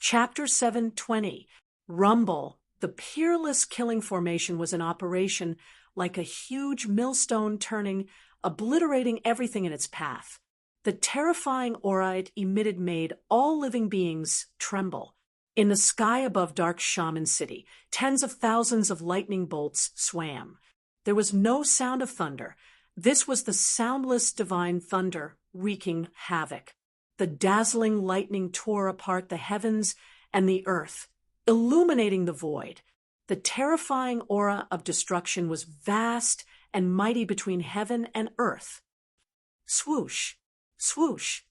Chapter 720. Rumble. The peerless killing formation was in operation like a huge millstone turning, obliterating everything in its path. The terrifying aura it emitted made all living beings tremble. In the sky above Dark Shaman City, tens of thousands of lightning bolts swam. There was no sound of thunder. This was the soundless divine thunder wreaking havoc. The dazzling lightning tore apart the heavens and the earth, illuminating the void. The terrifying aura of destruction was vast and mighty between heaven and earth. Swoosh, swoosh,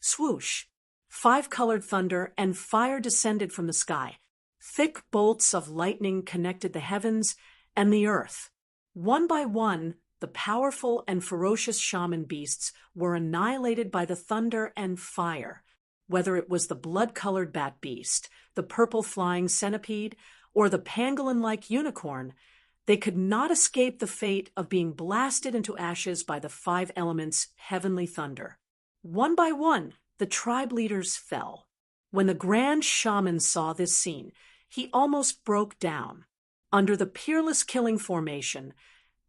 swoosh. Five-colored thunder and fire descended from the sky. Thick bolts of lightning connected the heavens and the earth. One by one, the powerful and ferocious shaman beasts were annihilated by the thunder and fire. Whether it was the blood-colored bat beast, the purple flying centipede, or the pangolin-like unicorn, they could not escape the fate of being blasted into ashes by the five elements' heavenly thunder. One by one, the tribe leaders fell. When the grand shaman saw this scene, he almost broke down. Under the peerless killing formation,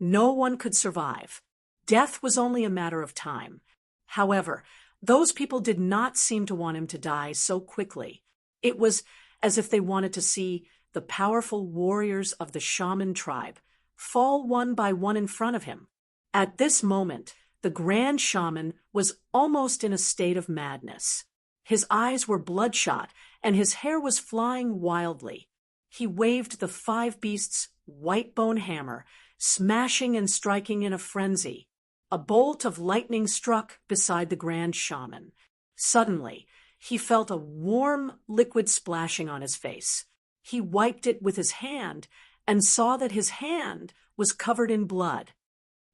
no one could survive. Death was only a matter of time. However, those people did not seem to want him to die so quickly. It was as if they wanted to see the powerful warriors of the shaman tribe fall one by one in front of him. At this moment, the grand shaman was almost in a state of madness. His eyes were bloodshot, and his hair was flying wildly. He waved the five beasts' white bone hammer, smashing and striking in a frenzy. A bolt of lightning struck beside the grand shaman. Suddenly, he felt a warm liquid splashing on his face. He wiped it with his hand and saw that his hand was covered in blood.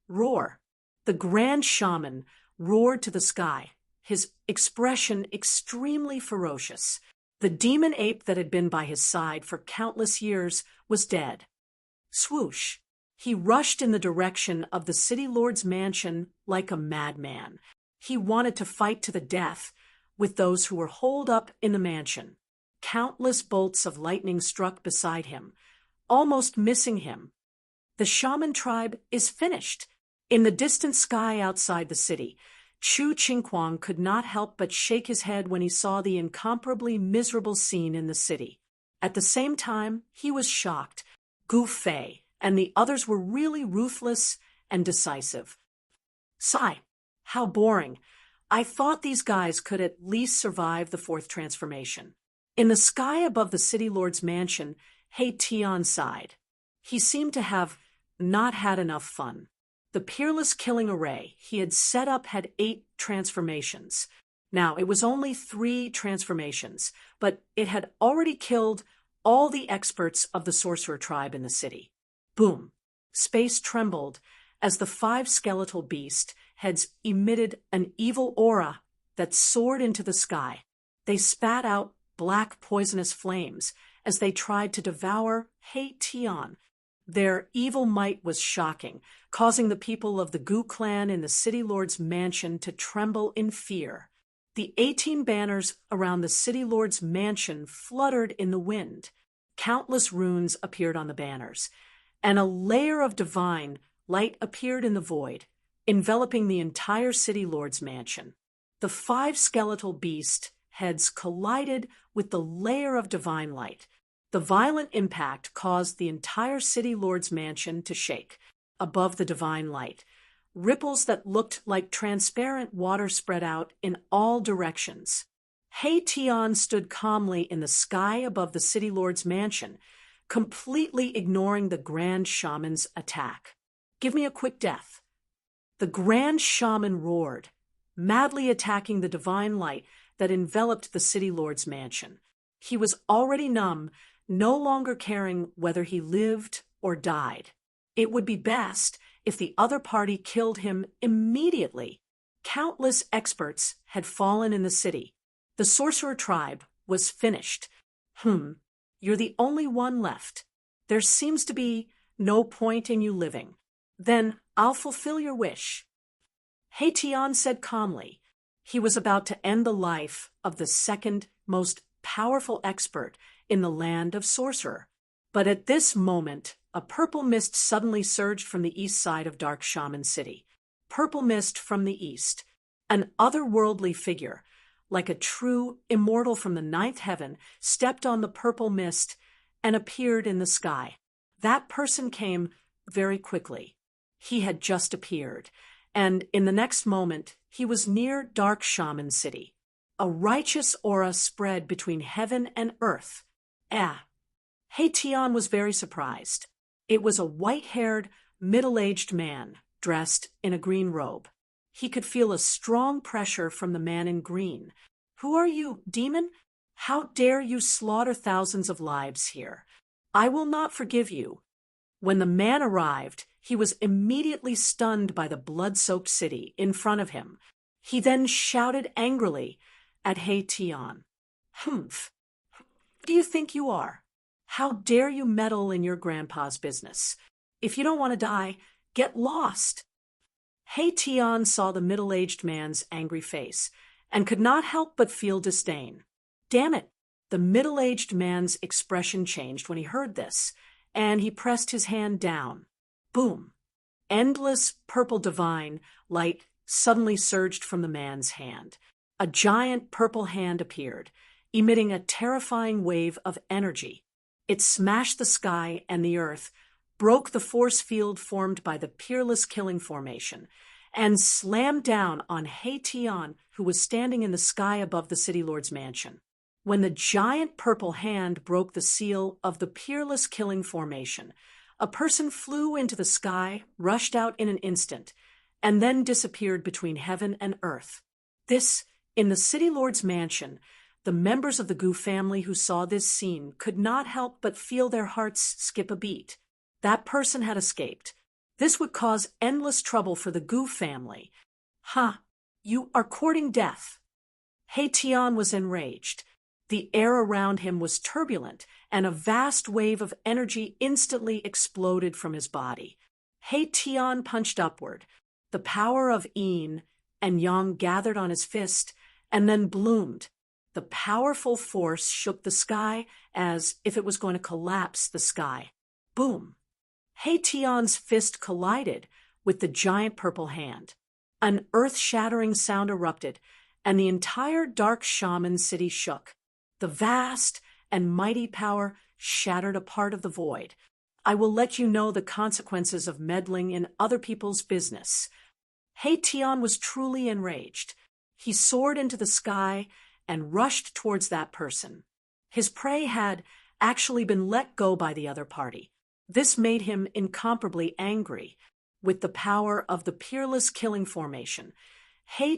Roar. The grand shaman roared to the sky, his expression extremely ferocious. The demon ape that had been by his side for countless years was dead. Swoosh. He rushed in the direction of the city lord's mansion like a madman. He wanted to fight to the death with those who were holed up in the mansion. Countless bolts of lightning struck beside him, almost missing him. The shaman tribe is finished. In the distant sky outside the city, Chu Qingquang could not help but shake his head when he saw the incomparably miserable scene in the city. At the same time, he was shocked. Gu Fei and the others were really ruthless and decisive. Sigh, how boring. I thought these guys could at least survive the fourth transformation. In the sky above the city lord's mansion, He Tian sighed. He seemed to have not had enough fun. The peerless killing array he had set up had 8 transformations. Now, it was only 3 transformations, but it had already killed all the experts of the sorcerer tribe in the city. Boom! Space trembled as the 5 skeletal beast heads emitted an evil aura that soared into the sky. They spat out black poisonous flames as they tried to devour He Tian. Their evil might was shocking, causing the people of the Gu clan in the city lord's mansion to tremble in fear. The 18 banners around the city lord's mansion fluttered in the wind. Countless runes appeared on the banners, and a layer of divine light appeared in the void, enveloping the entire city lord's mansion. The 5 skeletal beast heads collided with the layer of divine light. The violent impact caused the entire city lord's mansion to shake. Above the divine light, ripples that looked like transparent water spread out in all directions. He Tian stood calmly in the sky above the city lord's mansion, completely ignoring the grand shaman's attack. Give me a quick death. The grand shaman roared, madly attacking the divine light that enveloped the city lord's mansion. He was already numb, no longer caring whether he lived or died. It would be best if the other party killed him immediately. Countless experts had fallen in the city. The sorcerer tribe was finished. You're the only one left. There seems to be no point in you living. Then I'll fulfill your wish. He Tian said calmly. He was about to end the life of the second most powerful expert in the land of sorcerer. But at this moment, a purple mist suddenly surged from the east side of Dark Shaman City. Purple mist from the east. An otherworldly figure, like a true immortal from the ninth heaven, stepped on the purple mist and appeared in the sky. That person came very quickly. He had just appeared, and in the next moment, he was near Dark Shaman City. A righteous aura spread between heaven and earth. Tian was very surprised. It was a white-haired, middle-aged man, dressed in a green robe. He could feel a strong pressure from the man in green. "Who are you, demon? How dare you slaughter thousands of lives here? I will not forgive you." When the man arrived, he was immediately stunned by the blood-soaked city in front of him. He then shouted angrily at Tian. Who do you think you are? How dare you meddle in your grandpa's business? If you don't want to die, get lost." Tian saw the middle-aged man's angry face and could not help but feel disdain. Damn it! The middle-aged man's expression changed when he heard this, and he pressed his hand down. Boom! Endless purple divine light suddenly surged from the man's hand. A giant purple hand appeared, emitting a terrifying wave of energy. It smashed the sky and the earth, broke the force field formed by the Peerless Killing Formation, and slammed down on Tian, who was standing in the sky above the City Lord's mansion. When the giant purple hand broke the seal of the Peerless Killing Formation, a person flew into the sky, rushed out in an instant, and then disappeared between heaven and earth. In the City Lord's mansion, the members of the Gu family who saw this scene could not help but feel their hearts skip a beat. That person had escaped. This would cause endless trouble for the Gu family. You are courting death. Tian was enraged. The air around him was turbulent, and a vast wave of energy instantly exploded from his body. Tian punched upward. The power of yin and yang gathered on his fist, and then bloomed. The powerful force shook the sky as if it was going to collapse the sky. Boom! Tian's fist collided with the giant purple hand. An earth-shattering sound erupted, and the entire Dark Shaman City shook. The vast and mighty power shattered a part of the void. I will let you know the consequences of meddling in other people's business. Tian was truly enraged. He soared into the sky and rushed towards that person. His prey had actually been let go by the other party. This made him incomparably angry. With the power of the Peerless Killing Formation,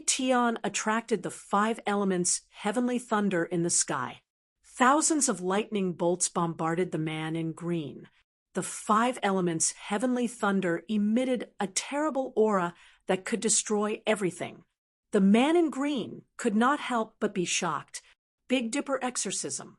Tian attracted the 5 elements' heavenly thunder in the sky. Thousands of lightning bolts bombarded the man in green. The 5 elements' heavenly thunder emitted a terrible aura that could destroy everything. The man in green could not help but be shocked. Big Dipper exorcism.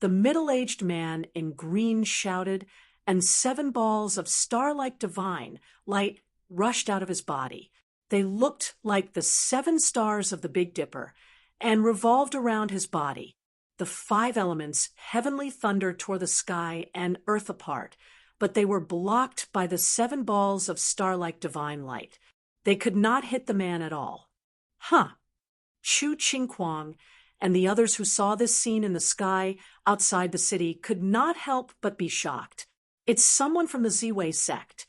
The middle-aged man in green shouted, and 7 balls of star-like divine light rushed out of his body. They looked like the 7 stars of the Big Dipper and revolved around his body. The 5 elements' heavenly thunder tore the sky and earth apart, but they were blocked by the 7 balls of star-like divine light. They could not hit the man at all. Chu Qingquang and the others who saw this scene in the sky outside the city could not help but be shocked. It's someone from the Ziwei sect.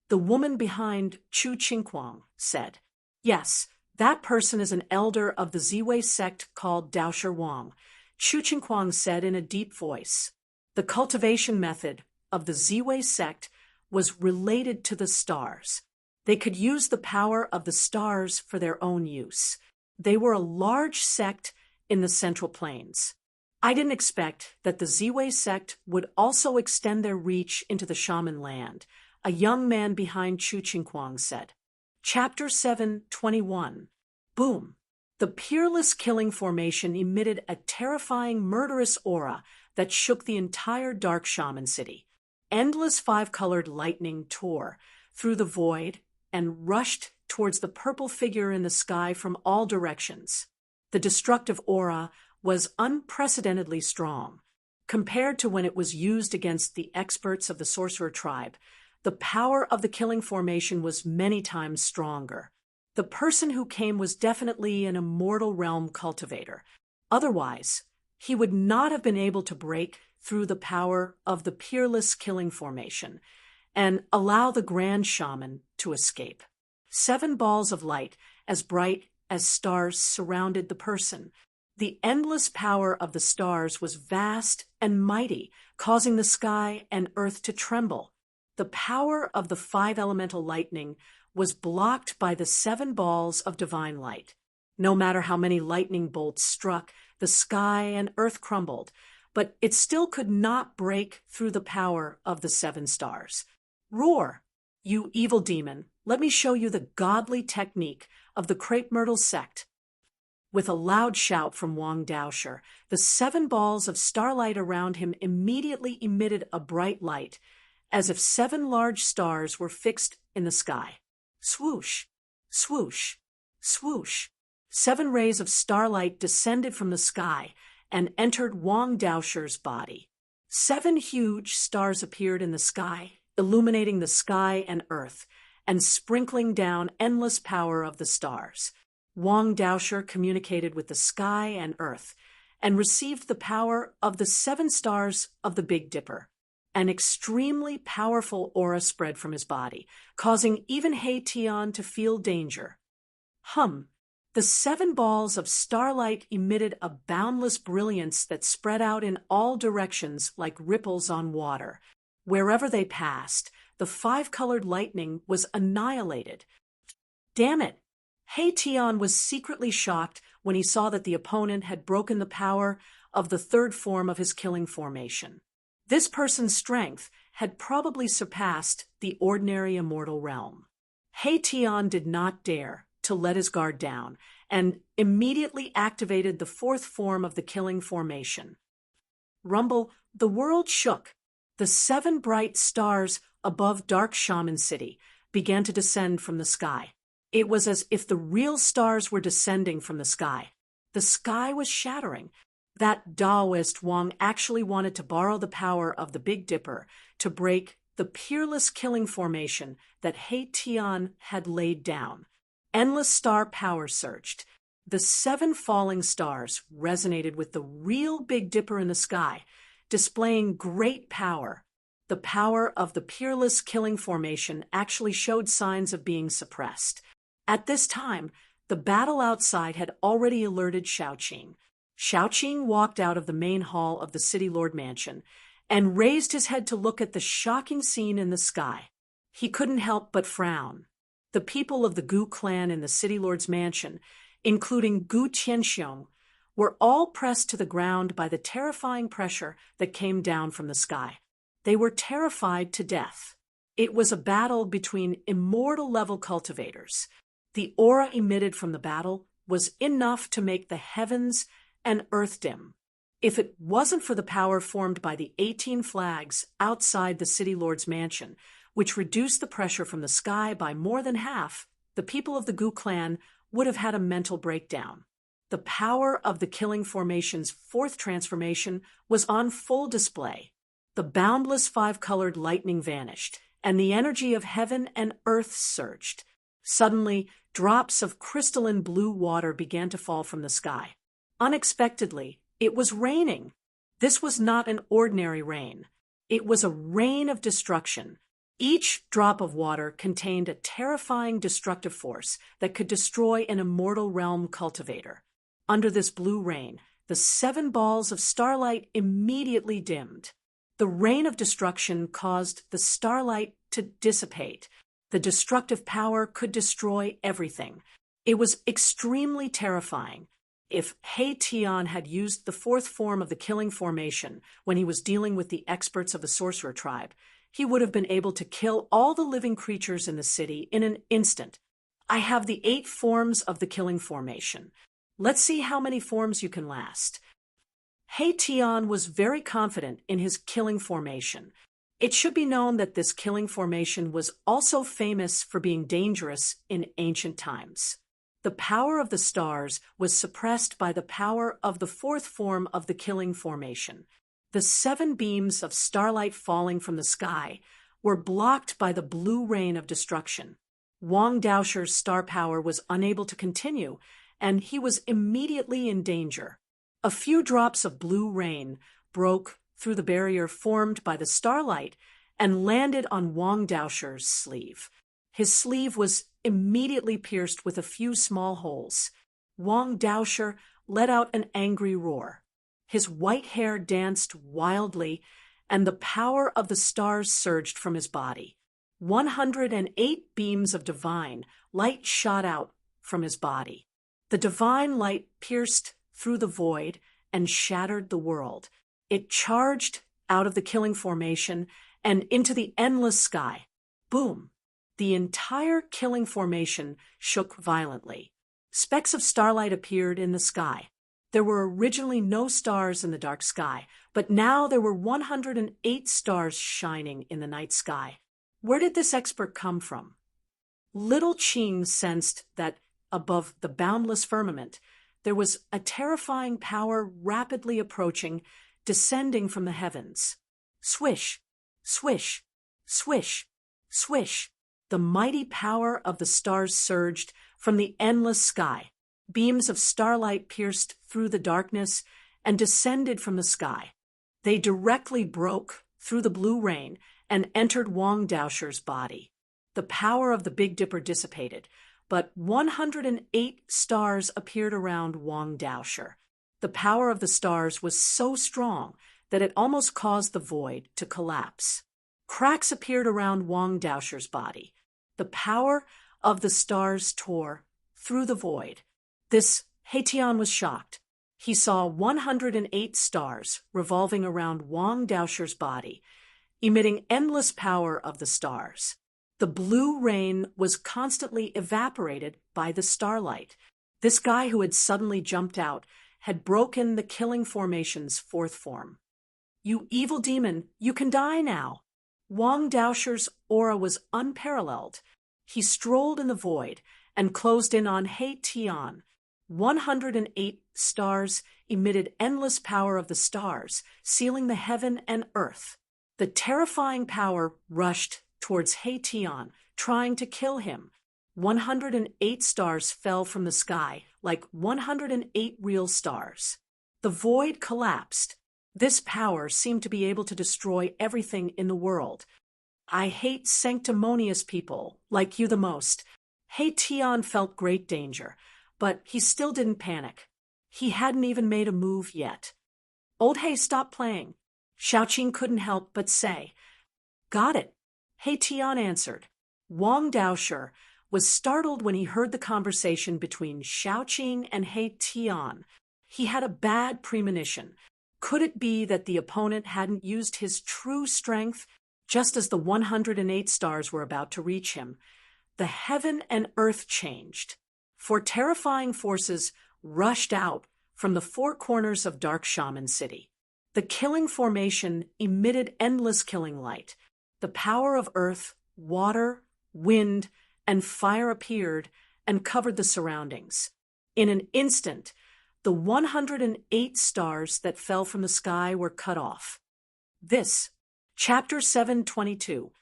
The woman behind Chu Qingquang said. Yes, that person is an elder of the Ziwei sect called Daoshi Wang, Chu Qingquang said in a deep voice. The cultivation method of the Ziwei sect was related to the stars. They could use the power of the stars for their own use. They were a large sect in the Central Plains. I didn't expect that the Ziwei sect would also extend their reach into the shaman land, a young man behind Chu Qingquang said. Chapter 7:21. Boom! The Peerless Killing Formation emitted a terrifying, murderous aura that shook the entire Dark Shaman City. Endless 5-colored lightning tore through the void and rushed towards the purple figure in the sky from all directions. The destructive aura was unprecedentedly strong. Compared to when it was used against the experts of the sorcerer tribe, the power of the killing formation was many times stronger. The person who came was definitely an immortal realm cultivator. Otherwise, he would not have been able to break through the power of the peerless killing formation and allow the grand shaman to escape. 7 balls of light, as bright as stars, surrounded the person. The endless power of the stars was vast and mighty, causing the sky and earth to tremble. The power of the 5 elemental lightning was blocked by the 7 balls of divine light. No matter how many lightning bolts struck, the sky and earth crumbled, but it still could not break through the power of the 7 stars. Roar, you evil demon, let me show you the godly technique of the crepe myrtle sect. With a loud shout from Wang Daosher, the 7 balls of starlight around him immediately emitted a bright light, as if 7 large stars were fixed in the sky. Swoosh, swoosh, swoosh. 7 rays of starlight descended from the sky and entered Wang Daosher's body. 7 huge stars appeared in the sky, illuminating the sky and earth, and sprinkling down endless power of the stars. Wang Daosher communicated with the sky and earth, and received the power of the 7 stars of the Big Dipper. An extremely powerful aura spread from his body, causing even He Tian to feel danger. The 7 balls of starlight emitted a boundless brilliance that spread out in all directions like ripples on water. Wherever they passed, the 5-colored lightning was annihilated. Damn it! He Tian was secretly shocked when he saw that the opponent had broken the power of the 3rd form of his killing formation. This person's strength had probably surpassed the ordinary immortal realm. He Tian did not dare to let his guard down, and immediately activated the 4th form of the killing formation. Rumble, the world shook. The 7 bright stars above Dark Shaman City began to descend from the sky. It was as if the real stars were descending from the sky. The sky was shattering. That Taoist Wang actually wanted to borrow the power of the Big Dipper to break the peerless killing formation that He Tian had laid down. Endless star power surged. The 7 falling stars resonated with the real Big Dipper in the sky, displaying great power. The power of the peerless killing formation actually showed signs of being suppressed. At this time, the battle outside had already alerted Xiaoqing. Xiaoqing walked out of the main hall of the City Lord Mansion and raised his head to look at the shocking scene in the sky. He couldn't help but frown. The people of the Gu clan in the City Lord's mansion, including Gu Tianxiong, were all pressed to the ground by the terrifying pressure that came down from the sky. They were terrified to death. It was a battle between immortal-level cultivators. The aura emitted from the battle was enough to make the heavens and earth dim. If it wasn't for the power formed by the 18 flags outside the City Lord's mansion, which reduced the pressure from the sky by more than half, the people of the Gu clan would have had a mental breakdown. The power of the killing formation's 4th transformation was on full display. The boundless 5-colored lightning vanished, and the energy of heaven and earth surged. Suddenly, drops of crystalline blue water began to fall from the sky. Unexpectedly, it was raining. This was not an ordinary rain. It was a rain of destruction. Each drop of water contained a terrifying destructive force that could destroy an immortal realm cultivator. Under this blue rain, the 7 balls of starlight immediately dimmed. The rain of destruction caused the starlight to dissipate. The destructive power could destroy everything. It was extremely terrifying. If He Tian had used the 4th form of the killing formation when he was dealing with the experts of the sorcerer tribe, he would have been able to kill all the living creatures in the city in an instant. I have the 8 forms of the killing formation. Let's see how many forms you can last. He Tian was very confident in his killing formation. It should be known that this killing formation was also famous for being dangerous in ancient times. The power of the stars was suppressed by the power of the fourth form of the killing formation. The 7 beams of starlight falling from the sky were blocked by the blue rain of destruction. Wang Daosher's star power was unable to continue, and he was immediately in danger. A few drops of blue rain broke through the barrier formed by the starlight and landed on Wang Daosher's sleeve. His sleeve was immediately pierced with a few small holes. Wang Daosher let out an angry roar. His white hair danced wildly, and the power of the stars surged from his body. 108 beams of divine light shot out from his body. The divine light pierced through the void and shattered the world. It charged out of the killing formation and into the endless sky. Boom! The entire killing formation shook violently. Specks of starlight appeared in the sky. There were originally no stars in the dark sky, but now there were 108 stars shining in the night sky. Where did this expert come from? Little Qing sensed that above the boundless firmament, there was a terrifying power rapidly approaching, descending from the heavens. Swish, swish, swish, swish. The mighty power of the stars surged from the endless sky. Beams of starlight pierced through the darkness and descended from the sky. They directly broke through the blue rain and entered Wang Daosher's body. The power of the Big Dipper dissipated, but 108 stars appeared around Wang Daosher. The power of the stars was so strong that it almost caused the void to collapse. Cracks appeared around Wang Daosher's body. The power of the stars tore through the void. This Haitian was shocked. He saw 108 stars revolving around Wang Daosher's body, emitting endless power of the stars. The blue rain was constantly evaporated by the starlight. This guy who had suddenly jumped out had broken the killing formation's fourth form. "You evil demon, you can die now." Wang Daosher's aura was unparalleled. He strolled in the void and closed in on He Tian. 108 stars emitted endless power of the stars, sealing the heaven and earth. The terrifying power rushed towards He Tian, trying to kill him. 108 stars fell from the sky, like 108 real stars. The void collapsed. This power seemed to be able to destroy everything in the world. "I hate sanctimonious people, like you the most." He Tian felt great danger, but he still didn't panic. He hadn't even made a move yet. Old He stopped playing. Xiaoqing couldn't help but say, "Got it." He Tian answered. Wang Daosher was startled when he heard the conversation between Xiaoqing and He Tian. He had a bad premonition. Could it be that the opponent hadn't used his true strength just as the 108 stars were about to reach him? The heaven and earth changed. For terrifying forces rushed out from the 4 corners of Dark Shaman City. The killing formation emitted endless killing light. The power of earth, water, wind, and fire appeared and covered the surroundings. In an instant, the 108 stars that fell from the sky were cut off. This, Chapter 722,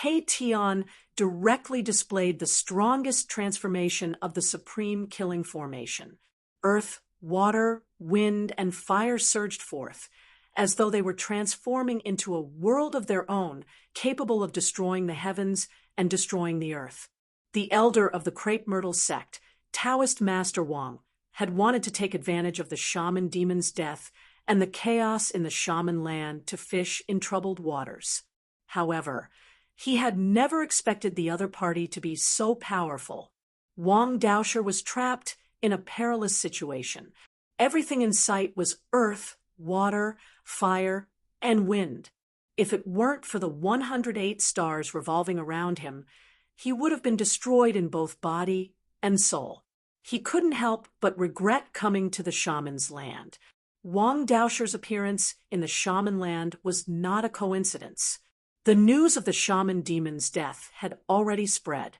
He Tian directly displayed the strongest transformation of the supreme killing formation. Earth, water, wind, and fire surged forth, as though they were transforming into a world of their own, capable of destroying the heavens and destroying the earth. The elder of the Crepe Myrtle sect, Taoist Master Wang, had wanted to take advantage of the shaman demon's death and the chaos in the shaman land to fish in troubled waters. However, he had never expected the other party to be so powerful. Wang Daosher was trapped in a perilous situation. Everything in sight was earth, water, fire, and wind. If it weren't for the 108 stars revolving around him, he would have been destroyed in both body and soul. He couldn't help but regret coming to the shaman's land. Wang Daosher's appearance in the shaman land was not a coincidence. The news of the shaman demon's death had already spread.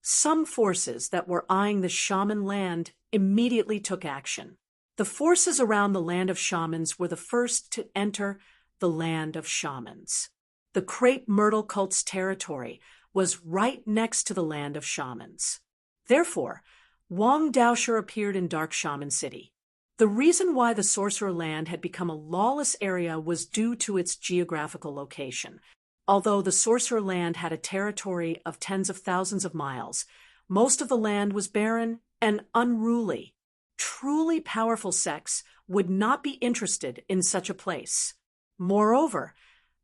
some forces that were eyeing the shaman land immediately took action. The forces around the land of shamans were the first to enter the land of shamans. The crepe myrtle cult's territory was right next to the land of shamans. Therefore, Wang Daosher appeared in Dark Shaman City. The reason why the sorcerer land had become a lawless area was due to its geographical location. Although the sorcerer land had a territory of tens of thousands of miles, most of the land was barren and unruly. Truly powerful sects would not be interested in such a place. Moreover,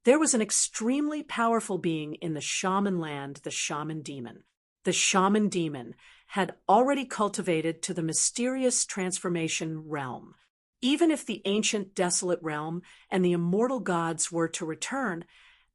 there was an extremely powerful being in the shaman land, the shaman demon. The shaman demon had already cultivated to the mysterious transformation realm. Even if the ancient desolate realm and the immortal gods were to return,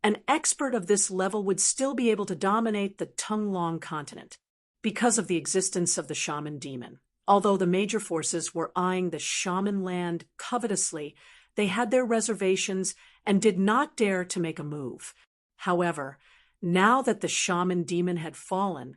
an expert of this level would still be able to dominate the Tunglong continent because of the existence of the shaman demon. Although the major forces were eyeing the shaman land covetously, they had their reservations and did not dare to make a move. However, now that the shaman demon had fallen,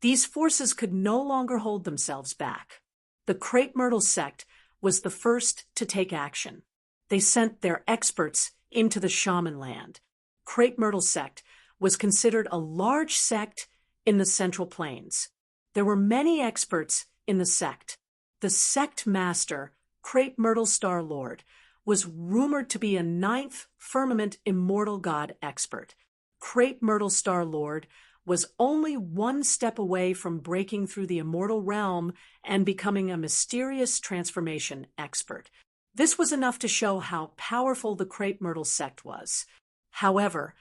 these forces could no longer hold themselves back. The crepe myrtle sect was the first to take action. They sent their experts into the shaman land. Crepe myrtle sect was considered a large sect in the Central Plains. There were many experts in the sect. The sect master, Crepe Myrtle Star Lord, was rumored to be a ninth firmament immortal god expert. Crepe Myrtle Star Lord was only one step away from breaking through the immortal realm and becoming a mysterious transformation expert. This was enough to show how powerful the Crepe Myrtle sect was. However,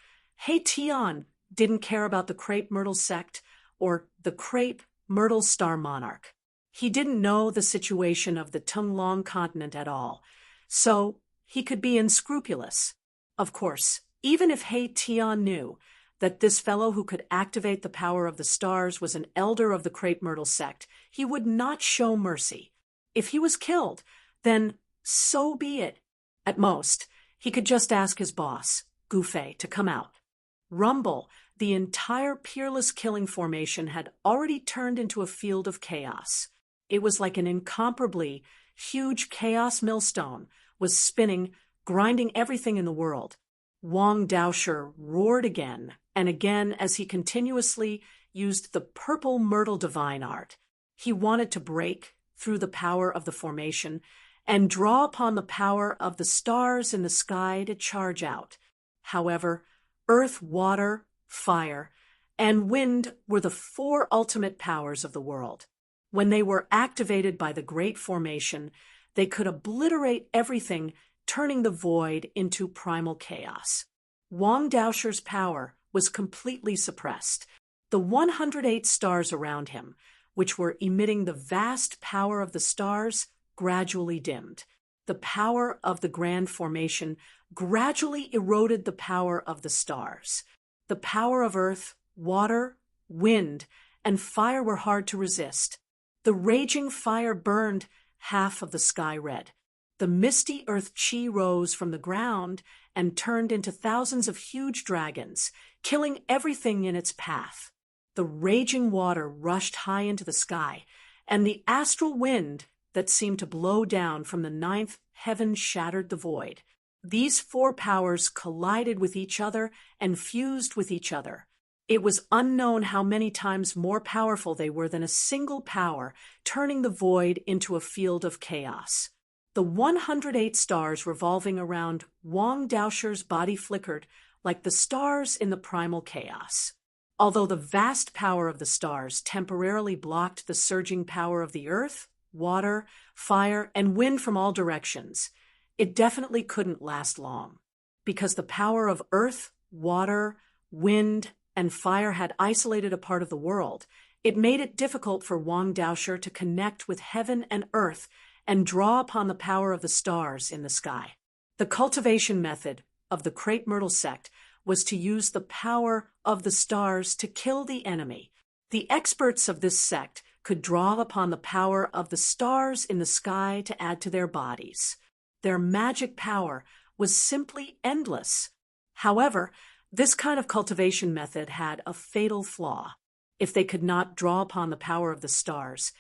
He Tian didn't care about the Crepe Myrtle sect or the Crepe Myrtle Star Monarch. He didn't know the situation of the Tunglong continent at all, so he could be unscrupulous. Of course, even if He Tian knew that this fellow who could activate the power of the stars was an elder of the Crepe Myrtle sect, he would not show mercy. If he was killed, then so be it. At most, he could just ask his boss, Gufei, to come out. Rumble, the entire peerless killing formation, had already turned into a field of chaos. It was like an incomparably huge chaos millstone was spinning, grinding everything in the world. Wang Daosher roared again and again as he continuously used the purple myrtle divine art. He wanted to break through the power of the formation and draw upon the power of the stars in the sky to charge out. However, earth, water, fire, and wind were the four ultimate powers of the world. When they were activated by the Great Formation, they could obliterate everything, turning the void into primal chaos. Wang Daosher's power was completely suppressed. The 108 stars around him, which were emitting the vast power of the stars, gradually dimmed. The power of the Grand Formation gradually eroded the power of the stars. The power of earth, water, wind, and fire were hard to resist. The raging fire burned half of the sky red. The misty earth chi rose from the ground and turned into thousands of huge dragons, killing everything in its path. The raging water rushed high into the sky, and the astral wind that seemed to blow down from the ninth heaven shattered the void. These four powers collided with each other and fused with each other. It was unknown how many times more powerful they were than a single power, turning the void into a field of chaos. The 108 stars revolving around Wang Daosher's body flickered like the stars in the primal chaos. Although the vast power of the stars temporarily blocked the surging power of the earth, water, fire, and wind from all directions, it definitely couldn't last long. Because the power of earth, water, wind, and fire had isolated a part of the world, it made it difficult for Wang Daosher to connect with heaven and earth and draw upon the power of the stars in the sky. The cultivation method of the Crepe Myrtle sect was to use the power of the stars to kill the enemy. The experts of this sect could draw upon the power of the stars in the sky to add to their bodies. Their magic power was simply endless. However, this kind of cultivation method had a fatal flaw. if they could not draw upon the power of the stars,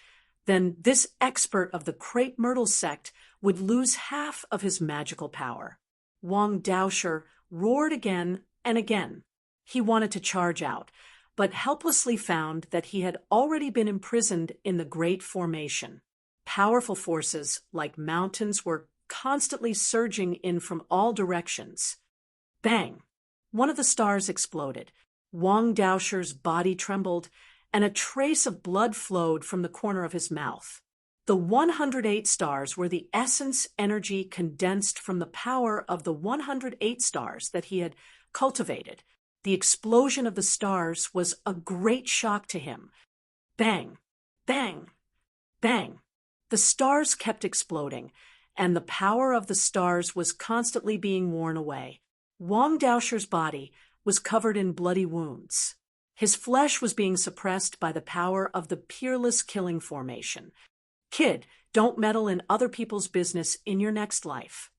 then this expert of the crepe myrtle sect would lose half of his magical power. Wang Daosher roared again and again. He wanted to charge out, but helplessly found that he had already been imprisoned in the Great Formation. Powerful forces, like mountains, were constantly surging in from all directions. Bang! One of the stars exploded. Wang Daosher's body trembled, and a trace of blood flowed from the corner of his mouth. The 108 stars were the essence energy condensed from the power of the 108 stars that he had cultivated. The explosion of the stars was a great shock to him. Bang! Bang! Bang! The stars kept exploding, and the power of the stars was constantly being worn away. Wang Daosher's body was covered in bloody wounds. His flesh was being suppressed by the power of the peerless killing formation. Kid, don't meddle in other people's business in your next life.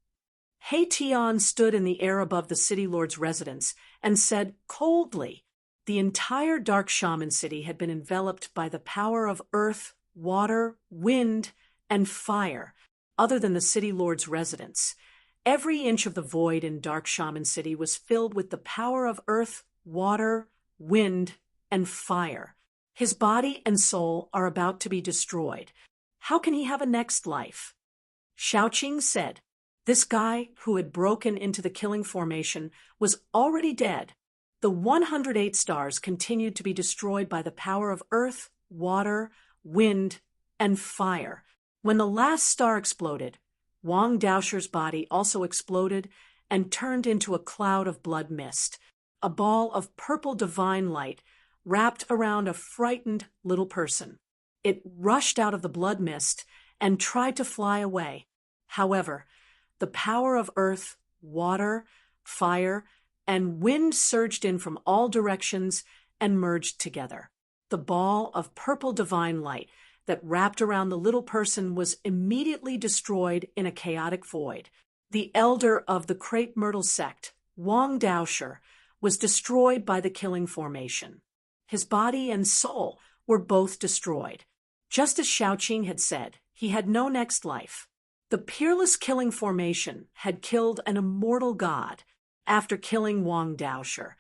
Hei Tian stood in the air above the city lord's residence and said coldly, the entire dark shaman city had been enveloped by the power of earth, water, wind, and fire, other than the city lord's residence. Every inch of the void in Dark Shaman City was filled with the power of earth, water, wind, and fire. His body and soul are about to be destroyed. How can he have a next life? Xiaoqing said, this guy who had broken into the killing formation was already dead. The 108 stars continued to be destroyed by the power of earth, water, wind, and fire. When the last star exploded, Wang Daosher's body also exploded and turned into a cloud of blood mist, a ball of purple divine light wrapped around a frightened little person. It rushed out of the blood mist and tried to fly away. However, the power of earth, water, fire, and wind surged in from all directions and merged together. The ball of purple divine light that wrapped around the little person was immediately destroyed in a chaotic void. The elder of the crepe myrtle sect, Wang Daosher, was destroyed by the killing formation. His body and soul were both destroyed. Just as Xiaoqing had said, he had no next life. The peerless killing formation had killed an immortal god. After killing Wang Daosher,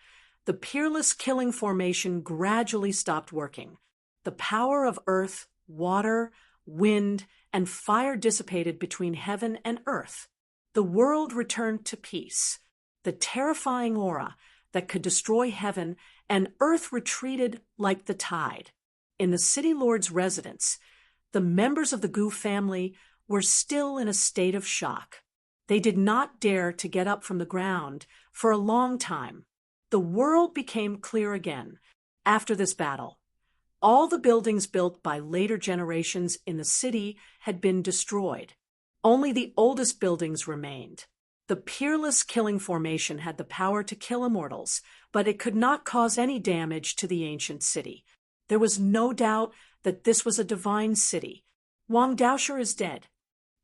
the peerless killing formation gradually stopped working. The power of earth, water, wind, and fire dissipated between heaven and earth. The world returned to peace. The terrifying aura that could destroy heaven and earth retreated like the tide. In the city lord's residence, the members of the Gu family were still in a state of shock. They did not dare to get up from the ground for a long time. The world became clear again after this battle. All the buildings built by later generations in the city had been destroyed. Only the oldest buildings remained. The peerless killing formation had the power to kill immortals, but it could not cause any damage to the ancient city. There was no doubt that this was a divine city. Wang Daosher is dead.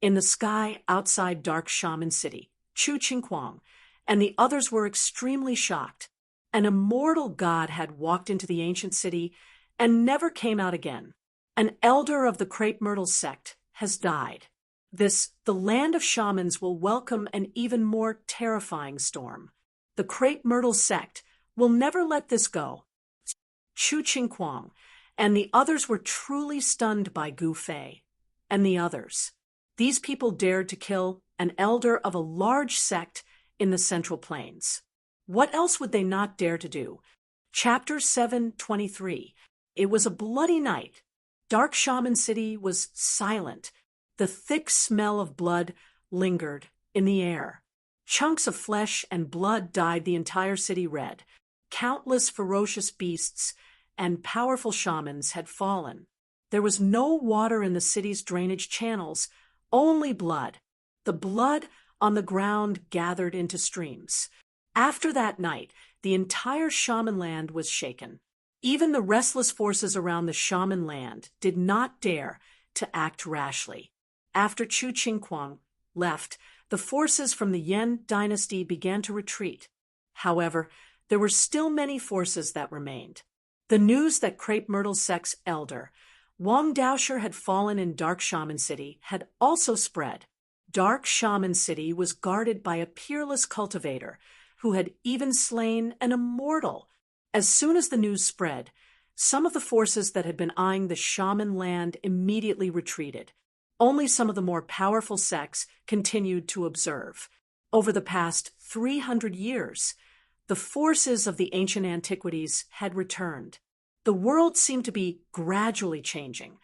In the sky outside Dark Shaman City, Chu Qingquang and the others were extremely shocked. An immortal god had walked into the ancient city and never came out again. An elder of the crepe myrtle sect has died. The land of shamans will welcome an even more terrifying storm. The crepe myrtle sect will never let this go. Chu Qingquang and the others were truly stunned by Gu Fei and the others. These people dared to kill an elder of a large sect in the Central Plains. What else would they not dare to do? Chapter 723. It was a bloody night. Dark Shaman City was silent. The thick smell of blood lingered in the air. Chunks of flesh and blood dyed the entire city red. Countless ferocious beasts and powerful shamans had fallen. There was no water in the city's drainage channels, only blood. The blood on the ground gathered into streams. After that night, the entire shaman land was shaken. Even the restless forces around the shaman land did not dare to act rashly. After Chu Qingquang left, the forces from the Yan dynasty began to retreat. However, there were still many forces that remained. The news that Crepe Myrtle's sex elder, Wang Daosher, had fallen in Dark Shaman City had also spread. Dark Shaman City was guarded by a peerless cultivator who had even slain an immortal. As soon as the news spread, some of the forces that had been eyeing the shaman land immediately retreated. Only some of the more powerful sects continued to observe. Over the past 300 years, the forces of the ancient antiquities had returned. The world seemed to be gradually changing.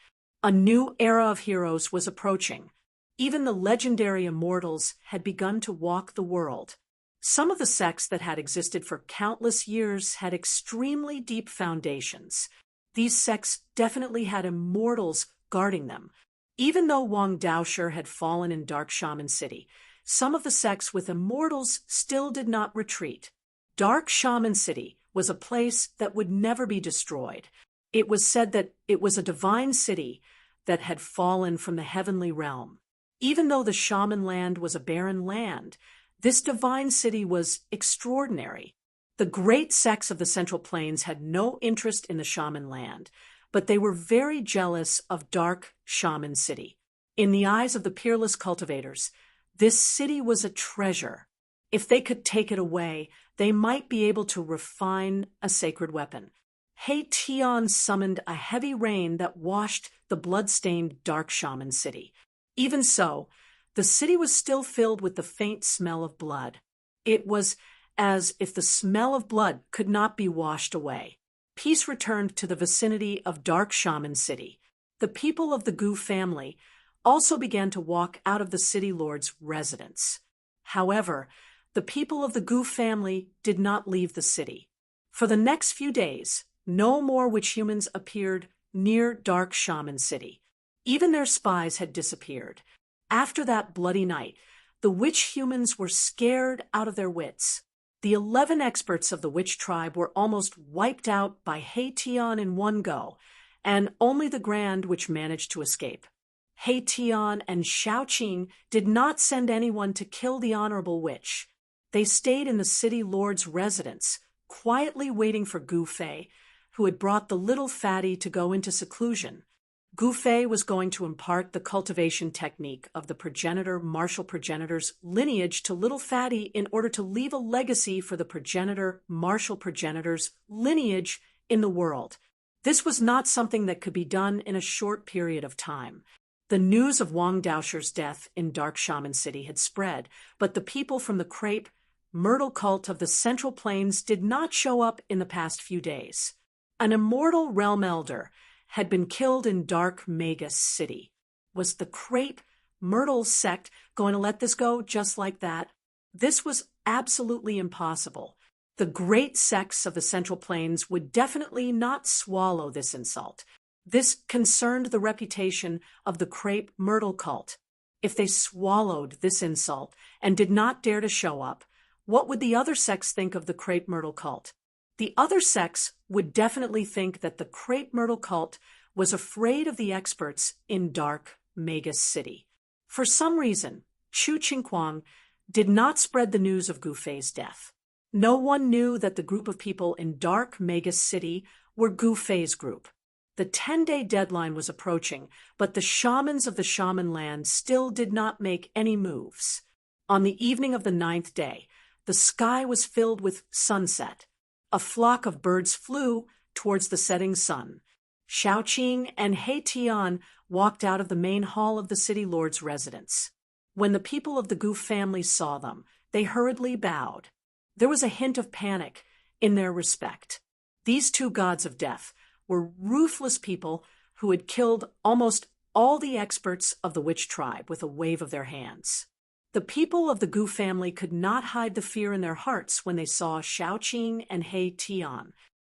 A new era of heroes was approaching. Even the legendary immortals had begun to walk the world. Some of the sects that had existed for countless years had extremely deep foundations. These sects definitely had immortals guarding them. Even though Wang Daosher had fallen in Dark Shaman City, some of the sects with immortals still did not retreat. Dark Shaman City was a place that would never be destroyed. It was said that it was a divine city that had fallen from the heavenly realm. Even though the shaman land was a barren land, this divine city was extraordinary. The great sects of the Central Plains had no interest in the shaman land, but they were very jealous of Dark Shaman City. In the eyes of the peerless cultivators, this city was a treasure. If they could take it away, they might be able to refine a sacred weapon. Tian summoned a heavy rain that washed the blood-stained Dark Shaman City. Even so, the city was still filled with the faint smell of blood. It was as if the smell of blood could not be washed away. Peace returned to the vicinity of Dark Shaman City. The people of the Gu family also began to walk out of the city lord's residence. However, the people of the Gu family did not leave the city. For the next few days, no more witch humans appeared near Dark Shaman City. Even their spies had disappeared. After that bloody night, the witch humans were scared out of their wits. The 11 experts of the witch tribe were almost wiped out by Tian in one go, and only the Grand Witch managed to escape. Tian and Xiaoqing did not send anyone to kill the honorable witch. They stayed in the city lord's residence, quietly waiting for Gu Fei, who had brought the little fatty to go into seclusion. Gu Fei was going to impart the cultivation technique of the martial progenitor's lineage to little fatty in order to leave a legacy for the martial progenitor's lineage in the world. This was not something that could be done in a short period of time. The news of Wang Daosher's death in Dark Shaman City had spread, but the people from the Crepe Myrtle cult of the Central Plains did not show up in the past few days. An immortal realm elder had been killed in Dark Magus City. Was the Crepe Myrtle sect going to let this go just like that? This was absolutely impossible. The great sects of the Central Plains would definitely not swallow this insult. This concerned the reputation of the Crepe Myrtle cult. If they swallowed this insult and did not dare to show up, what would the other sects think of the Crepe Myrtle cult? The other sects would definitely think that the Crepe Myrtle cult was afraid of the experts in Dark Magus City. For some reason, Chu Qingquang did not spread the news of Gu Fei's death. No one knew that the group of people in Dark Magus City were Gu Fei's group. The 10-day deadline was approaching, but the shamans of the shaman land still did not make any moves. On the evening of the 9th day, the sky was filled with sunset. A flock of birds flew towards the setting sun. Xiaoqing and Tian walked out of the main hall of the city lord's residence. When the people of the Gu family saw them, they hurriedly bowed. There was a hint of panic in their respect. These two gods of death were ruthless people who had killed almost all the experts of the witch tribe with a wave of their hands. The people of the Gu family could not hide the fear in their hearts when they saw Xiaoqing and Tian.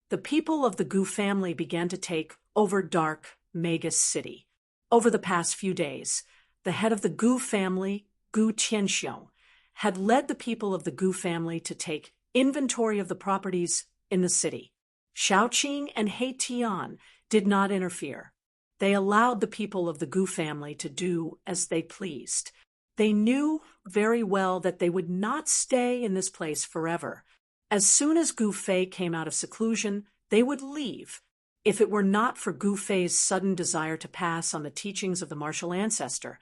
The people of the Gu family began to take over Dark Magus City. Over the past few days, the head of the Gu family, Gu Tianxiong, had led the people of the Gu family to take inventory of the properties in the city. Xiaoqing and Tian did not interfere. They allowed the people of the Gu family to do as they pleased. They knew very well that they would not stay in this place forever. As soon as Gu Fei came out of seclusion, they would leave. If it were not for Gu Fei's sudden desire to pass on the teachings of the martial ancestor,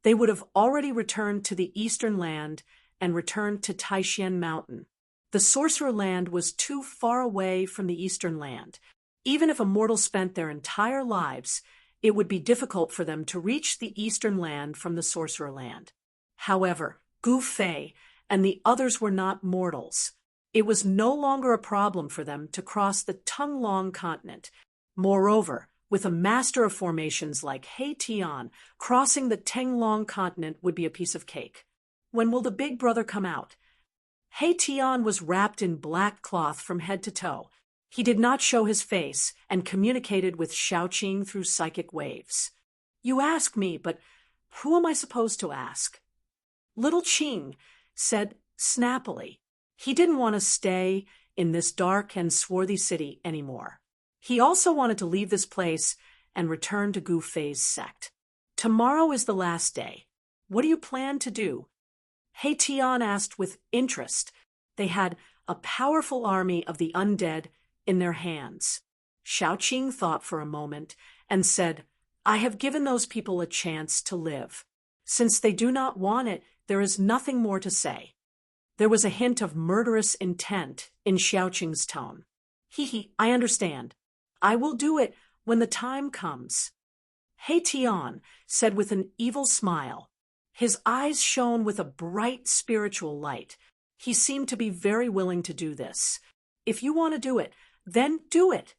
they would have already returned to the eastern land and returned to Taishan Mountain. The sorcerer land was too far away from the eastern land. Even if a mortal spent their entire lives, it would be difficult for them to reach the eastern land from the sorcerer land. However, Gu Fei and the others were not mortals. It was no longer a problem for them to cross the Tonglong continent. Moreover, with a master of formations like He Tian, crossing the Tenglong continent would be a piece of cake. When will the big brother come out? He Tian was wrapped in black cloth from head to toe. He did not show his face and communicated with Xiaoqing through psychic waves. You ask me, but who am I supposed to ask? Little Qing said snappily. He didn't want to stay in this dark and swarthy city anymore. He also wanted to leave this place and return to Gu Fei's sect. Tomorrow is the last day. What do you plan to do? He Tian asked with interest. They had a powerful army of the undead in their hands. Xiaoqing thought for a moment and said, I have given those people a chance to live. Since they do not want it, there is nothing more to say. There was a hint of murderous intent in Xiaoqing's tone. I understand. I will do it when the time comes. He Tian said with an evil smile. His eyes shone with a bright spiritual light. He seemed to be very willing to do this. If you want to do it, then do it.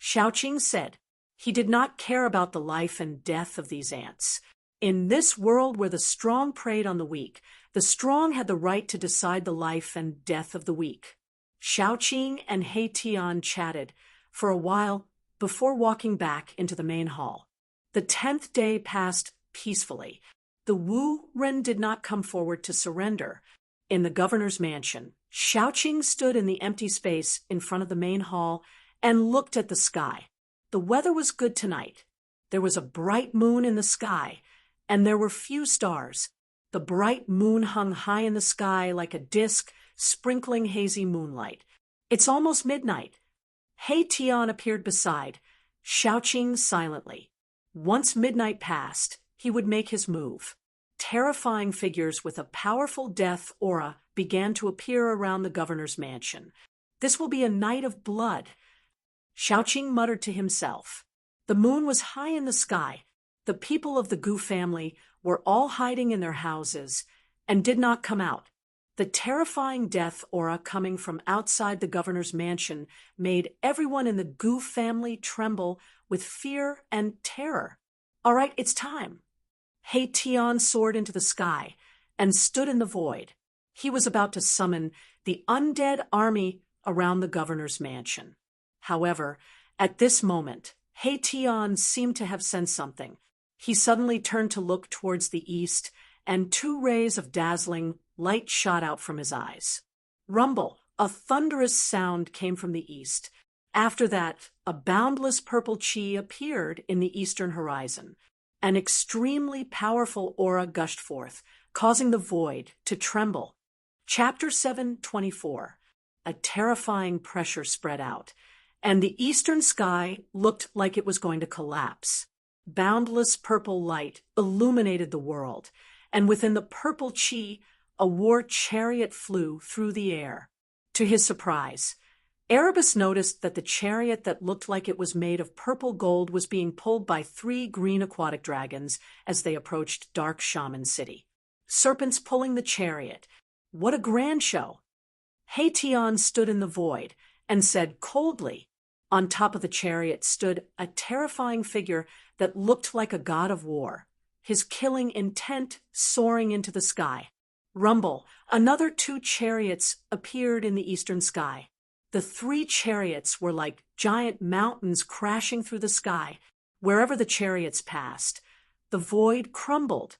Xiaoqing said. He did not care about the life and death of these ants. In this world where the strong preyed on the weak, the strong had the right to decide the life and death of the weak. Xiaoqing and He Tian chatted for a while before walking back into the main hall. The 10th day passed peacefully. The Wu Ren did not come forward to surrender. In the governor's mansion, Xiaoqing stood in the empty space in front of the main hall and looked at the sky. The weather was good tonight. There was a bright moon in the sky, and there were few stars. The bright moon hung high in the sky like a disk, sprinkling hazy moonlight. It's almost midnight. He Tian appeared beside Xiaoqing silently. Once midnight passed, he would make his move. Terrifying figures with a powerful death aura began to appear around the governor's mansion. This will be a night of blood. Xiaoqing muttered to himself. The moon was high in the sky. The people of the Gu family were all hiding in their houses and did not come out. The terrifying death aura coming from outside the governor's mansion made everyone in the Gu family tremble with fear and terror. All right, it's time. He Tian soared into the sky and stood in the void. He was about to summon the undead army around the governor's mansion. However, at this moment, He Tian seemed to have sensed something. He suddenly turned to look towards the east, and 2 rays of dazzling light shot out from his eyes. Rumble, a thunderous sound came from the east. After that, a boundless purple chi appeared in the eastern horizon. An extremely powerful aura gushed forth, causing the void to tremble. Chapter 7:24. A terrifying pressure spread out, and the eastern sky looked like it was going to collapse. Boundless purple light illuminated the world, and within the purple chi, a war chariot flew through the air. To his surprise, Erebus noticed that the chariot that looked like it was made of purple gold was being pulled by 3 green aquatic dragons as they approached Dark Shaman City. Serpents pulling the chariot. What a grand show! He Tian stood in the void and said coldly. On top of the chariot stood a terrifying figure that looked like a god of war, his killing intent soaring into the sky. Rumble, another 2 chariots appeared in the eastern sky. The 3 chariots were like giant mountains crashing through the sky. Wherever the chariots passed, the void crumbled.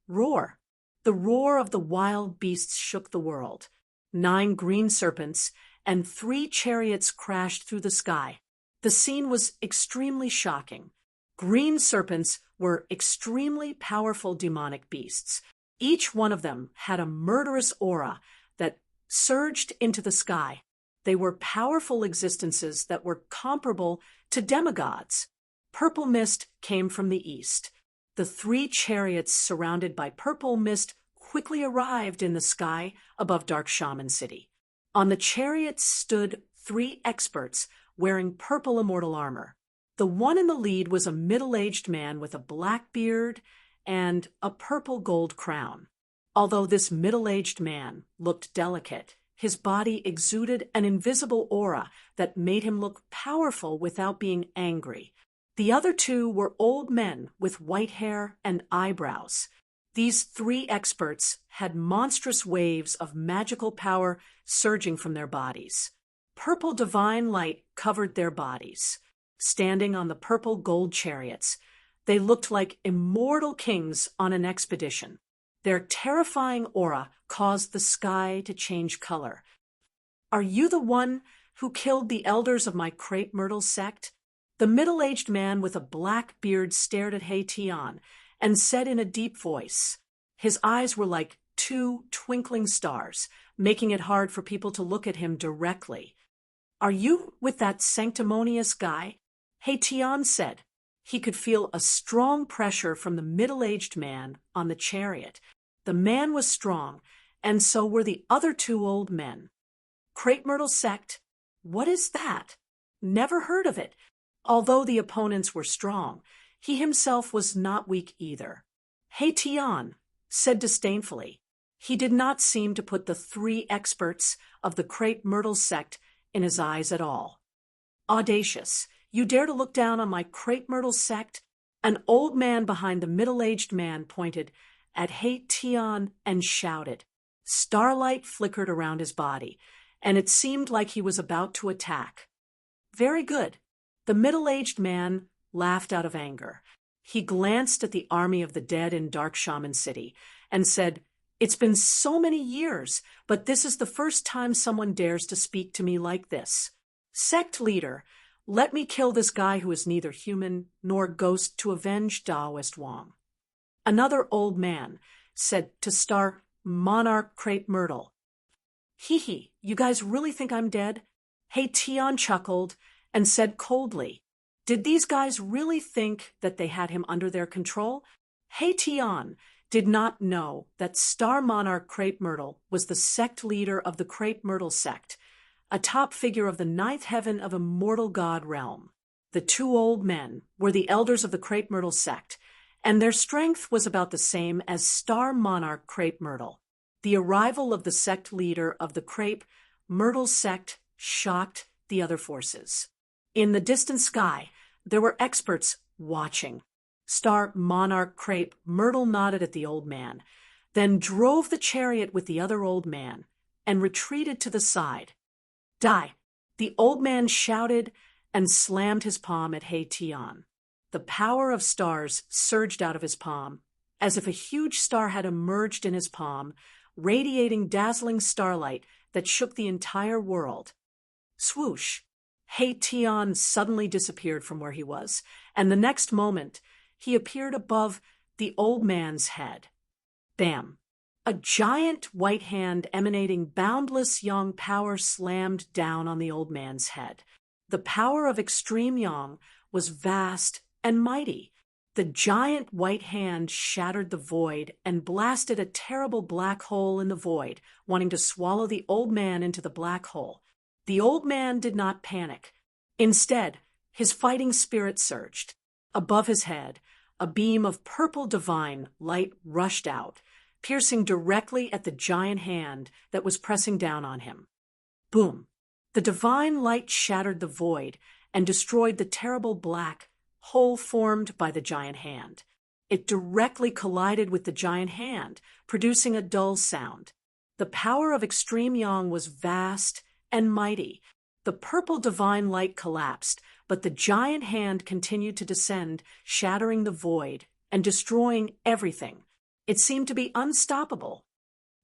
Roar. The roar of the wild beasts shook the world. 9 green serpents and 3 chariots crashed through the sky. The scene was extremely shocking. Green serpents were extremely powerful demonic beasts. Each one of them had a murderous aura that surged into the sky. They were powerful existences that were comparable to demigods. Purple mist came from the east. The 3 chariots surrounded by purple mist quickly arrived in the sky above Dark Shaman City. On the chariots stood 3 experts wearing purple immortal armor. The one in the lead was a middle-aged man with a black beard and a purple gold crown. Although this middle-aged man looked delicate, his body exuded an invisible aura that made him look powerful without being angry. The other 2 were old men with white hair and eyebrows. These 3 experts had monstrous waves of magical power surging from their bodies. Purple divine light covered their bodies. Standing on the purple gold chariots, they looked like immortal kings on an expedition. Their terrifying aura caused the sky to change color. "Are you the one who killed the elders of my crepe myrtle sect?" The middle-aged man with a black beard stared at Hei-Tian and said in a deep voice. His eyes were like 2 twinkling stars, making it hard for people to look at him directly. "Are you with that sanctimonious guy?" Hei-Tian said. He could feel a strong pressure from the middle-aged man on the chariot. The man was strong, and so were the other 2 old men. "Crepe myrtle sect? What is that? Never heard of it." Although the opponents were strong, he himself was not weak either. Hei-Tian said disdainfully. He did not seem to put the 3 experts of the crepe myrtle sect in his eyes at all. "Audacious, you dare to look down on my crepe myrtle sect?" An old man behind the middle-aged man pointed at Hei-Tian and shouted. Starlight flickered around his body, and it seemed like he was about to attack. "Very good." The middle-aged man laughed out of anger. He glanced at the army of the dead in Dark Shaman City and said, "It's been so many years, but this is the first time someone dares to speak to me like this. Sect leader, let me kill this guy who is neither human nor ghost to avenge Daoist Wang." Another old man said to Star Monarch Crepe Myrtle, "Hee, you guys really think I'm dead?" Hei-Tian chuckled and said coldly, "Did these guys really think that they had him under their control?" Hei-Tian did not know that Star Monarch Crepe Myrtle was the sect leader of the Crepe Myrtle sect, a top figure of the 9th heaven of immortal god realm. The 2 old men were the elders of the Crepe Myrtle sect, and their strength was about the same as Star Monarch Crepe Myrtle. The arrival of the sect leader of the Crepe Myrtle sect shocked the other forces. In the distant sky, there were experts watching. Star Monarch Crepe Myrtle nodded at the old man, then drove the chariot with the other old man, and retreated to the side. "Die!" The old man shouted and slammed his palm at Hei-Tian. The power of stars surged out of his palm, as if a huge star had emerged in his palm, radiating dazzling starlight that shook the entire world. Swoosh! Hei-Tian suddenly disappeared from where he was, and the next moment he appeared above the old man's head. Bam! A giant white hand emanating boundless yang power slammed down on the old man's head. The power of extreme yang was vast and mighty. The giant white hand shattered the void and blasted a terrible black hole in the void, wanting to swallow the old man into the black hole. The old man did not panic. Instead, his fighting spirit surged. Above his head, a beam of purple divine light rushed out, piercing directly at the giant hand that was pressing down on him. Boom! The divine light shattered the void and destroyed the terrible black hole formed by the giant hand. It directly collided with the giant hand, producing a dull sound. The power of extreme yang was vast and mighty. The purple divine light collapsed, but the giant hand continued to descend, shattering the void and destroying everything. It seemed to be unstoppable.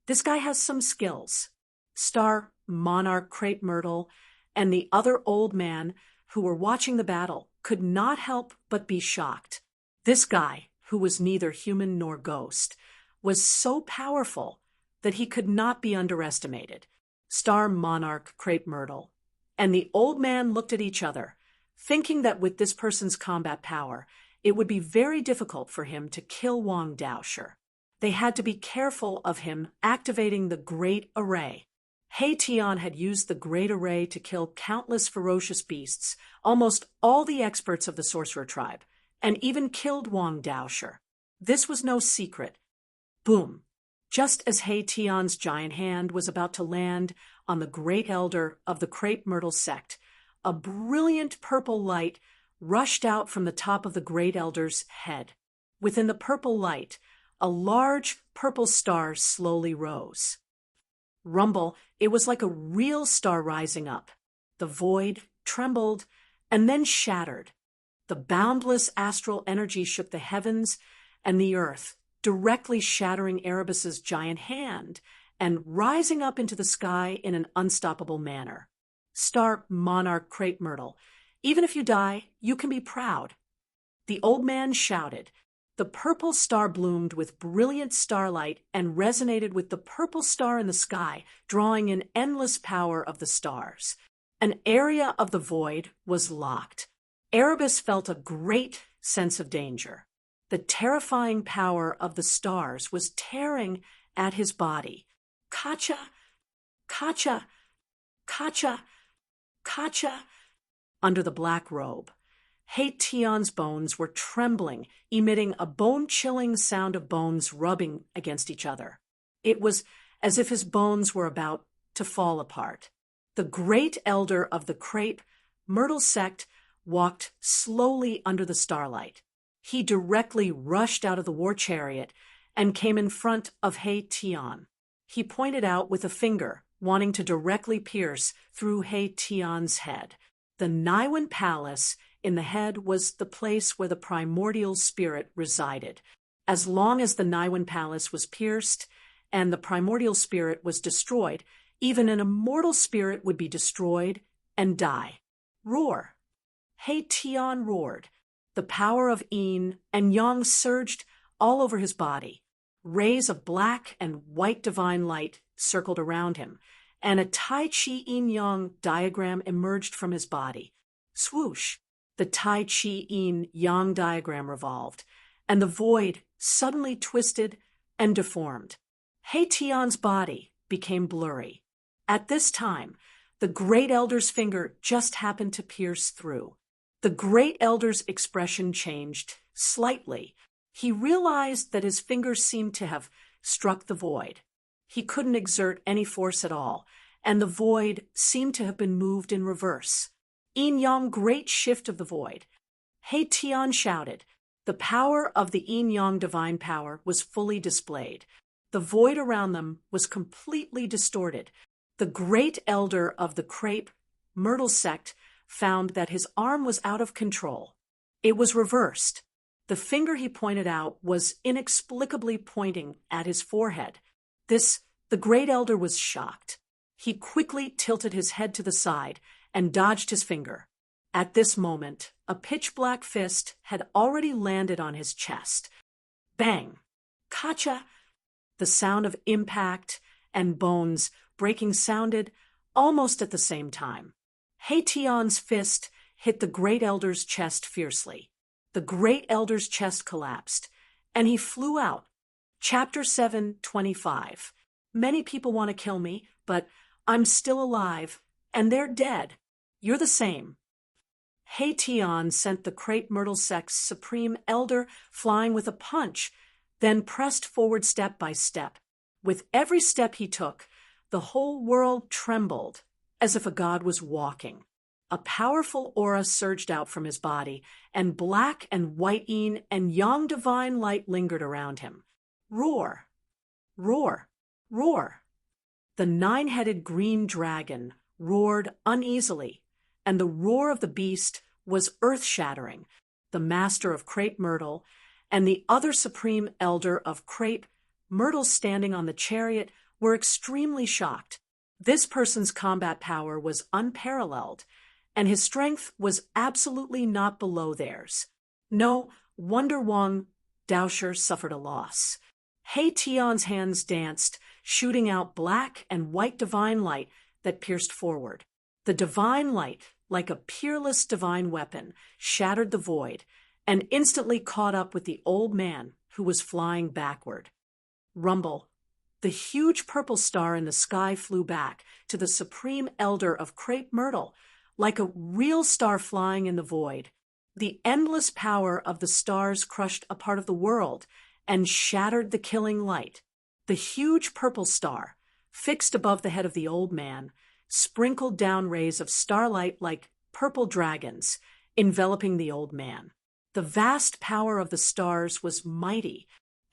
This guy has some skills. Star Monarch Crepe Myrtle and the other old man who were watching the battle could not help but be shocked. This guy, who was neither human nor ghost, was so powerful that he could not be underestimated. Star Monarch Crepe Myrtle. And the old man looked at each other, thinking that with this person's combat power, it would be very difficult for him to kill Wang Daosher. They had to be careful of him activating the Great Array. He Tian had used the Great Array to kill countless ferocious beasts, almost all the experts of the sorcerer tribe, and even killed Wang Daosher. This was no secret. Boom! Just as He Tian's giant hand was about to land on the Great Elder of the Crepe Myrtle sect, a brilliant purple light rushed out from the top of the Great Elder's head. Within the purple light, a large purple star slowly rose. Rumble, it was like a real star rising up. The void trembled and then shattered. The boundless astral energy shook the heavens and the earth, directly shattering Erebus's giant hand and rising up into the sky in an unstoppable manner. Star Monarch Crepe Myrtle, even if you die, you can be proud. The old man shouted. The purple star bloomed with brilliant starlight and resonated with the purple star in the sky, drawing in endless power of the stars. An area of the void was locked. Erebus felt a great sense of danger. The terrifying power of the stars was tearing at his body. Kacha! Kacha! Kacha! Kacha! Under the black robe, He Tian's bones were trembling, emitting a bone-chilling sound of bones rubbing against each other. It was as if his bones were about to fall apart. The Great Elder of the Crepe Myrtle sect walked slowly under the starlight. He directly rushed out of the war chariot and came in front of He Tian. He pointed out with a finger, wanting to directly pierce through He Tian's head. The Niwen Palace in the head was the place where the primordial spirit resided. As long as the Niwen Palace was pierced and the primordial spirit was destroyed, even an immortal spirit would be destroyed and die. Roar! He Tian roared. The power of yin and yang surged all over his body. Rays of black and white divine light circled around him, and a Tai Chi yin-yang diagram emerged from his body. Swoosh! The Tai Chi yin-yang diagram revolved, and the void suddenly twisted and deformed. He Tian's body became blurry. At this time, the Great Elder's finger just happened to pierce through. The Great Elder's expression changed slightly. He realized that his fingers seemed to have struck the void. He couldn't exert any force at all, and the void seemed to have been moved in reverse. Yin-yang great shift of the void. He Tian shouted. The power of the yin-yang divine power was fully displayed. The void around them was completely distorted. The Great Elder of the Crepe Myrtle sect found that his arm was out of control. It was reversed. The finger he pointed out was inexplicably pointing at his forehead. The Great Elder was shocked. He quickly tilted his head to the side and dodged his finger. At this moment, a pitch-black fist had already landed on his chest. Bang! Kacha! The sound of impact and bones breaking sounded almost at the same time. He Tian's fist hit the Great Elder's chest fiercely. The Great Elder's chest collapsed, and he flew out. Chapter 7:25. Many people want to kill me, but I'm still alive, and they're dead. You're the same. He Tian sent the Crepe Myrtle sect's Supreme Elder flying with a punch, then pressed forward step by step. With every step he took, the whole world trembled, as if a god was walking. A powerful aura surged out from his body, and black and white yin and yang divine light lingered around him. Roar! Roar! Roar! The nine-headed green dragon roared uneasily, and the roar of the beast was earth-shattering. The master of Crepe Myrtle and the other supreme elder of Crepe Myrtle standing on the chariot were extremely shocked. This person's combat power was unparalleled, and his strength was absolutely not below theirs. No wonder Wang Daosher suffered a loss. He Tian's hands danced, shooting out black and white divine light that pierced forward. The divine light, like a peerless divine weapon, shattered the void and instantly caught up with the old man who was flying backward. Rumble. The huge purple star in the sky flew back to the supreme elder of crepe myrtle, like a real star flying in the void. The endless power of the stars crushed a part of the world and shattered the killing light. The huge purple star, fixed above the head of the old man, sprinkled down rays of starlight like purple dragons, enveloping the old man. The vast power of the stars was mighty.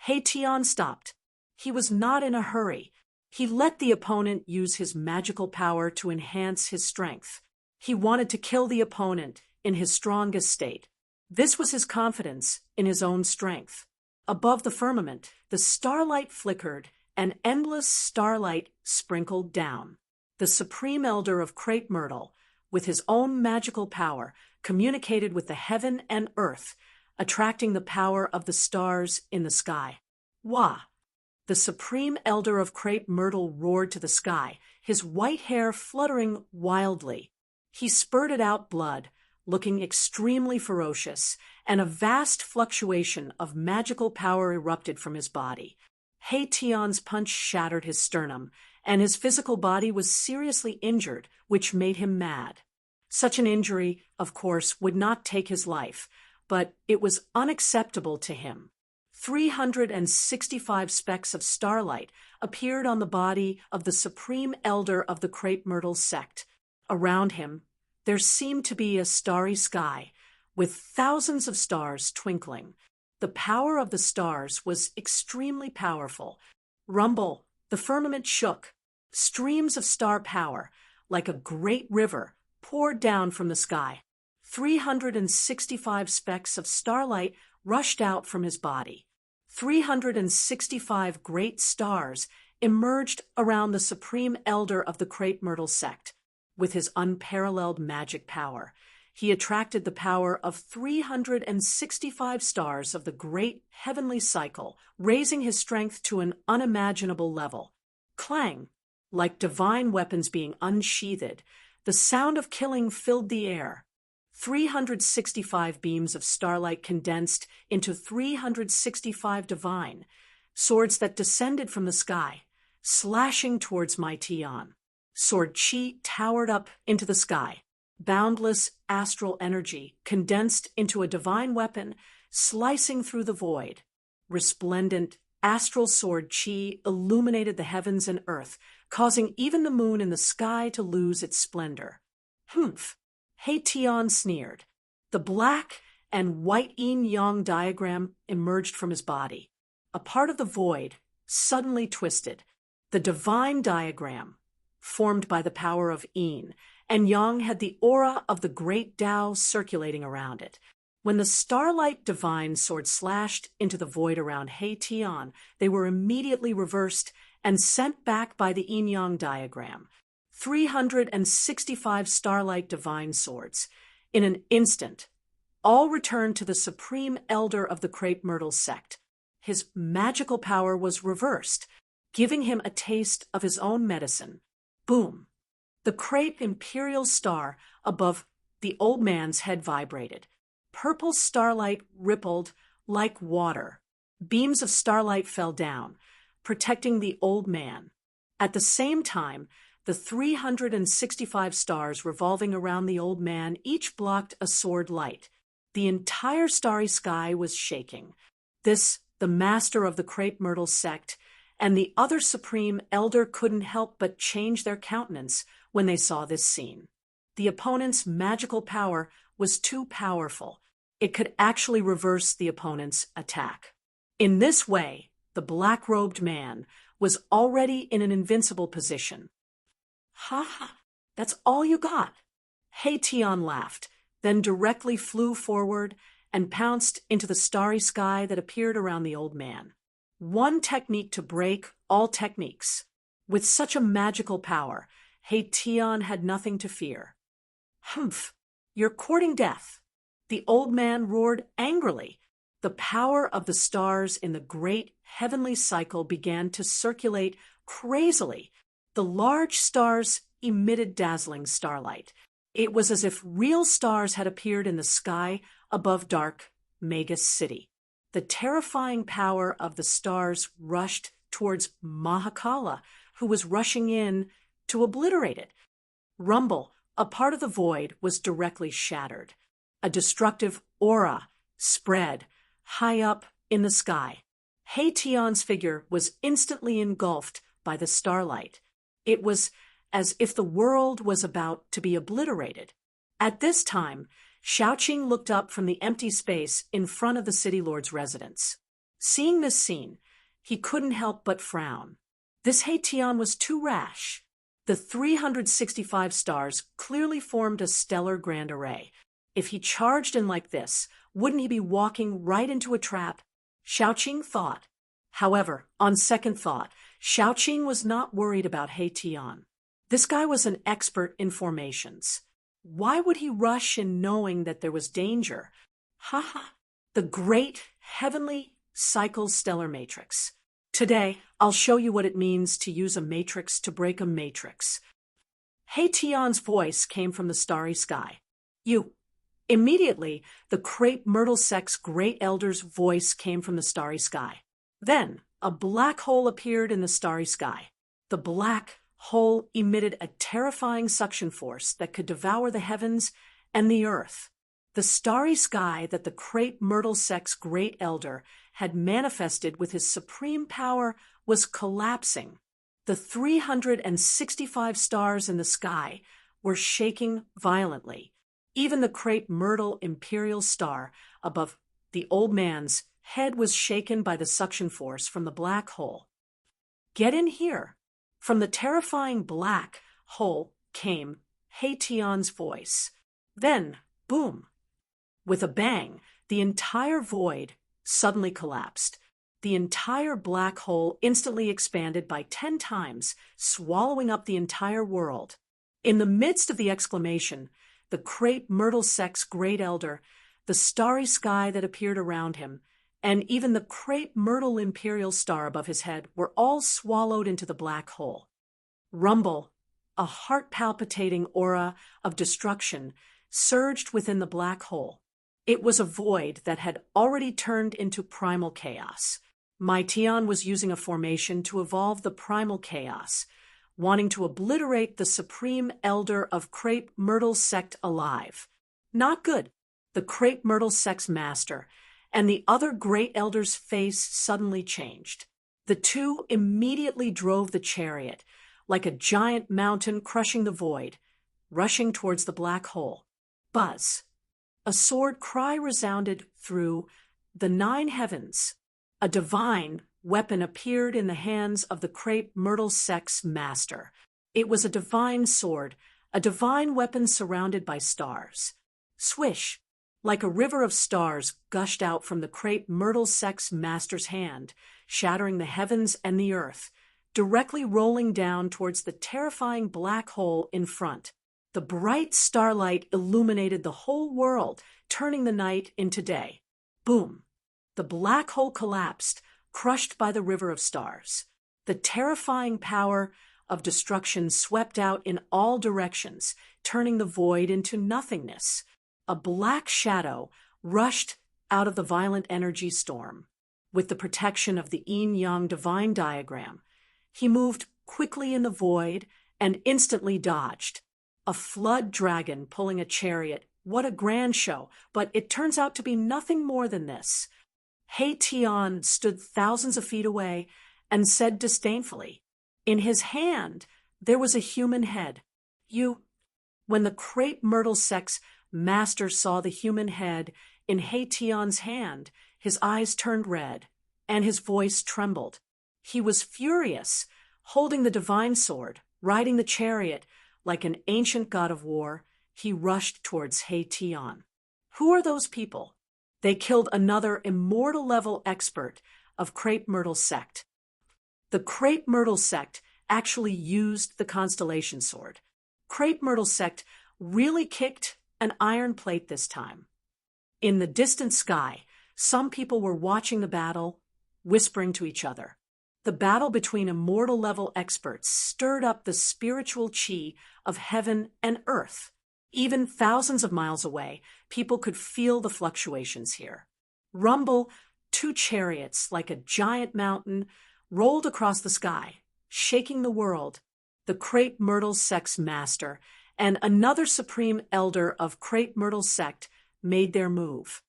Haetion stopped. He was not in a hurry. He let the opponent use his magical power to enhance his strength. He wanted to kill the opponent in his strongest state. This was his confidence in his own strength. Above the firmament, the starlight flickered, and endless starlight sprinkled down. The supreme elder of crepe myrtle, with his own magical power, communicated with the heaven and earth, attracting the power of the stars in the sky. Wah! The supreme elder of crepe myrtle roared to the sky, his white hair fluttering wildly. He spurted out blood, looking extremely ferocious, and a vast fluctuation of magical power erupted from his body. Haetion's punch shattered his sternum, and his physical body was seriously injured, which made him mad. Such an injury, of course, would not take his life, but it was unacceptable to him. 365 specks of starlight appeared on the body of the supreme elder of the crepe myrtle sect. Around him, there seemed to be a starry sky, with thousands of stars twinkling. The power of the stars was extremely powerful. Rumble, the firmament shook. Streams of star power, like a great river, poured down from the sky. 365 specks of starlight rushed out from his body. 365 great stars emerged around the supreme elder of the crepe myrtle sect. With his unparalleled magic power, he attracted the power of 365 stars of the great heavenly cycle, raising his strength to an unimaginable level. Clang! Like divine weapons being unsheathed, the sound of killing filled the air. 365 beams of starlight condensed into 365 divine swords that descended from the sky, slashing towards Haetion. Sword Chi towered up into the sky. Boundless astral energy condensed into a divine weapon, slicing through the void. Resplendent astral sword Chi illuminated the heavens and earth, causing even the moon in the sky to lose its splendor. Humph! Haetion sneered. The black and white yin-yang diagram emerged from his body. A part of the void suddenly twisted. The divine diagram, formed by the power of yin, and yang had the aura of the great Tao circulating around it. When the starlight divine sword slashed into the void around Haetion, they were immediately reversed and sent back by the yin-yang diagram. 365 starlight divine swords. In an instant, all returned to the supreme elder of the crepe myrtle sect. His magical power was reversed, giving him a taste of his own medicine. Boom! The crepe imperial star above the old man's head vibrated. Purple starlight rippled like water. Beams of starlight fell down, protecting the old man. At the same time, the 365 stars revolving around the old man each blocked a sword light. The entire starry sky was shaking. This, the master of the crepe myrtle sect, and the other supreme elder couldn't help but change their countenance when they saw this scene. The opponent's magical power was too powerful. It could actually reverse the opponent's attack. In this way, the black-robed man was already in an invincible position. Ha ha, that's all you got? Haetion laughed, then directly flew forward and pounced into the starry sky that appeared around the old man. One technique to break all techniques. With such a magical power, Haetion had nothing to fear. Humph, you're courting death. The old man roared angrily. The power of the stars in the great heavenly cycle began to circulate crazily. The large stars emitted dazzling starlight. It was as if real stars had appeared in the sky above dark Magus City. The terrifying power of the stars rushed towards Mahakala, who was rushing in to obliterate it. Rumble, a part of the void, was directly shattered. A destructive aura spread high up in the sky. Hation's figure was instantly engulfed by the starlight. It was as if the world was about to be obliterated. At this time, Xiaoqing looked up from the empty space in front of the city lord's residence. Seeing this scene, he couldn't help but frown. This Hation was too rash. The 365 stars clearly formed a stellar grand array. If he charged in like this, wouldn't he be walking right into a trap? Xiaoqing thought. However, on second thought, Xiaoqing was not worried about Hation. This guy was an expert in formations. Why would he rush in knowing that there was danger? The great heavenly cycle stellar matrix. Today, I'll show you what it means to use a matrix to break a matrix. Hation's voice came from the starry sky. You. Immediately, the crepe myrtle sex great elder's voice came from the starry sky. Then, a black hole appeared in the starry sky. The black hole emitted a terrifying suction force that could devour the heavens and the earth. The starry sky that the crepe myrtle sex great elder had manifested with his supreme power was collapsing. The 365 stars in the sky were shaking violently. Even the crepe myrtle imperial star above the old man's head was shaken by the suction force from the black hole. Get in here. From the terrifying black hole came Hation's voice. Then, boom. With a bang, the entire void suddenly collapsed. The entire black hole instantly expanded by 10 times, swallowing up the entire world. In the midst of the exclamation, the crepe myrtle sex great elder, the starry sky that appeared around him, and even the crepe myrtle imperial star above his head were all swallowed into the black hole. Rumble, a heart-palpitating aura of destruction, surged within the black hole. It was a void that had already turned into primal chaos. Haitian was using a formation to evolve the primal chaos, wanting to obliterate the supreme elder of crepe myrtle sect alive. Not good. The crepe myrtle sect's master and the other great elder's face suddenly changed. The two immediately drove the chariot, like a giant mountain crushing the void, rushing towards the black hole. Buzz. A sword cry resounded through the 9 heavens. A divine weapon appeared in the hands of the crepe myrtle sect's master. It was a divine sword, a divine weapon surrounded by stars. Swish. Like a river of stars gushed out from the crepe myrtle sect's master's hand, shattering the heavens and the earth, directly rolling down towards the terrifying black hole in front. The bright starlight illuminated the whole world, turning the night into day. Boom! The black hole collapsed, crushed by the river of stars. The terrifying power of destruction swept out in all directions, turning the void into nothingness. A black shadow rushed out of the violent energy storm. With the protection of the yin-yang divine diagram, he moved quickly in the void and instantly dodged. A flood dragon pulling a chariot. What a grand show, but it turns out to be nothing more than this. Haitian stood thousands of feet away and said disdainfully, in his hand there was a human head. When the crepe myrtle sect's master saw the human head in Haitian's hand, his eyes turned red, and his voice trembled. He was furious, holding the divine sword, riding the chariot. Like an ancient god of war, he rushed towards Haitian. Who are those people? They killed another immortal-level expert of crepe myrtle sect. The crepe myrtle sect actually used the constellation sword. Crepe myrtle sect really kicked an iron plate this time. In the distant sky, some people were watching the battle, whispering to each other. The battle between immortal-level experts stirred up the spiritual chi of heaven and earth. Even thousands of miles away, people could feel the fluctuations here. Rumble, two chariots like a giant mountain rolled across the sky, shaking the world. The Crepe Myrtle Sect's master and another supreme elder of Crepe Myrtle Sect made their move.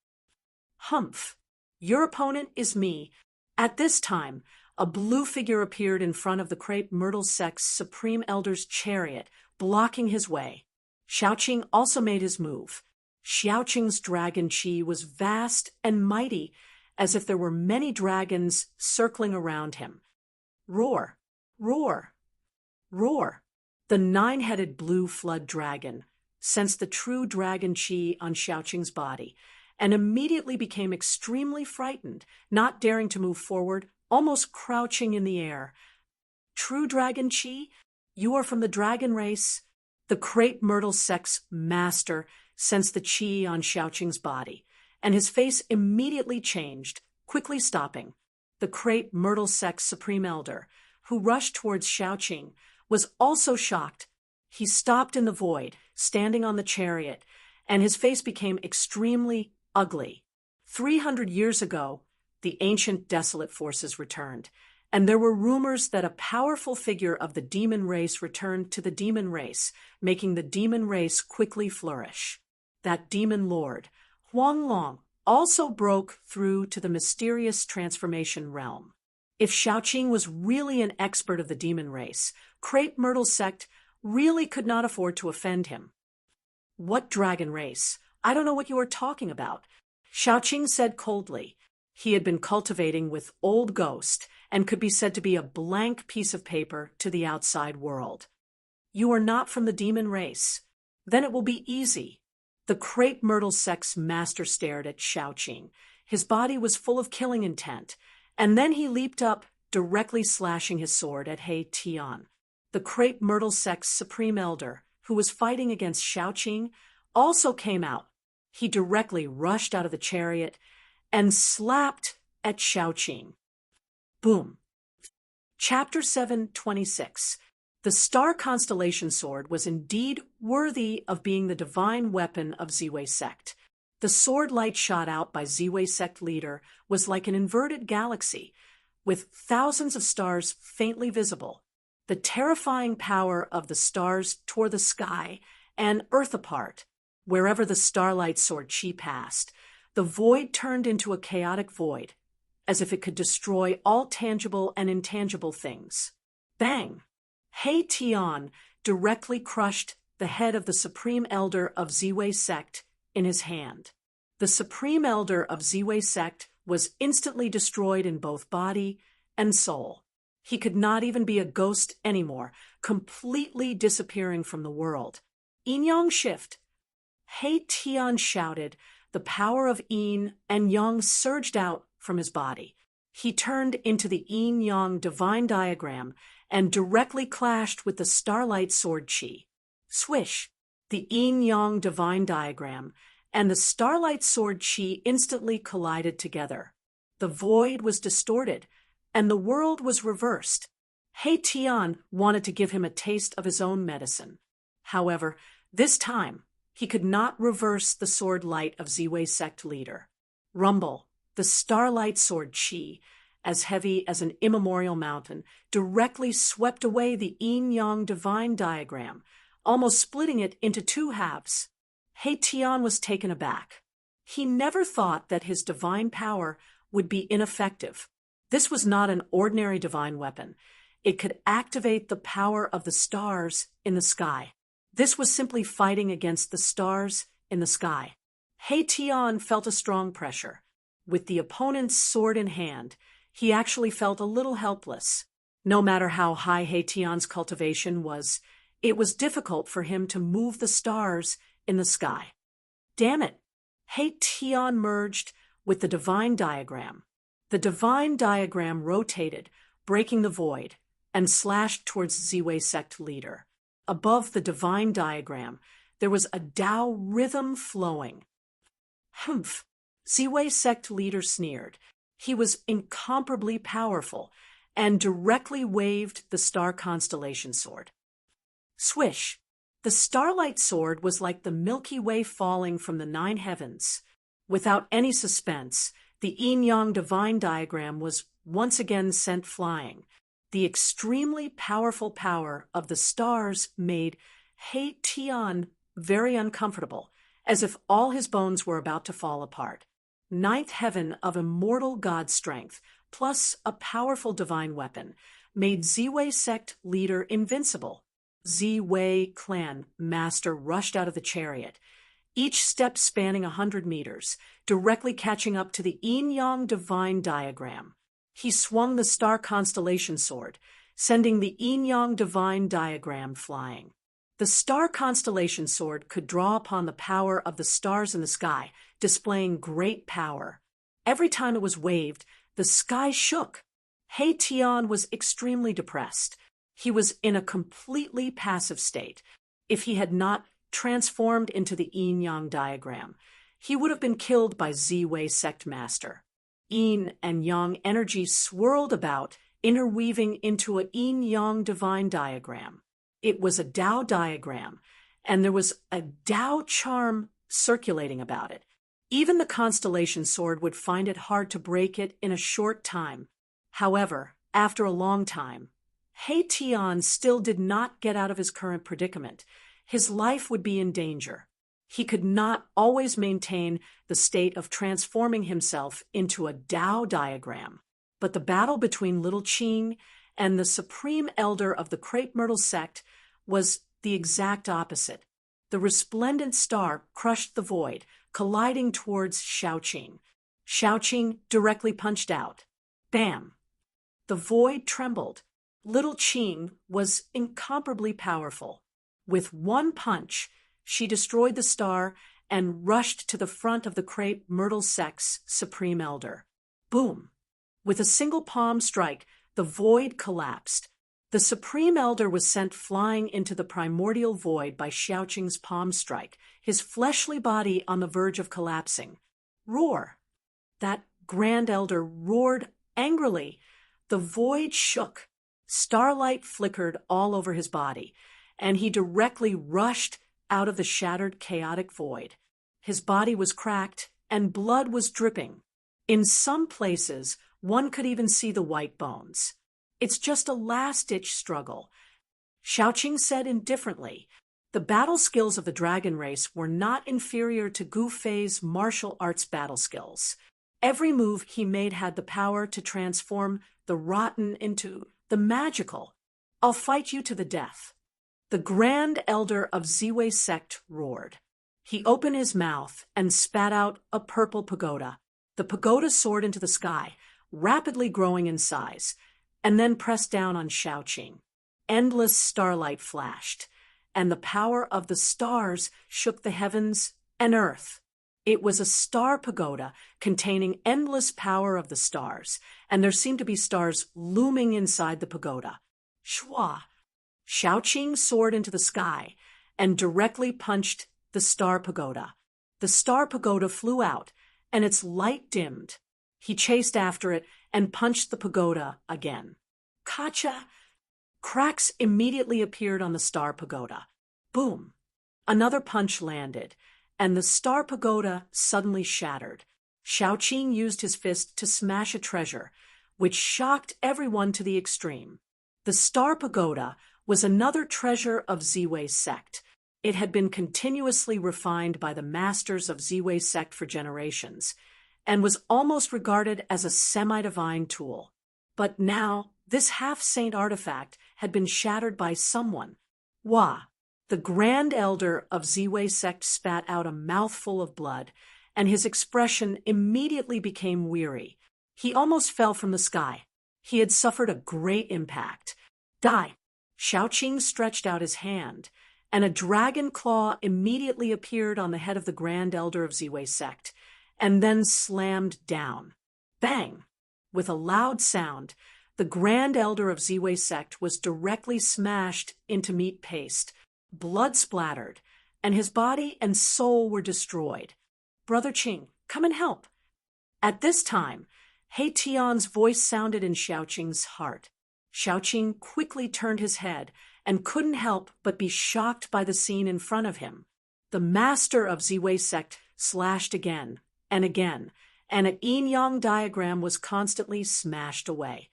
Humph! Your opponent is me. At this time, a blue figure appeared in front of the Crepe Myrtle Sect's supreme elder's chariot, blocking his way. Xiaoqing also made his move. Xiaoqing's dragon chi was vast and mighty, as if there were many dragons circling around him. Roar! Roar! Roar! The nine-headed blue flood dragon sensed the true dragon chi on Xiaoqing's body and immediately became extremely frightened, not daring to move forward, almost crouching in the air. True dragon chi? You are from the dragon race? The Crepe Myrtle Sect's master sensed the chi on Xiaoqing's body, and his face immediately changed, quickly stopping. The Crepe Myrtle Sect's supreme elder, who rushed towards Xiaoqing, was also shocked. He stopped in the void, standing on the chariot, and his face became extremely ugly. 300 years ago, the ancient desolate forces returned, and there were rumors that a powerful figure of the demon race returned to the demon race, making the demon race quickly flourish. That demon lord, Huang Long, also broke through to the mysterious transformation realm. If Xiaoqing was really an expert of the demon race, Crepe Myrtle Sect really could not afford to offend him. What dragon race? I don't know what you are talking about, Xiaoqing said coldly. He had been cultivating with Old Ghost and could be said to be a blank piece of paper to the outside world. You are not from the demon race. Then it will be easy. The Crepe Myrtle Sect's master stared at Xiaoqing. His body was full of killing intent, and then he leaped up, directly slashing his sword at He Tian. The Crepe Myrtle Sect's supreme elder, who was fighting against Xiaoqing, also came out. He directly rushed out of the chariot and slapped at Xiaoqing. Boom. Chapter 726. The star constellation sword was indeed worthy of being the divine weapon of Ziwei Sect. The sword light shot out by Ziwei Sect leader was like an inverted galaxy, with thousands of stars faintly visible. The terrifying power of the stars tore the sky and earth apart. Wherever the starlight sword chi passed, the void turned into a chaotic void, as if it could destroy all tangible and intangible things. Bang! He Tian directly crushed the head of the Supreme Elder of Ziwei Sect in his hand. The Supreme Elder of Ziwei Sect was instantly destroyed in both body and soul. He could not even be a ghost anymore, completely disappearing from the world. Yin-Yang shift. He Tian shouted. The power of Yin and Yang surged out from his body. He turned into the Yin-Yang divine diagram and directly clashed with the starlight sword chi. Swish! The Yin-Yang divine diagram and the starlight sword chi instantly collided together. The void was distorted, and the world was reversed. He Tian wanted to give him a taste of his own medicine. However, this time, he could not reverse the sword light of Ziwei Sect leader. Rumble, the starlight sword chi, as heavy as an immemorial mountain, directly swept away the Yin-Yang divine diagram, almost splitting it into two halves. He Tian was taken aback. He never thought that his divine power would be ineffective. This was not an ordinary divine weapon. It could activate the power of the stars in the sky. This was simply fighting against the stars in the sky. He Tian felt a strong pressure. With the opponent's sword in hand, he actually felt a little helpless. No matter how high He Tian's cultivation was, it was difficult for him to move the stars in the sky. Damn it! He Tian merged with the divine diagram. The divine diagram rotated, breaking the void, and slashed towards Ziwei Sect leader. Above the divine diagram, there was a Tao rhythm flowing. Humph! Ziwei Sect leader sneered. He was incomparably powerful, and directly waved the star constellation sword. Swish! The starlight sword was like the Milky Way falling from the 9 heavens. Without any suspense, the yin-yang divine diagram was once again sent flying. The extremely powerful power of the stars made He Tian very uncomfortable, as if all his bones were about to fall apart. 9th heaven of immortal god strength, plus a powerful divine weapon, made Ziwei sect leader invincible. Ziwei clan master rushed out of the chariot, each step spanning 100 meters, directly catching up to the yin-yang divine diagram. He swung the star constellation sword, sending the yin-yang divine diagram flying. The star constellation sword could draw upon the power of the stars in the sky, displaying great power. Every time it was waved, the sky shook. He Tian was extremely depressed. He was in a completely passive state. If he had not transformed into the yin-yang diagram, he would have been killed by Ziwei sect master. Yin and yang energy swirled about, interweaving into a yin-yang divine diagram. It was a Tao diagram, and there was a Tao charm circulating about it. Even the constellation sword would find it hard to break it in a short time. However, after a long time, He Tian still did not get out of his current predicament. His life would be in danger. He could not always maintain the state of transforming himself into a Tao diagram. But the battle between Little Qing and the supreme elder of the crepe myrtle sect was the exact opposite. The resplendent star crushed the void, colliding towards Xiaoqing. Xiaoqing directly punched out. Bam! The void trembled. Little Qing was incomparably powerful. With one punch, she destroyed the star and rushed to the front of the crepe myrtle sect's supreme elder. Boom! With a single palm strike, the void collapsed. The supreme elder was sent flying into the primordial void by Xiaoqing's palm strike, his fleshly body on the verge of collapsing. Roar! That grand elder roared angrily. The void shook. Starlight flickered all over his body, and he directly rushed out of the shattered chaotic void. His body was cracked, and blood was dripping. In some places, one could even see the white bones. It's just a last-ditch struggle. Xiaoqing said indifferently, the battle skills of the dragon race were not inferior to Gu Fei's martial arts battle skills. Every move he made had the power to transform the rotten into the magical. I'll fight you to the death. The grand elder of Ziwei sect roared. He opened his mouth and spat out a purple pagoda. The pagoda soared into the sky, rapidly growing in size, and then pressed down on Xiaoqing. Endless starlight flashed, and the power of the stars shook the heavens and earth. It was a star pagoda containing endless power of the stars, and there seemed to be stars looming inside the pagoda. Shwa! Xiaoqing soared into the sky and directly punched the star pagoda. The star pagoda flew out, and its light dimmed. He chased after it and punched the pagoda again. Kacha! Cracks immediately appeared on the star pagoda. Boom! Another punch landed, and the star pagoda suddenly shattered. Xiaoqing used his fist to smash a treasure, which shocked everyone to the extreme. The star pagoda was another treasure of Ziwei sect. It had been continuously refined by the masters of Ziwei sect for generations, and was almost regarded as a semi-divine tool. But now, this half-saint artifact had been shattered by someone. Wah! The grand elder of Ziwei sect spat out a mouthful of blood, and his expression immediately became weary. He almost fell from the sky. He had suffered a great impact. Die! Xiaoqing stretched out his hand, and a dragon claw immediately appeared on the head of the grand elder of Ziwei sect, and then slammed down. Bang! With a loud sound, the grand elder of Ziwei sect was directly smashed into meat paste. Blood splattered, and his body and soul were destroyed. Brother Qing, come and help. At this time, He Tian's voice sounded in Xiaoqing's heart. Xiaoqing quickly turned his head and couldn't help but be shocked by the scene in front of him. The master of Ziwei sect slashed again and again, and an yin-yang diagram was constantly smashed away.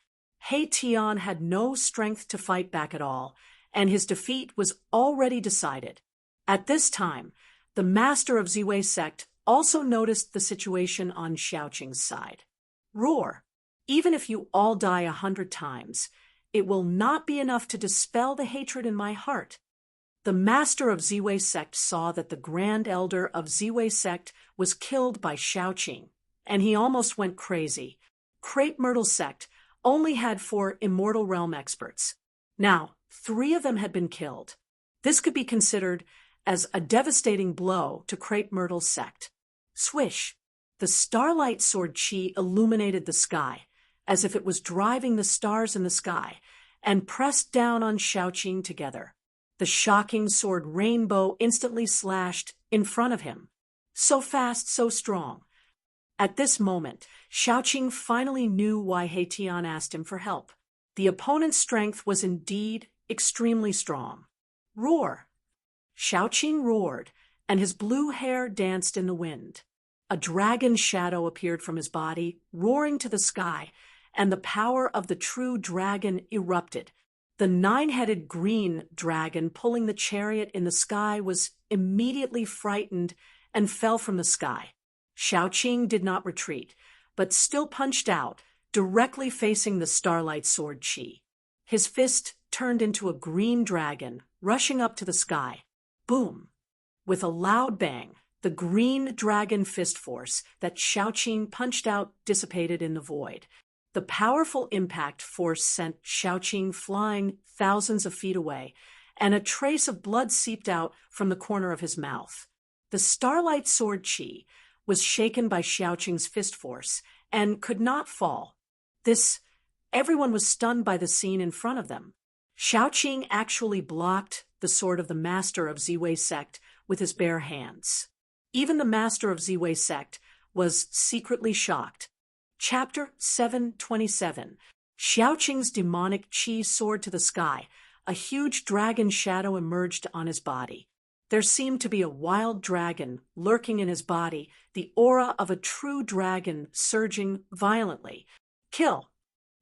He Tian had no strength to fight back at all, and his defeat was already decided. At this time, the master of Ziwei sect also noticed the situation on Xiaoqing's side. Roar! Even if you all die 100 times, it will not be enough to dispel the hatred in my heart. The master of Ziwei sect saw that the grand elder of Ziwei sect was killed by Xiaoqing, and he almost went crazy. Crepe Myrtle sect only had 4 immortal realm experts. Now, 3 of them had been killed. This could be considered as a devastating blow to Crepe Myrtle sect. Swish! The starlight sword chi illuminated the sky, as if it was driving the stars in the sky, and pressed down on Xiaoqing together. The shocking sword rainbow instantly slashed in front of him. So fast, so strong. At this moment, Xiaoqing finally knew why He Tian asked him for help. The opponent's strength was indeed extremely strong. Roar! Xiaoqing roared, and his blue hair danced in the wind. A dragon shadow appeared from his body, roaring to the sky, and the power of the true dragon erupted. The 9-headed green dragon pulling the chariot in the sky was immediately frightened and fell from the sky. Xiaoqing did not retreat, but still punched out, directly facing the starlight sword chi. His fist turned into a green dragon, rushing up to the sky. Boom! With a loud bang, the green dragon fist force that Xiaoqing punched out dissipated in the void. The powerful impact force sent Xiaoqing flying thousands of feet away, and a trace of blood seeped out from the corner of his mouth. The starlight sword chi was shaken by Xiaoqing's fist force and could not fall. Everyone was stunned by the scene in front of them. Xiaoqing actually blocked the sword of the master of Ziwei sect with his bare hands. Even the master of Ziwei sect was secretly shocked. Chapter 727. Xiaoqing's demonic chi soared to the sky. A huge dragon shadow emerged on his body. There seemed to be a wild dragon lurking in his body, the aura of a true dragon surging violently. Kill!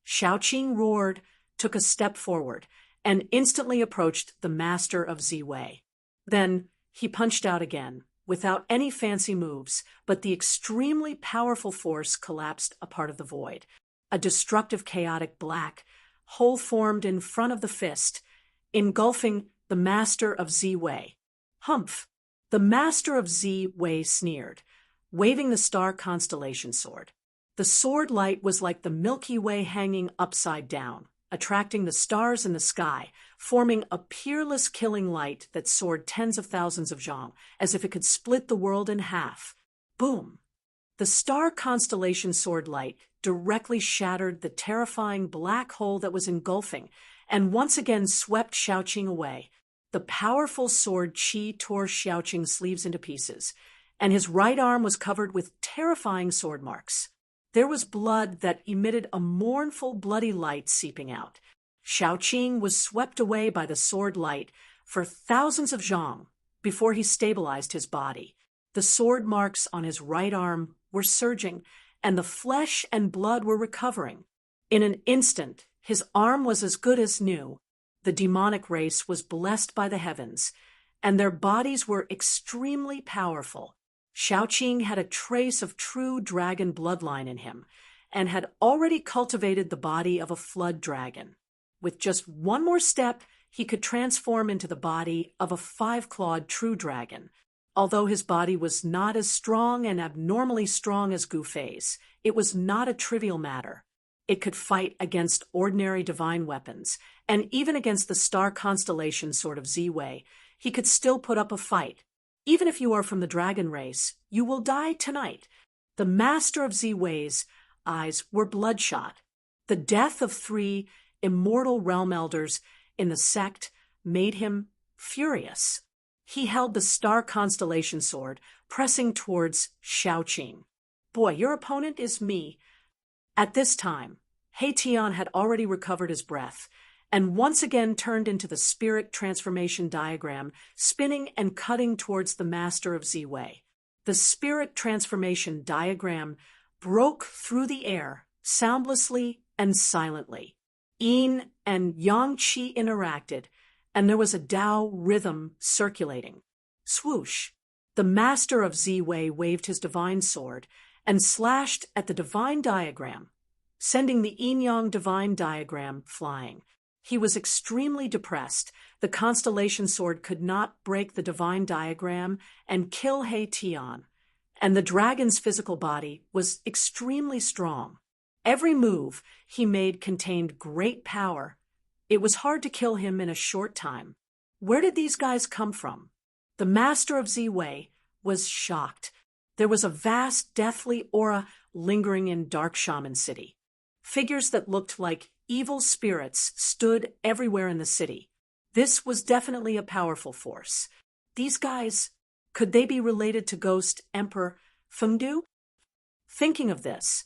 Xiaoqing roared, took a step forward, and instantly approached the master of Ziwei. Then he punched out again, without any fancy moves, but the extremely powerful force collapsed a part of the void. A destructive chaotic black hole formed in front of the fist, engulfing the master of Ziwei. Humph! The master of Ziwei sneered, waving the star constellation sword. The sword light was like the Milky Way hanging upside down, attracting the stars in the sky, forming a peerless killing light that soared tens of thousands of zhang, as if it could split the world in half. Boom! The star constellation sword light directly shattered the terrifying black hole that was engulfing, and once again swept Xiaoqing away. The powerful sword chi tore Xiaoqing's sleeves into pieces, and his right arm was covered with terrifying sword marks. There was blood that emitted a mournful, bloody light seeping out. Xiaoqing was swept away by the sword light for thousands of zhang before he stabilized his body. The sword marks on his right arm were surging, and the flesh and blood were recovering. In an instant, his arm was as good as new. The demonic race was blessed by the heavens, and their bodies were extremely powerful. Xiaoqing had a trace of true dragon bloodline in him, and had already cultivated the body of a flood dragon. With just one more step, he could transform into the body of a 5-clawed true dragon. Although his body was not as strong and abnormally strong as Gu Fei's, it was not a trivial matter. It could fight against ordinary divine weapons, and even against the star constellation sword of Ziwei, he could still put up a fight. Even if you are from the dragon race, you will die tonight. The master of Ziwei's eyes were bloodshot. The death of 3 immortal realm elders in the sect made him furious. He held the star constellation sword, pressing towards Xiaoqing. Boy, your opponent is me. At this time, Tian had already recovered his breath, and once again turned into the spirit transformation diagram, spinning and cutting towards the master of Ziwei. The spirit transformation diagram broke through the air, soundlessly and silently. Yin and Yang Qi interacted, and there was a Tao rhythm circulating. Swoosh! The master of Ziwei waved his divine sword and slashed at the divine diagram, sending the yin-yang divine diagram flying. He was extremely depressed. The constellation sword could not break the divine diagram and kill Tian, and the dragon's physical body was extremely strong. Every move he made contained great power. It was hard to kill him in a short time. Where did these guys come from? The master of Ziwei was shocked. There was a vast, deathly aura lingering in Dark Shaman City. Figures that looked like evil spirits stood everywhere in the city. This was definitely a powerful force. These guys, could they be related to Ghost Emperor Fengdu? Thinking of this,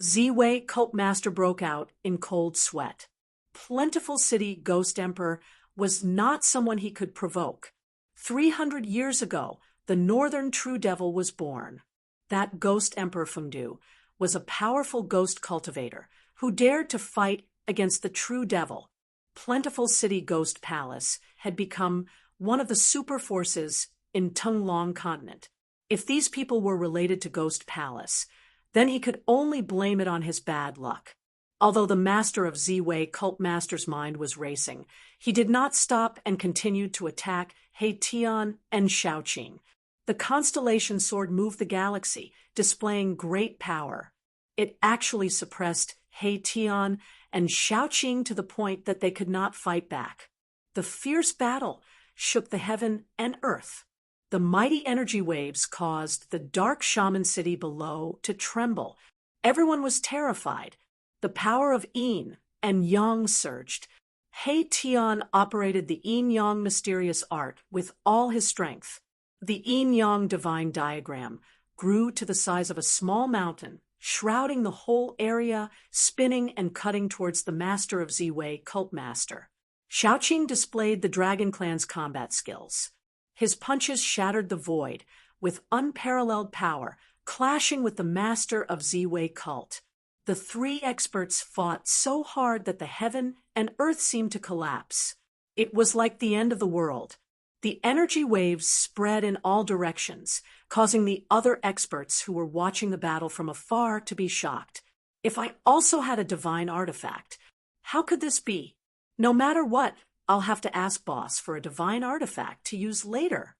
Ziwei cult master broke out in cold sweat. Plentiful City Ghost Emperor was not someone he could provoke. 300 years ago, the Northern True Devil was born. That Ghost Emperor Fengdu was a powerful ghost cultivator who dared to fight against the True Devil. Plentiful City Ghost Palace had become one of the super forces in Tunglong Continent. If these people were related to Ghost Palace, then he could only blame it on his bad luck. Although the master of Ziwei cult master's mind was racing, he did not stop and continued to attack Tian and Shaoqing. The constellation sword moved the galaxy, displaying great power. It actually suppressed Tian and Shaoqing to the point that they could not fight back. The fierce battle shook the heaven and earth. The mighty energy waves caused the dark shaman city below to tremble. Everyone was terrified. The power of Yin and Yang surged. Tian operated the yin-yang mysterious art with all his strength. The yin-yang divine diagram grew to the size of a small mountain, shrouding the whole area, spinning and cutting towards the master of Ziwei cult master. Shaoqing displayed the Dragon Clan's combat skills. His punches shattered the void with unparalleled power, clashing with the master of Ziwei cult. The three experts fought so hard that the heaven and earth seemed to collapse. It was like the end of the world. The energy waves spread in all directions, causing the other experts who were watching the battle from afar to be shocked. If I also had a divine artifact, how could this be? No matter what, I'll have to ask Boss for a divine artifact to use later.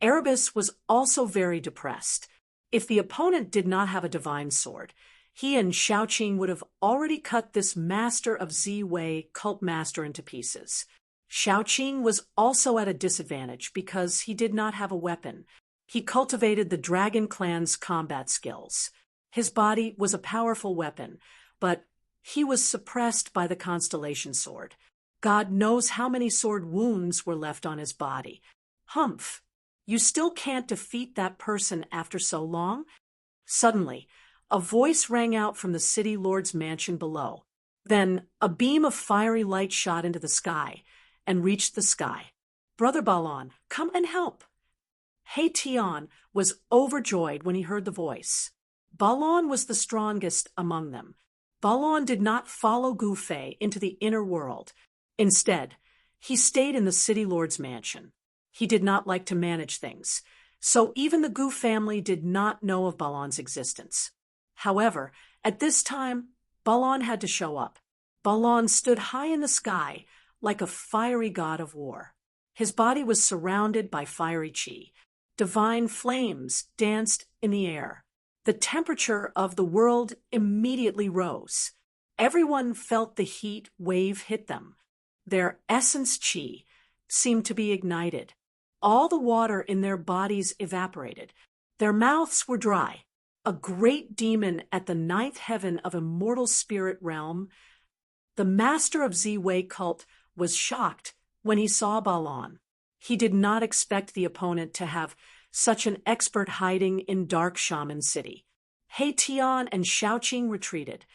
Erebus was also very depressed. If the opponent did not have a divine sword, he and Shaoqing would have already cut this master of Ziwei cult master into pieces. Shaoqing was also at a disadvantage because he did not have a weapon. He cultivated the Dragon Clan's combat skills. His body was a powerful weapon, but he was suppressed by the constellation sword. God knows how many sword wounds were left on his body. Humph! You still can't defeat that person after so long? Suddenly, a voice rang out from the city lord's mansion below. Then a beam of fiery light shot into the sky and reached the sky. Brother Balon, come and help. Tian was overjoyed when he heard the voice. Balon was the strongest among them. Balon did not follow Gu Fei into the inner world. Instead, he stayed in the city lord's mansion. He did not like to manage things, so even the Gu family did not know of Balon's existence. However, at this time, Balon had to show up. Balon stood high in the sky, like a fiery god of war. His body was surrounded by fiery qi. Divine flames danced in the air. The temperature of the world immediately rose. Everyone felt the heat wave hit them. Their essence qi seemed to be ignited. All the water in their bodies evaporated. Their mouths were dry. A great demon at the ninth heaven of immortal spirit realm. The master of Ziwei cult was shocked when he saw Balon. He did not expect the opponent to have such an expert hiding in Dark Shaman City. Tian and Shaoqing retreated.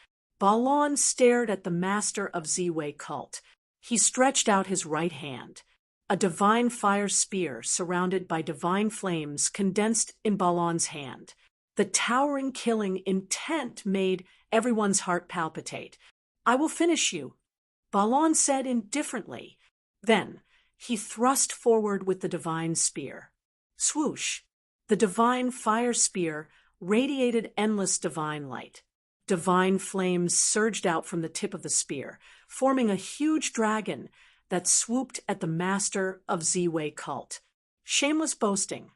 Balon stared at the master of Z-Way cult. He stretched out his right hand. A divine fire spear surrounded by divine flames condensed in Balon's hand. The towering killing intent made everyone's heart palpitate. "I will finish you," Balon said indifferently. Then he thrust forward with the divine spear. Swoosh! The divine fire spear radiated endless divine light. Divine flames surged out from the tip of the spear, forming a huge dragon that swooped at the master of Z-Way cult. Shameless boasting.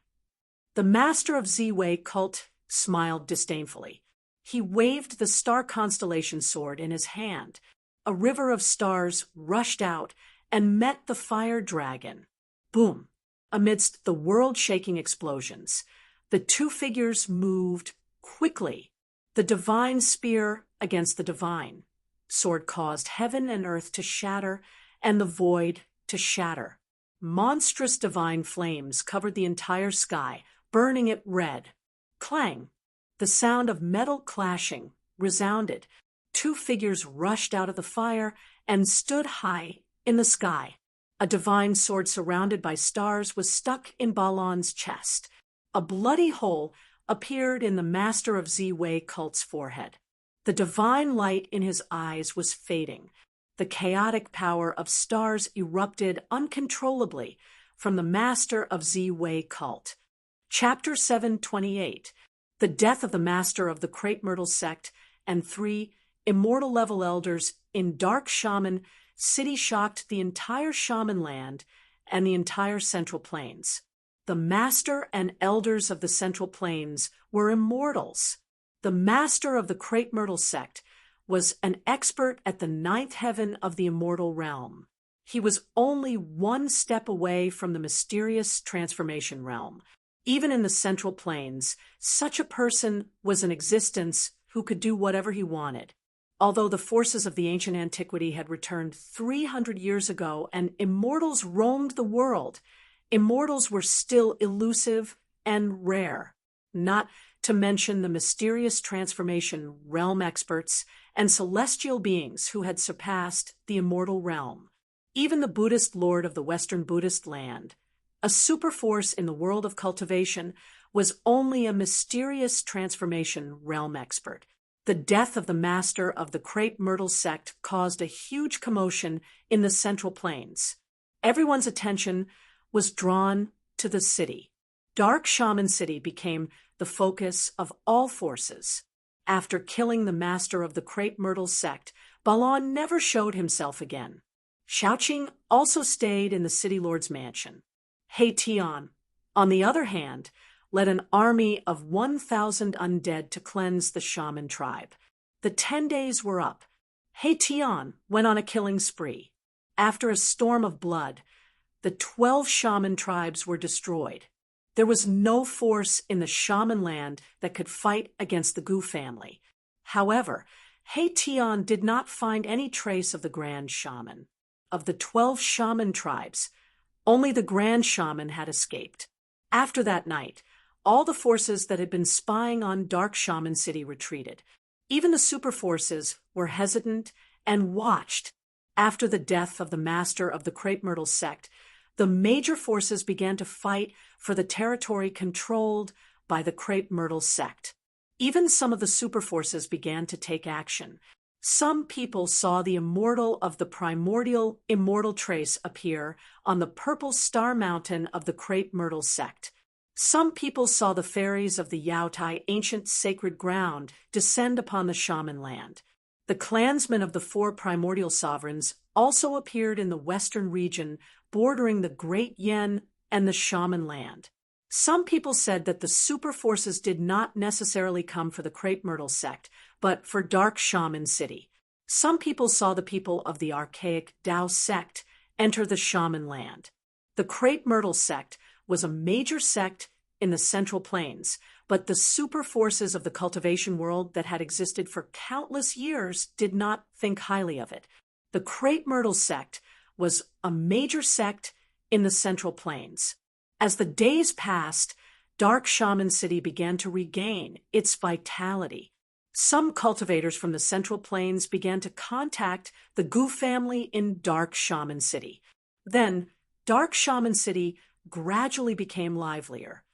The master of Z-Way cult smiled disdainfully. He waved the star constellation sword in his hand. A river of stars rushed out and met the fire dragon. Boom! Amidst the world-shaking explosions, the two figures moved quickly. The divine spear against the divine sword caused heaven and earth to shatter and the void to shatter. Monstrous divine flames covered the entire sky, burning it red. Clang! The sound of metal clashing resounded. Two figures rushed out of the fire and stood high in the sky. A divine sword surrounded by stars was stuck in Balon's chest. A bloody hole appeared in the master of Z-Way cult's forehead. The divine light in his eyes was fading. The chaotic power of stars erupted uncontrollably from the master of Z-Way cult. Chapter 728. The death of the master of the Crepe Myrtle sect and 3 immortal level elders in Dark Shaman City shocked the entire Shaman land and the entire Central Plains. The master and elders of the Central Plains were immortals. The master of the Crepe Myrtle sect was an expert at the 9th heaven of the immortal realm. He was only one step away from the mysterious transformation realm. Even in the Central Plains, such a person was in existence who could do whatever he wanted. Although the forces of the ancient antiquity had returned 300 years ago and immortals roamed the world, immortals were still elusive and rare, not to mention the mysterious transformation realm experts and celestial beings who had surpassed the immortal realm. Even the Buddhist lord of the Western Buddhist land, a superforce in the world of cultivation, was only a mysterious transformation realm expert. The death of the master of the Crepe Myrtle sect caused a huge commotion in the Central Plains. Everyone's attention was drawn to the city. Dark Shaman City became the focus of all forces. After killing the master of the Crepe Myrtle sect, Balon never showed himself again. Xiaoqing also stayed in the city lord's mansion. He Tian, on the other hand, led an army of 1,000 undead to cleanse the shaman tribe. The 10 days were up. He Tian went on a killing spree. After a storm of blood, the 12 shaman tribes were destroyed. There was no force in the shaman land that could fight against the Gu family. However, He Tian did not find any trace of the Grand Shaman. Of the 12 shaman tribes, only the Grand Shaman had escaped. After that night, all the forces that had been spying on Dark Shaman City retreated. Even the super forces were hesitant and watched. After the death of the master of the Crepe Myrtle sect, the major forces began to fight for the territory controlled by the Crepe Myrtle sect. Even some of the super forces began to take action. Some people saw the immortal of the primordial immortal trace appear on the purple star mountain of the Crepe Myrtle sect. Some people saw the fairies of the Yaotai ancient sacred ground descend upon the shaman land. The clansmen of the 4 primordial sovereigns also appeared in the western region bordering the Great Yen and the shaman land. Some people said that the super forces did not necessarily come for the Crepe Myrtle sect, but for Dark Shaman City. Some people saw the people of the archaic Dao sect enter the shaman land. The Crepe Myrtle sect was a major sect in the Central Plains, but the super forces of the cultivation world that had existed for countless years did not think highly of it. The Crepe Myrtle sect was a major sect in the Central Plains. As the days passed, Dark Shaman City began to regain its vitality. Some cultivators from the Central Plains began to contact the Gu family in Dark Shaman City. Then, Dark Shaman City gradually became livelier.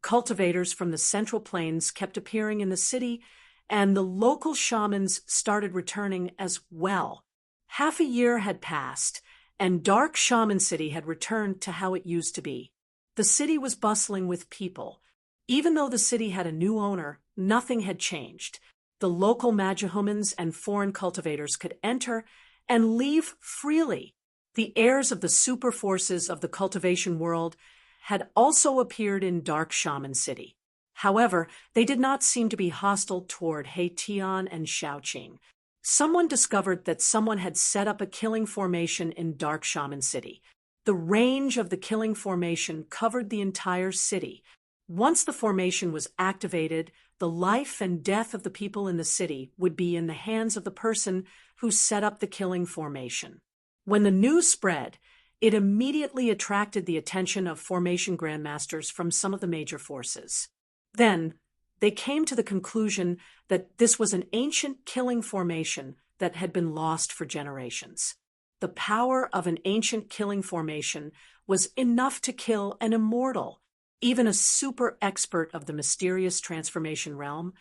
Cultivators from the Central Plains kept appearing in the city, and the local shamans started returning as well. Half a year had passed, and Dark Shaman City had returned to how it used to be. The city was bustling with people. Even though the city had a new owner, nothing had changed. The local magihumans and foreign cultivators could enter and leave freely. The heirs of the super forces of the cultivation world had also appeared in Dark Shaman City. However, they did not seem to be hostile toward Tian and Shaoqing. Someone discovered that someone had set up a killing formation in Dark Shaman City. The range of the killing formation covered the entire city. Once the formation was activated, the life and death of the people in the city would be in the hands of the person who set up the killing formation. When the news spread, it immediately attracted the attention of formation grandmasters from some of the major forces. Then, they came to the conclusion that this was an ancient killing formation that had been lost for generations. The power of an ancient killing formation was enough to kill an immortal, even a super expert of the mysterious transformation realm,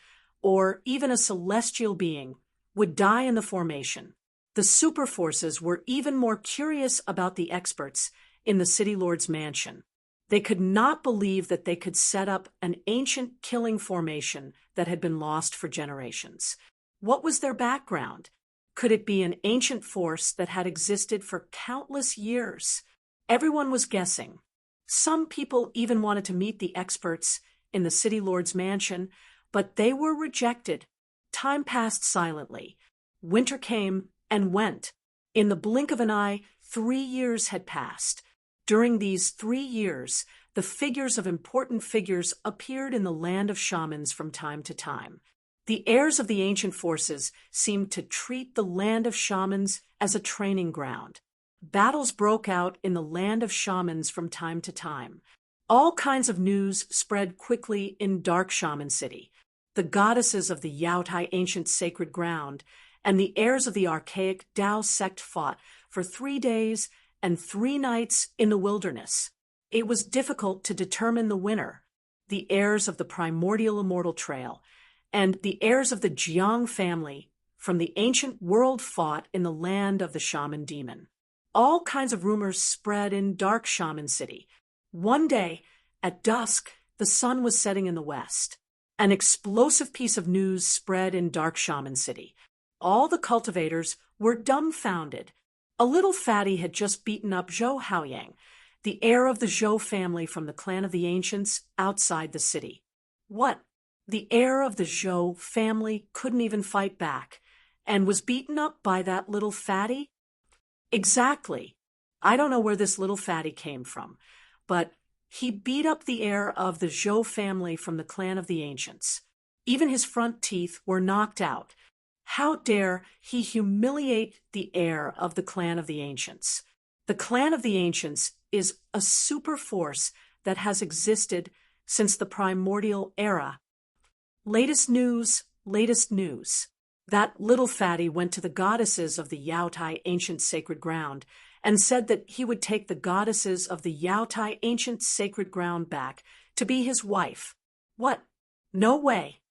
or even a celestial being, would die in the formation. The super forces were even more curious about the experts in the City Lord's mansion. They could not believe that they could set up an ancient killing formation that had been lost for generations. What was their background? Could it be an ancient force that had existed for countless years? Everyone was guessing. Some people even wanted to meet the experts in the City Lord's mansion, but they were rejected. Time passed silently. Winter came and went. In the blink of an eye, 3 years had passed. During these 3 years, the figures of important figures appeared in the land of shamans from time to time. The heirs of the ancient forces seemed to treat the land of shamans as a training ground. Battles broke out in the land of shamans from time to time. All kinds of news spread quickly in Dark Shaman City. The goddesses of the Yao Tai ancient sacred ground and the heirs of the archaic Tao sect fought for 3 days and 3 nights in the wilderness. It was difficult to determine the winner. The heirs of the primordial immortal trail and the heirs of the Jiang family from the ancient world fought in the land of the shaman demon. All kinds of rumors spread in Dark Shaman City. One day, at dusk, the sun was setting in the west. An explosive piece of news spread in Dark Shaman City. All the cultivators were dumbfounded. A little fatty had just beaten up Zhou Haoyang, the heir of the Zhou family from the clan of the ancients outside the city. What? The heir of the Zhou family couldn't even fight back, and was beaten up by that little fatty? Exactly. I don't know where this little fatty came from, but he beat up the heir of the Zhou family from the clan of the ancients. Even his front teeth were knocked out. How dare he humiliate the heir of the clan of the ancients? The clan of the ancients is a super force that has existed since the primordial era. Latest news, latest news. That little fatty went to the goddesses of the Yao Tai ancient sacred ground and said that he would take the goddesses of the Yao Tai ancient sacred ground back to be his wife. What? No way.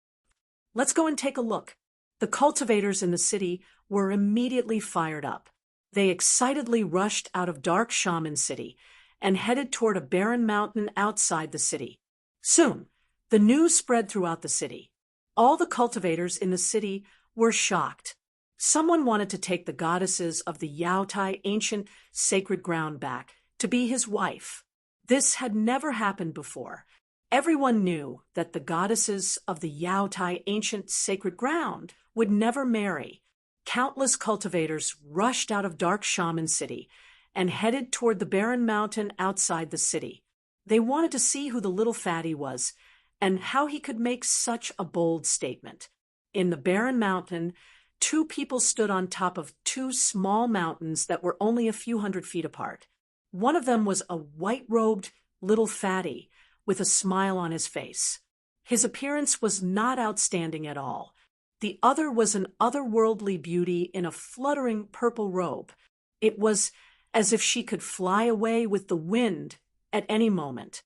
Let's go and take a look. The cultivators in the city were immediately fired up. They excitedly rushed out of Dark Shaman City and headed toward a barren mountain outside the city. Soon, the news spread throughout the city. All the cultivators in the city were shocked. Someone wanted to take the goddesses of the Yao Tai ancient sacred ground back to be his wife. This had never happened before. Everyone knew that the goddesses of the Yao Tai ancient sacred ground would never marry. Countless cultivators rushed out of Dark Shaman City and headed toward the barren mountain outside the city. They wanted to see who the little fatty was and how he could make such a bold statement. In the barren mountain, 2 people stood on top of 2 small mountains that were only a few hundred feet apart. One of them was a white-robed little fatty with a smile on his face. His appearance was not outstanding at all. The other was an otherworldly beauty in a fluttering purple robe. It was as if she could fly away with the wind at any moment.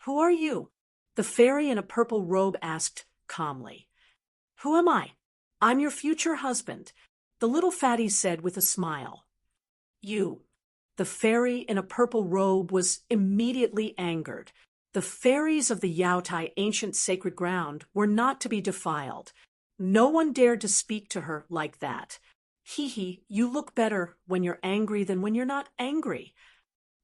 "Who are you?" the fairy in a purple robe asked calmly. "Who am I? I'm your future husband," the little fatty said with a smile. "You." The fairy in a purple robe was immediately angered. The fairies of the Yaotai ancient sacred ground were not to be defiled. No one dared to speak to her like that. "Hee, you look better when you're angry than when you're not angry,"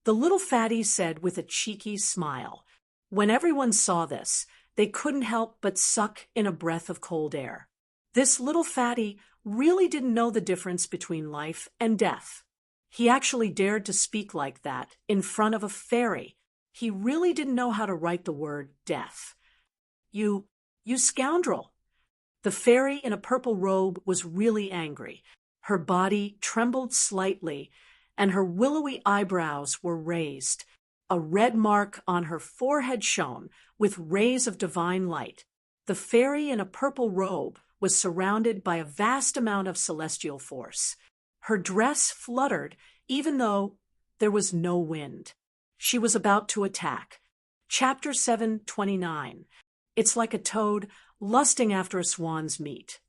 the little fatty said with a cheeky smile. When everyone saw this, they couldn't help but suck in a breath of cold air. This little fatty really didn't know the difference between life and death. He actually dared to speak like that in front of a fairy. He really didn't know how to write the word death. You scoundrel." The fairy in a purple robe was really angry. Her body trembled slightly, and her willowy eyebrows were raised. A red mark on her forehead shone with rays of divine light. The fairy in a purple robe was surrounded by a vast amount of celestial force. Her dress fluttered even though there was no wind. She was about to attack. Chapter 729. It's like a toad lusting after a swan's meat.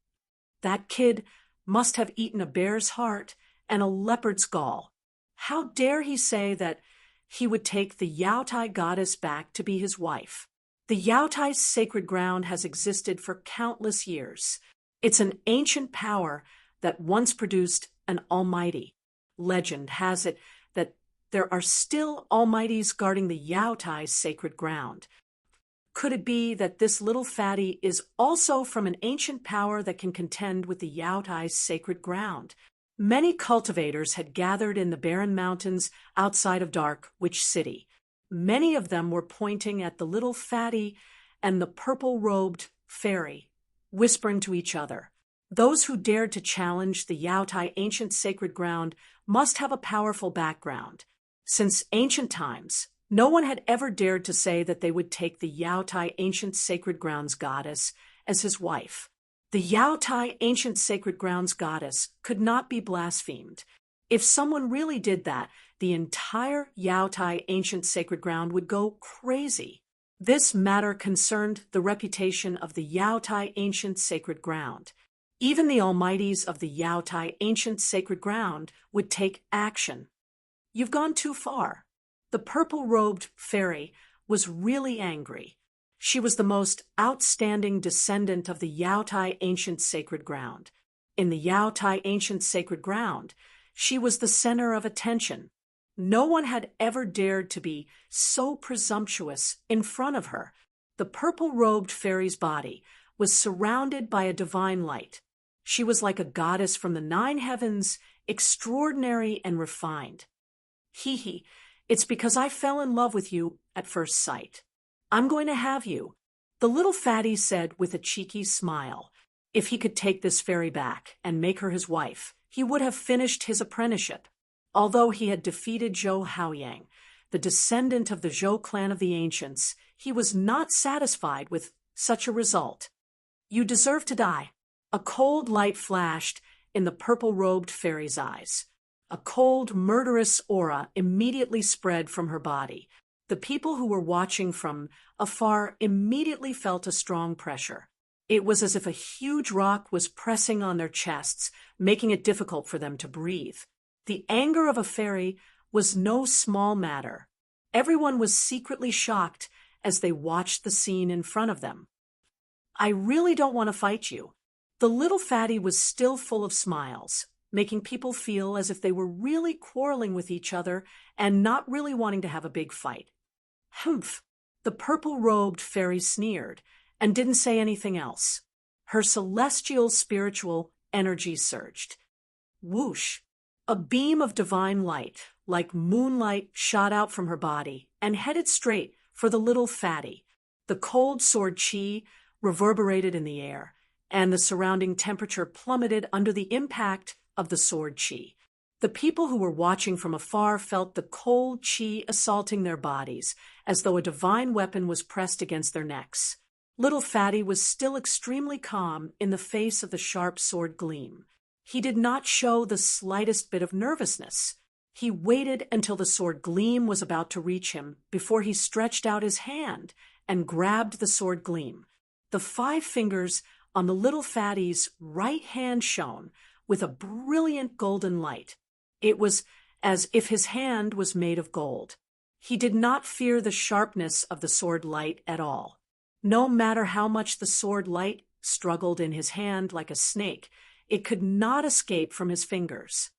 That kid must have eaten a bear's heart and a leopard's gall. How dare he say that he would take the Yaotai goddess back to be his wife? The Yaotai's sacred ground has existed for countless years. It's an ancient power that once produced an almighty. Legend has it that there are still almighties guarding the Yaotai's sacred ground. Could it be that this little fatty is also from an ancient power that can contend with the Yaotai's sacred ground? Many cultivators had gathered in the barren mountains outside of Dark Witch City. Many of them were pointing at the little fatty and the purple-robed fairy, whispering to each other. Those who dared to challenge the Yaotai ancient sacred ground must have a powerful background. Since ancient times, no one had ever dared to say that they would take the Yaotai ancient sacred grounds goddess as his wife. The Yaotai ancient sacred grounds goddess could not be blasphemed. If someone really did that, the entire Yaotai ancient sacred ground would go crazy. This matter concerned the reputation of the Yaotai ancient sacred ground. Even the almighties of the Yaotai ancient sacred ground would take action. "You've gone too far." The purple-robed fairy was really angry. She was the most outstanding descendant of the Yaotai ancient sacred ground. In the Yaotai ancient sacred ground, she was the center of attention. No one had ever dared to be so presumptuous in front of her. The purple-robed fairy's body was surrounded by a divine light. She was like a goddess from the 9 heavens, extraordinary and refined. "Hee, it's because I fell in love with you at first sight. I'm going to have you," the little fatty said with a cheeky smile. If he could take this fairy back and make her his wife, he would have finished his apprenticeship. Although he had defeated Zhou Haoyang, the descendant of the Zhou clan of the ancients, he was not satisfied with such a result. "You deserve to die." A cold light flashed in the purple-robed fairy's eyes. A cold, murderous aura immediately spread from her body. The people who were watching from afar immediately felt a strong pressure. It was as if a huge rock was pressing on their chests, making it difficult for them to breathe. The anger of a fairy was no small matter. Everyone was secretly shocked as they watched the scene in front of them. "I really don't want to fight you." The little fatty was still full of smiles, making people feel as if they were really quarreling with each other and not really wanting to have a big fight. "Humph!" The purple-robed fairy sneered and didn't say anything else. Her celestial spiritual energy surged. Whoosh! A beam of divine light, like moonlight, shot out from her body and headed straight for the little fatty. The cold sword chi reverberated in the air, and the surrounding temperature plummeted under the impact of the sword chi. The people who were watching from afar felt the cold chi assaulting their bodies, as though a divine weapon was pressed against their necks. Little Fatty was still extremely calm in the face of the sharp sword gleam. He did not show the slightest bit of nervousness. He waited until the sword gleam was about to reach him before he stretched out his hand and grabbed the sword gleam. The 5 fingers on the little fatty's right hand shone with a brilliant golden light. It was as if his hand was made of gold. He did not fear the sharpness of the sword light at all. No matter how much the sword light struggled in his hand like a snake, it could not escape from his fingers.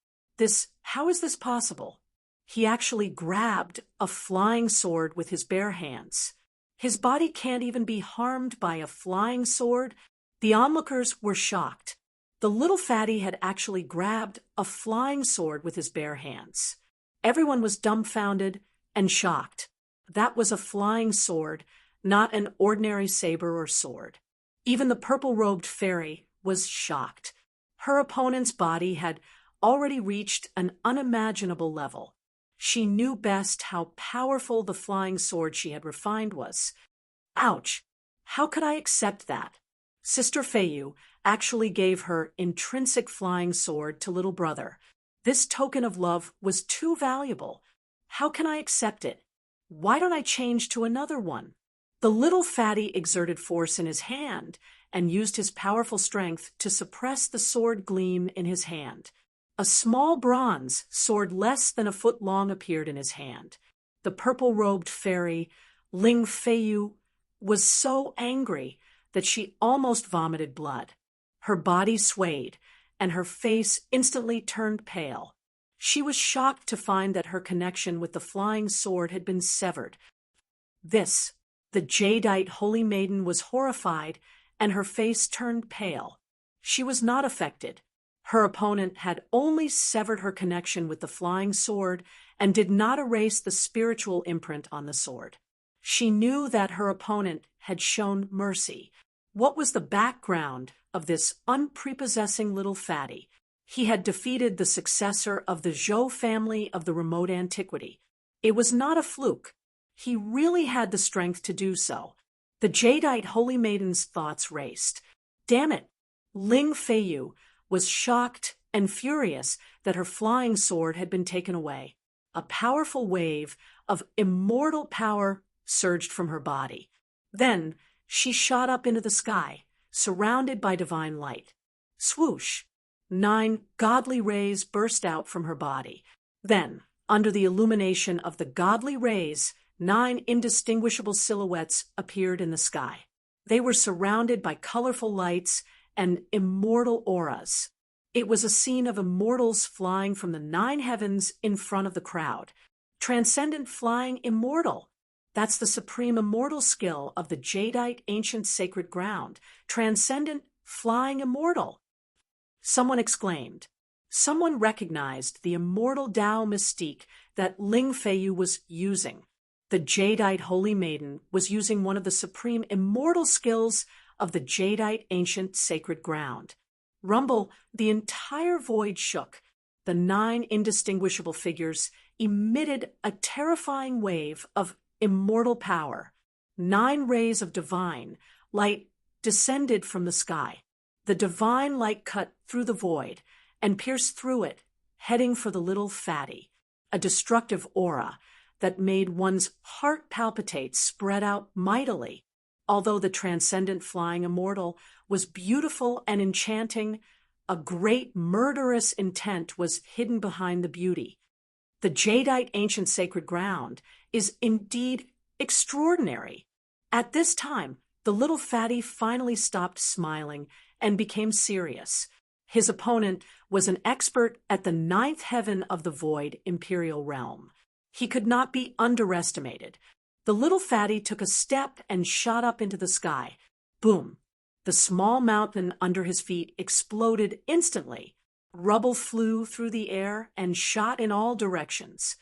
How is this possible? He actually grabbed a flying sword with his bare hands. His body can't even be harmed by a flying sword. The onlookers were shocked. The little fatty had actually grabbed a flying sword with his bare hands. Everyone was dumbfounded and shocked. That was a flying sword, not an ordinary saber or sword. Even the purple-robed fairy was shocked. Her opponent's body had already reached an unimaginable level. She knew best how powerful the flying sword she had refined was. Ouch! How could I accept that? Sister Feiyu actually gave her intrinsic flying sword to little brother. This token of love was too valuable. How can I accept it? Why don't I change to another one? The little fatty exerted force in his hand and used his powerful strength to suppress the sword gleam in his hand. A small bronze sword less than a foot long appeared in his hand. The purple-robed fairy, Ling Feiyu, was so angry that she almost vomited blood. Her body swayed, and her face instantly turned pale. She was shocked to find that her connection with the flying sword had been severed. The jadeite holy maiden was horrified, and her face turned pale. She was not affected. Her opponent had only severed her connection with the flying sword and did not erase the spiritual imprint on the sword. She knew that her opponent had shown mercy. What was the background of this unprepossessing little fatty? He had defeated the successor of the Zhou family of the remote antiquity. It was not a fluke. He really had the strength to do so. The jadeite holy maiden's thoughts raced. Damn it! Ling Feiyu was shocked and furious that her flying sword had been taken away. A powerful wave of immortal power surged from her body. Then she shot up into the sky, surrounded by divine light. Swoosh! 9 godly rays burst out from her body. Then, under the illumination of the godly rays, 9 indistinguishable silhouettes appeared in the sky. They were surrounded by colorful lights and immortal auras. It was a scene of immortals flying from the 9 heavens in front of the crowd. Transcendent flying immortal. That's the supreme immortal skill of the jadeite ancient sacred ground. Transcendent flying immortal. Someone exclaimed. Someone recognized the immortal Tao mystique that Ling Feiyu was using. The jadeite holy maiden was using one of the supreme immortal skills of the jadeite ancient sacred ground. Rumble, the entire void shook. The 9 indistinguishable figures emitted a terrifying wave of immortal power. 9 rays of divine light descended from the sky. The divine light cut through the void and pierced through it, heading for the little fatty. A destructive aura that made one's heart palpitate spread out mightily. Although the transcendent flying immortal was beautiful and enchanting, a great murderous intent was hidden behind the beauty. The jadeite ancient sacred ground is indeed extraordinary. At this time, the little fatty finally stopped smiling and became serious. His opponent was an expert at the 9th heaven of the void imperial realm. He could not be underestimated. The little fatty took a step and shot up into the sky. Boom! The small mountain under his feet exploded instantly. Rubble flew through the air and shot in all directions.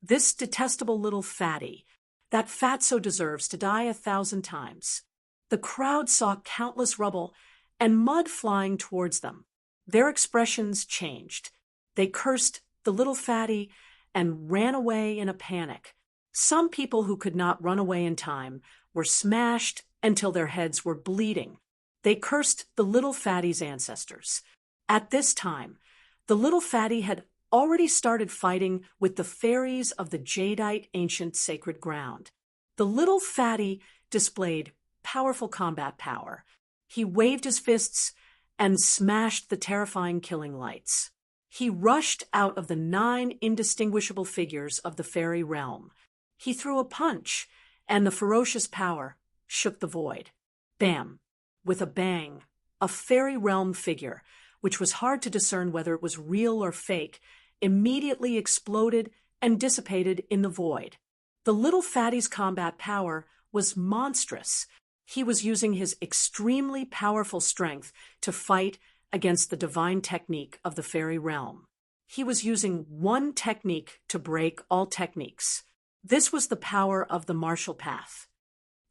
This detestable little fatty, that fatso deserves to die 1,000 times. The crowd saw countless rubble and mud flying towards them. Their expressions changed. They cursed the little fatty and ran away in a panic. Some people who could not run away in time were smashed until their heads were bleeding. They cursed the little fatty's ancestors. At this time, the little fatty had already started fighting with the fairies of the jadeite ancient sacred ground. The little fatty displayed powerful combat power. He waved his fists and smashed the terrifying killing lights. He rushed out of the 9 indistinguishable figures of the fairy realm. He threw a punch, and the ferocious power shook the void. Bam! With a bang, a fairy realm figure, which was hard to discern whether it was real or fake, immediately exploded and dissipated in the void. The little fatty's combat power was monstrous. He was using his extremely powerful strength to fight against the divine technique of the fairy realm. He was using one technique to break all techniques. This was the power of the martial path.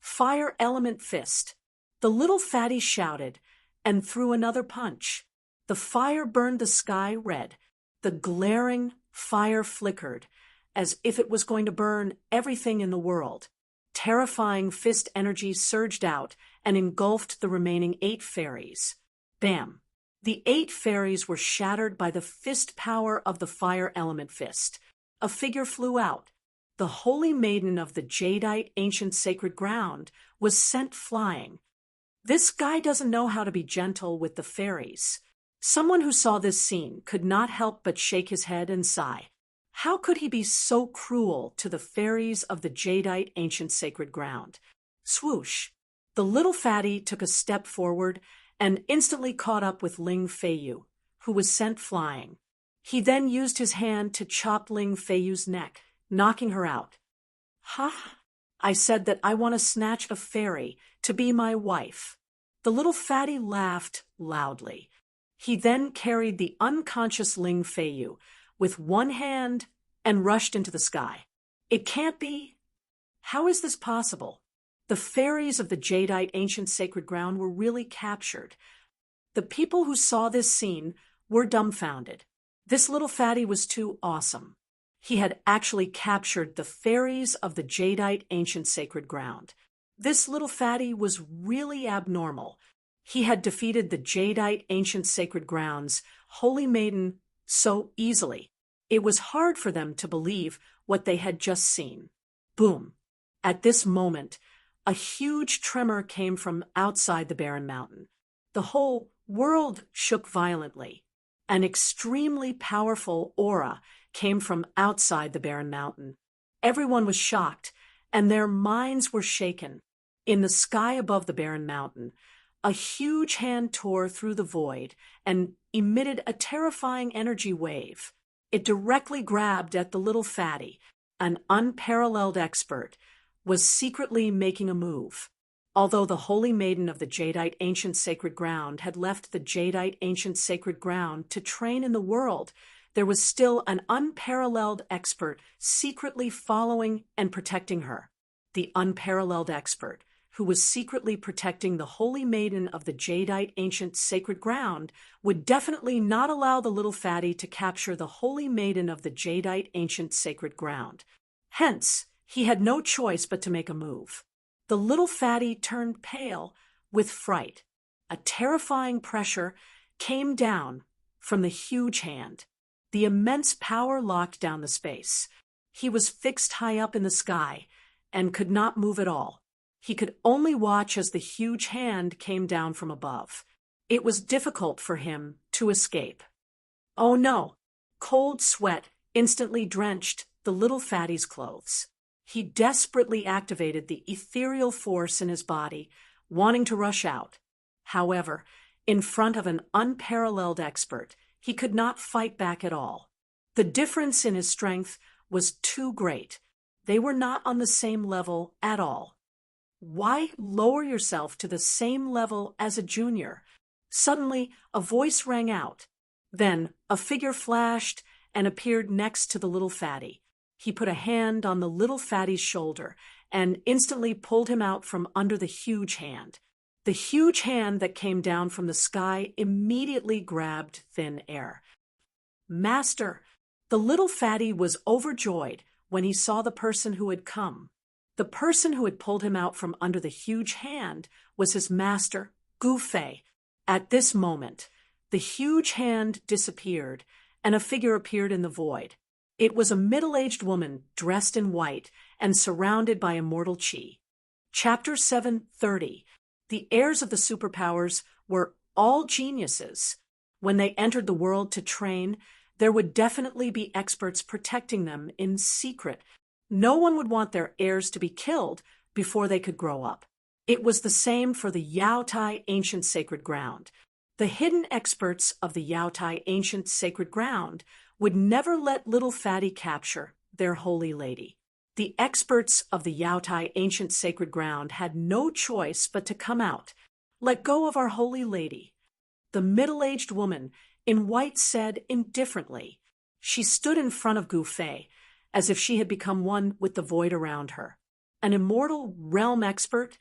Fire element fist. The little fatty shouted and threw another punch. The fire burned the sky red. The glaring fire flickered as if it was going to burn everything in the world. Terrifying fist energy surged out and engulfed the remaining 8 fairies. Bam! The 8 fairies were shattered by the fist power of the fire element fist. A figure flew out. The holy maiden of the jadeite ancient sacred ground was sent flying. This guy doesn't know how to be gentle with the fairies. Someone who saw this scene could not help but shake his head and sigh. How could he be so cruel to the fairies of the jadeite ancient sacred ground? Swoosh! The little fatty took a step forward and instantly caught up with Ling Feiyu, who was sent flying. He then used his hand to chop Ling Feiyu's neck, knocking her out. Ha! I said that I want to snatch a fairy to be my wife. The little fatty laughed loudly. He then carried the unconscious Ling Feiyu with one hand and rushed into the sky. It can't be. How is this possible? The fairies of the jadeite ancient sacred ground were really captured. The people who saw this scene were dumbfounded. This little fatty was too awesome. He had actually captured the fairies of the jadeite ancient sacred ground. This little fatty was really abnormal. He had defeated the jadeite ancient sacred ground's holy maiden so easily. It was hard for them to believe what they had just seen. Boom! At this moment, a huge tremor came from outside the barren mountain. The whole world shook violently. An extremely powerful aura came from outside the barren mountain. Everyone was shocked, and their minds were shaken. In the sky above the barren mountain, a huge hand tore through the void and emitted a terrifying energy wave. It directly grabbed at the little fatty. An unparalleled expert was secretly making a move. Although the holy maiden of the jadeite ancient sacred ground had left the jadeite ancient sacred ground to train in the world, there was still an unparalleled expert secretly following and protecting her. The unparalleled expert, who was secretly protecting the holy maiden of the jadeite ancient sacred ground, would definitely not allow the little fatty to capture the holy maiden of the jadeite ancient sacred ground. Hence, he had no choice but to make a move. The little fatty turned pale with fright. A terrifying pressure came down from the huge hand. The immense power locked down the space. He was fixed high up in the sky and could not move at all. He could only watch as the huge hand came down from above. It was difficult for him to escape. Oh no! Cold sweat instantly drenched the little fatty's clothes. He desperately activated the ethereal force in his body, wanting to rush out. However, in front of an unparalleled expert, he could not fight back at all. The difference in his strength was too great. They were not on the same level at all. Why lower yourself to the same level as a junior? Suddenly, a voice rang out. Then, a figure flashed and appeared next to the little fatty. He put a hand on the little fatty's shoulder and instantly pulled him out from under the huge hand. The huge hand that came down from the sky immediately grabbed thin air. Master! The little fatty was overjoyed when he saw the person who had come. The person who had pulled him out from under the huge hand was his master, Gu Fei. At this moment, the huge hand disappeared, and a figure appeared in the void. It was a middle-aged woman dressed in white and surrounded by immortal qi. Chapter 7:30. The heirs of the superpowers were all geniuses. When they entered the world to train, there would definitely be experts protecting them in secret. No one would want their heirs to be killed before they could grow up. It was the same for the Yao Tai Ancient Sacred Ground. The hidden experts of the Yao Tai Ancient Sacred Ground would never let little Fatty capture their holy lady. The experts of the Yao Tai Ancient Sacred Ground had no choice but to come out. Let go of our holy lady. The middle-aged woman in white said indifferently. She stood in front of Gu Fei, as if she had become one with the void around her. An immortal realm expert,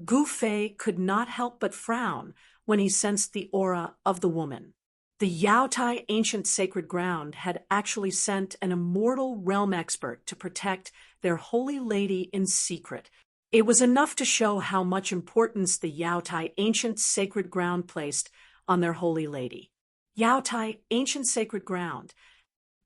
Gu Fei could not help but frown when he sensed the aura of the woman. The Yao Tai Ancient Sacred Ground had actually sent an immortal realm expert to protect their holy lady in secret. It was enough to show how much importance the Yao Tai Ancient Sacred Ground placed on their holy lady. Yao Tai Ancient Sacred Ground.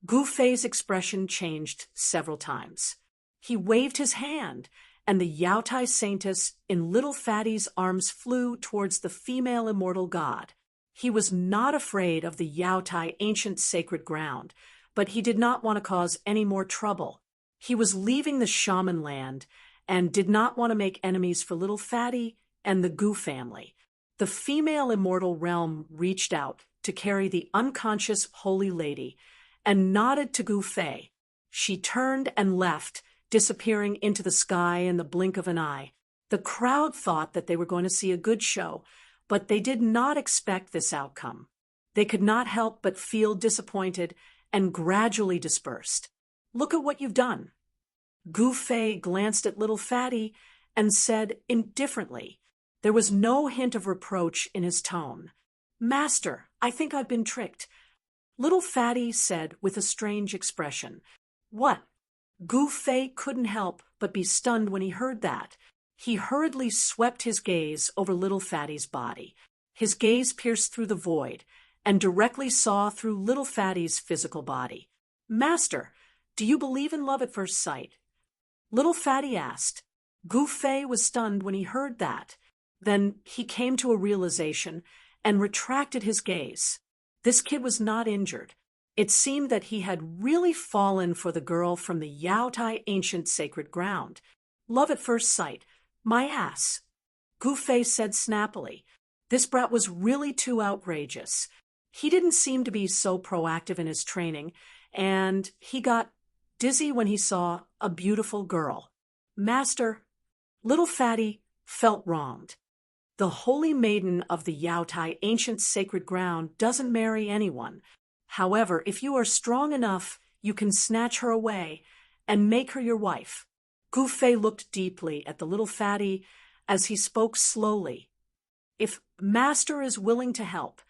Gu Fei's expression changed several times. He waved his hand, and the Yao Tai Saintess in little Fatty's arms flew towards the female immortal god. He was not afraid of the Yao Tai Ancient Sacred Ground, but he did not want to cause any more trouble. He was leaving the shaman land and did not want to make enemies for little Fatty and the Gu family. The female immortal realm reached out to carry the unconscious holy lady and nodded to Gu Fei. She turned and left, disappearing into the sky in the blink of an eye. The crowd thought that they were going to see a good show, but they did not expect this outcome. They could not help but feel disappointed and gradually dispersed. Look at what you've done. Gu Fei glanced at little Fatty and said indifferently. There was no hint of reproach in his tone. Master, I think I've been tricked. Little Fatty said with a strange expression. What? Gu Fei couldn't help but be stunned when he heard that. He hurriedly swept his gaze over little Fatty's body. His gaze pierced through the void and directly saw through little Fatty's physical body. Master, do you believe in love at first sight? Little Fatty asked. Gu Fei was stunned when he heard that. Then he came to a realization and retracted his gaze. This kid was not injured. It seemed that he had really fallen for the girl from the Yao Tai Ancient Sacred Ground. Love at first sight. My ass. Gu Fei said snappily. This brat was really too outrageous. He didn't seem to be so proactive in his training, and he got dizzy when he saw a beautiful girl. Master, little Fatty felt wronged. The holy maiden of the Yao Tai Ancient Sacred Ground doesn't marry anyone. However, if you are strong enough, you can snatch her away and make her your wife. Gu Fei looked deeply at the little Fatty as he spoke slowly. If Master is willing to help.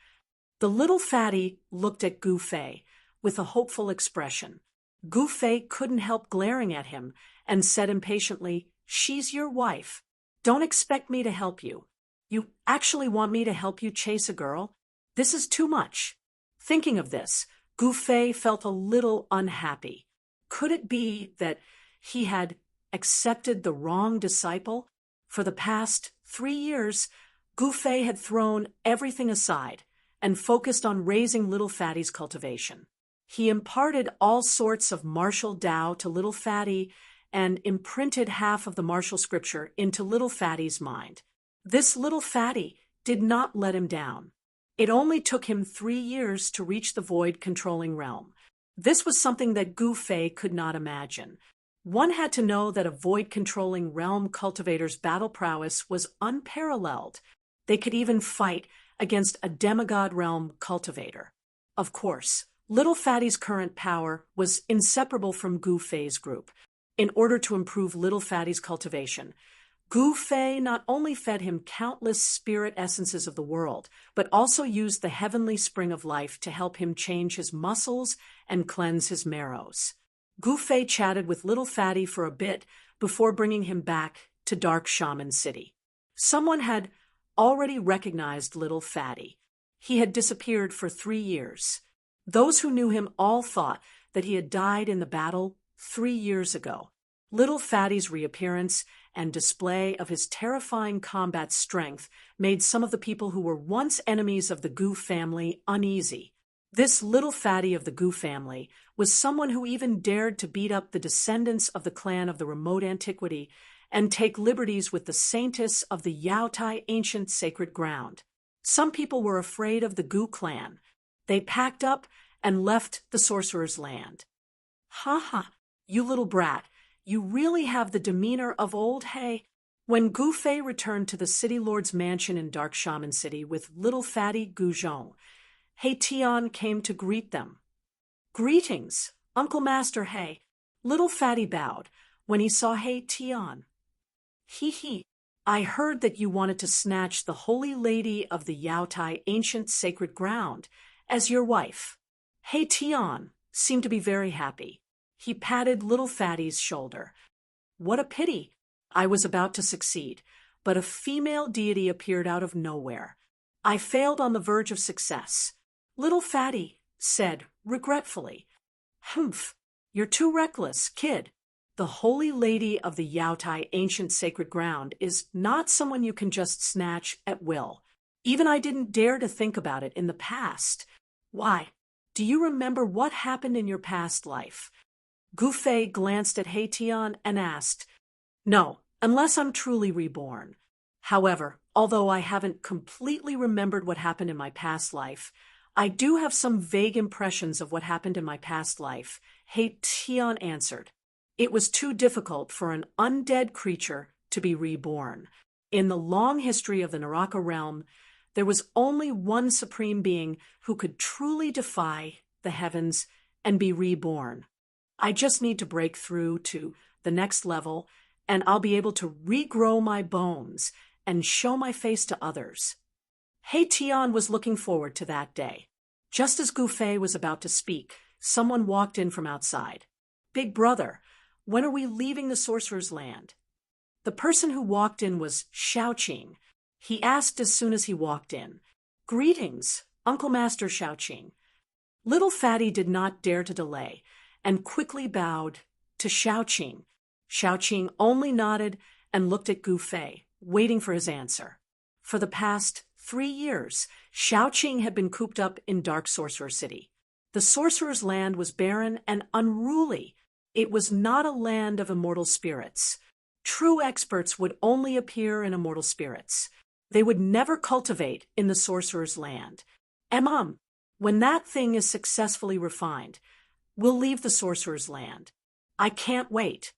The little Fatty looked at Gu Fei with a hopeful expression. Gu Fei couldn't help glaring at him and said impatiently, She's your wife. Don't expect me to help you. You actually want me to help you chase a girl? This is too much. Thinking of this, Gu Fei felt a little unhappy. Could it be that he had accepted the wrong disciple? For the past 3 years, Gu Fei had thrown everything aside and focused on raising little Fatty's cultivation. He imparted all sorts of martial Tao to little Fatty and imprinted half of the martial scripture into little Fatty's mind. This little Fatty did not let him down. It only took him 3 years to reach the void-controlling realm. This was something that Gu Fei could not imagine. One had to know that a void-controlling realm cultivator's battle prowess was unparalleled. They could even fight against a demigod realm cultivator. Of course, little Fatty's current power was inseparable from Gu Fei's group. In order to improve little Fatty's cultivation, Gu Fei not only fed him countless spirit essences of the world, but also used the heavenly spring of life to help him change his muscles and cleanse his marrows. Gu Fei chatted with little Fatty for a bit before bringing him back to Dark Shaman City. Someone had already recognized Little Fatty. He had disappeared for 3 years. Those who knew him all thought that he had died in the battle 3 years ago. Little Fatty's reappearance and display of his terrifying combat strength made some of the people who were once enemies of the Goo family uneasy. This Little Fatty of the Goo family was someone who even dared to beat up the descendants of the clan of the remote antiquity and take liberties with the saintess of the Yaotai ancient sacred ground. Some people were afraid of the Goo clan. They packed up and left the sorcerer's land. "Ha ha, you little brat, you really have the demeanor of old hay." When Gu Fei returned to the city lord's mansion in Dark Shaman City with Little Fatty Guzhong, He Tian came to greet them. "Greetings, Uncle Master He." Little Fatty bowed when he saw He Tian. "Hee, I heard that you wanted to snatch the Holy Lady of the Yaotai ancient sacred ground as your wife." He Tian seemed to be very happy. He patted Little Fatty's shoulder. "What a pity. I was about to succeed, but a female deity appeared out of nowhere. I failed on the verge of success." Little Fatty said regretfully, "Humph, you're too reckless, kid. The Holy Lady of the Yaotai ancient sacred ground is not someone you can just snatch at will. Even I didn't dare to think about it in the past. Why, do you remember what happened in your past life?" Gu Fei glanced at He Tian and asked, "No, unless I'm truly reborn. However, although I haven't completely remembered what happened in my past life, I do have some vague impressions of what happened in my past life," He Tian answered. "It was too difficult for an undead creature to be reborn. In the long history of the Naraka realm, there was only one supreme being who could truly defy the heavens and be reborn. I just need to break through to the next level, and I'll be able to regrow my bones and show my face to others." He Tian was looking forward to that day. Just as Gu Fei was about to speak, someone walked in from outside. "Big brother, when are we leaving the sorcerer's land?" The person who walked in was Xiaoqing. He asked as soon as he walked in, "Greetings, Uncle Master Xiaoqing." Little Fatty did not dare to delay and quickly bowed to Xiaoqing. Xiaoqing only nodded and looked at Gu Fei, waiting for his answer. For the past 3 years, Xiaoqing had been cooped up in Dark Sorcerer City. The sorcerer's land was barren and unruly. It was not a land of immortal spirits. True experts would only appear in immortal spirits. They would never cultivate in the sorcerer's land. When that thing is successfully refined, we'll leave the sorcerer's land. I can't wait."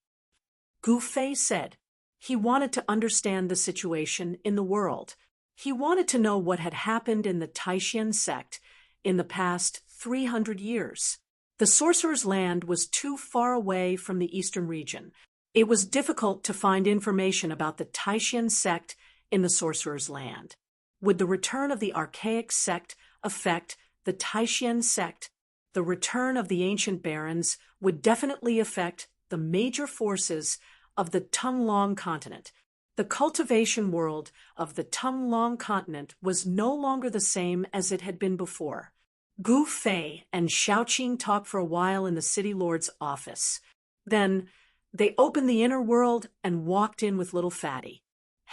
Gu Fei said. He wanted to understand the situation in the world. He wanted to know what had happened in the Taishan sect in the past 300 years. The sorcerer's land was too far away from the eastern region. It was difficult to find information about the Taishan sect in the sorcerer's land. Would the return of the archaic sect affect the Taishan sect? The return of the ancient barons would definitely affect the major forces of the Tunlong continent. The cultivation world of the Tunlong continent was no longer the same as it had been before. Gu Fei and Xiaoqing talked for a while in the city lord's office. Then they opened the inner world and walked in with Little Fatty.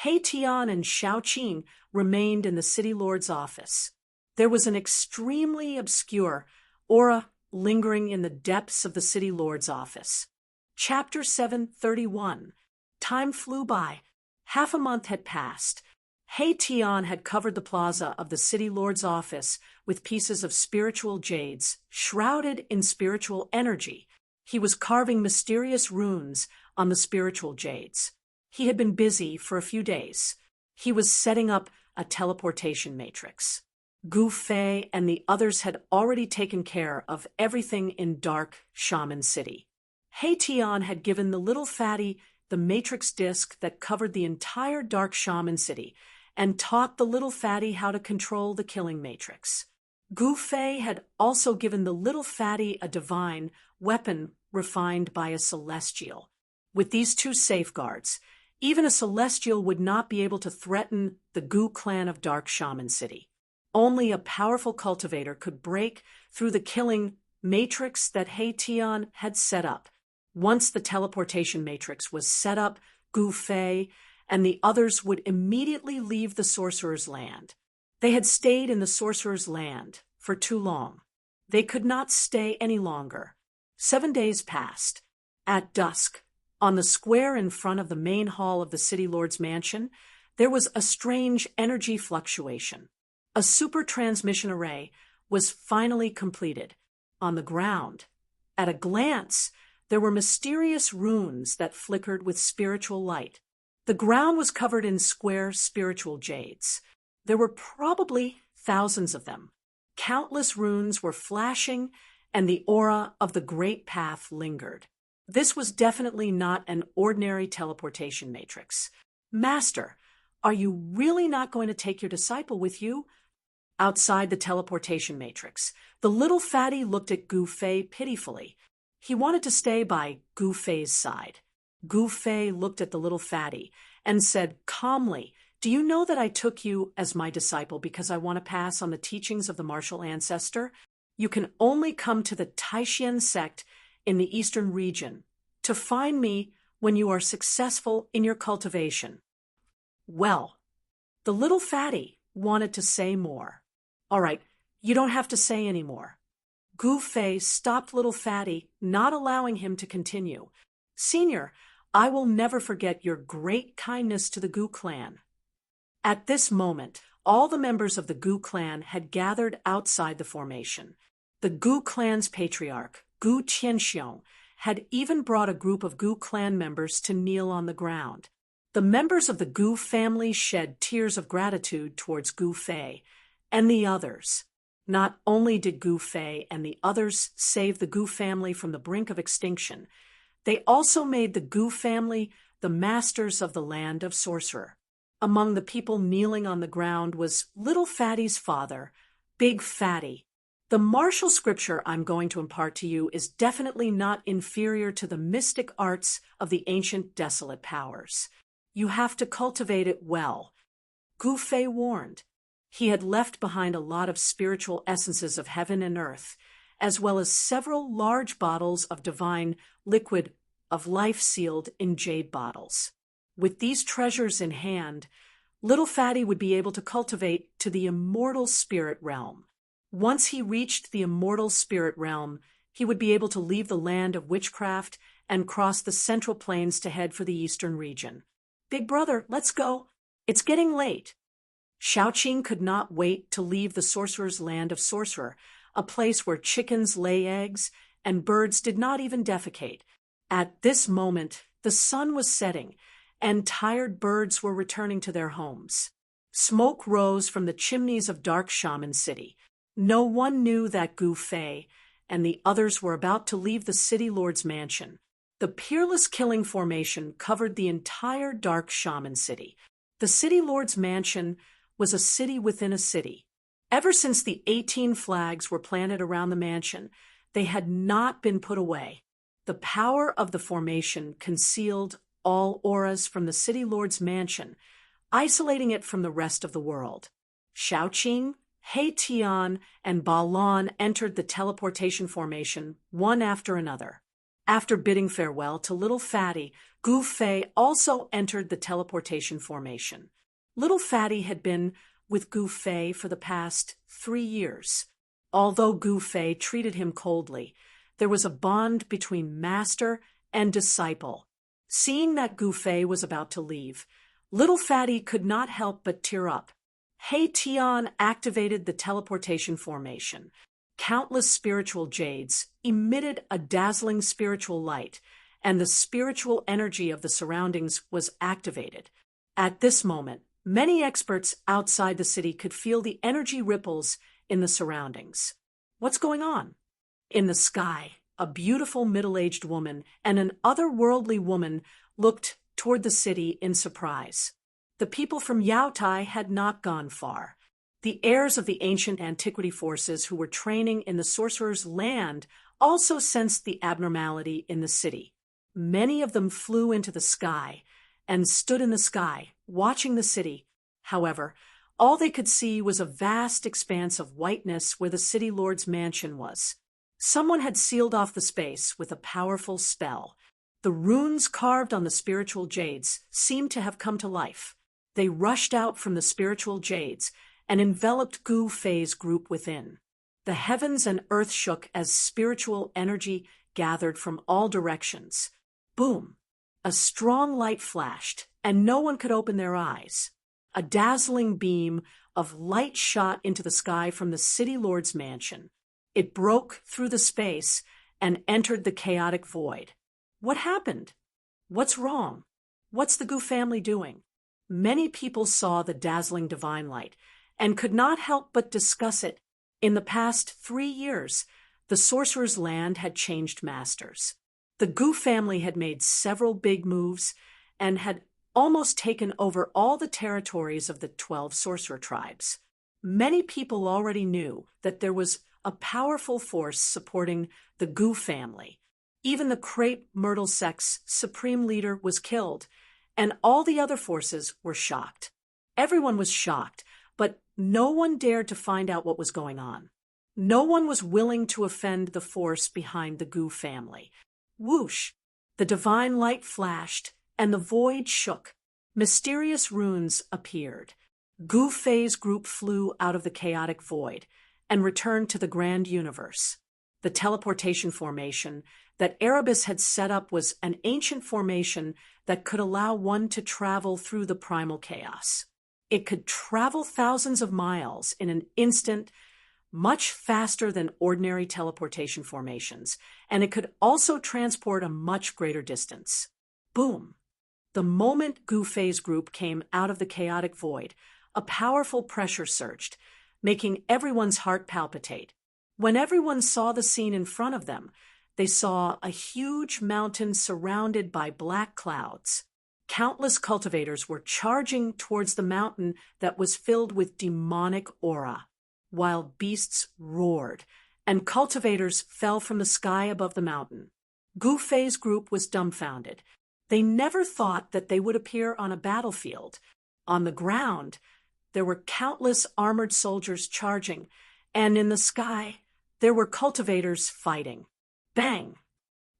He Tian and Xiaoqing remained in the city lord's office. There was an extremely obscure aura lingering in the depths of the city lord's office. Chapter 731. Time flew by. Half a month had passed. He Tian had covered the plaza of the city lord's office with pieces of spiritual jades, shrouded in spiritual energy. He was carving mysterious runes on the spiritual jades. He had been busy for a few days. He was setting up a teleportation matrix. Gu Fei and the others had already taken care of everything in Dark Shaman City. He Tian had given the Little Fatty the matrix disk that covered the entire Dark Shaman City and taught the Little Fatty how to control the killing matrix. Gu Fei had also given the Little Fatty a divine weapon refined by a celestial. With these two safeguards, even a celestial would not be able to threaten the Gu clan of Dark Shaman City. Only a powerful cultivator could break through the killing matrix that He Tian had set up. Once the teleportation matrix was set up, Gu Fei and the others would immediately leave the sorcerer's land. They had stayed in the sorcerer's land for too long. They could not stay any longer. 7 days passed. At dusk, on the square in front of the main hall of the city lord's mansion, there was a strange energy fluctuation. A super transmission array was finally completed. On the ground, at a glance, there were mysterious runes that flickered with spiritual light. The ground was covered in square spiritual jades. There were probably thousands of them. Countless runes were flashing, and the aura of the great path lingered. This was definitely not an ordinary teleportation matrix. Master, are you really not going to take your disciple with you? Outside the teleportation matrix, the little fatty looked at Gu Fei pitifully. He wanted to stay by Gu Fei's side. Gu Fei looked at the little fatty and said calmly, "Do you know that I took you as my disciple because I want to pass on the teachings of the martial ancestor? You can only come to the Taishan sect in the eastern region to find me when you are successful in your cultivation." Well, the little fatty wanted to say more. "All right, you don't have to say any more." Gu Fei stopped little fatty, not allowing him to continue. "Senior, I will never forget your great kindness to the Gu clan." At this moment, all the members of the Gu clan had gathered outside the formation. The Gu clan's patriarch, Gu Tianxiong, had even brought a group of Gu clan members to kneel on the ground. The members of the Gu family shed tears of gratitude towards Gu Fei and the others. Not only did Gu Fei and the others save the Gu family from the brink of extinction, they also made the Gu family the masters of the land of Sorcerer. Among the people kneeling on the ground was Little Fatty's father, Big Fatty. The martial scripture I'm going to impart to you is definitely not inferior to the mystic arts of the ancient desolate powers. You have to cultivate it well. Gu Fei warned. He had left behind a lot of spiritual essences of heaven and earth, as well as several large bottles of divine liquid of life sealed in jade bottles. With these treasures in hand, Little Fatty would be able to cultivate to the immortal spirit realm. Once he reached the immortal spirit realm, he would be able to leave the land of witchcraft and cross the central plains to head for the eastern region. "Big brother, let's go. It's getting late." Xiaoqing could not wait to leave the sorcerer's land of Sorcerer, a place where chickens lay eggs and birds did not even defecate. At this moment, the sun was setting, and tired birds were returning to their homes. Smoke rose from the chimneys of Dark Shaman City. No one knew that Gu Fei and the others were about to leave the city lord's mansion. The Peerless Killing Formation covered the entire Dark Shaman City. The city lord's mansion was a city within a city. Ever since the 18 flags were planted around the mansion, they had not been put away. The power of the formation concealed all auras from the city lord's mansion, isolating it from the rest of the world. Xiaoqing, He Tian, and Ba Lan entered the teleportation formation one after another. After bidding farewell to Little Fatty, Gu Fei also entered the teleportation formation. Little Fatty had been with Gu Fei for the past 3 years. Although Gu Fei treated him coldly, there was a bond between master and disciple. Seeing that Gu Fei was about to leave, Little Fatty could not help but tear up. He Tian activated the teleportation formation. Countless spiritual jades emitted a dazzling spiritual light, and the spiritual energy of the surroundings was activated. At this moment, many experts outside the city could feel the energy ripples in the surroundings. What's going on? In the sky, a beautiful middle-aged woman and an otherworldly woman looked toward the city in surprise. The people from Yaotai had not gone far. The heirs of the ancient antiquity forces who were training in the sorcerer's land also sensed the abnormality in the city. Many of them flew into the sky and stood in the sky, watching the city. However, all they could see was a vast expanse of whiteness where the city lord's mansion was. Someone had sealed off the space with a powerful spell. The runes carved on the spiritual jades seemed to have come to life. They rushed out from the spiritual jades and enveloped Gu Fei's group within. The heavens and earth shook as spiritual energy gathered from all directions. Boom! A strong light flashed, and no one could open their eyes. A dazzling beam of light shot into the sky from the city lord's mansion. It broke through the space and entered the chaotic void. What happened? What's wrong? What's the Gu family doing? Many people saw the dazzling divine light and could not help but discuss it. In the past 3 years, the sorcerer's land had changed masters. The Gu family had made several big moves and had almost taken over all the territories of the 12 sorcerer tribes. Many people already knew that there was a powerful force supporting the Gu family. Even the Crepe Myrtle sect's supreme leader was killed, and all the other forces were shocked. Everyone was shocked, but no one dared to find out what was going on. No one was willing to offend the force behind the Gu family. Whoosh! The divine light flashed, and the void shook. Mysterious runes appeared. Gu Fei's group flew out of the chaotic void and returned to the grand universe. The teleportation formation that Erebus had set up was an ancient formation that could allow one to travel through the primal chaos. It could travel thousands of miles in an instant, much faster than ordinary teleportation formations, and it could also transport a much greater distance. Boom! The moment Gu Fei's group came out of the chaotic void, a powerful pressure surged, making everyone's heart palpitate. When everyone saw the scene in front of them, they saw a huge mountain surrounded by black clouds. Countless cultivators were charging towards the mountain that was filled with demonic aura. Wild beasts roared, and cultivators fell from the sky above the mountain. Gu Fei's group was dumbfounded. They never thought that they would appear on a battlefield. On the ground, there were countless armored soldiers charging, and in the sky, there were cultivators fighting. Bang!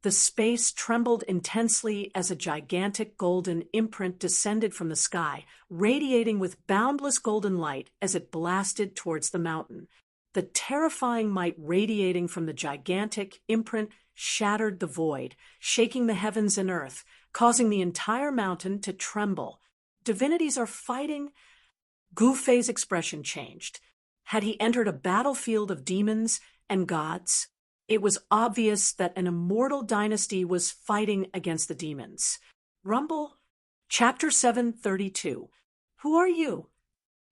The space trembled intensely as a gigantic golden imprint descended from the sky, radiating with boundless golden light as it blasted towards the mountain. The terrifying might radiating from the gigantic imprint shattered the void, shaking the heavens and earth, causing the entire mountain to tremble. Divinities are fighting? Gu Fei's expression changed. Had he entered a battlefield of demons and gods? It was obvious that an immortal dynasty was fighting against the demons. Rumble? Chapter 732. Who are you?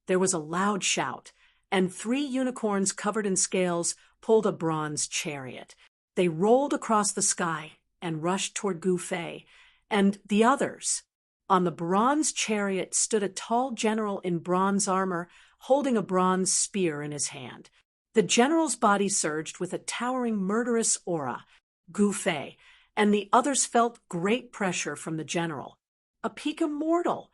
There was a loud shout, and 3 unicorns covered in scales pulled a bronze chariot. They rolled across the sky and rushed toward Gu Fei and the others. On the bronze chariot stood a tall general in bronze armor, holding a bronze spear in his hand. The general's body surged with a towering murderous aura. Gu Fei and the others felt great pressure from the general. A peak immortal!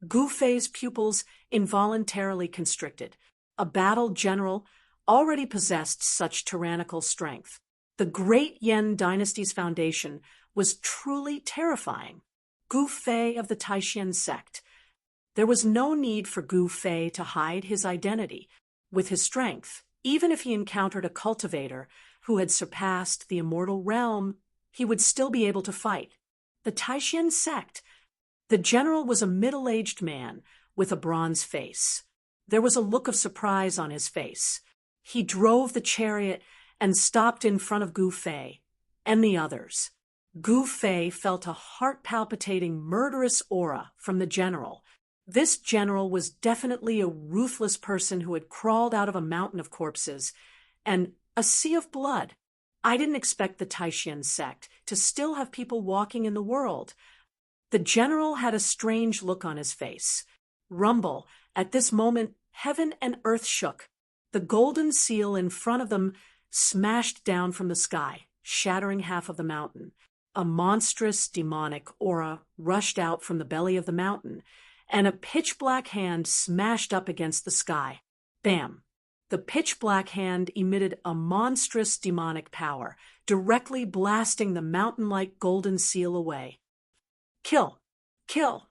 Gu Fei's pupils involuntarily constricted. A battle general already possessed such tyrannical strength. The great Yan dynasty's foundation was truly terrifying. Gu Fei of the Taishan sect. There was no need for Gu Fei to hide his identity. With his strength, even if he encountered a cultivator who had surpassed the immortal realm, he would still be able to fight. The Taishan sect. The general was a middle-aged man with a bronze face. There was a look of surprise on his face. He drove the chariot and stopped in front of Gu Fei and the others. Gu Fei felt a heart-palpitating, murderous aura from the general. This general was definitely a ruthless person who had crawled out of a mountain of corpses and a sea of blood. I didn't expect the Taishan sect to still have people walking in the world. The general had a strange look on his face. Rumble. At this moment, heaven and earth shook. The golden seal in front of them smashed down from the sky, shattering half of the mountain. a monstrous demonic aura rushed out from the belly of the mountain, and a pitch-black hand smashed up against the sky. Bam! The pitch-black hand emitted a monstrous demonic power, directly blasting the mountain-like golden seal away. Kill! Kill!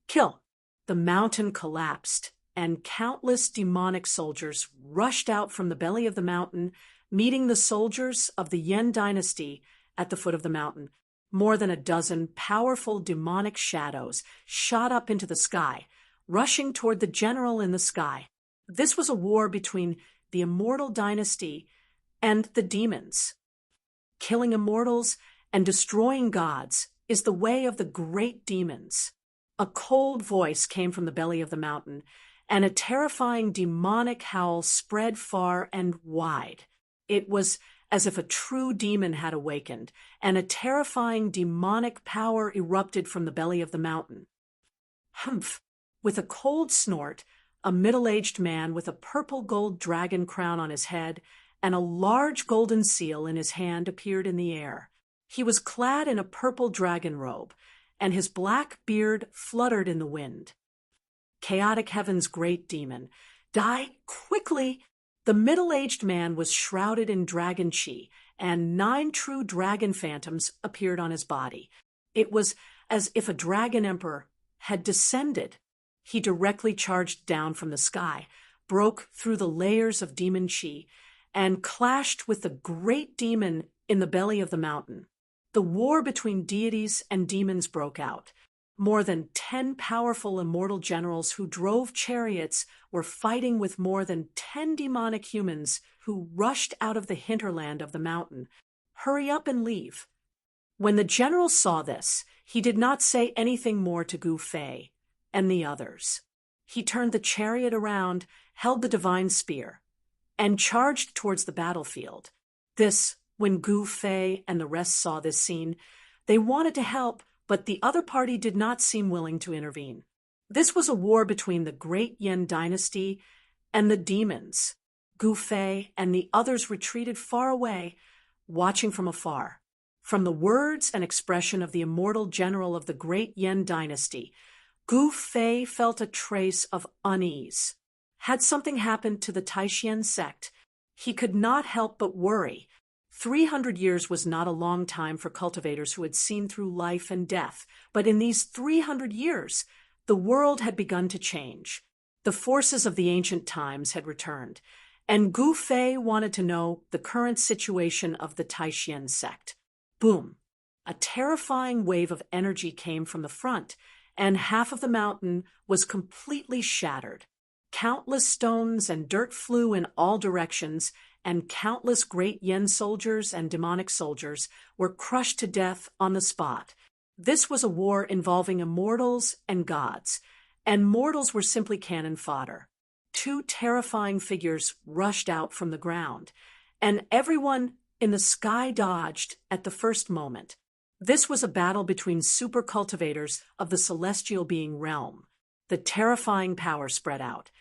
Kill! The mountain collapsed, and countless demonic soldiers rushed out from the belly of the mountain, meeting the soldiers of the Yen dynasty at the foot of the mountain. More than a dozen powerful demonic shadows shot up into the sky, rushing toward the general in the sky. This was a war between the immortal dynasty and the demons. Killing immortals and destroying gods is the way of the great demons. A cold voice came from the belly of the mountain, and a terrifying demonic howl spread far and wide. It was as if a true demon had awakened, and a terrifying demonic power erupted from the belly of the mountain. Humph! With a cold snort, a middle-aged man with a purple gold dragon crown on his head and a large golden seal in his hand appeared in the air. He was clad in a purple dragon robe, and his black beard fluttered in the wind. Chaotic Heaven's great demon, die quickly! The middle-aged man was shrouded in dragon chi, and 9 true dragon phantoms appeared on his body. It was as if a dragon emperor had descended. He directly charged down from the sky, broke through the layers of demon chi, and clashed with the great demon in the belly of the mountain. The war between deities and demons broke out. More than 10 powerful immortal generals who drove chariots were fighting with more than 10 demonic humans who rushed out of the hinterland of the mountain. Hurry up and leave. When the general saw this, he did not say anything more to Gu Fei and the others. He turned the chariot around, held the divine spear, and charged towards the battlefield. When Gu Fei and the rest saw this scene, they wanted to help, but the other party did not seem willing to intervene. This was a war between the great Yen dynasty and the demons. Gu Fei and the others retreated far away, watching from afar. From the words and expression of the immortal general of the great Yen dynasty, Gu Fei felt a trace of unease. Had something happened to the Taishan sect, he could not help but worry. 300 years was not a long time for cultivators who had seen through life and death, but in these 300 years, the world had begun to change. The forces of the ancient times had returned, and Gu Fei wanted to know the current situation of the Taishan sect. Boom! A terrifying wave of energy came from the front, and half of the mountain was completely shattered. Countless stones and dirt flew in all directions, and countless great Yen soldiers and demonic soldiers were crushed to death on the spot. This was a war involving immortals and gods, and mortals were simply cannon fodder. 2 terrifying figures rushed out from the ground, and everyone in the sky dodged at the first moment. This was a battle between super cultivators of the celestial being realm. The terrifying power spread out,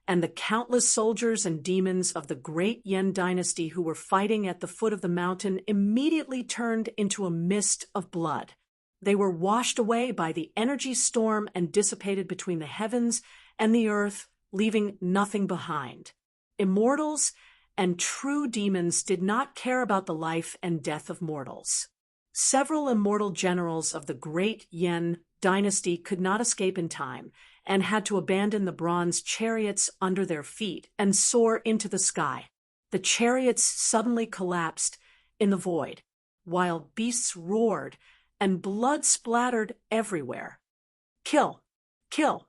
and the countless soldiers and demons of the great Yen dynasty who were fighting at the foot of the mountain immediately turned into a mist of blood. They were washed away by the energy storm and dissipated between the heavens and the earth, leaving nothing behind. Immortals and true demons did not care about the life and death of mortals. Several immortal generals of the great Yen dynasty could not escape in time, and had to abandon the bronze chariots under their feet and soar into the sky. The chariots suddenly collapsed in the void, while beasts roared and blood splattered everywhere. Kill! Kill!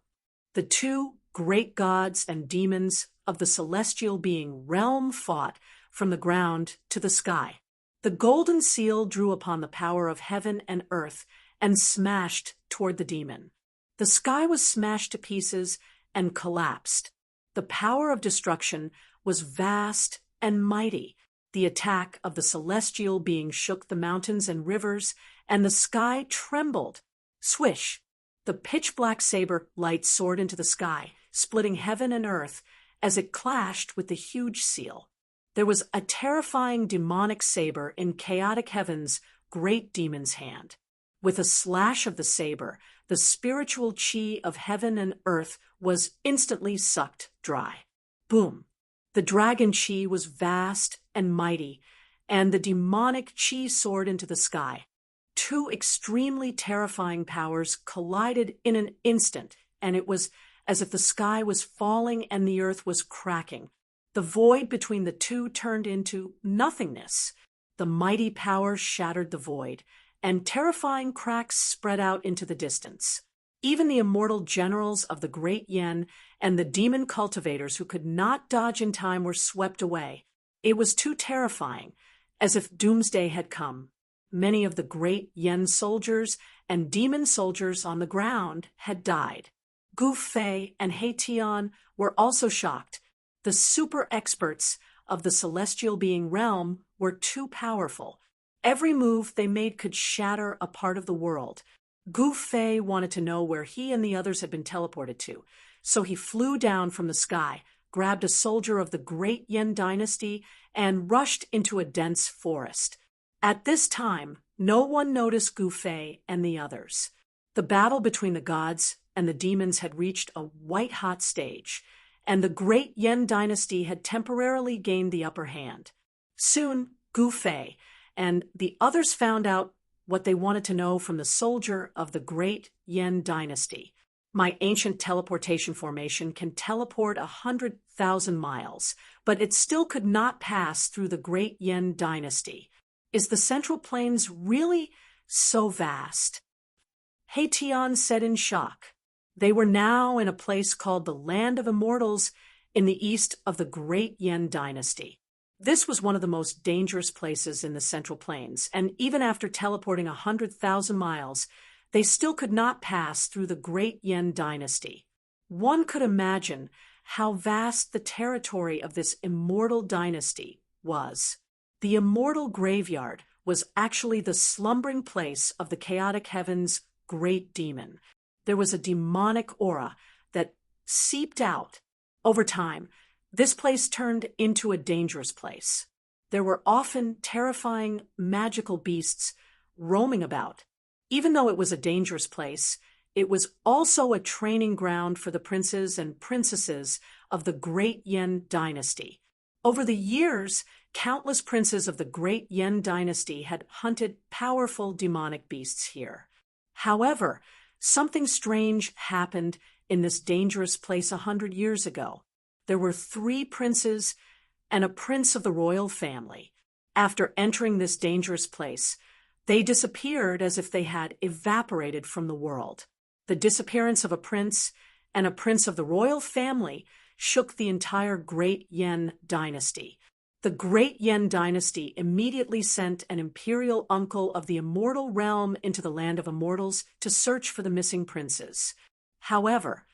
The 2 great gods and demons of the celestial being realm fought from the ground to the sky. The golden seal drew upon the power of heaven and earth and smashed toward the demon. The sky was smashed to pieces and collapsed. The power of destruction was vast and mighty. The attack of the celestial being shook the mountains and rivers, and the sky trembled. Swish! The pitch-black saber light soared into the sky, splitting heaven and earth as it clashed with the huge seal. There was a terrifying demonic saber in chaotic heavens great demon's hand. With a slash of the saber, the spiritual chi of heaven and earth was instantly sucked dry. Boom! The dragon chi was vast and mighty, and the demonic chi soared into the sky. Two extremely terrifying powers collided in an instant, and it was as if the sky was falling and the earth was cracking. The void between the two turned into nothingness. The mighty power shattered the void, and terrifying cracks spread out into the distance. Even the immortal generals of the great Yen and the demon cultivators who could not dodge in time were swept away. It was too terrifying, as if doomsday had come. Many of the great Yen soldiers and demon soldiers on the ground had died. Gu Fei and He Tian were also shocked. The super experts of the celestial being realm were too powerful. Every move they made could shatter a part of the world. Gu Fei wanted to know where he and the others had been teleported to, so he flew down from the sky, grabbed a soldier of the great Yen dynasty, and rushed into a dense forest. At this time, no one noticed Gu Fei and the others. The battle between the gods and the demons had reached a white-hot stage, and the great Yen dynasty had temporarily gained the upper hand. Soon, Gu Fei and the others found out what they wanted to know from the soldier of the great Yen dynasty. My ancient teleportation formation can teleport 100,000 miles, but it still could not pass through the great Yen dynasty. Is the Central Plains really so vast? He Tian said in shock. They were now in a place called the Land of Immortals in the east of the great Yen dynasty. This was one of the most dangerous places in the Central Plains, and even after teleporting 100,000 miles, they still could not pass through the great Yen dynasty. One could imagine how vast the territory of this immortal dynasty was. The immortal graveyard was actually the slumbering place of the chaotic heavens' great demon. There was a demonic aura that seeped out. Over time, this place turned into a dangerous place. There were often terrifying magical beasts roaming about. Even though it was a dangerous place, it was also a training ground for the princes and princesses of the great Yen dynasty. Over the years, countless princes of the great Yen dynasty had hunted powerful demonic beasts here. However, something strange happened in this dangerous place 100 years ago. There were 3 princes and a prince of the royal family. After entering this dangerous place, they disappeared as if they had evaporated from the world. The disappearance of a prince and a prince of the royal family shook the entire great Yen dynasty. The great Yen dynasty immediately sent an imperial uncle of the immortal realm into the land of immortals to search for the missing princes. However,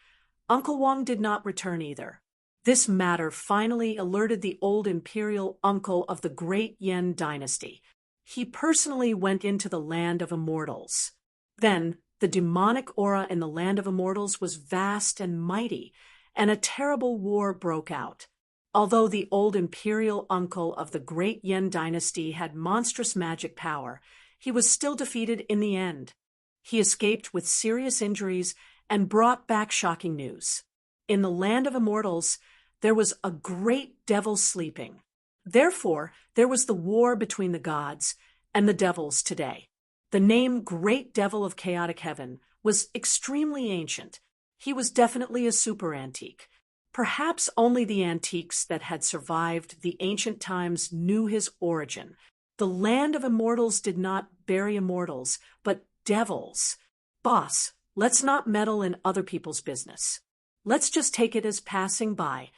Uncle Wang did not return either. This matter finally alerted the old imperial uncle of the great Yen dynasty. He personally went into the land of immortals. Then, the demonic aura in the land of immortals was vast and mighty, and a terrible war broke out. Although the old imperial uncle of the great Yen dynasty had monstrous magic power, he was still defeated in the end. He escaped with serious injuries and brought back shocking news. In the land of immortals, there was a great devil sleeping. Therefore, there was the war between the gods and the devils today. The name Great Devil of Chaotic Heaven was extremely ancient. He was definitely a super antique. Perhaps only the antiques that had survived the ancient times knew his origin. The land of immortals did not bury immortals, but devils. Boss, let's not meddle in other people's business. Let's just take it as passing by.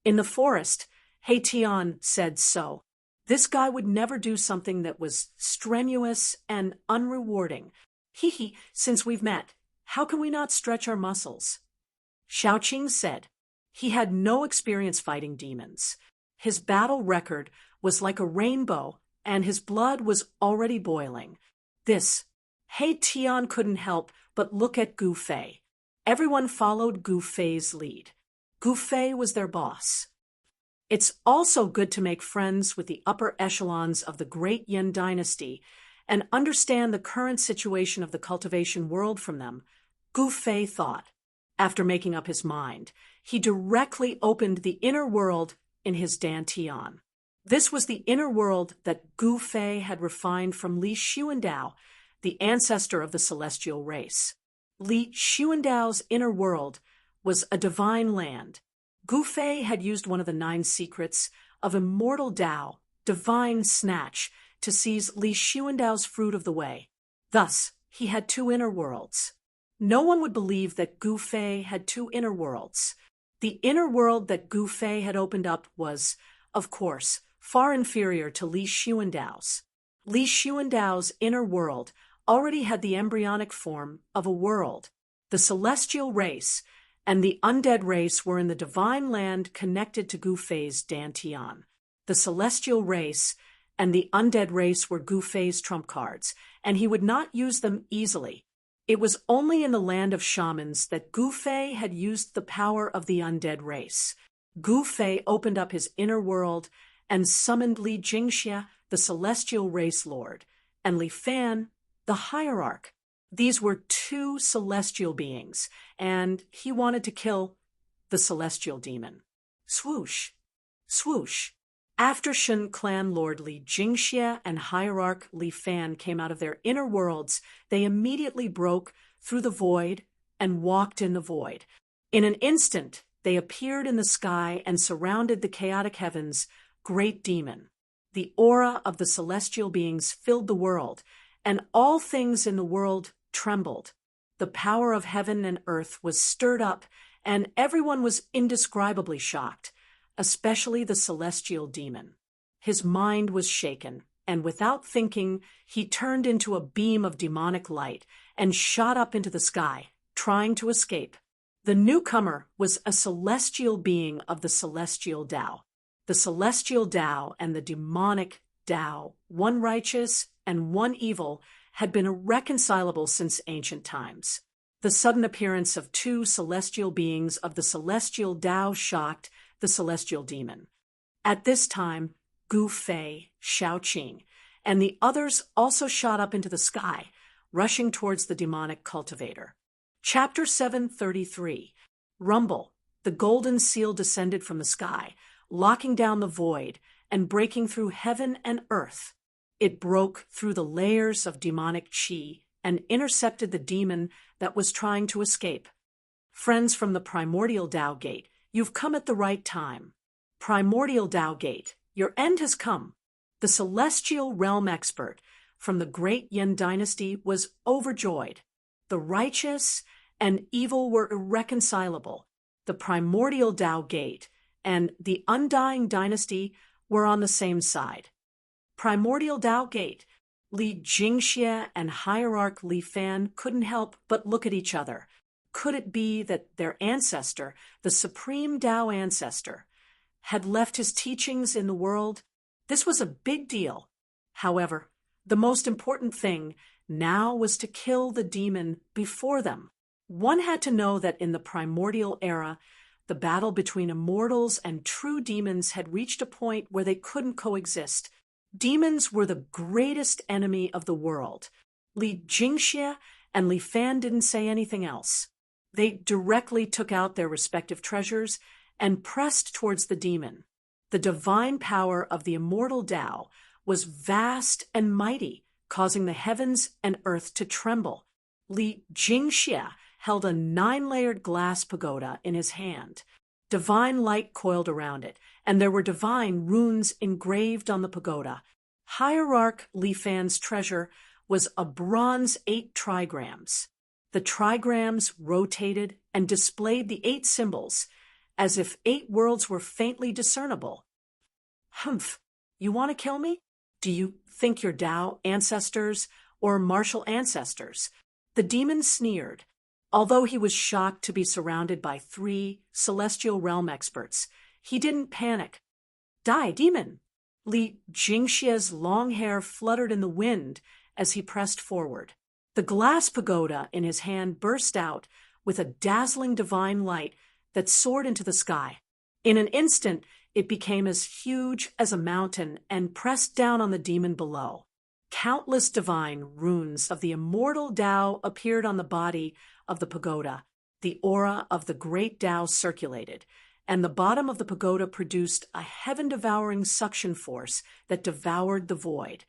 In the forest, He Tian said so. This guy would never do something that was strenuous and unrewarding. Hee, since we've met, how can we not stretch our muscles? Xiaoqing said. He had no experience fighting demons. His battle record was like a rainbow, and his blood was already boiling. He Tian couldn't help but look at Gu Fei. Everyone followed Gu Fei's lead. Gu Fei was their boss. It's also good to make friends with the upper echelons of the great Yen dynasty, and understand the current situation of the cultivation world from them, Gu Fei thought. After making up his mind, he directly opened the inner world in his dantian. This was the inner world that Gu Fei had refined from Li Xuandao, the ancestor of the celestial race. Li Xuandao's inner world was a divine land. Gu Fei had used one of the 9 secrets of immortal Dao, divine snatch, to seize Li Xuandao's fruit of the way. Thus, he had 2 inner worlds. No one would believe that Gu Fei had 2 inner worlds. The inner world that Gu Fei had opened up was, of course, far inferior to Li Xuandao's. Li Xuandao's inner world already had the embryonic form of a world. The celestial race and the undead race were in the divine land connected to Gu Fei's dantian. The celestial race and the undead race were Gu Fei's trump cards, and he would not use them easily. It was only in the land of shamans that Gu Fei had used the power of the undead race. Gu Fei opened up his inner world and summoned Li Jingxia, the celestial race lord, and Li Fan, the hierarch. These were 2 celestial beings, and he wanted to kill the celestial demon. Swoosh, swoosh. After Shen clan lord Li Jingxia and hierarch Li Fan came out of their inner worlds, they immediately broke through the void and walked in the void. In an instant, they appeared in the sky and surrounded the chaotic heavens, great demon. The aura of the celestial beings filled the world, and all things in the world trembled. The power of heaven and earth was stirred up, and everyone was indescribably shocked, especially the celestial demon. His mind was shaken, and without thinking, he turned into a beam of demonic light and shot up into the sky, trying to escape. The newcomer was a celestial being of the celestial Dao. The celestial Dao and the demonic Dao, one righteous and one evil, had been irreconcilable since ancient times. The sudden appearance of 2 celestial beings of the celestial Dao shocked the celestial demon. At this time, Gu Fei, Shaoqing, and the others also shot up into the sky, rushing towards the demonic cultivator. Chapter 733. Rumble. The golden seal descended from the sky, locking down the void and breaking through heaven and earth. It broke through the layers of demonic qi and intercepted the demon that was trying to escape. Friends from the primordial Dao Gate, you've come at the right time. Primordial Dao Gate, your end has come. The celestial realm expert from the great Yin dynasty was overjoyed. The righteous and evil were irreconcilable. The primordial Dao Gate and the undying dynasty were on the same side. Primordial Dao Gate, Li Jingxia and hierarch Li Fan couldn't help but look at each other. Could it be that their ancestor, the supreme Dao ancestor, had left his teachings in the world? This was a big deal. However, the most important thing now was to kill the demon before them. One had to know that in the primordial era, the battle between immortals and true demons had reached a point where they couldn't coexist. Demons were the greatest enemy of the world. Li Jingxia and Li Fan didn't say anything else. They directly took out their respective treasures and pressed towards the demon. The divine power of the immortal Dao was vast and mighty, causing the heavens and earth to tremble. Li Jingxia held a 9-layered glass pagoda in his hand. Divine light coiled around it, and there were divine runes engraved on the pagoda. Hierarch Li Fan's treasure was a bronze 8 trigrams. The trigrams rotated and displayed the 8 symbols, as if 8 worlds were faintly discernible. Humph, you want to kill me? Do you think you're Dao ancestors or martial ancestors? The demon sneered. Although he was shocked to be surrounded by 3 celestial realm experts, he didn't panic. Die, demon! Li Jingxia's long hair fluttered in the wind as he pressed forward. The glass pagoda in his hand burst out with a dazzling divine light that soared into the sky. In an instant, it became as huge as a mountain and pressed down on the demon below. Countless divine runes of the immortal Tao appeared on the body of the pagoda. The aura of the great Tao circulated, and the bottom of the pagoda produced a heaven-devouring suction force that devoured the void.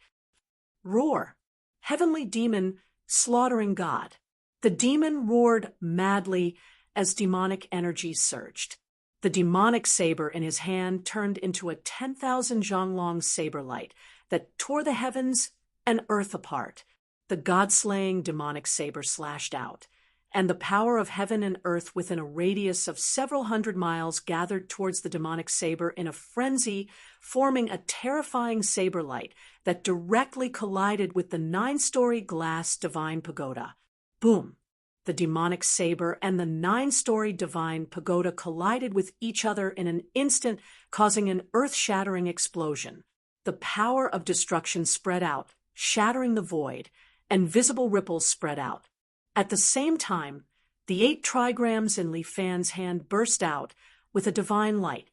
Roar! Heavenly demon slaughtering God. The demon roared madly as demonic energy surged. The demonic saber in his hand turned into a 10,000 zhonglong saber light that tore the heavens and earth apart. The god-slaying demonic saber slashed out, and the power of heaven and earth within a radius of several hundred miles gathered towards the demonic saber in a frenzy, forming a terrifying saber light that directly collided with the 9-story glass divine pagoda. Boom! The demonic saber and the 9-story divine pagoda collided with each other in an instant, causing an earth-shattering explosion. The power of destruction spread out, shattering the void, and visible ripples spread out. At the same time, the 8 trigrams in Li Fan's hand burst out with a divine light.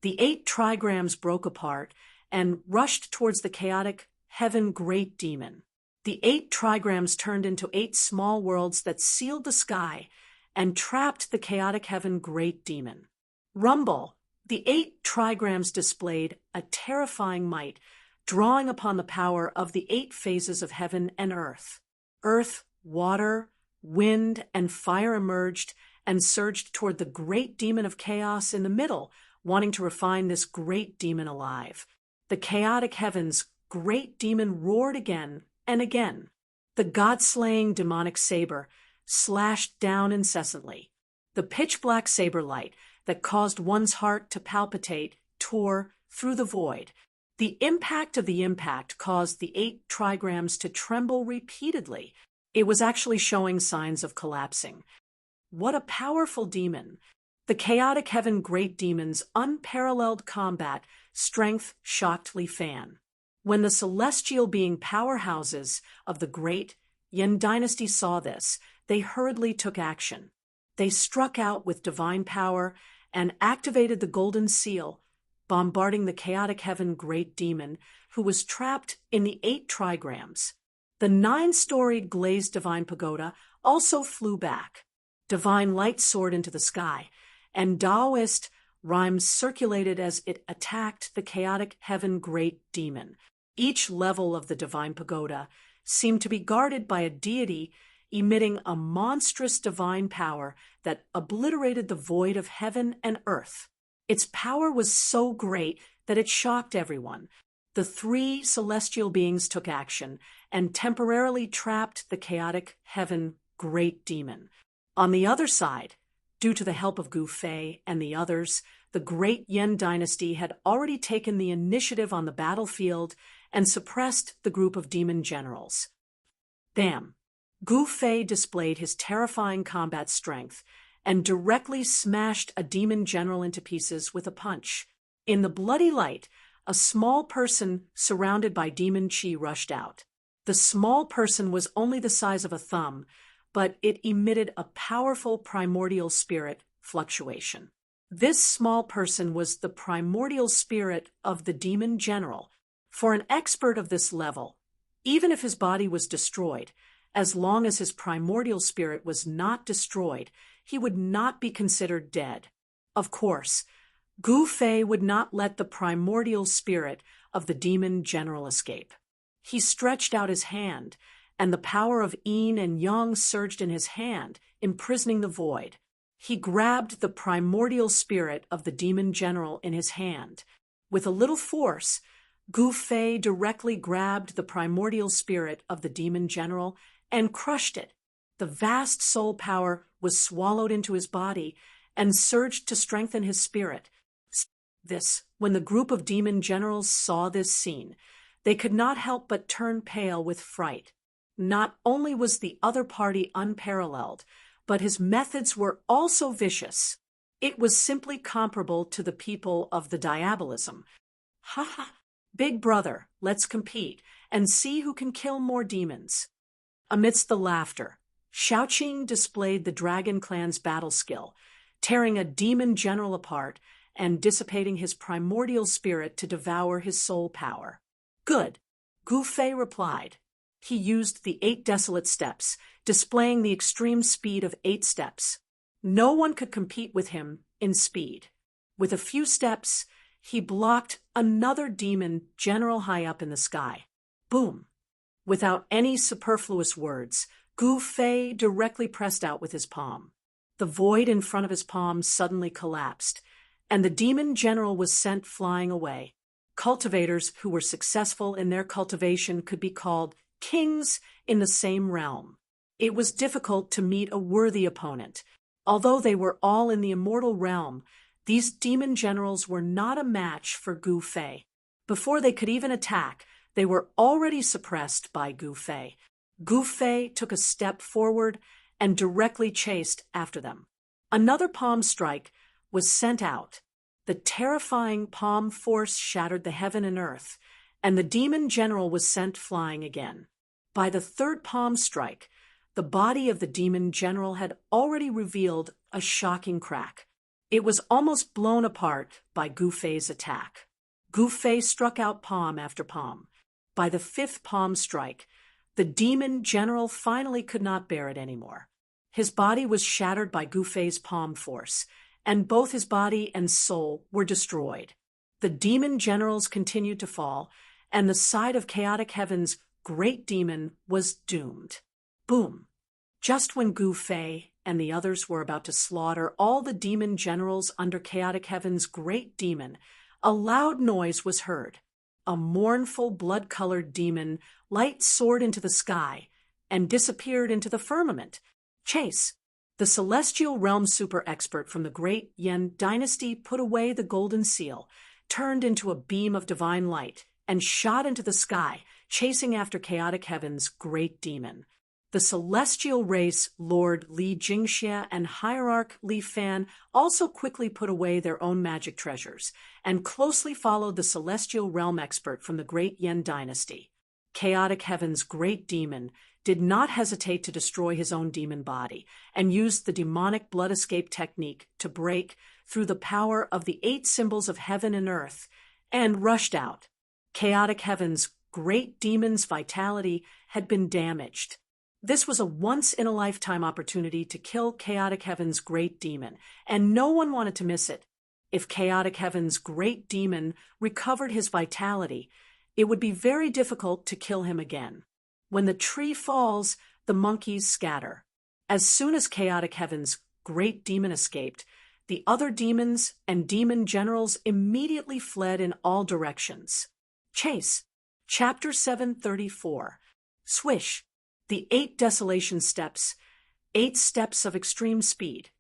The 8 trigrams broke apart and rushed towards the chaotic heaven great demon. The 8 trigrams turned into 8 small worlds that sealed the sky and trapped the chaotic heaven great demon. Rumble! The 8 trigrams displayed a terrifying might, drawing upon the power of the 8 phases of heaven and earth. Earth, water, wind, and fire emerged and surged toward the great demon of chaos in the middle, wanting to refine this great demon alive. The chaotic heavens great demon roared again and again. The god-slaying demonic saber slashed down incessantly. The pitch-black saber light that caused one's heart to palpitate tore through the void. The impact of the impact caused the 8 trigrams to tremble repeatedly. It was actually showing signs of collapsing. What a powerful demon! The chaotic heaven great demon's unparalleled combat strength shocked Li Fan. When the celestial being powerhouses of the great Yin dynasty saw this, they hurriedly took action. They struck out with divine power and activated the golden seal, bombarding the chaotic heaven great demon, who was trapped in the 8 trigrams. The 9-storied glazed divine pagoda also flew back. Divine light soared into the sky, and Taoist rhymes circulated as it attacked the chaotic heaven great demon. Each level of the divine pagoda seemed to be guarded by a deity emitting a monstrous divine power that obliterated the void of heaven and earth. Its power was so great that it shocked everyone. The 3 celestial beings took action and temporarily trapped the chaotic heaven great demon. On the other side, due to the help of Gu Fei and the others, the great Yin dynasty had already taken the initiative on the battlefield and suppressed the group of demon generals. Bam! Gu Fei displayed his terrifying combat strength and directly smashed a demon general into pieces with a punch. In the bloody light, a small person surrounded by demon chi rushed out. The small person was only the size of a thumb, but it emitted a powerful primordial spirit fluctuation. This small person was the primordial spirit of the demon general. For an expert of this level, even if his body was destroyed, as long as his primordial spirit was not destroyed, he would not be considered dead. Of course, Gu Fei would not let the primordial spirit of the demon general escape. He stretched out his hand, and the power of yin and yang surged in his hand, imprisoning the void. He grabbed the primordial spirit of the demon general in his hand. With a little force, Gu Fei directly grabbed the primordial spirit of the demon general and crushed it. The vast soul power was swallowed into his body and surged to strengthen his spirit. When the group of demon generals saw this scene, they could not help but turn pale with fright. Not only was the other party unparalleled, but his methods were also vicious. It was simply comparable to the people of the diabolism. Ha ha! Big brother, let's compete and see who can kill more demons. Amidst the laughter, Shaoqing displayed the Dragon Clan's battle skill, tearing a demon general apart and dissipating his primordial spirit to devour his soul power. Good. Gu Fei replied. He used the 8 desolate steps, displaying the extreme speed of 8 steps. No one could compete with him in speed. With a few steps, he blocked another demon general high up in the sky. Boom! Without any superfluous words, Gu Fei directly pressed out with his palm. The void in front of his palm suddenly collapsed, and the demon general was sent flying away. Cultivators who were successful in their cultivation could be called kings in the same realm. It was difficult to meet a worthy opponent. Although they were all in the immortal realm, these demon generals were not a match for Gu Fei. Before they could even attack, they were already suppressed by Gu Fei. Gu Fei took a step forward and directly chased after them. Another palm strike was sent out. The terrifying palm force shattered the heaven and earth, and the demon general was sent flying again. By the third palm strike, the body of the demon general had already revealed a shocking crack. It was almost blown apart by Gu Fei's attack. Gu Fei struck out palm after palm. By the 5th palm strike, the demon general finally could not bear it anymore. His body was shattered by Gu Fei's palm force, and both his body and soul were destroyed. The demon generals continued to fall, and the side of chaotic heaven's great demon was doomed. Boom! Just when Gu Fei and the others were about to slaughter all the demon generals under chaotic heaven's great demon, a loud noise was heard. A mournful, blood-colored demon light soared into the sky and disappeared into the firmament. Chase! The celestial realm super-expert from the great Yen dynasty put away the golden seal, turned into a beam of divine light, and shot into the sky, chasing after chaotic heaven's great demon. The celestial race Lord Li Jingxia and Hierarch Li Fan also quickly put away their own magic treasures, and closely followed the celestial realm expert from the great Yen dynasty. Chaotic heaven's great demon did not hesitate to destroy his own demon body, and used the demonic blood escape technique to break through the power of the 8 symbols of heaven and earth, and rushed out. Chaotic heaven's great demon's vitality had been damaged. This was a once-in-a-lifetime opportunity to kill Chaotic Heaven's great demon, and no one wanted to miss it. If Chaotic Heaven's great demon recovered his vitality, it would be very difficult to kill him again. When the tree falls, the monkeys scatter. As soon as Chaotic Heaven's great demon escaped, the other demons and demon generals immediately fled in all directions. Chase. Chapter 734. Swish. The 8 desolation steps, 8 steps of extreme speed,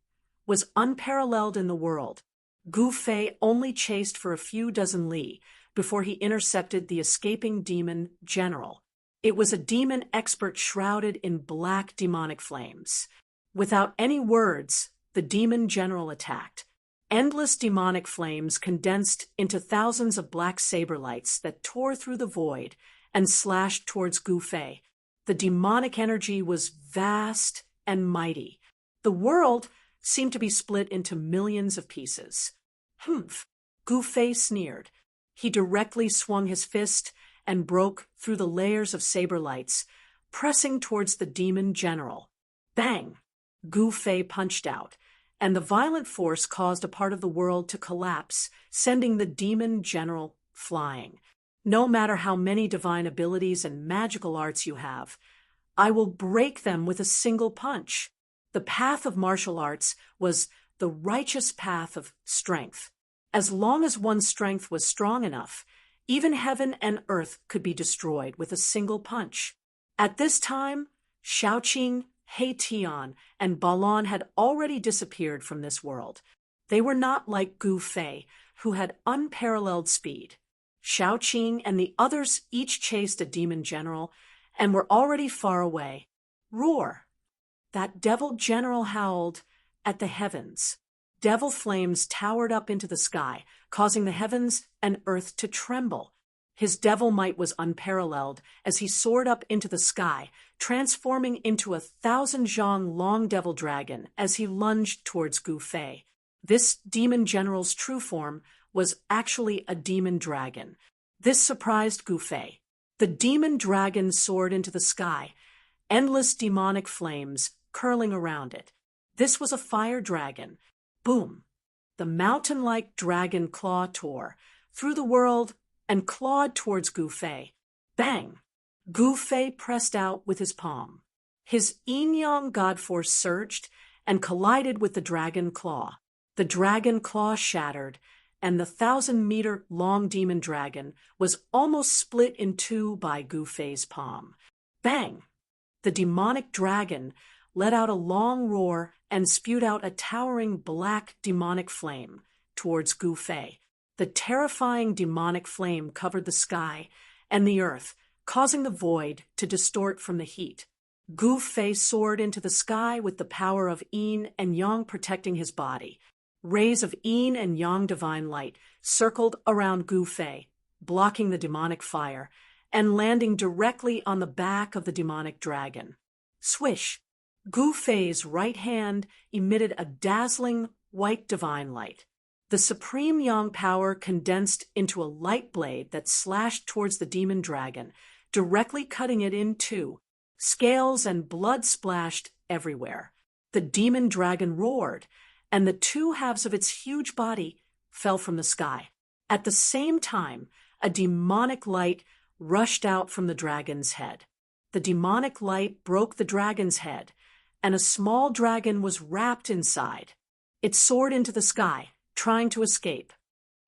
was unparalleled in the world. Gu Fei only chased for a few dozen li before he intercepted the escaping demon general. It was a demon expert shrouded in black demonic flames. Without any words, the demon general attacked. Endless demonic flames condensed into thousands of black saber lights that tore through the void and slashed towards Gu Fei. The demonic energy was vast and mighty. The world seemed to be split into millions of pieces. Humph! Gu Fei sneered. He directly swung his fist and broke through the layers of saber lights, pressing towards the demon general. Bang! Gu Fei punched out, and the violent force caused a part of the world to collapse, sending the demon general flying. No matter how many divine abilities and magical arts you have, I will break them with a single punch. The path of martial arts was the righteous path of strength. As long as one's strength was strong enough, even heaven and earth could be destroyed with a single punch. At this time, Shaoqing, Heitian, and Balon had already disappeared from this world. They were not like Gu Fei, who had unparalleled speed. Shaoqing and the others each chased a demon general and were already far away. Roar! That devil general howled at the heavens. Devil flames towered up into the sky, causing the heavens and earth to tremble. His devil might was unparalleled as he soared up into the sky, transforming into a 1,000-zhang long devil dragon as he lunged towards Gu Fei. This demon general's true form was actually a demon dragon. This surprised Gu Fei. The demon dragon soared into the sky, endless demonic flames curling around it. This was a fire dragon. Boom! The mountain-like dragon claw tore through the world and clawed towards Gu Fei. Bang! Gu Fei pressed out with his palm. His yin-yang god force surged and collided with the dragon claw. The dragon claw shattered, and the 1,000-meter-long demon dragon was almost split in two by Gu Fei's palm. Bang! The demonic dragon let out a long roar and spewed out a towering black demonic flame towards Gu Fei. The terrifying demonic flame covered the sky and the earth, causing the void to distort from the heat. Gu Fei soared into the sky with the power of yin and yang protecting his body. Rays of yin and yang divine light circled around Gu Fei, blocking the demonic fire and landing directly on the back of the demonic dragon. Swish! Gu Fei's right hand emitted a dazzling white divine light. The supreme yang power condensed into a light blade that slashed towards the demon dragon, directly cutting it in two. Scales and blood splashed everywhere. The demon dragon roared, and the two halves of its huge body fell from the sky. At the same time, a demonic light rushed out from the dragon's head. The demonic light broke the dragon's head, and a small dragon was wrapped inside. It soared into the sky, trying to escape.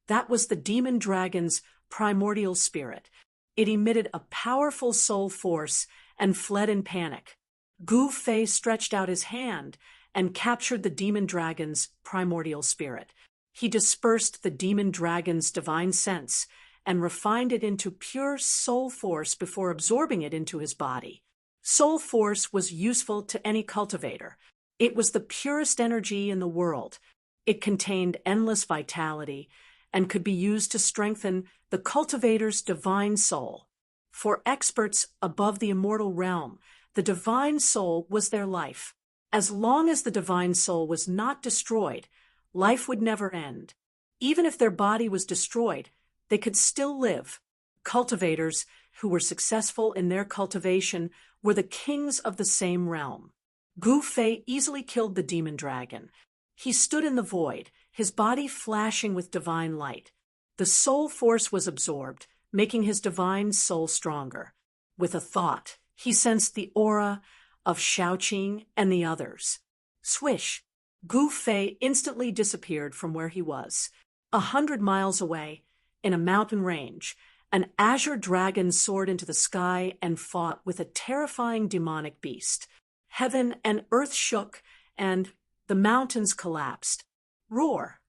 That was the demon dragon's primordial spirit. It emitted a powerful soul force and fled in panic. Gu Fei stretched out his hand and captured the demon dragon's primordial spirit. He dispersed the demon dragon's divine sense and refined it into pure soul force before absorbing it into his body. Soul force was useful to any cultivator. It was the purest energy in the world. It contained endless vitality and could be used to strengthen the cultivator's divine soul. For experts above the immortal realm, the divine soul was their life. As long as the divine soul was not destroyed, life would never end. Even if their body was destroyed, they could still live. Cultivators who were successful in their cultivation were the kings of the same realm. Gu Fei easily killed the demon dragon. He stood in the void, his body flashing with divine light. The soul force was absorbed, making his divine soul stronger. With a thought, he sensed the aura of Xiaoqing and the others. Swish! Gu Fei instantly disappeared from where he was. 100 miles away, in a mountain range, an azure dragon soared into the sky and fought with a terrifying demonic beast. Heaven and earth shook, and the mountains collapsed. Roar!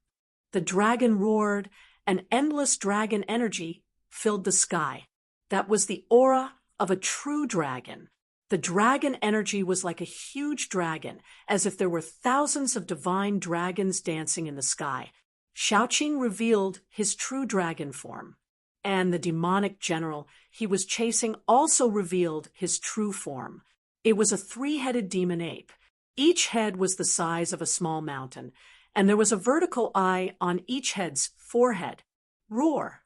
The dragon roared, and endless dragon energy filled the sky. That was the aura of a true dragon. The dragon energy was like a huge dragon, as if there were thousands of divine dragons dancing in the sky. Xiaoqing revealed his true dragon form, and the demonic general he was chasing also revealed his true form. It was a 3-headed demon ape. Each head was the size of a small mountain, and there was a vertical eye on each head's forehead. Roar!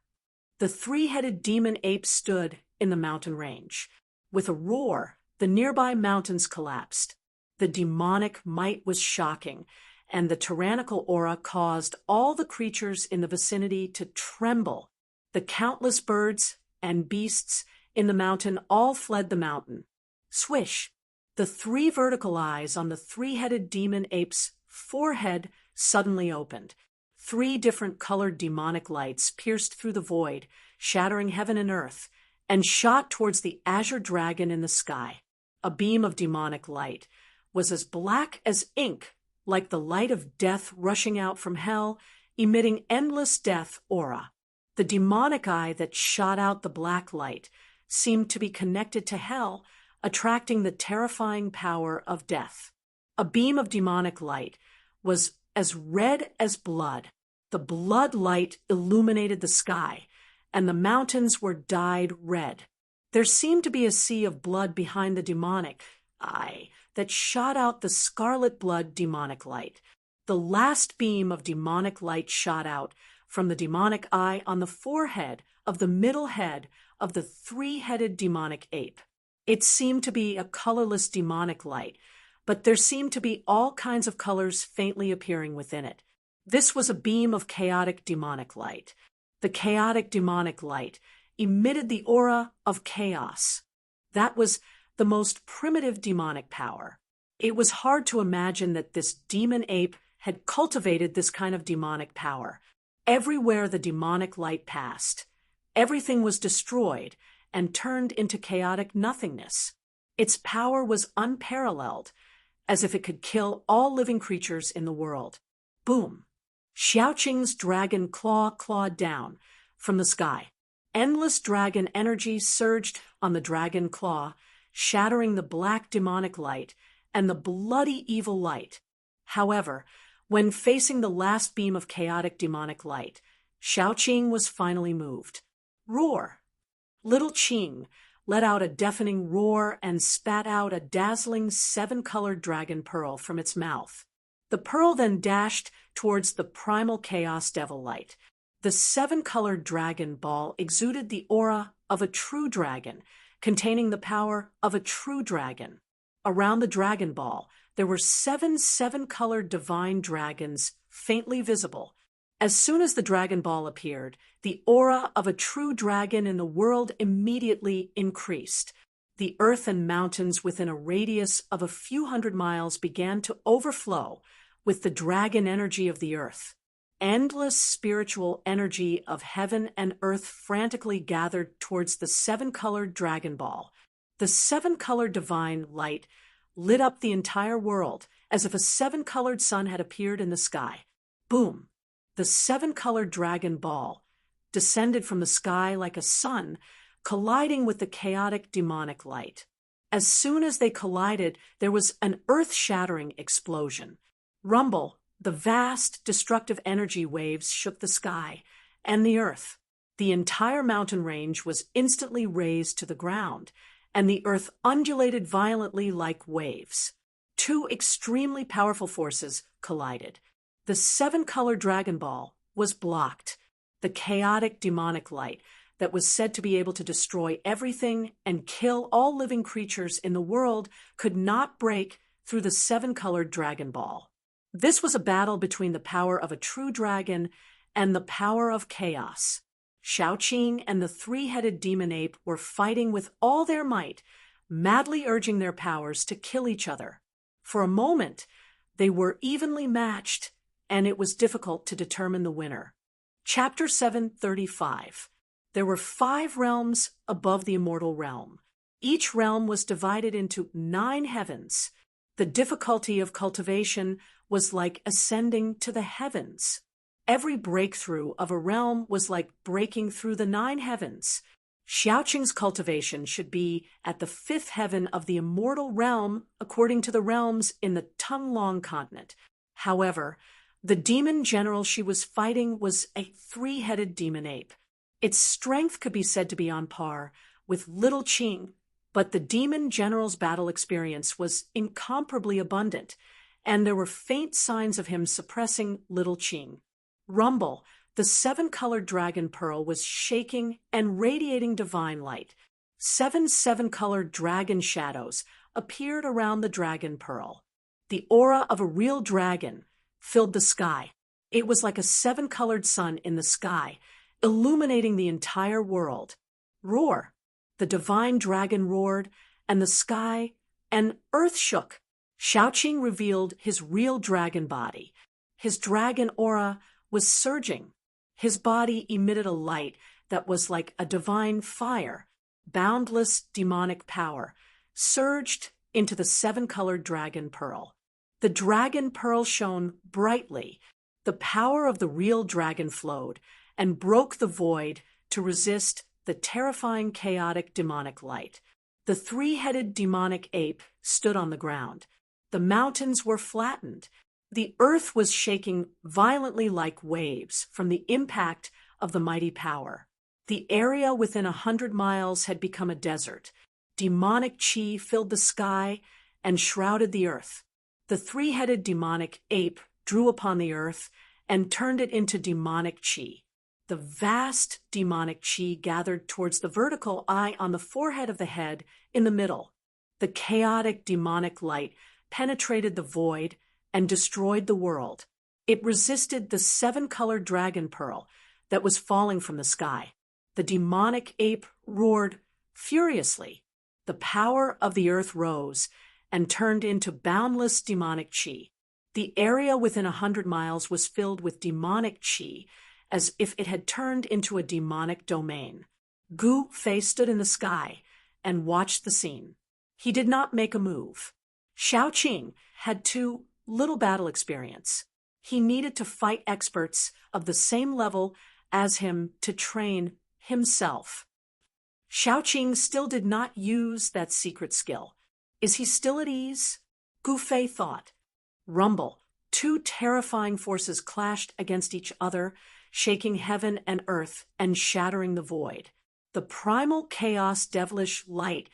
The 3-headed demon ape stood in the mountain range. With a roar, the nearby mountains collapsed. The demonic might was shocking, and the tyrannical aura caused all the creatures in the vicinity to tremble. The countless birds and beasts in the mountain all fled the mountain. Swish! The 3 vertical eyes on the 3-headed demon ape's forehead suddenly opened. 3 different colored demonic lights pierced through the void, shattering heaven and earth, and shot towards the azure dragon in the sky. A beam of demonic light was as black as ink, like the light of death rushing out from hell, emitting endless death aura. The demonic eye that shot out the black light seemed to be connected to hell, attracting the terrifying power of death. A beam of demonic light was as red as blood. The blood light illuminated the sky, and the mountains were dyed red. There seemed to be a sea of blood behind the demonic eye that shot out the scarlet blood demonic light. The The last beam of demonic light shot out from the demonic eye on the forehead of the middle head of the three-headed demonic ape. It seemed to be a colorless demonic light, but there seemed to be all kinds of colors faintly appearing within it. This was a beam of chaotic demonic light. The chaotic demonic light emitted the aura of chaos. That was the most primitive demonic power. It was hard to imagine that this demon ape had cultivated this kind of demonic power. Everywhere the demonic light passed, everything was destroyed and turned into chaotic nothingness. Its power was unparalleled, as if it could kill all living creatures in the world. Boom! Xiaoqing's dragon claw clawed down from the sky. Endless dragon energy surged on the dragon claw, shattering the black demonic light and the bloody evil light. However, when facing the last beam of chaotic demonic light, Xiaoqing was finally moved. Roar! Little Qing let out a deafening roar and spat out a dazzling 7-colored dragon pearl from its mouth. The pearl then dashed towards the primal chaos devil light. The 7-colored dragon ball exuded the aura of a true dragon, containing the power of a true dragon. Around the dragon ball, there were 7-colored divine dragons faintly visible. As soon as the dragon ball appeared, the aura of a true dragon in the world immediately increased. The earth and mountains within a radius of a few hundred miles began to overflow with the dragon energy of the earth. Endless spiritual energy of heaven and earth frantically gathered towards the 7-colored dragon ball. The 7-colored divine light lit up the entire world as if a 7-colored sun had appeared in the sky. Boom! The 7-colored dragon ball descended from the sky like a sun, colliding with the chaotic demonic light. As soon as they collided, there was an earth-shattering explosion. Rumble, the vast, destructive energy waves shook the sky and the earth. The entire mountain range was instantly razed to the ground, and the earth undulated violently like waves. Two extremely powerful forces collided. The 7-colored dragon ball was blocked. The chaotic demonic light that was said to be able to destroy everything and kill all living creatures in the world could not break through the 7-colored dragon ball. This was a battle between the power of a true dragon and the power of chaos. Xiaoqing and the 3-headed demon ape were fighting with all their might, madly urging their powers to kill each other. For a moment, they were evenly matched, and it was difficult to determine the winner. Chapter 735. There were 5 realms above the immortal realm. Each realm was divided into 9 heavens. The difficulty of cultivation was like ascending to the heavens. Every breakthrough of a realm was like breaking through the 9 heavens. Xiaoqing's cultivation should be at the 5th heaven of the immortal realm according to the realms in the Tunglong continent. However, the demon general she was fighting was a 3-headed demon ape. Its strength could be said to be on par with Little Qing, but the demon general's battle experience was incomparably abundant, and there were faint signs of him suppressing Little Qing. Rumble, the 7-colored dragon pearl, was shaking and radiating divine light. 7 7-colored dragon shadows appeared around the dragon pearl. The aura of a real dragon filled the sky. It was like a 7-colored sun in the sky, illuminating the entire world. Roar! The divine dragon roared, and the sky and earth shook. Xiaoqing revealed his real dragon body. His dragon aura was surging. His body emitted a light that was like a divine fire. Boundless demonic power surged into the 7-colored dragon pearl. The dragon pearl shone brightly. The power of the real dragon flowed and broke the void to resist the terrifying chaotic demonic light. The 3-headed demonic ape stood on the ground. The mountains were flattened. The earth was shaking violently like waves from the impact of the mighty power. The area within 100 miles had become a desert. Demonic chi filled the sky and shrouded the earth. The 3-headed demonic ape drew upon the earth and turned it into demonic chi. The vast demonic chi gathered towards the vertical eye on the forehead of the head in the middle. The chaotic demonic light penetrated the void and destroyed the world. It resisted the seven-colored dragon pearl that was falling from the sky. The demonic ape roared furiously. The power of the earth rose and turned into boundless demonic chi. The area within 100 miles was filled with demonic chi, as if it had turned into a demonic domain. Gu Fei stood in the sky and watched the scene. He did not make a move. Xiaoqing had too little battle experience. He needed to fight experts of the same level as him to train himself. Xiaoqing still did not use that secret skill. Is he still at ease? Gu Fei thought. Rumble. Two terrifying forces clashed against each other, shaking heaven and earth and shattering the void. The primal chaos devilish light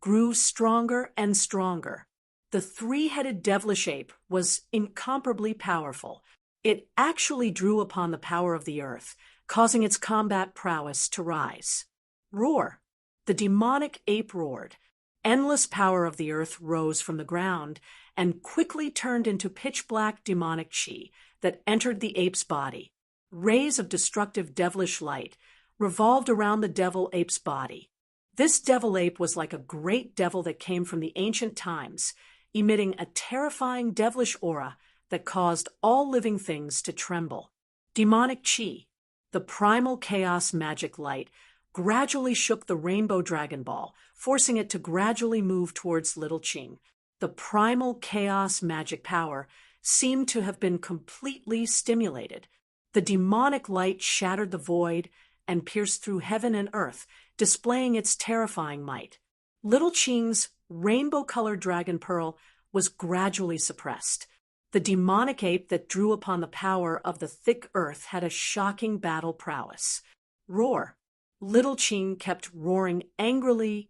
grew stronger and stronger. The three-headed devilish ape was incomparably powerful. It actually drew upon the power of the earth, causing its combat prowess to rise. Roar! The demonic ape roared. Endless power of the earth rose from the ground and quickly turned into pitch-black demonic chi that entered the ape's body. Rays of destructive devilish light revolved around the devil ape's body. This devil ape was like a great devil that came from the ancient times, emitting a terrifying devilish aura that caused all living things to tremble. Demonic chi, the primal chaos magic light, gradually shook the rainbow dragon ball, forcing it to gradually move towards Little Qing. The primal chaos magic power seemed to have been completely stimulated. The demonic light shattered the void and pierced through heaven and earth, displaying its terrifying might. Little Qing's rainbow-colored dragon pearl was gradually suppressed. The demonic ape that drew upon the power of the thick earth had a shocking battle prowess. Roar! Little Qing kept roaring angrily,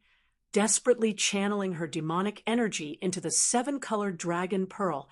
desperately channeling her demonic energy into the seven-colored dragon pearl,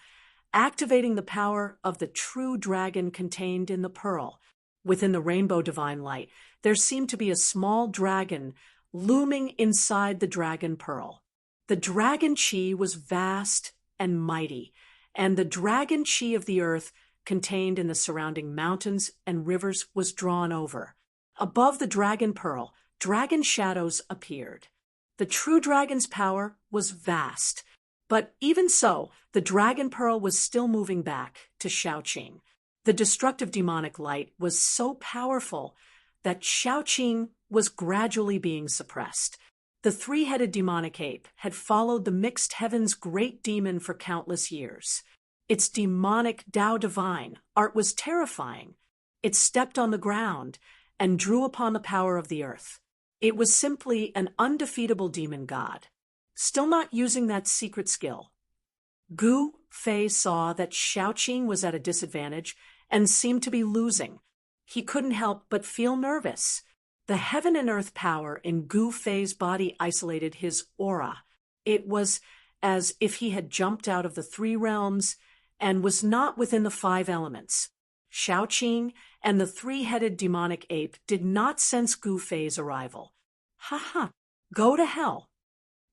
activating the power of the true dragon contained in the pearl. Within the rainbow divine light, there seemed to be a small dragon looming inside the dragon pearl. The dragon chi was vast and mighty, and the dragon chi of the earth contained in the surrounding mountains and rivers was drawn over. Above the dragon pearl, dragon shadows appeared. The true dragon's power was vast, but even so, the dragon pearl was still moving back to Xiaoqing. The destructive demonic light was so powerful that Xiaoqing was gradually being suppressed. The three-headed demonic ape had followed the mixed heaven's great demon for countless years. Its demonic Tao divine art was terrifying. It stepped on the ground and drew upon the power of the earth. It was simply an undefeatable demon god, still not using that secret skill. Gu Fei saw that Xiaoqing was at a disadvantage and seemed to be losing. He couldn't help but feel nervous. The heaven and earth power in Gu Fei's body isolated his aura. It was as if he had jumped out of the three realms and was not within the five elements. Xiaoqing and the three-headed demonic ape did not sense Gu Fei's arrival. Ha ha! Go to hell!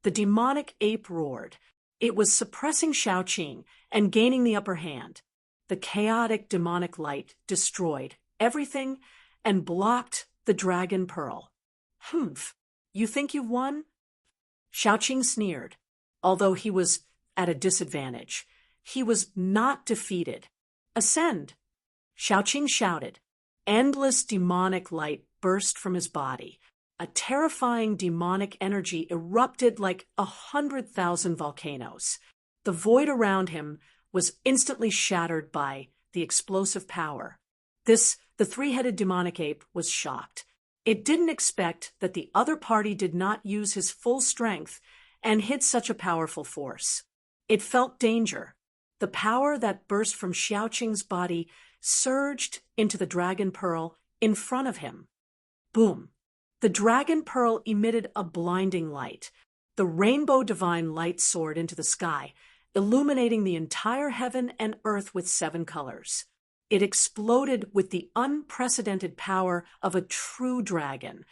The demonic ape roared. It was suppressing Xiaoqing and gaining the upper hand. The chaotic demonic light destroyed everything and blocked the dragon pearl. Humph! You think you've won? Xiaoqing sneered. Although he was at a disadvantage, he was not defeated. Ascend! Xiaoqing shouted. Endless demonic light burst from his body. A terrifying demonic energy erupted like 100,000 volcanoes. The void around him was instantly shattered by the explosive power. The three-headed demonic ape was shocked. It didn't expect that the other party did not use his full strength and hit such a powerful force. It felt danger. The power that burst from Xiaoqing's body surged into the dragon pearl in front of him. Boom! The dragon pearl emitted a blinding light. The rainbow divine light soared into the sky illuminating the entire heaven and earth with 7 colors. It exploded with the unprecedented power of a true dragon.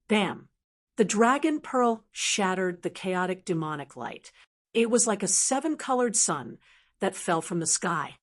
Bam! The dragon pearl shattered the chaotic demonic light. It was like a 7-colored sun that fell from the sky.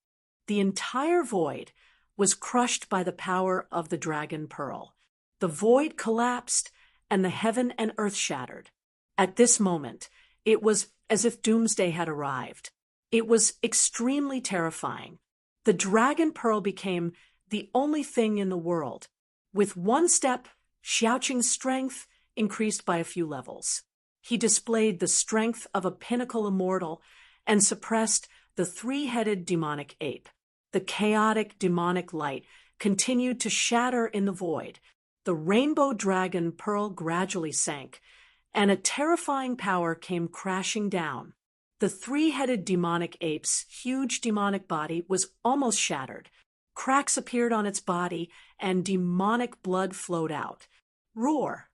The entire void was crushed by the power of the dragon pearl. The void collapsed, and the heaven and earth shattered. At this moment, it was as if doomsday had arrived. It was extremely terrifying. The dragon pearl became the only thing in the world. With one step, Xiaoqing's strength increased by a few levels. He displayed the strength of a pinnacle immortal and suppressed the 3-headed demonic ape. The chaotic demonic light continued to shatter in the void. The rainbow dragon pearl gradually sank, and a terrifying power came crashing down. The 3-headed demonic ape's huge demonic body was almost shattered. Cracks appeared on its body, and demonic blood flowed out. Roar!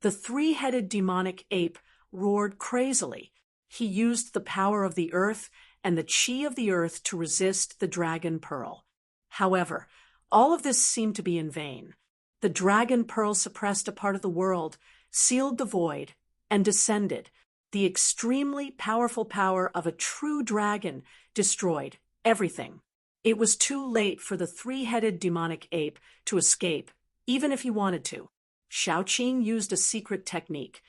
The 3-headed demonic ape roared crazily. He used the power of the earth and the chi of the earth to resist the dragon pearl. However, all of this seemed to be in vain. The dragon pearl suppressed a part of the world, sealed the void, and descended. The extremely powerful power of a true dragon destroyed everything. It was too late for the 3-headed demonic ape to escape, even if he wanted to. Xiaoqing used a secret technique,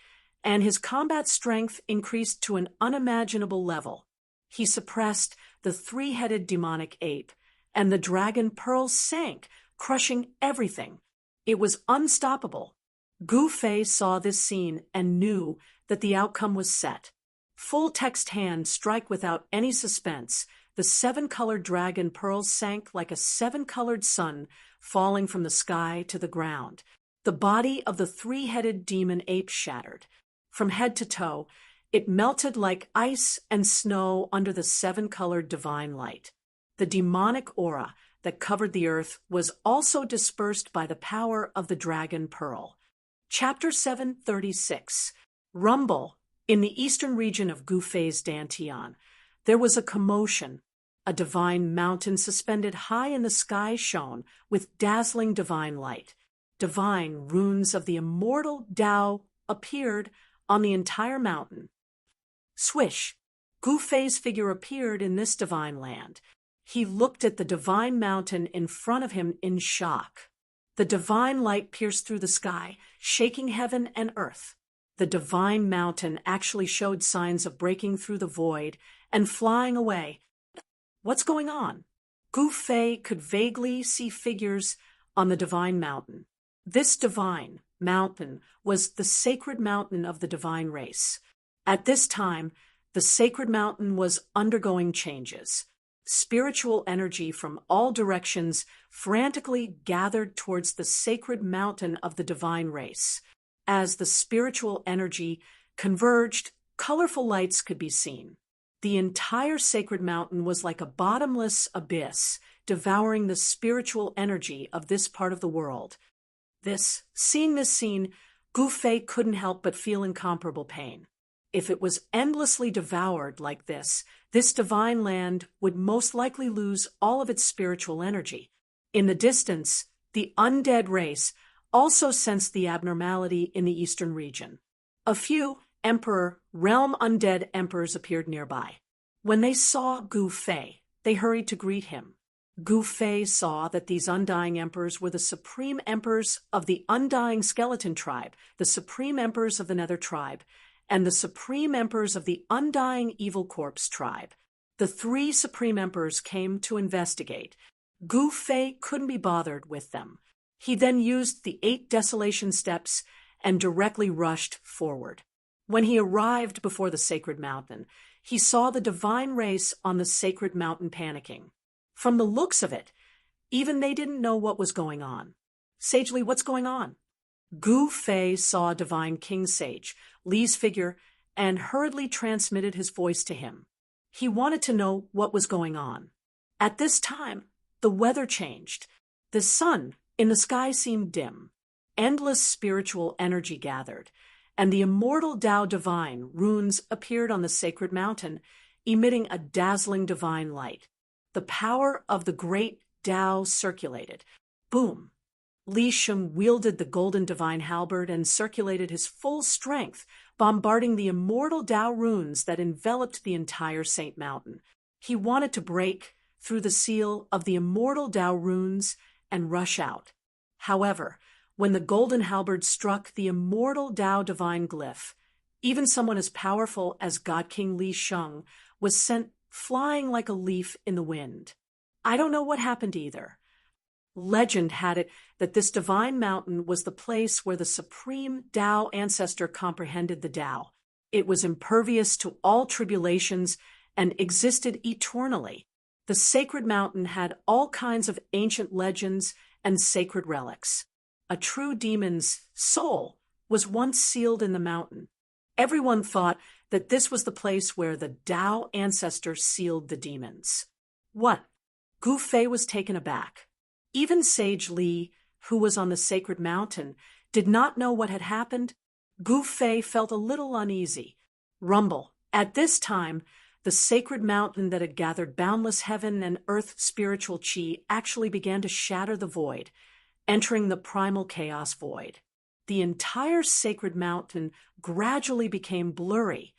and his combat strength increased to an unimaginable level. He suppressed the 3-headed demonic ape, and the dragon pearl sank, crushing everything. It was unstoppable. Gu Fei saw this scene and knew that the outcome was set. Full text hand strike without any suspense. The 7-colored dragon pearl sank like a 7-colored sun falling from the sky to the ground. The body of the 3-headed demon ape shattered. From head to toe, it melted like ice and snow under the 7-colored divine light. The demonic aura that covered the earth was also dispersed by the power of the dragon pearl. Chapter 736. Rumble. In the eastern region of Gu Fei's Dantian, there was a commotion. A divine mountain suspended high in the sky shone with dazzling divine light. Divine runes of the immortal Tao appeared on the entire mountain. Swish! Gu Fei's figure appeared in this divine land. He looked at the divine mountain in front of him in shock. The divine light pierced through the sky, shaking heaven and earth. The divine mountain actually showed signs of breaking through the void and flying away. What's going on? Gu Fei could vaguely see figures on the divine mountain. This divine mountain was the sacred mountain of the divine race. At this time, the sacred mountain was undergoing changes. Spiritual energy from all directions frantically gathered towards the sacred mountain of the divine race. As the spiritual energy converged, colorful lights could be seen. The entire sacred mountain was like a bottomless abyss, devouring the spiritual energy of this part of the world. Seeing this scene, Gu Fei couldn't help but feel incomparable pain. If it was endlessly devoured like this divine land would most likely lose all of its spiritual energy. In the distance, the undead race also sensed the abnormality in the eastern region. A few realm undead emperors appeared nearby. When they saw Gu Fei, they hurried to greet him. Gu Fei saw that these undying emperors were the supreme emperors of the undying skeleton tribe, the supreme emperors of the nether tribe, and the supreme emperors of the undying evil corpse tribe. The 3 supreme emperors came to investigate. Gu Fei couldn't be bothered with them. He then used the 8 desolation steps and directly rushed forward. When he arrived before the sacred mountain, he saw the divine race on the sacred mountain panicking. From the looks of it, even they didn't know what was going on. Sagely, what's going on? Gu Fei saw Divine King Sage, Li's figure, and hurriedly transmitted his voice to him. He wanted to know what was going on. At this time, the weather changed. The sun in the sky seemed dim. Endless spiritual energy gathered, and the immortal Tao Divine runes appeared on the sacred mountain, emitting a dazzling divine light. The power of the great Tao circulated. Boom! Li Sheng wielded the golden divine halberd and circulated his full strength, bombarding the immortal Tao runes that enveloped the entire Saint Mountain. He wanted to break through the seal of the immortal Tao runes and rush out. However, when the golden halberd struck the immortal Tao divine glyph, even someone as powerful as God King Li Sheng was sent flying like a leaf in the wind. I don't know what happened either. Legend had it that this divine mountain was the place where the supreme Tao ancestor comprehended the Tao. It was impervious to all tribulations and existed eternally. The sacred mountain had all kinds of ancient legends and sacred relics. A true demon's soul was once sealed in the mountain. Everyone thought that this was the place where the Tao ancestor sealed the demons. What? Gu Fei was taken aback. Even Sage Li, who was on the sacred mountain, did not know what had happened. Gu Fei felt a little uneasy. Rumble. At this time, the sacred mountain that had gathered boundless heaven and earth spiritual chi actually began to shatter the void, entering the primal chaos void. The entire sacred mountain gradually became blurry.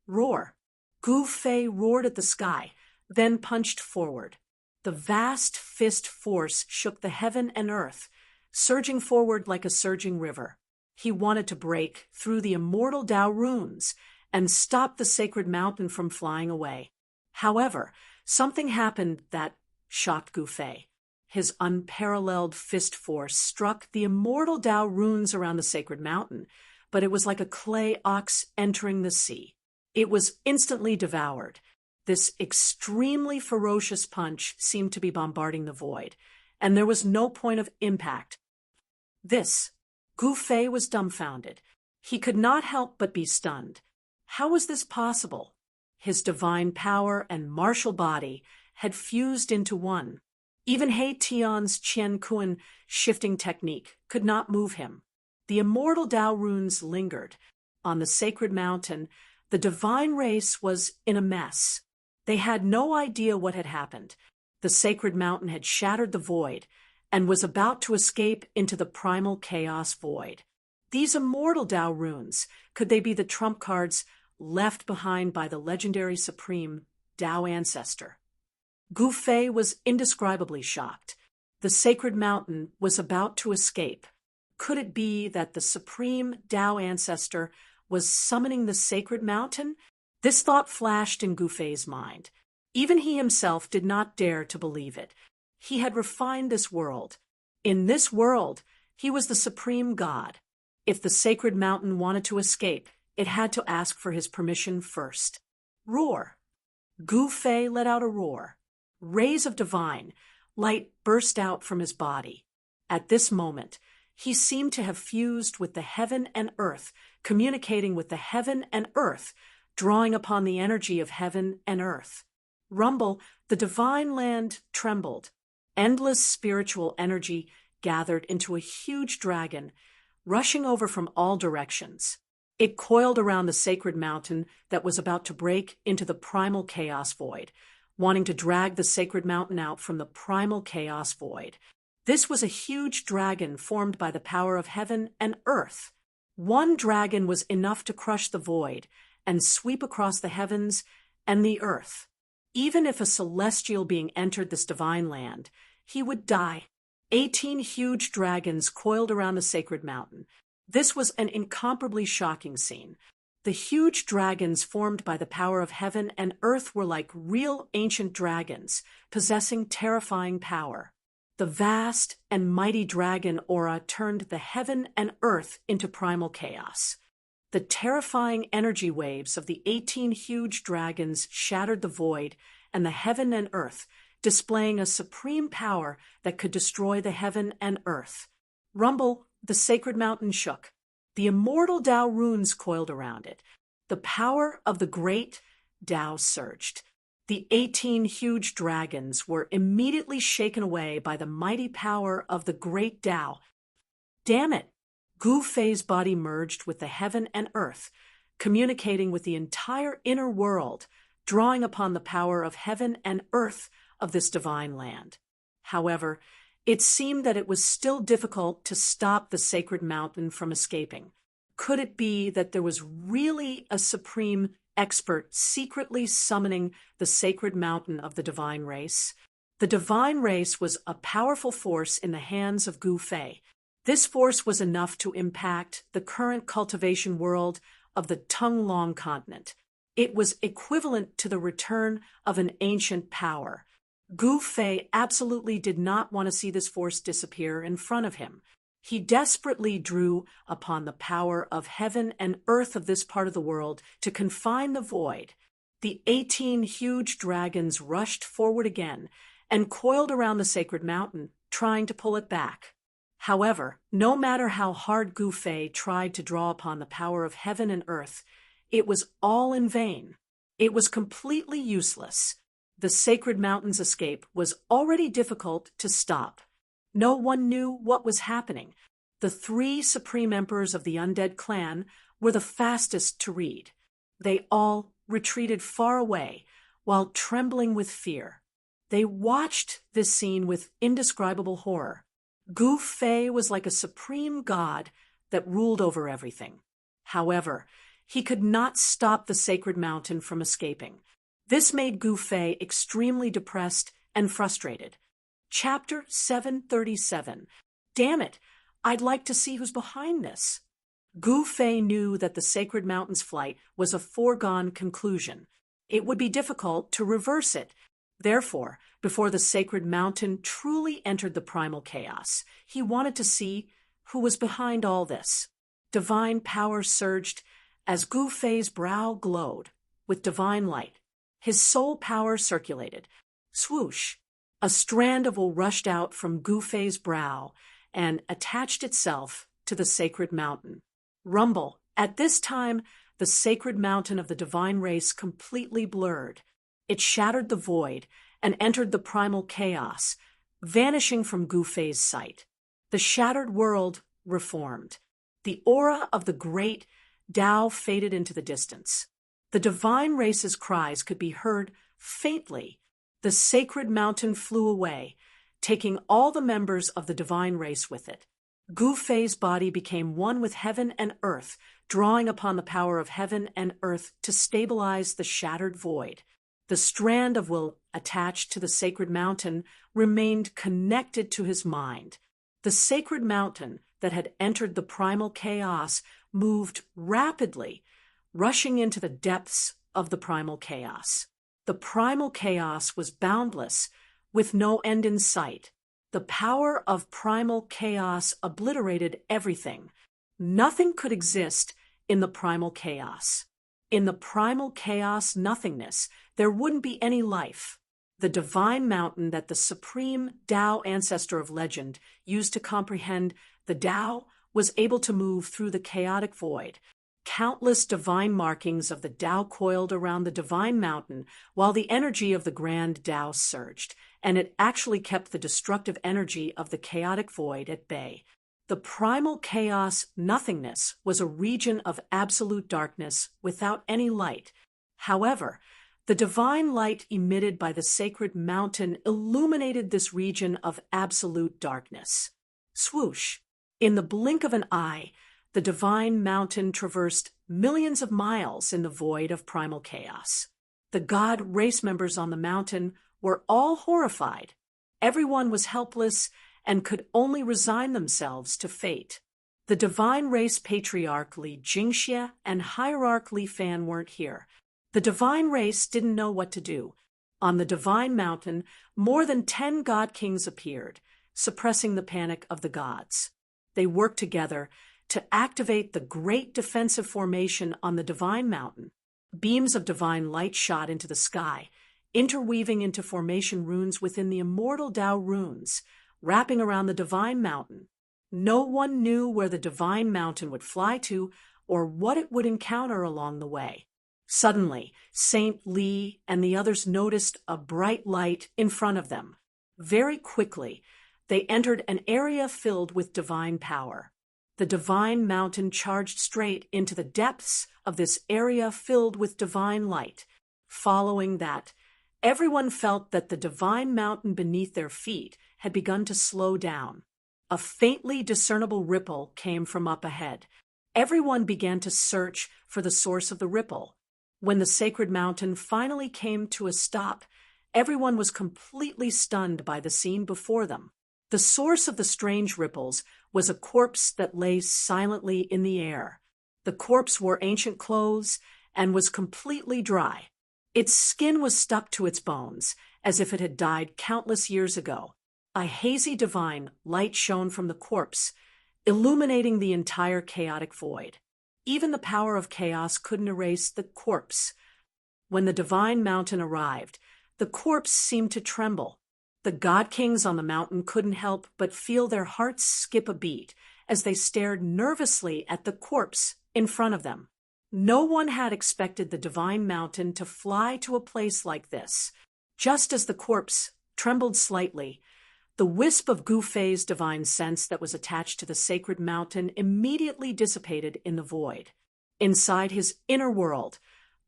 Roar. Gu Fei roared at the sky, then punched forward. The vast fist force shook the heaven and earth, surging forward like a surging river. He wanted to break through the immortal Tao runes and stop the sacred mountain from flying away. However, something happened that shocked Gu Fei. His unparalleled fist force struck the immortal Tao runes around the sacred mountain, but it was like a clay ox entering the sea. It was instantly devoured. This extremely ferocious punch seemed to be bombarding the void, and there was no point of impact. Gu Fei was dumbfounded. He could not help but be stunned. How was this possible? His divine power and martial body had fused into one. Even He Tian's Qian Kun shifting technique could not move him. The immortal Tao runes lingered. On the sacred mountain, the divine race was in a mess. They had no idea what had happened. The sacred mountain had shattered the void and was about to escape into the primal chaos void. These immortal Tao runes, could they be the trump cards left behind by the legendary supreme Tao ancestor? Gu Fei was indescribably shocked. The sacred mountain was about to escape. Could it be that the supreme Tao ancestor was summoning the sacred mountain? This thought flashed in Gu Fei's mind. Even he himself did not dare to believe it. He had refined this world. In this world, he was the supreme god. If the sacred mountain wanted to escape, it had to ask for his permission first. Roar. Gu Fei let out a roar. Rays of divine light burst out from his body. At this moment, he seemed to have fused with the heaven and earth, communicating with the heaven and earth, drawing upon the energy of heaven and earth. Rumble, the divine land trembled. Endless spiritual energy gathered into a huge dragon, rushing over from all directions. It coiled around the sacred mountain that was about to break into the primal chaos void, wanting to drag the sacred mountain out from the primal chaos void. This was a huge dragon formed by the power of heaven and earth. One dragon was enough to crush the void and sweep across the heavens and the earth. Even if a celestial being entered this divine land, he would die. 18 huge dragons coiled around the sacred mountain. This was an incomparably shocking scene. The huge dragons formed by the power of heaven and earth were like real ancient dragons, possessing terrifying power. The vast and mighty dragon aura turned the heaven and earth into primal chaos. The terrifying energy waves of the 18 huge dragons shattered the void and the heaven and earth, displaying a supreme power that could destroy the heaven and earth. Rumble, the sacred mountain shook. The immortal Tao runes coiled around it. The power of the great Tao surged. The 18 huge dragons were immediately shaken away by the mighty power of the great Tao. Damn it! Gu Fei's body merged with the heaven and earth, communicating with the entire inner world, drawing upon the power of heaven and earth of this divine land. However, it seemed that it was still difficult to stop the sacred mountain from escaping. Could it be that there was really a supreme expert secretly summoning the sacred mountain of the divine race? The divine race was a powerful force in the hands of Gu Fei. This force was enough to impact the current cultivation world of the Tonglong continent. It was equivalent to the return of an ancient power. Gu Fei absolutely did not want to see this force disappear in front of him. He desperately drew upon the power of heaven and earth of this part of the world to confine the void. The 18 huge dragons rushed forward again and coiled around the sacred mountain, trying to pull it back. However, no matter how hard Gu Fei tried to draw upon the power of heaven and earth, it was all in vain. It was completely useless. The sacred mountain's escape was already difficult to stop. No one knew what was happening. The 3 supreme emperors of the undead clan were the fastest to read. They all retreated far away while trembling with fear. They watched this scene with indescribable horror. Gu Fei was like a supreme god that ruled over everything. However, he could not stop the sacred mountain from escaping. This made Gu Fei extremely depressed and frustrated. Chapter 737. Damn it, I'd like to see who's behind this. Gu Fei knew that the sacred mountain's flight was a foregone conclusion. It would be difficult to reverse it. Therefore, before the sacred mountain truly entered the primal chaos, he wanted to see who was behind all this. Divine power surged as Gu Fei's brow glowed with divine light. His soul power circulated. Swoosh! A strand of wool rushed out from Gu Fei's brow and attached itself to the sacred mountain. Rumble! At this time, the sacred mountain of the divine race completely blurred. It shattered the void and entered the primal chaos, vanishing from Gu Fei's sight. The shattered world reformed. The aura of the great Tao faded into the distance. The divine race's cries could be heard faintly. The sacred mountain flew away, taking all the members of the divine race with it. Gu Fei's body became one with heaven and earth, drawing upon the power of heaven and earth to stabilize the shattered void. The strand of will attached to the sacred mountain remained connected to his mind. The sacred mountain that had entered the primal chaos moved rapidly, rushing into the depths of the primal chaos. The primal chaos was boundless, with no end in sight. The power of primal chaos obliterated everything. Nothing could exist in the primal chaos. In the primal chaos nothingness, there wouldn't be any life. The divine mountain that the supreme Tao ancestor of legend used to comprehend the Tao was able to move through the chaotic void. Countless divine markings of the Tao coiled around the divine mountain while the energy of the grand Tao surged, and it actually kept the destructive energy of the chaotic void at bay. The primal chaos nothingness was a region of absolute darkness without any light. However, the divine light emitted by the sacred mountain illuminated this region of absolute darkness. Swoosh! In the blink of an eye, the divine mountain traversed millions of miles in the void of primal chaos. The god race members on the mountain were all horrified. Everyone was helpless and could only resign themselves to fate. The divine race patriarch Li Jingxie and hierarch Li Fan weren't here. The divine race didn't know what to do. On the divine mountain, more than 10 god kings appeared, suppressing the panic of the gods. They worked together to activate the great defensive formation on the divine mountain. Beams of divine light shot into the sky, interweaving into formation runes within the immortal Tao runes, wrapping around the divine mountain. No one knew where the divine mountain would fly to or what it would encounter along the way. Suddenly, Saint Li and the others noticed a bright light in front of them. Very quickly, they entered an area filled with divine power. The divine mountain charged straight into the depths of this area filled with divine light. Following that, everyone felt that the divine mountain beneath their feet had begun to slow down. A faintly discernible ripple came from up ahead. Everyone began to search for the source of the ripple. When the sacred mountain finally came to a stop, everyone was completely stunned by the scene before them. The source of the strange ripples was a corpse that lay silently in the air. The corpse wore ancient clothes and was completely dry. Its skin was stuck to its bones, as if it had died countless years ago. A hazy divine light shone from the corpse, illuminating the entire chaotic void. Even the power of chaos couldn't erase the corpse. When the divine mountain arrived, the corpse seemed to tremble. The god kings on the mountain couldn't help but feel their hearts skip a beat as they stared nervously at the corpse in front of them. No one had expected the divine mountain to fly to a place like this. Just as the corpse trembled slightly, the wisp of Gu Fei's divine sense that was attached to the sacred mountain immediately dissipated in the void. Inside his inner world,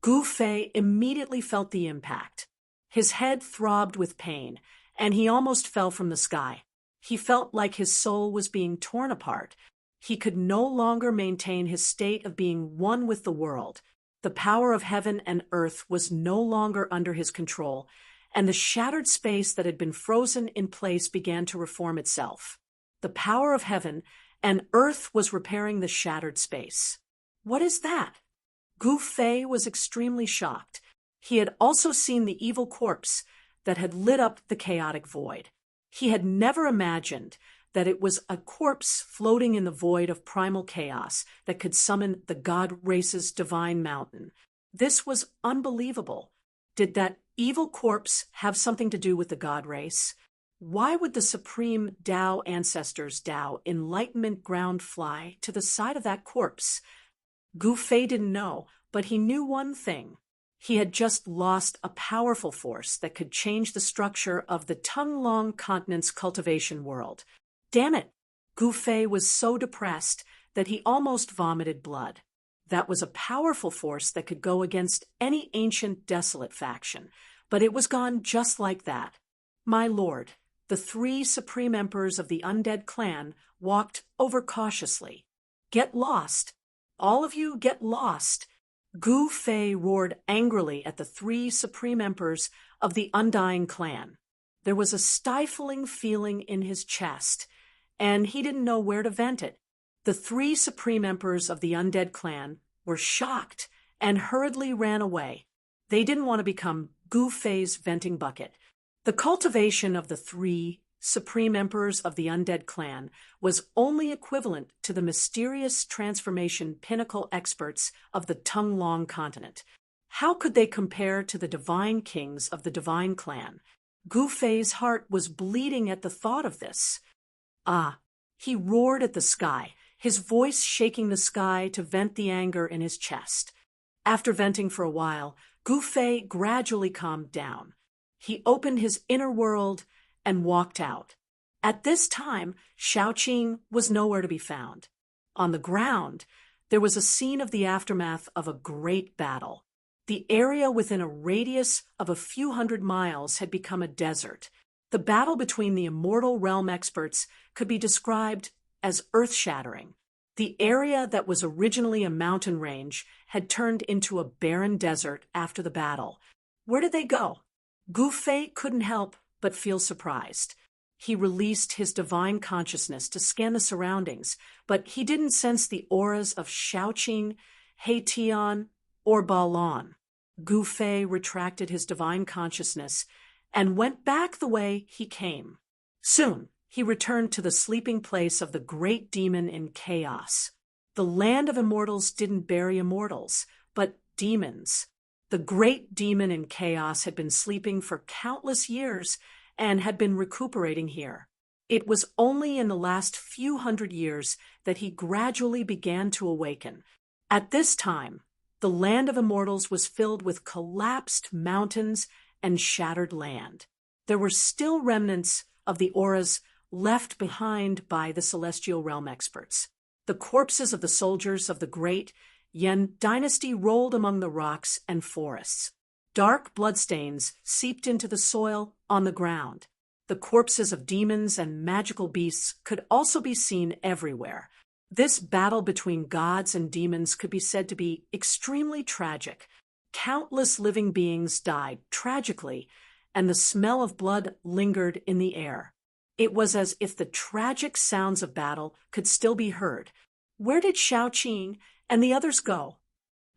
Gu Fei immediately felt the impact. His head throbbed with pain, and he almost fell from the sky. He felt like his soul was being torn apart. He could no longer maintain his state of being one with the world. The power of heaven and earth was no longer under his control, and the shattered space that had been frozen in place began to reform itself. The power of heaven and earth was repairing the shattered space. What is that? Gu Fei was extremely shocked. He had also seen the evil corpse that had lit up the chaotic void. He had never imagined that it was a corpse floating in the void of primal chaos that could summon the god race's divine mountain. This was unbelievable. Did that evil corpse have something to do with the god race? Why would the supreme Tao ancestors' Tao enlightenment ground fly to the side of that corpse? Gu Fei didn't know, but he knew one thing. He had just lost a powerful force that could change the structure of the Tunglong continent's cultivation world. Damn it! Gu Fei was so depressed that he almost vomited blood. That was a powerful force that could go against any ancient desolate faction, but it was gone just like that. My lord, the 3 supreme emperors of the undead clan walked overcautiously. Get lost! All of you get lost! Gu Fei roared angrily at the 3 supreme emperors of the undying clan. There was a stifling feeling in his chest, and he didn't know where to vent it. The 3 supreme emperors of the undead clan were shocked and hurriedly ran away. They didn't want to become Gu Fei's venting bucket. The cultivation of the 3 supreme emperors of the undead clan was only equivalent to the mysterious transformation pinnacle experts of the Tunglong continent. How could they compare to the divine kings of the divine clan? Gu Fei's heart was bleeding at the thought of this. He roared at the sky, his voice shaking the sky to vent the anger in his chest. After venting for a while, Gu Fei gradually calmed down. He opened his inner world and walked out. At this time, Shaoqing was nowhere to be found. On the ground, there was a scene of the aftermath of a great battle. The area within a radius of a few hundred miles had become a desert. The battle between the immortal realm experts could be described as earth-shattering. The area that was originally a mountain range had turned into a barren desert after the battle. Where did they go? Gu Fei couldn't help but feel surprised. He released his divine consciousness to scan the surroundings, but he didn't sense the auras of Shaoqing, Heitian, or Balon. Gu Fei retracted his divine consciousness and went back the way he came. Soon, he returned to the sleeping place of the great demon in chaos. The land of immortals didn't bury immortals, but demons. The great demon in chaos had been sleeping for countless years and had been recuperating here. It was only in the last few hundred years that he gradually began to awaken. At this time, the land of immortals was filled with collapsed mountains and shattered land. There were still remnants of the auras left behind by the celestial realm experts. The corpses of the soldiers of the great Yan dynasty rolled among the rocks and forests. Dark bloodstains seeped into the soil on the ground. The corpses of demons and magical beasts could also be seen everywhere. This battle between gods and demons could be said to be extremely tragic. Countless living beings died tragically, and the smell of blood lingered in the air. It was as if the tragic sounds of battle could still be heard. Where did Xiaoqing and the others go?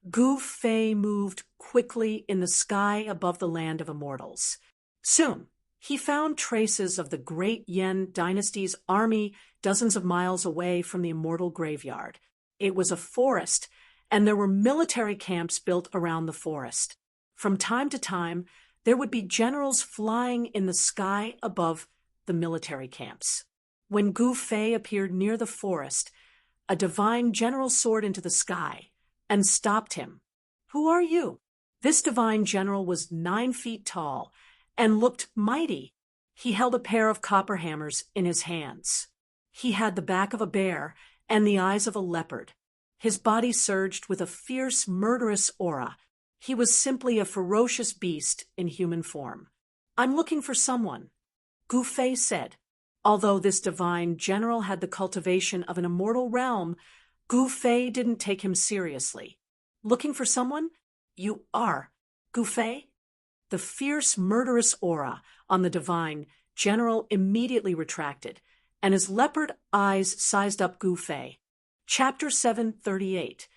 Gu Fei moved quickly in the sky above the land of immortals. Soon, he found traces of the great Yan dynasty's army dozens of miles away from the immortal graveyard. It was a forest, and there were military camps built around the forest. From time to time, there would be generals flying in the sky above the military camps. When Gu Fei appeared near the forest, a divine general soared into the sky and stopped him. "Who are you?" This divine general was 9 feet tall and looked mighty. He held a pair of copper hammers in his hands. He had the back of a bear and the eyes of a leopard. His body surged with a fierce, murderous aura. He was simply a ferocious beast in human form. "I'm looking for someone," Gu Fei said. Although this divine general had the cultivation of an immortal realm, Gu Fei didn't take him seriously. "Looking for someone? You are Gu Fei?" The fierce, murderous aura on the divine general immediately retracted, and his leopard eyes sized up Gu Fei. Chapter 738.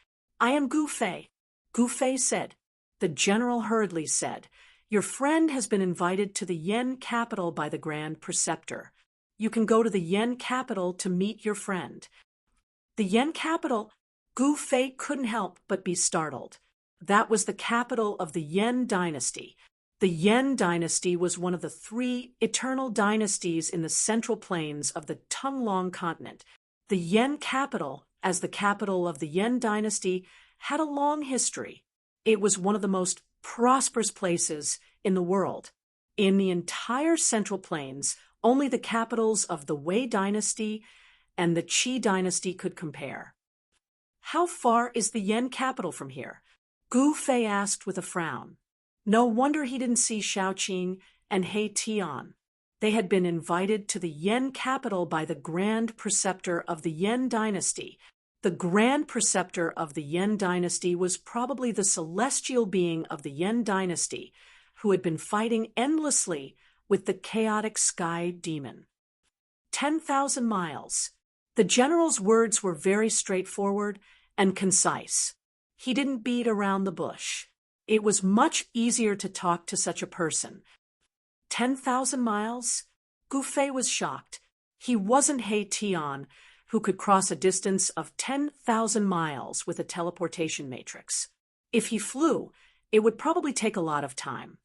"I am Gu Fei," Gu Fei said. The general hurriedly said, "Your friend has been invited to the Yen capital by the Grand Preceptor. You can go to the Yen capital to meet your friend." The Yen capital? Gu Fei couldn't help but be startled. That was the capital of the Yen dynasty. The Yen dynasty was one of the 3 eternal dynasties in the central plains of the Tunglong continent. The Yen capital, as the capital of the Yen dynasty, had a long history. It was one of the most prosperous places in the world. In the entire central plains, only the capitals of the Wei dynasty and the Qi dynasty could compare. "How far is the Yen capital from here?" Gu Fei asked with a frown. No wonder he didn't see Xiaoqing and He Tian. They had been invited to the Yen capital by the Grand Preceptor of the Yen dynasty. The Grand Preceptor of the Yen dynasty was probably the celestial being of the Yen dynasty, who had been fighting endlessly with the chaotic sky demon. 10,000 miles. The general's words were very straightforward and concise. He didn't beat around the bush. It was much easier to talk to such a person. 10,000 miles? Gu Fei was shocked. He wasn't He Tian, who could cross a distance of 10,000 miles with a teleportation matrix. If he flew, it would probably take a lot of time.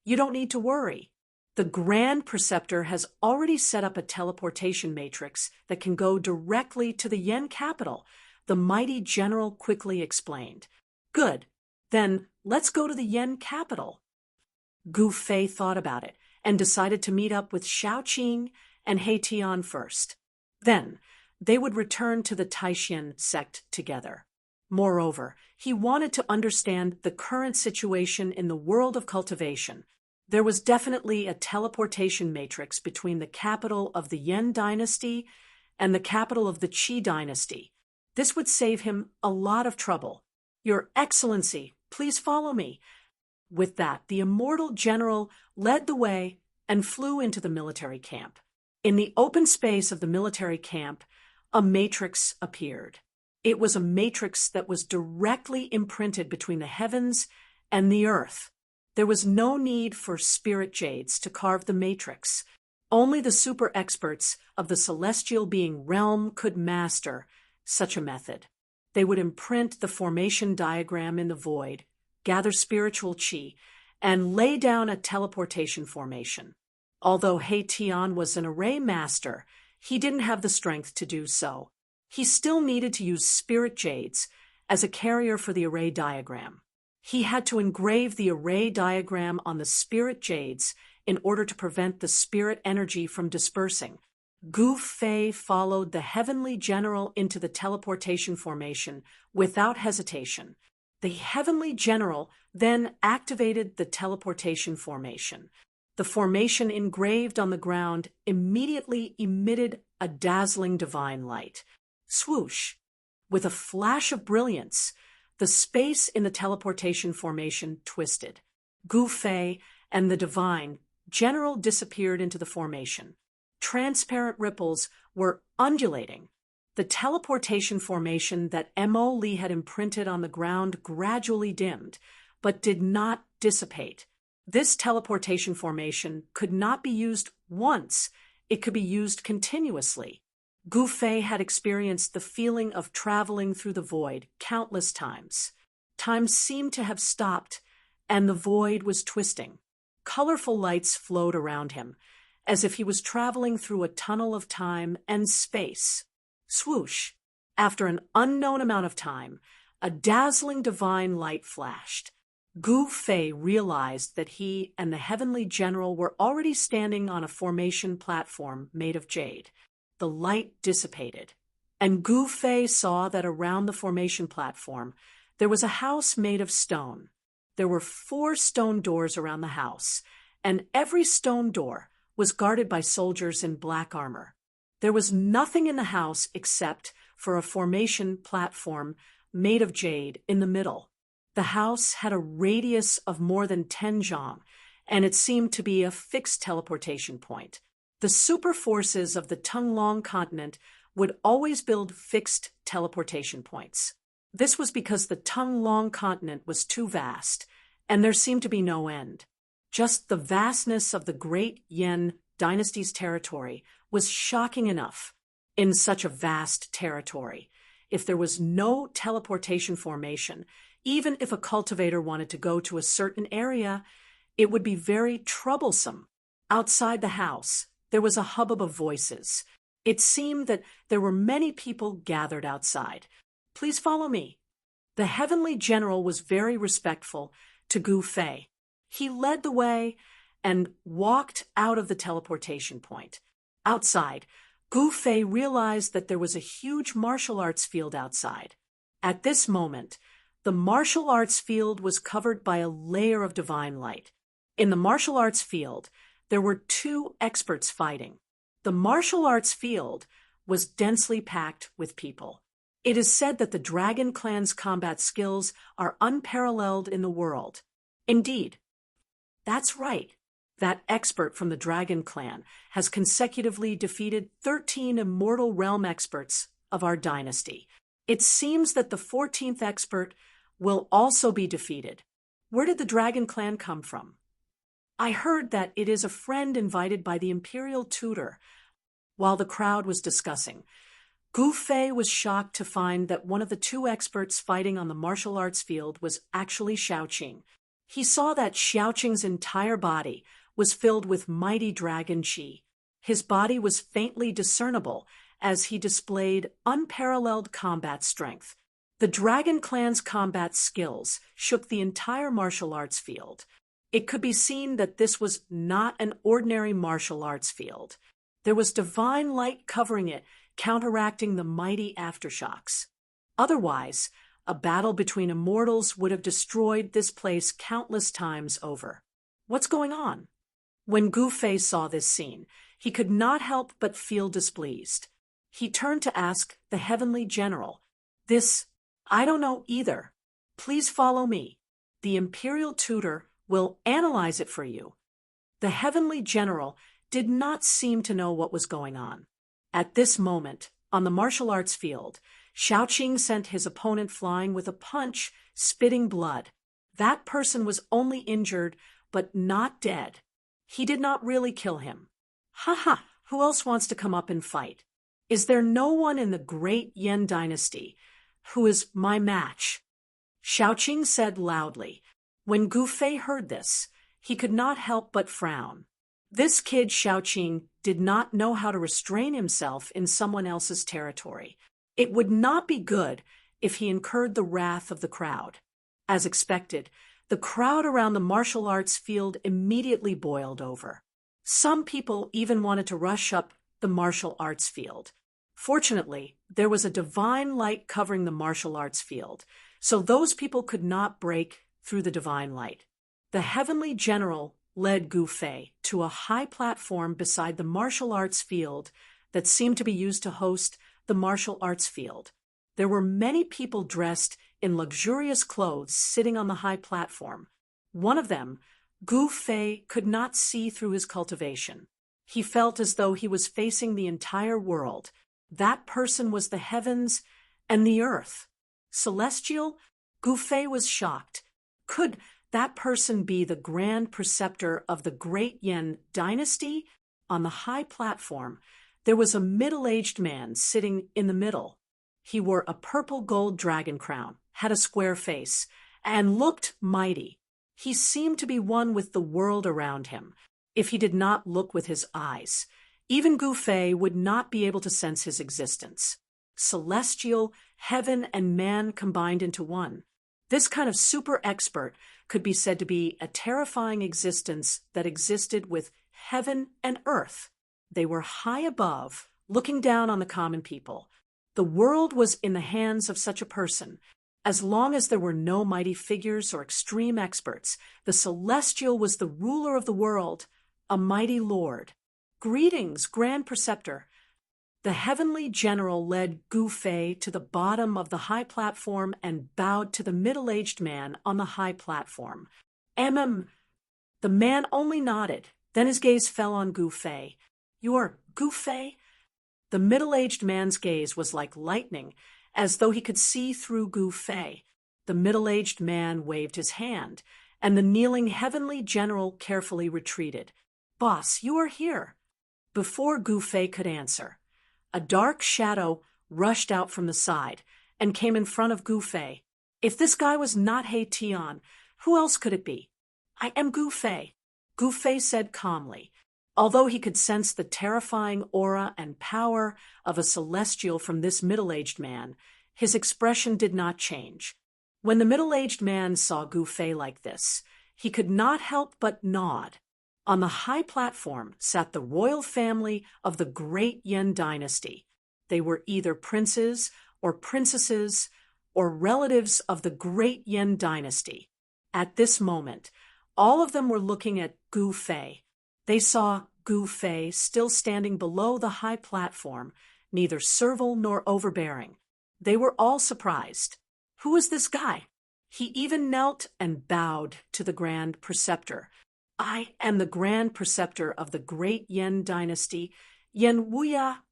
"You don't need to worry. The Grand Preceptor has already set up a teleportation matrix that can go directly to the Yen capital," the mighty general quickly explained. "Good. Then let's go to the Yen capital." Gu Fei thought about it and decided to meet up with Xiaoqing and He Tian first. Then they would return to the Taishan sect together. Moreover, he wanted to understand the current situation in the world of cultivation. There was definitely a teleportation matrix between the capital of the Yen dynasty and the capital of the Qi dynasty. This would save him a lot of trouble. "Your Excellency, please follow me." With that, the immortal general led the way and flew into the military camp. In the open space of the military camp, a matrix appeared. It was a matrix that was directly imprinted between the heavens and the earth. There was no need for spirit jades to carve the matrix. Only the super experts of the celestial being realm could master such a method. They would imprint the formation diagram in the void, gather spiritual qi, and lay down a teleportation formation. Although He Tian was an array master, he didn't have the strength to do so. He still needed to use spirit jades as a carrier for the array diagram. He had to engrave the array diagram on the spirit jades in order to prevent the spirit energy from dispersing. Gu Fei followed the heavenly general into the teleportation formation without hesitation. The heavenly general then activated the teleportation formation. The formation engraved on the ground immediately emitted a dazzling divine light. Swoosh! With a flash of brilliance, the space in the teleportation formation twisted. Gu Fei and the divine general disappeared into the formation. Transparent ripples were undulating. The teleportation formation that Mo Li had imprinted on the ground gradually dimmed, but did not dissipate. This teleportation formation could not be used once, it could be used continuously. Gu Fei had experienced the feeling of traveling through the void countless times. Time seemed to have stopped, and the void was twisting. Colorful lights flowed around him, as if he was traveling through a tunnel of time and space. Swoosh! After an unknown amount of time, a dazzling divine light flashed. Gu Fei realized that he and the heavenly general were already standing on a formation platform made of jade. The light dissipated, and Gu Fei saw that around the formation platform there was a house made of stone. There were 4 stone doors around the house, and every stone door was guarded by soldiers in black armor. There was nothing in the house except for a formation platform made of jade in the middle. The house had a radius of more than 10 zhang, and it seemed to be a fixed teleportation point. The super forces of the Tunglong continent would always build fixed teleportation points. This was because the Tunglong continent was too vast, and there seemed to be no end. Just the vastness of the great Yan dynasty's territory was shocking enough. In such a vast territory, if there was no teleportation formation, even if a cultivator wanted to go to a certain area, it would be very troublesome. Outside the house, there was a hubbub of voices. It seemed that there were many people gathered outside. Please follow me. The heavenly general was very respectful to Gu Fei. He led the way and walked out of the teleportation point. Outside, Gu Fei realized that there was a huge martial arts field outside. At this moment, the martial arts field was covered by a layer of divine light. In the martial arts field, there were 2 experts fighting. The martial arts field was densely packed with people. It is said that the Dragon Clan's combat skills are unparalleled in the world. Indeed, that's right. That expert from the Dragon Clan has consecutively defeated 13 immortal realm experts of our dynasty. It seems that the 14th expert will also be defeated. Where did the Dragon Clan come from? I heard that it is a friend invited by the imperial tutor. While the crowd was discussing, Gu Fei was shocked to find that one of the 2 experts fighting on the martial arts field was actually Xiaoqing. He saw that Xiaoqing's entire body was filled with mighty dragon qi. His body was faintly discernible as he displayed unparalleled combat strength. The Dragon Clan's combat skills shook the entire martial arts field. It could be seen that this was not an ordinary martial arts field. There was divine light covering it, counteracting the mighty aftershocks. Otherwise, a battle between immortals would have destroyed this place countless times over. What's going on? When Gu Fei saw this scene, he could not help but feel displeased. He turned to ask the heavenly general, I don't know either. Please follow me. The imperial tutor will analyze it for you. The heavenly general did not seem to know what was going on. At this moment, on the martial arts field, Xiaoqing sent his opponent flying with a punch, spitting blood. That person was only injured, but not dead. He did not really kill him. Ha! Who else wants to come up and fight? Is there no one in the great Yan dynasty who is my match? Xiaoqing said loudly. When Gu Fei heard this, he could not help but frown. This kid Xiaoqing did not know how to restrain himself in someone else's territory. It would not be good if he incurred the wrath of the crowd. As expected, the crowd around the martial arts field immediately boiled over. Some people even wanted to rush up the martial arts field. Fortunately, there was a divine light covering the martial arts field. so those people could not break through the divine light. The heavenly general led Gu Fei to a high platform beside the martial arts field that seemed to be used to host the martial arts field. There were many people dressed in luxurious clothes sitting on the high platform. One of them, Gu Fei, could not see through his cultivation. He felt as though he was facing the entire world. That person was the heavens and the earth. Celestial? Gu Fei was shocked. Could that person be the grand preceptor of the great Yan dynasty? On the high platform, there was a middle-aged man sitting in the middle. He wore a purple gold dragon crown, had a square face, and looked mighty. He seemed to be one with the world around him, if he did not look with his eyes. Even Gu Fei would not be able to sense his existence. Celestial, heaven, and man combined into one. This kind of super expert could be said to be a terrifying existence that existed with heaven and earth. They were high above, looking down on the common people. The world was in the hands of such a person. As long as there were no mighty figures or extreme experts, the Celestial was the ruler of the world, a mighty lord. Greetings, Grand Preceptor. The heavenly general led Gu Fei to the bottom of the high platform and bowed to the middle-aged man on the high platform. The man only nodded. Then his gaze fell on Gu Fei. You're Gu Fei? The middle-aged man's gaze was like lightning, as though he could see through Gu Fei. The middle-aged man waved his hand, and the kneeling heavenly general carefully retreated. Boss, you are here. Before Gu Fei could answer, a dark shadow rushed out from the side and came in front of Gu Fei. If this guy was not He Tian, who else could it be? I am Gu Fei, Gu Fei said calmly. Although he could sense the terrifying aura and power of a celestial from this middle-aged man, his expression did not change. When the middle-aged man saw Gu Fei like this, he could not help but nod. On the high platform sat the royal family of the great Yan dynasty. They were either princes or princesses or relatives of the great Yan dynasty. At this moment, all of them were looking at Gu Fei. They saw Gu Fei still standing below the high platform, neither servile nor overbearing. They were all surprised. Who is this guy? He even knelt and bowed to the Grand Preceptor. I am the Grand Preceptor of the great Yan dynasty, Yan Wuya.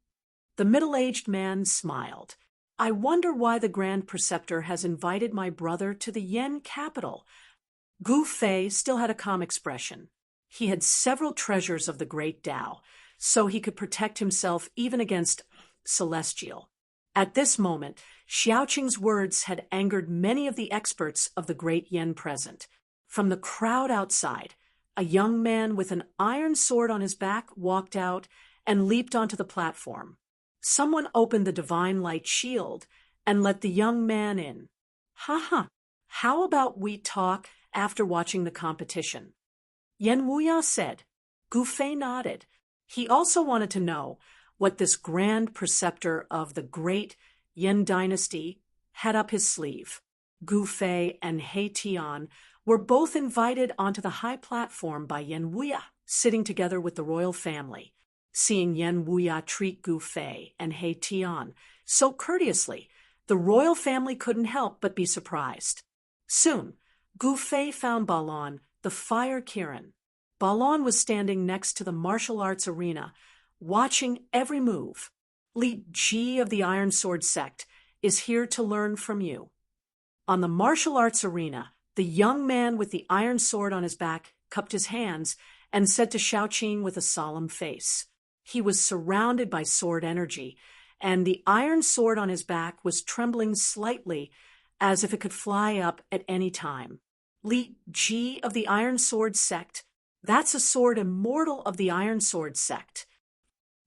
The middle-aged man smiled. I wonder why the Grand Preceptor has invited my brother to the Yan capital. Gu Fei still had a calm expression. He had several treasures of the great Tao, so he could protect himself even against Celestial. At this moment, Xiaoqing's words had angered many of the experts of the great Yan present. From the crowd outside, a young man with an iron sword on his back walked out and leaped onto the platform. Someone opened the divine light shield and let the young man in. Ha! How about we talk after watching the competition? Yan Wuya said. Gu Fei nodded. He also wanted to know what this Grand Preceptor of the great Yan dynasty had up his sleeve. Gu Fei and He Tian were both invited onto the high platform by Yan Wuya, sitting together with the royal family. Seeing Yan Wuya treat Gu Fei and He Tian so courteously, the royal family couldn't help but be surprised. Soon, Gu Fei found Balon, the fire Kirin. Balon was standing next to the martial arts arena, watching every move. Li Ji of the Iron Sword sect is here to learn from you. On the martial arts arena, the young man with the iron sword on his back cupped his hands and said to Xiaoqing with a solemn face. He was surrounded by sword energy, and the iron sword on his back was trembling slightly as if it could fly up at any time. Li Ji of the Iron Sword sect, that's a sword immortal of the Iron Sword sect.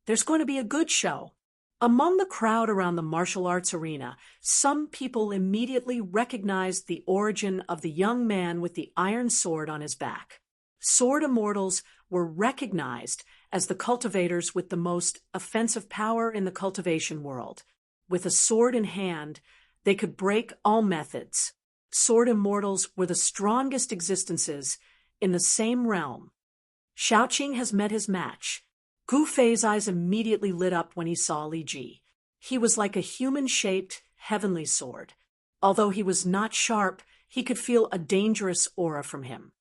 There's going to be a good show. Among the crowd around the martial arts arena, some people immediately recognized the origin of the young man with the iron sword on his back. Sword immortals were recognized as the cultivators with the most offensive power in the cultivation world. With a sword in hand, They could break all methods. Sword immortals were the strongest existences in the same realm. Xiaoqing has met his match. Gu Fei's eyes immediately lit up when he saw Li Ji. He was like a human-shaped, heavenly sword. Although he was not sharp, he could feel a dangerous aura from him.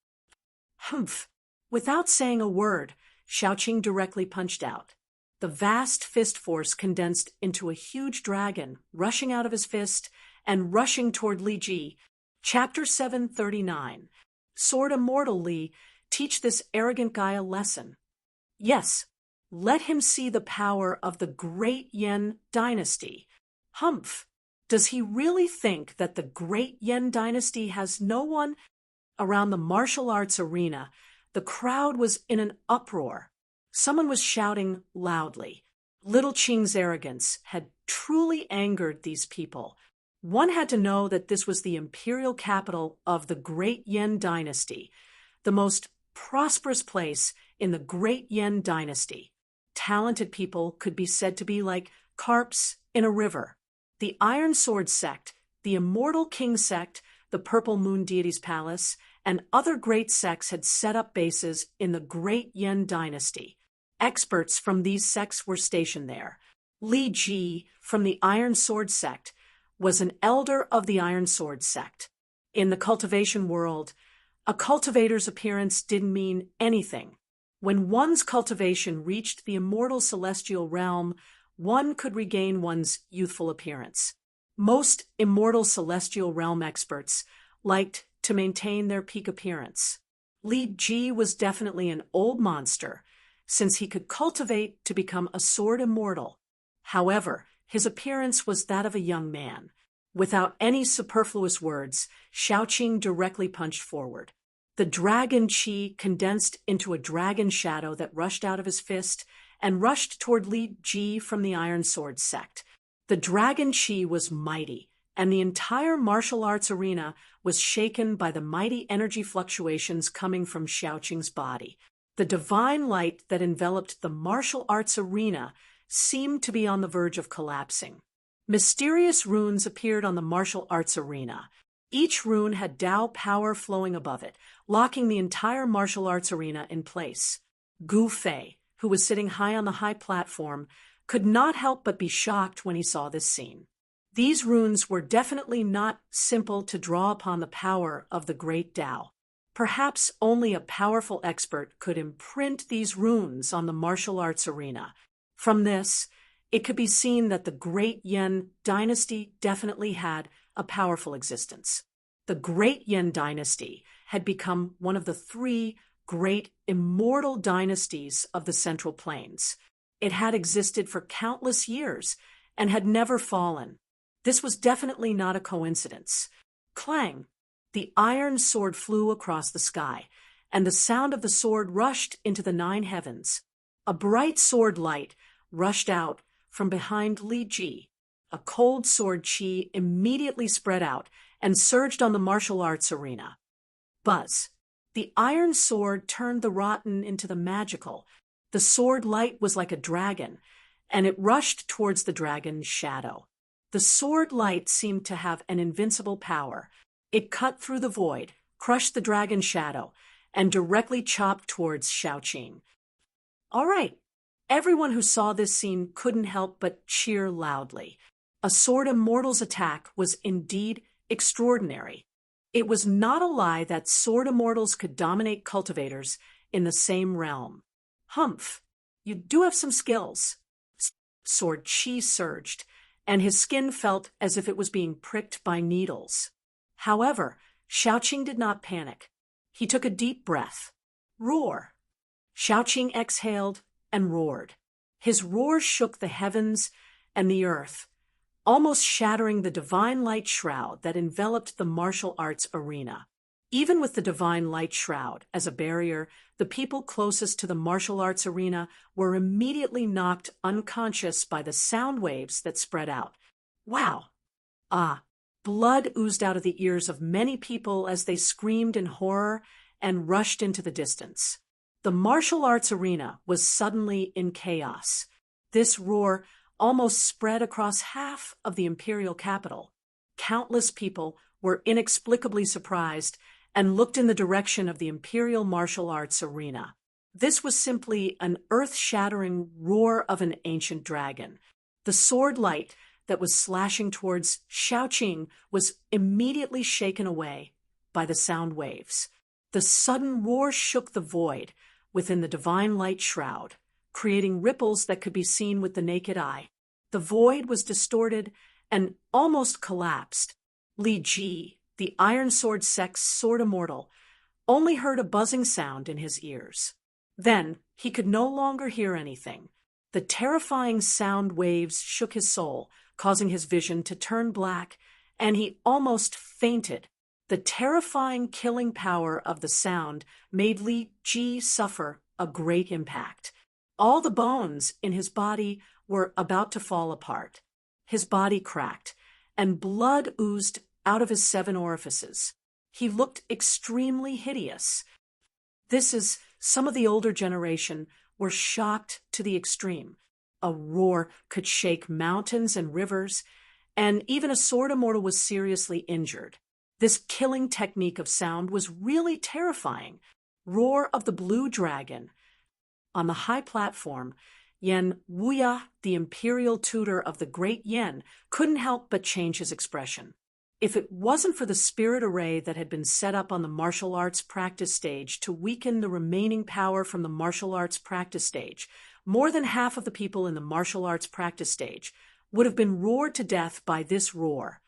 Humph! Without saying a word, Xiaoqing directly punched out. The vast fist force condensed into a huge dragon, rushing out of his fist and rushing toward Li Ji. Chapter 739. Sword Immortal Li, teach this arrogant guy a lesson. Yes, let him see the power of the great Yan dynasty. Humph! Does he really think that the great Yan dynasty has no one? Around the martial arts arena, the crowd was in an uproar. Someone was shouting loudly. Little Qing's arrogance had truly angered these people. One had to know that this was the imperial capital of the great Yan dynasty, the most prosperous place in the great Yan dynasty. Talented people could be said to be like carps in a river. The Iron Sword sect, the Immortal King sect, the Purple Moon Deity's Palace, and other great sects had set up bases in the great Yan dynasty. Experts from these sects were stationed there. Li Ji, from the Iron Sword sect, was an elder of the Iron Sword sect. In the cultivation world, a cultivator's appearance didn't mean anything. When one's cultivation reached the immortal celestial realm, one could regain one's youthful appearance. Most immortal celestial realm experts liked to maintain their peak appearance. Li Ji was definitely an old monster, since he could cultivate to become a sword immortal. However, his appearance was that of a young man. Without any superfluous words, Xiaoqing directly punched forward. The dragon qi condensed into a dragon shadow that rushed out of his fist and rushed toward Li Ji from the Iron Sword sect. The dragon qi was mighty, and the entire martial arts arena was shaken by the mighty energy fluctuations coming from Xiaoqing's body. The divine light that enveloped the martial arts arena seemed to be on the verge of collapsing. Mysterious runes appeared on the martial arts arena. Each rune had Tao power flowing above it, locking the entire martial arts arena in place. Gu Fei, who was sitting high on the high platform, could not help but be shocked when he saw this scene. These runes were definitely not simple to draw upon the power of the great Tao. Perhaps only a powerful expert could imprint these runes on the martial arts arena. From this, it could be seen that the great Yan dynasty definitely had a powerful existence. The great Yan dynasty had become one of the three great immortal dynasties of the Central Plains. It had existed for countless years and had never fallen. This was definitely not a coincidence. Clang! The iron sword flew across the sky, and the sound of the sword rushed into the 9 heavens. A bright sword light rushed out from behind Li Ji. A cold sword qi immediately spread out and surged on the martial arts arena. Buzz! The iron sword turned the rotten into the magical. The sword light was like a dragon, and it rushed towards the dragon's shadow. The sword light seemed to have an invincible power. It cut through the void, crushed the dragon's shadow, and directly chopped towards Xiaoqing. All right. Everyone who saw this scene couldn't help but cheer loudly. A sword immortal's attack was indeed extraordinary. It was not a lie that sword immortals could dominate cultivators in the same realm. Humph, you do have some skills. Sword qi surged, and his skin felt as if it was being pricked by needles. However, Xiaoqing did not panic. He took a deep breath. Roar! Xiaoqing exhaled and roared. His roar shook the heavens and the earth, almost shattering the divine light shroud that enveloped the martial arts arena. Even with the divine light shroud as a barrier, the people closest to the martial arts arena were immediately knocked unconscious by the sound waves that spread out. Wow! Blood oozed out of the ears of many people as they screamed in horror and rushed into the distance. The martial arts arena was suddenly in chaos. This roar almost spread across half of the imperial capital. countless people were inexplicably surprised and looked in the direction of the Imperial Martial Arts arena. This was simply an earth-shattering roar of an ancient dragon. The sword light that was slashing towards Xiaoqing was immediately shaken away by the sound waves. The sudden roar shook the void within the divine light shroud, creating ripples that could be seen with the naked eye. The void was distorted and almost collapsed. Li Ji, the Iron Sword sect's sword immortal, only heard a buzzing sound in his ears. Then he could no longer hear anything. The terrifying sound waves shook his soul, causing his vision to turn black, and he almost fainted. The terrifying killing power of the sound made Li Ji suffer a great impact. All the bones in his body were about to fall apart. His body cracked, and blood oozed out of his 7 orifices. He looked extremely hideous. Some of the older generation were shocked to the extreme. A roar could shake mountains and rivers, and even a sword immortal was seriously injured. This killing technique of sound was really terrifying. Roar of the Blue Dragon. On the high platform, Yan Wuya, the imperial tutor of the great Yan, couldn't help but change his expression. If it wasn't for the spirit array that had been set up on the martial arts practice stage to weaken the remaining power from the martial arts practice stage, more than half of the people in the martial arts practice stage would have been roared to death by this roar.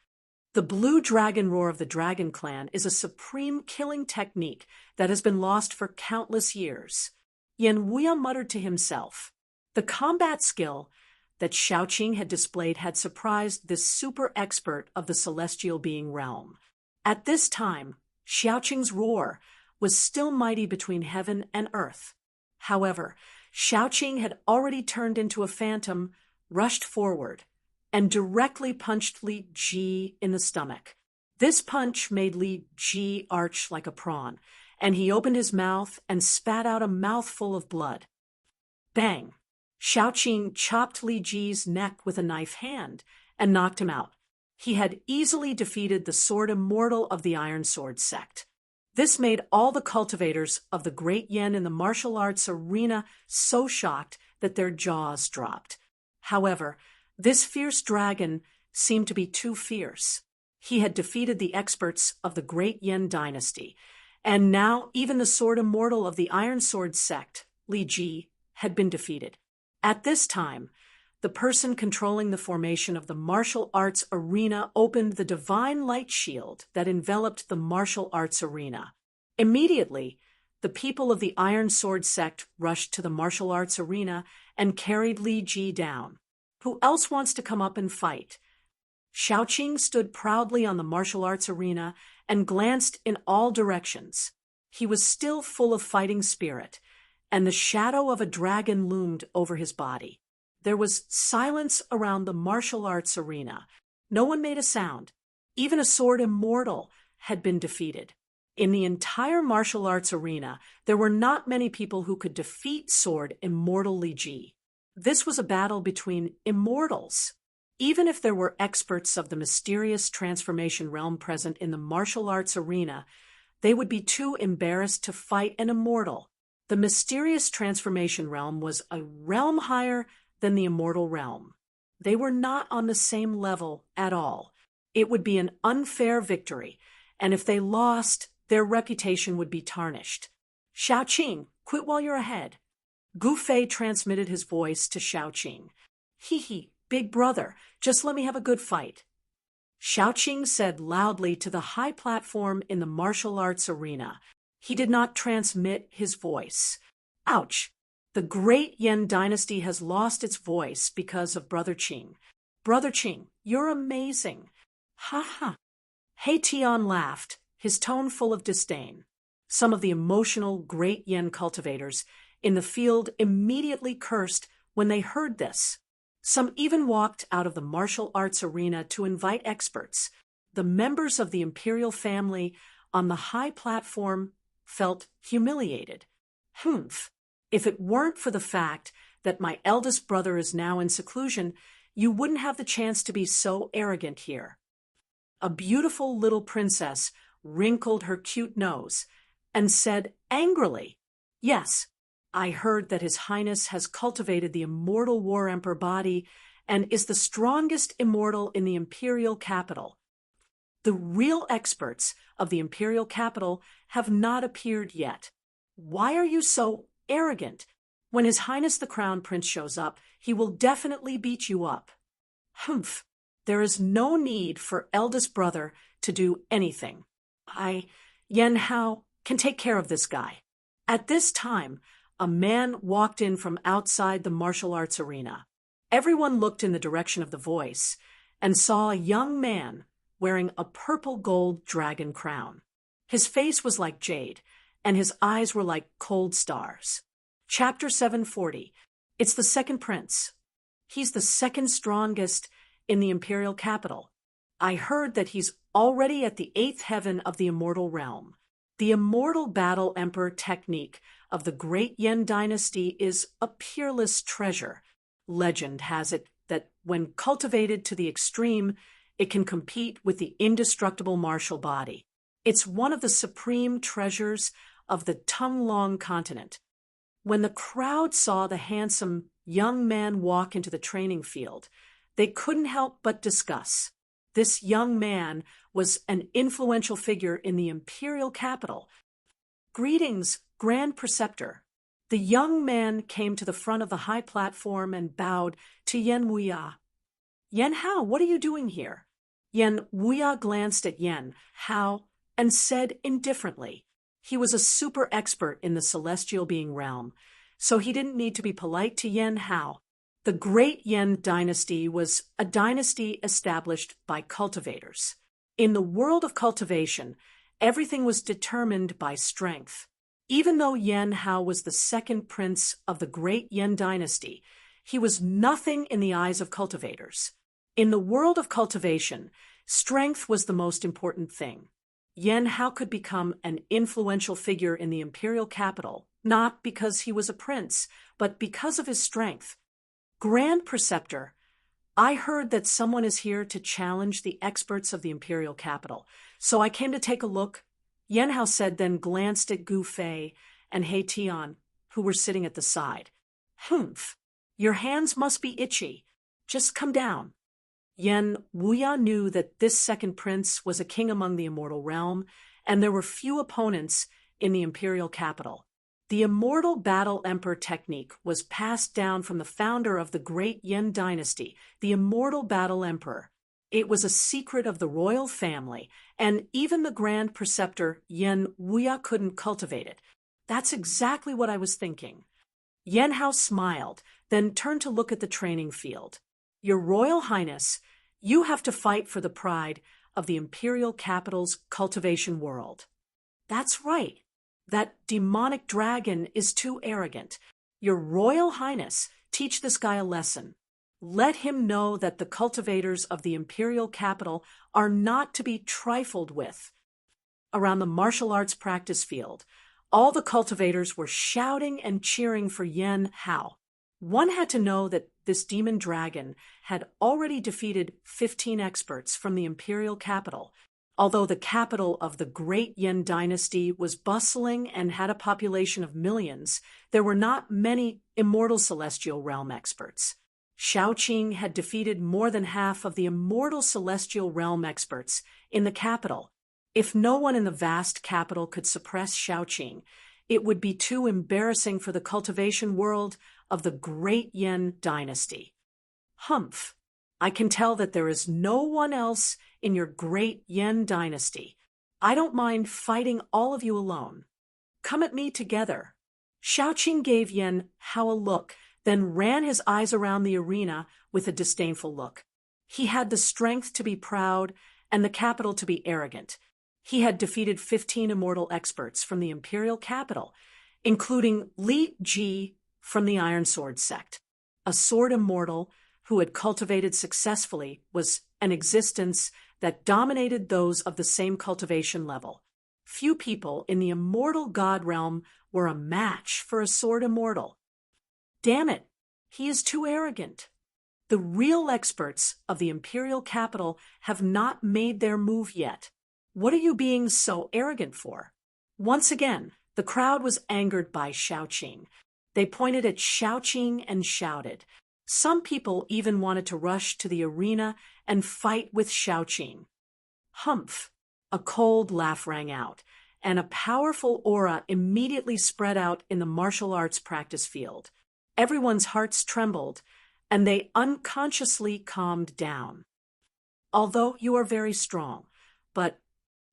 The Blue Dragon Roar of the Dragon Clan is a supreme killing technique that has been lost for countless years. Yan Wuya muttered to himself. The combat skill that Xiaoqing had displayed had surprised this super expert of the celestial being realm. At this time, Xiaoqing's roar was still mighty between heaven and earth. However, Xiaoqing had already turned into a phantom, rushed forward, and directly punched Li Ji in the stomach. This punch made Li Ji arch like a prawn, and he opened his mouth and spat out a mouthful of blood. Bang! Xiaoqing chopped Li Ji's neck with a knife hand and knocked him out. He had easily defeated the sword immortal of the Iron Sword sect. This made all the cultivators of the Great Yen in the martial arts arena so shocked that their jaws dropped. However, this fierce dragon seemed to be too fierce. He had defeated the experts of the Great Yen dynasty, and now even the sword immortal of the Iron Sword sect, Li Ji, had been defeated. At this time, the person controlling the formation of the martial arts arena opened the divine light shield that enveloped the martial arts arena. Immediately, the people of the Iron Sword sect rushed to the martial arts arena and carried Li Ji down. Who else wants to come up and fight? Xiaoqing stood proudly on the martial arts arena and glanced in all directions. He was still full of fighting spirit, and the shadow of a dragon loomed over his body. There was silence around the martial arts arena. No one made a sound. Even a sword immortal had been defeated. In the entire martial arts arena, there were not many people who could defeat sword immortal Li Ji. This was a battle between immortals. Even if there were experts of the mysterious transformation realm present in the martial arts arena, they would be too embarrassed to fight an immortal. The mysterious transformation realm was a realm higher than the immortal realm. They were not on the same level at all. It would be an unfair victory, and if they lost, their reputation would be tarnished. Xiaoqing, quit while you're ahead. Gu Fei transmitted his voice to Xiaoqing. Hee, big brother, just let me have a good fight. Xiaoqing said loudly to the high platform in the martial arts arena. He did not transmit his voice. Ouch! The great Yen dynasty has lost its voice because of Brother Qing. Brother Qing, you're amazing. Ha ha. He Tian laughed, his tone full of disdain. Some of the emotional great Yen cultivators in the field immediately cursed when they heard this. Some even walked out of the martial arts arena to invite experts. The members of the imperial family on the high platform felt humiliated. Humph! If it weren't for the fact that my eldest brother is now in seclusion, you wouldn't have the chance to be so arrogant here. A beautiful little princess wrinkled her cute nose and said angrily, "Yes, I heard that His Highness has cultivated the immortal War Emperor body and is the strongest immortal in the imperial capital. The real experts of the imperial capital have not appeared yet. Why are you so arrogant? When His Highness the Crown Prince shows up, he will definitely beat you up." "Humph, there is no need for eldest brother to do anything. Yen Hao, can take care of this guy." At this time, a man walked in from outside the martial arts arena. Everyone looked in the direction of the voice and saw a young man wearing a purple gold dragon crown. His face was like jade, and his eyes were like cold stars. Chapter 740. It's the second prince. He's the second strongest in the imperial capital. I heard that he's already at the 8th heaven of the immortal realm. The immortal battle emperor technique of the great Yen dynasty is a peerless treasure. Legend has it that when cultivated to the extreme, it can compete with the indestructible martial body. It's one of the supreme treasures of the Tonglong continent. When the crowd saw the handsome young man walk into the training field, they couldn't help but discuss. This young man was an influential figure in the imperial capital. "Greetings, Grand Preceptor." The young man came to the front of the high platform and bowed to Yen Wuya. "Yen Hao, what are you doing here?" Yen Wuya glanced at Yen Hao and said indifferently. He was a super expert in the celestial being realm, so he didn't need to be polite to Yen Hao. The great Yen dynasty was a dynasty established by cultivators. In the world of cultivation, everything was determined by strength. Even though Yen Hao was the second prince of the great Yen dynasty, he was nothing in the eyes of cultivators. In the world of cultivation, strength was the most important thing. Yen Hao could become an influential figure in the imperial capital, not because he was a prince, but because of his strength. "Grand Preceptor, I heard that someone is here to challenge the experts of the imperial capital, so I came to take a look," Yen Hao said, then glanced at Gu Fei and He Tian, who were sitting at the side. "Humph, your hands must be itchy. Just come down." Yen Wuya knew that this second prince was a king among the immortal realm, and there were few opponents in the imperial capital. The immortal battle emperor technique was passed down from the founder of the great Yen dynasty, the immortal battle emperor. It was a secret of the royal family, and even the Grand Preceptor Yen Wuya couldn't cultivate it. "That's exactly what I was thinking." Yen Hao smiled, then turned to look at the training field. "Your Royal Highness, you have to fight for the pride of the imperial capital's cultivation world." "That's right. That demonic dragon is too arrogant. Your Royal Highness, teach this guy a lesson. Let him know that the cultivators of the imperial capital are not to be trifled with." Around the martial arts practice field, all the cultivators were shouting and cheering for Yen Hao. One had to know that this demon dragon had already defeated 15 experts from the imperial capital. Although the capital of the great Yen dynasty was bustling and had a population of millions, there were not many immortal celestial realm experts. Shaoqing had defeated more than half of the immortal celestial realm experts in the capital. If no one in the vast capital could suppress Shaoqing, it would be too embarrassing for the cultivation world of the great Yen dynasty. "Humph, I can tell that there is no one else in your great Yen dynasty. I don't mind fighting all of you alone. Come at me together." Shaoqing gave Yen Hao a look, then ran his eyes around the arena with a disdainful look. He had the strength to be proud and the capital to be arrogant. He had defeated 15 immortal experts from the imperial capital, including Li Ji from the Iron Sword sect. A sword immortal who had cultivated successfully was an existence that dominated those of the same cultivation level. Few people in the immortal god realm were a match for a sword immortal. "Damn it, he is too arrogant." The real experts of the imperial capital have not made their move yet. What are you being so arrogant for? Once again, the crowd was angered by Xiaoqing. They pointed at Xiaoqing and shouted. Some people even wanted to rush to the arena and fight with Xiaoqing. Humph! A cold laugh rang out, and a powerful aura immediately spread out in the martial arts practice field. Everyone's hearts trembled, and they unconsciously calmed down. Although you are very strong, but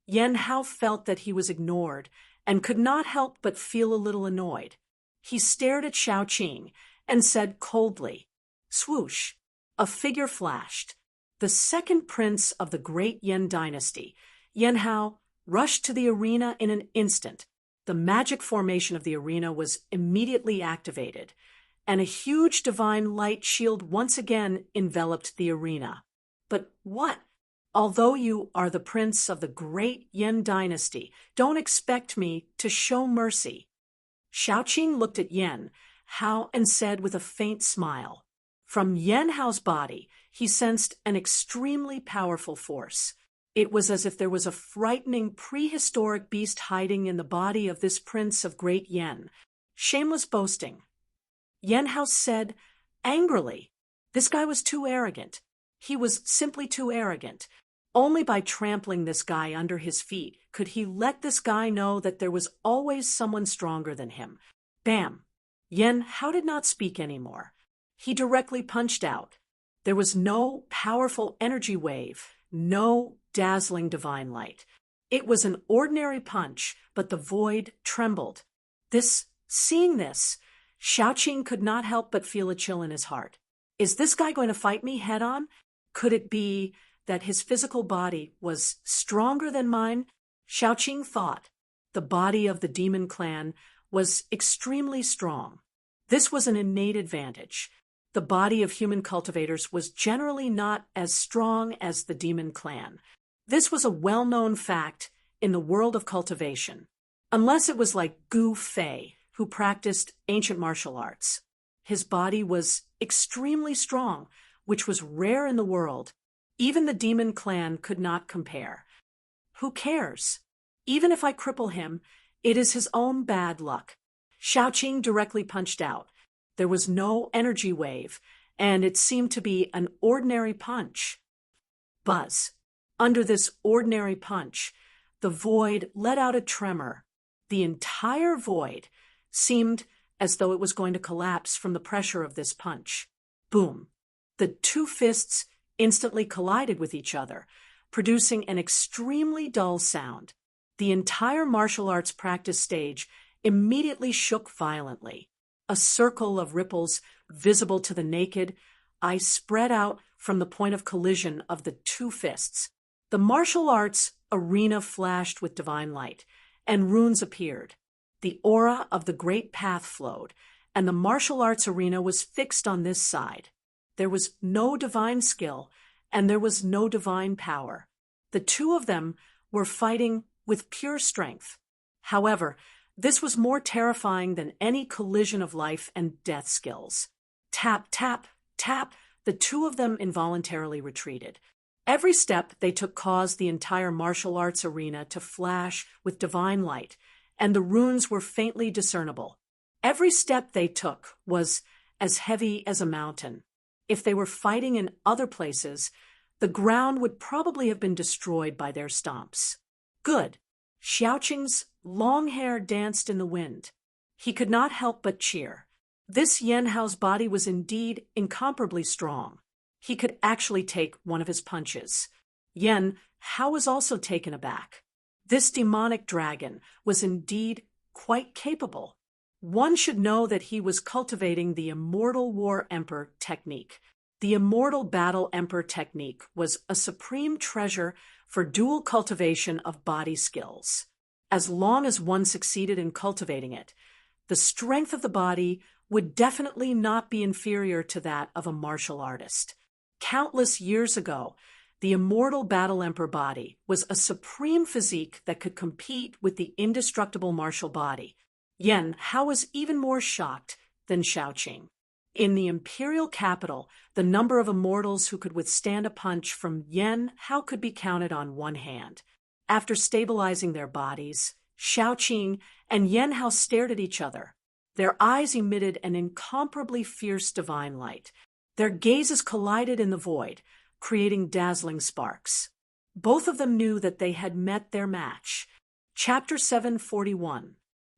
Yan Hao felt that he was ignored and could not help but feel a little annoyed. He stared at Xiaoqing and said coldly, swoosh! A figure flashed. The second prince of the great Yan dynasty, Yan Hao, rushed to the arena in an instant. The magic formation of the arena was immediately activated, and a huge divine light shield once again enveloped the arena. But what? Although you are the prince of the great Yan dynasty, don't expect me to show mercy. Xiaoqing looked at Yan Hao and said with a faint smile. From Yan Hao's body, he sensed an extremely powerful force. It was as if there was a frightening prehistoric beast hiding in the body of this prince of great Yan. Shameless boasting. Yan Hao said angrily. This guy was too arrogant. He was simply too arrogant. Only by trampling this guy under his feet could he let this guy know that there was always someone stronger than him. Bam! Yan Hao did not speak anymore. He directly punched out. There was no powerful energy wave, no dazzling divine light. It was an ordinary punch, but the void trembled. Seeing this, Xiaoqing could not help but feel a chill in his heart. Is this guy going to fight me head on? Could it be that his physical body was stronger than mine? Xiaoqing thought. The body of the demon clan was extremely strong. This was an innate advantage. The body of human cultivators was generally not as strong as the demon clan. This was a well-known fact in the world of cultivation, unless it was like Gu Fei, who practiced ancient martial arts. His body was extremely strong, which was rare in the world. Even the demon clan could not compare. Who cares? Even if I cripple him, it is his own bad luck. Xiaoqing directly punched out. There was no energy wave, and it seemed to be an ordinary punch. Buzz. Under this ordinary punch, the void let out a tremor. The entire void seemed as though it was going to collapse from the pressure of this punch. Boom. The two fists instantly collided with each other, producing an extremely dull sound. The entire martial arts practice stage immediately shook violently. A circle of ripples visible to the naked eye spread out from the point of collision of the two fists. The martial arts arena flashed with divine light, and runes appeared. The aura of the great path flowed, and the martial arts arena was fixed on this side. There was no divine skill, and there was no divine power. The two of them were fighting with pure strength. However, this was more terrifying than any collision of life and death skills. Tap, tap, tap, the two of them involuntarily retreated. Every step they took caused the entire martial arts arena to flash with divine light, and the runes were faintly discernible. Every step they took was as heavy as a mountain. If they were fighting in other places, the ground would probably have been destroyed by their stomps. Good. Xiaoqing's long hair danced in the wind. He could not help but cheer. This Yan Hao's body was indeed incomparably strong. He could actually take one of his punches. Yan Hao was also taken aback. This demonic dragon was indeed quite capable. One should know that he was cultivating the Immortal War Emperor technique. The Immortal Battle Emperor technique was a supreme treasure for dual cultivation of body skills. As long as one succeeded in cultivating it, the strength of the body would definitely not be inferior to that of a martial artist. Countless years ago, the Immortal Battle Emperor body was a supreme physique that could compete with the indestructible martial body. Yan Hao was even more shocked than Xiaoqing. In the imperial capital, the number of immortals who could withstand a punch from Yan Hao could be counted on one hand. After stabilizing their bodies, Xiaoqing and Yan Hao stared at each other. Their eyes emitted an incomparably fierce divine light. Their gazes collided in the void, creating dazzling sparks. Both of them knew that they had met their match. Chapter 741.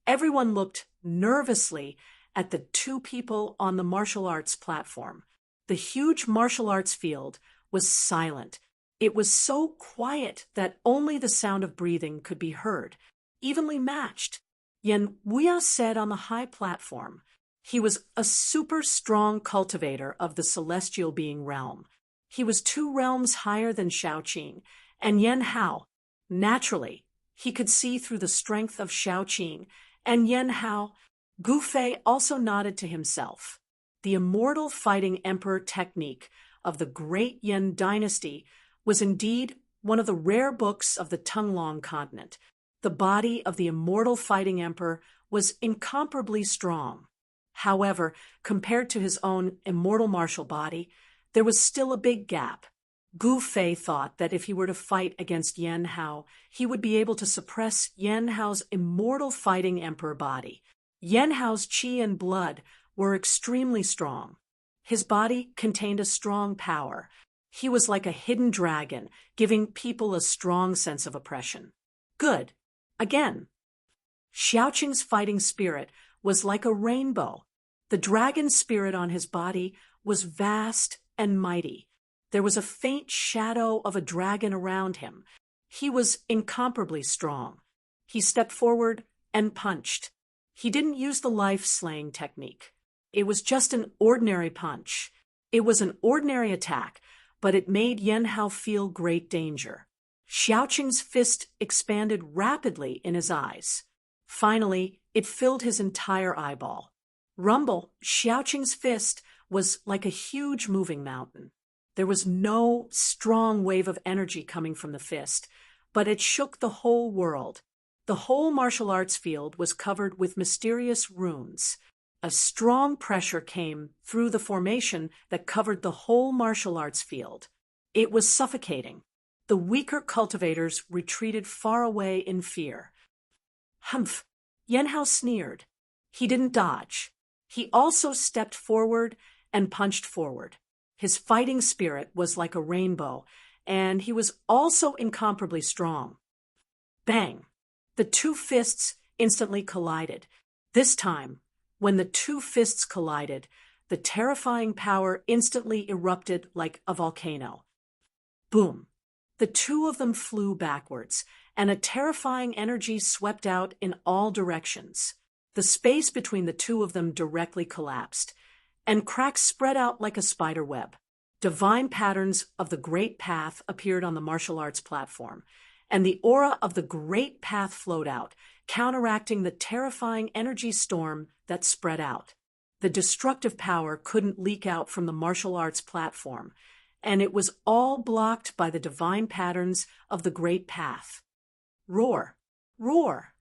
Everyone looked nervously at the two people on the martial arts platform. The huge martial arts field was silent. It was so quiet that only the sound of breathing could be heard, evenly matched. Yan Wuya said on the high platform. He was a super strong cultivator of the celestial being realm. He was 2 realms higher than Xiaoqing and Yan Hao. Naturally, he could see through the strength of Xiaoqing and Yan Hao. Gu Fei also nodded to himself. The immortal fighting emperor technique of the great Yan dynasty was indeed one of the rare books of the Tunglong continent. The body of the immortal fighting emperor was incomparably strong. However, compared to his own immortal martial body, there was still a big gap. Gu Fei thought that if he were to fight against Yan Hao, he would be able to suppress Yan Hao's immortal fighting emperor body. Yan Hao's qi and blood were extremely strong. His body contained a strong power. He was like a hidden dragon, giving people a strong sense of oppression. Good. Again. Xiaoqing's fighting spirit was like a rainbow. The dragon spirit on his body was vast and mighty. There was a faint shadow of a dragon around him. He was incomparably strong. He stepped forward and punched. He didn't use the life-slaying technique. It was just an ordinary punch. It was an ordinary attack, but it made Yan Hao feel great danger. Xiaoqing's fist expanded rapidly in his eyes. Finally, it filled his entire eyeball. Rumble, Xiaoqing's fist was like a huge moving mountain. There was no strong wave of energy coming from the fist, but it shook the whole world. The whole martial arts field was covered with mysterious runes. A strong pressure came through the formation that covered the whole martial arts field. It was suffocating. The weaker cultivators retreated far away in fear. Humph! Yan Hao sneered. He didn't dodge. He also stepped forward and punched forward. His fighting spirit was like a rainbow, and he was also incomparably strong. Bang! The 2 fists instantly collided. This time, when the 2 fists collided, the terrifying power instantly erupted like a volcano. Boom! The 2 of them flew backwards, and a terrifying energy swept out in all directions. The space between the 2 of them directly collapsed, and cracks spread out like a spider web. Divine patterns of the Great Path appeared on the martial arts platform, and the aura of the Great Path flowed out, counteracting the terrifying energy storm that spread out. The destructive power couldn't leak out from the martial arts platform, and it was all blocked by the divine patterns of the Great Path. Roar! Roar!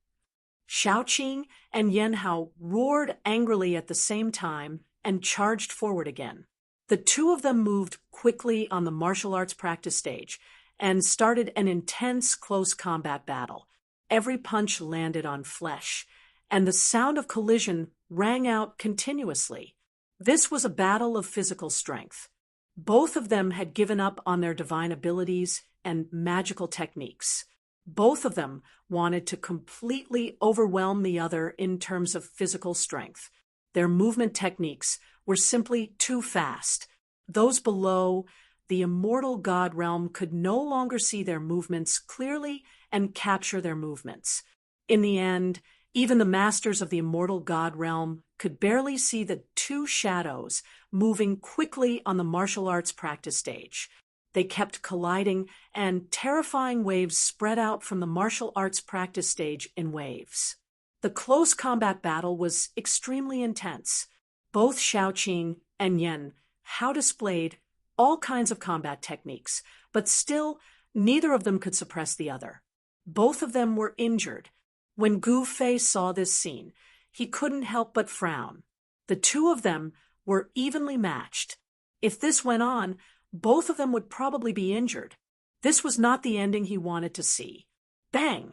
Xiaoqing and Yan Hao roared angrily at the same time and charged forward again. The 2 of them moved quickly on the martial arts practice stage and started an intense close combat battle. Every punch landed on flesh, and the sound of collision rang out continuously. This was a battle of physical strength. Both of them had given up on their divine abilities and magical techniques. Both of them wanted to completely overwhelm the other in terms of physical strength. Their movement techniques were simply too fast. Those below the immortal god realm could no longer see their movements clearly and capture their movements. In the end, even the masters of the immortal god realm could barely see the 2 shadows moving quickly on the martial arts practice stage. They kept colliding, and terrifying waves spread out from the martial arts practice stage in waves. The close combat battle was extremely intense. Both Xiaoqing and Yan Hao displayed all kinds of combat techniques, but still, neither of them could suppress the other. Both of them were injured. When Gu Fei saw this scene, he couldn't help but frown. The 2 of them were evenly matched. If this went on, both of them would probably be injured. This was not the ending he wanted to see. Bang!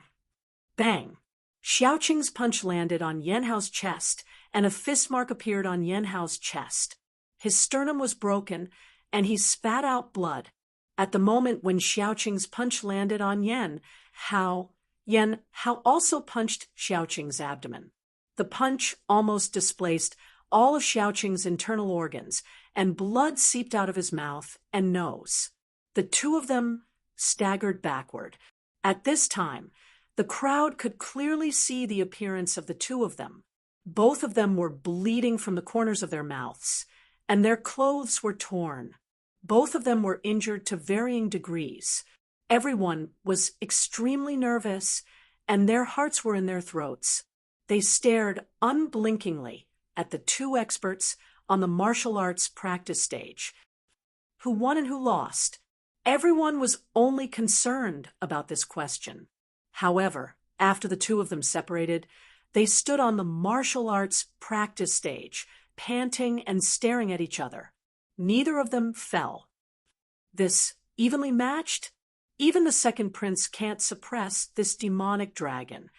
Bang! Xiaoqing's punch landed on Yan Hao's chest, and a fist mark appeared on Yan Hao's chest. His sternum was broken, and he spat out blood. At the moment when Xiaoqing's punch landed on Yan Hao also punched Xiaoqing's abdomen. The punch almost displaced all of Xiaoqing's internal organs, and blood seeped out of his mouth and nose. The two of them staggered backward. At this time, the crowd could clearly see the appearance of the two of them. Both of them were bleeding from the corners of their mouths, and their clothes were torn. Both of them were injured to varying degrees. Everyone was extremely nervous, and their hearts were in their throats. They stared unblinkingly at the two experts on the martial arts practice stage. Who won and who lost? Everyone was only concerned about this question. However, after the two of them separated, they stood on the martial arts practice stage, panting and staring at each other. Neither of them fell. This evenly matched? Even the second prince can't suppress this demonic dragon.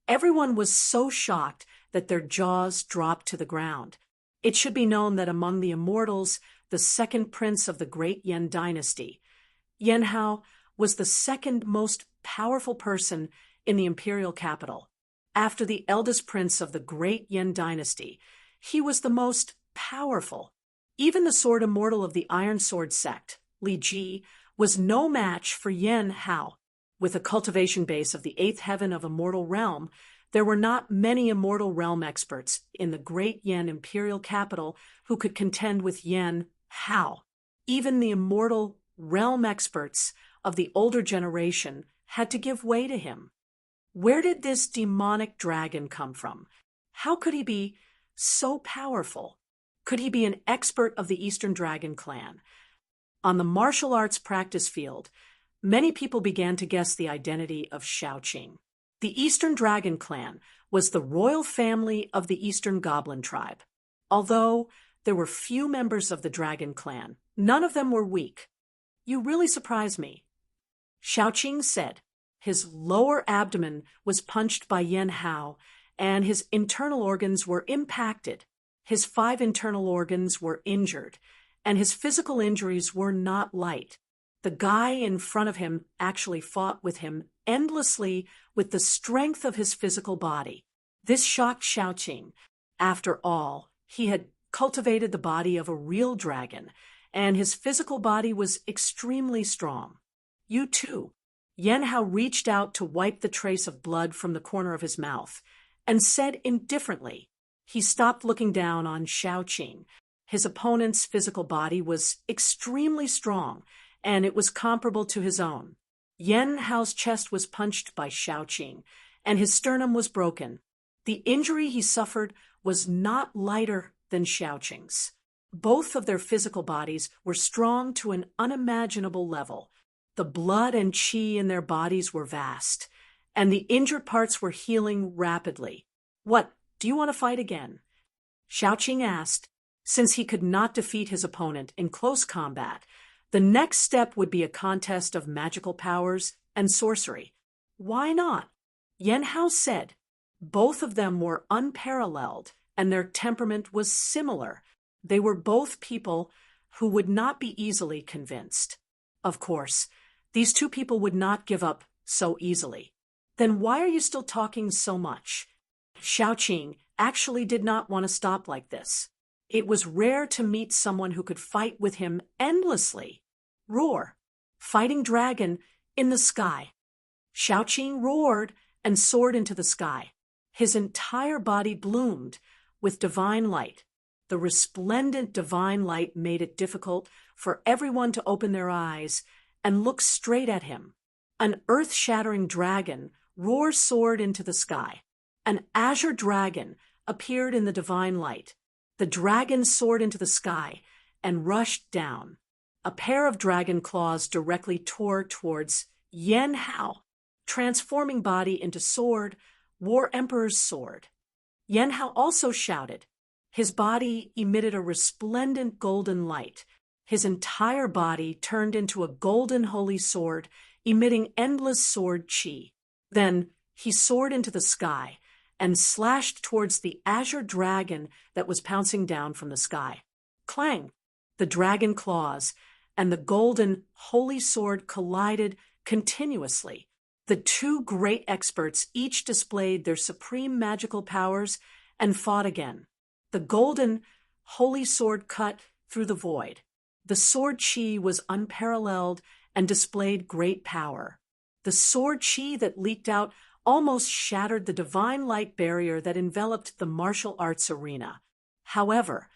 Everyone was so shocked that their jaws dropped to the ground. It should be known that among the immortals, the second prince of the great Yan dynasty, Yan Hao was the second most powerful person in the imperial capital. After the eldest prince of the great Yan dynasty, he was the most powerful. Even the sword immortal of the Iron Sword sect, Li Ji, was no match for Yan Hao. With a cultivation base of the eighth heaven of Immortal Realm, there were not many Immortal Realm experts in the great Yan imperial capital who could contend with Yan Hao. Even the Immortal Realm experts of the older generation had to give way to him. Where did this demonic dragon come from? How could he be so powerful? Could he be an expert of the Eastern Dragon clan? On the martial arts practice field, many people began to guess the identity of Xiaoqing. The Eastern Dragon clan was the royal family of the Eastern Goblin tribe. Although there were few members of the Dragon clan, none of them were weak. You really surprise me. Xiaoqing said. His lower abdomen was punched by Yan Hao, and his internal organs were impacted. His 5 internal organs were injured, and his physical injuries were not light. The guy in front of him actually fought with him endlessly with the strength of his physical body. This shocked Xiaoqing. After all, he had cultivated the body of a real dragon, and his physical body was extremely strong. You too. Yan Hao reached out to wipe the trace of blood from the corner of his mouth, and said indifferently. He stopped looking down on Xiaoqing. His opponent's physical body was extremely strong, and it was comparable to his own. Yan Hao's chest was punched by Xiaoqing, and his sternum was broken. The injury he suffered was not lighter than Xiaoqing's. Both of their physical bodies were strong to an unimaginable level. The blood and qi in their bodies were vast, and the injured parts were healing rapidly. What, do you want to fight again? Xiaoqing asked. Since he could not defeat his opponent in close combat, the next step would be a contest of magical powers and sorcery. Why not? Yan Hao said. Both of them were unparalleled, and their temperament was similar. They were both people who would not be easily convinced. Of course, these two people would not give up so easily. Then why are you still talking so much? Xiaoqing actually did not want to stop like this. It was rare to meet someone who could fight with him endlessly. Roar. Fighting dragon in the sky. Xiaoqing roared and soared into the sky. His entire body bloomed with divine light. The resplendent divine light made it difficult for everyone to open their eyes and look straight at him. An earth-shattering dragon soared into the sky. An azure dragon appeared in the divine light. The dragon soared into the sky and rushed down. A pair of dragon claws directly tore towards Yan Hao, transforming body into sword, War Emperor's sword. Yan Hao also shouted. His body emitted a resplendent golden light. His entire body turned into a golden holy sword, emitting endless sword chi. Then he soared into the sky and slashed towards the azure dragon that was pouncing down from the sky. Clang! The dragon claws and the golden holy sword collided continuously. The two great experts each displayed their supreme magical powers and fought again. The golden holy sword cut through the void. The sword chi was unparalleled and displayed great power. The sword chi that leaked out almost shattered the divine light barrier that enveloped the martial arts arena. However,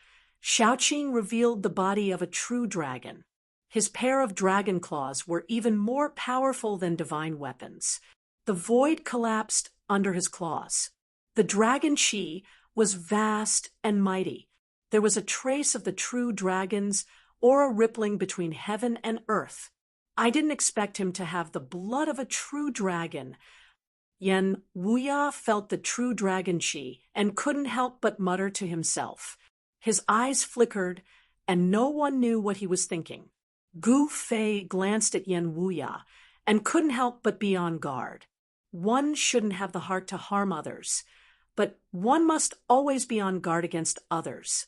Xiaoqing revealed the body of a true dragon. His pair of dragon claws were even more powerful than divine weapons. The void collapsed under his claws. The dragon chi was vast and mighty. There was a trace of the true dragon's aura rippling between heaven and earth. I didn't expect him to have the blood of a true dragon. Yan Wuya felt the true dragon chi and couldn't help but mutter to himself. His eyes flickered, and no one knew what he was thinking. Gu Fei glanced at Yan Wuya and couldn't help but be on guard. One shouldn't have the heart to harm others, but one must always be on guard against others.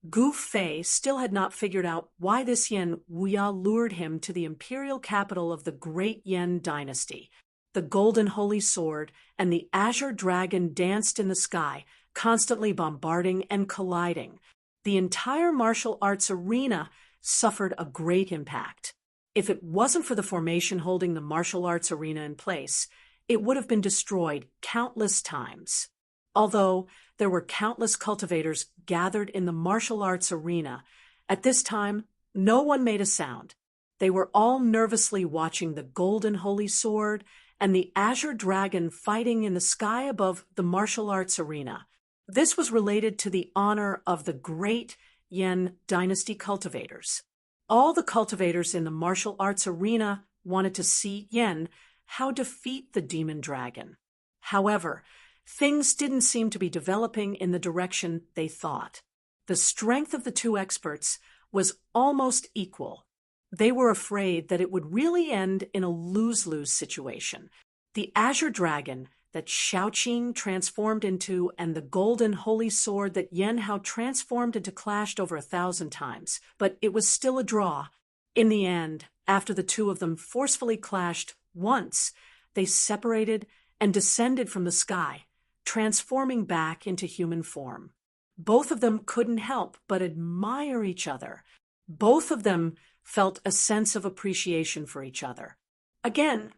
Gu Fei still had not figured out why this Yan Wuya lured him to the imperial capital of the great Yan dynasty. The golden holy sword and the azure dragon danced in the sky, constantly bombarding and colliding. The entire martial arts arena suffered a great impact. If it wasn't for the formation holding the martial arts arena in place, it would have been destroyed countless times. Although there were countless cultivators gathered in the martial arts arena, at this time, no one made a sound. They were all nervously watching the golden holy sword and the azure dragon fighting in the sky above the martial arts arena. This was related to the honor of the great Yan dynasty cultivators. All the cultivators in the martial arts arena wanted to see Yan how defeat the demon dragon. However, things didn't seem to be developing in the direction they thought. The strength of the two experts was almost equal. They were afraid that it would really end in a lose-lose situation. The azure dragon that Xiaoqing transformed into and the golden holy sword that Yan Hao transformed into clashed over 1,000 times, but it was still a draw. In the end, after the two of them forcefully clashed once, they separated and descended from the sky, transforming back into human form. Both of them couldn't help but admire each other. Both of them felt a sense of appreciation for each other. Again,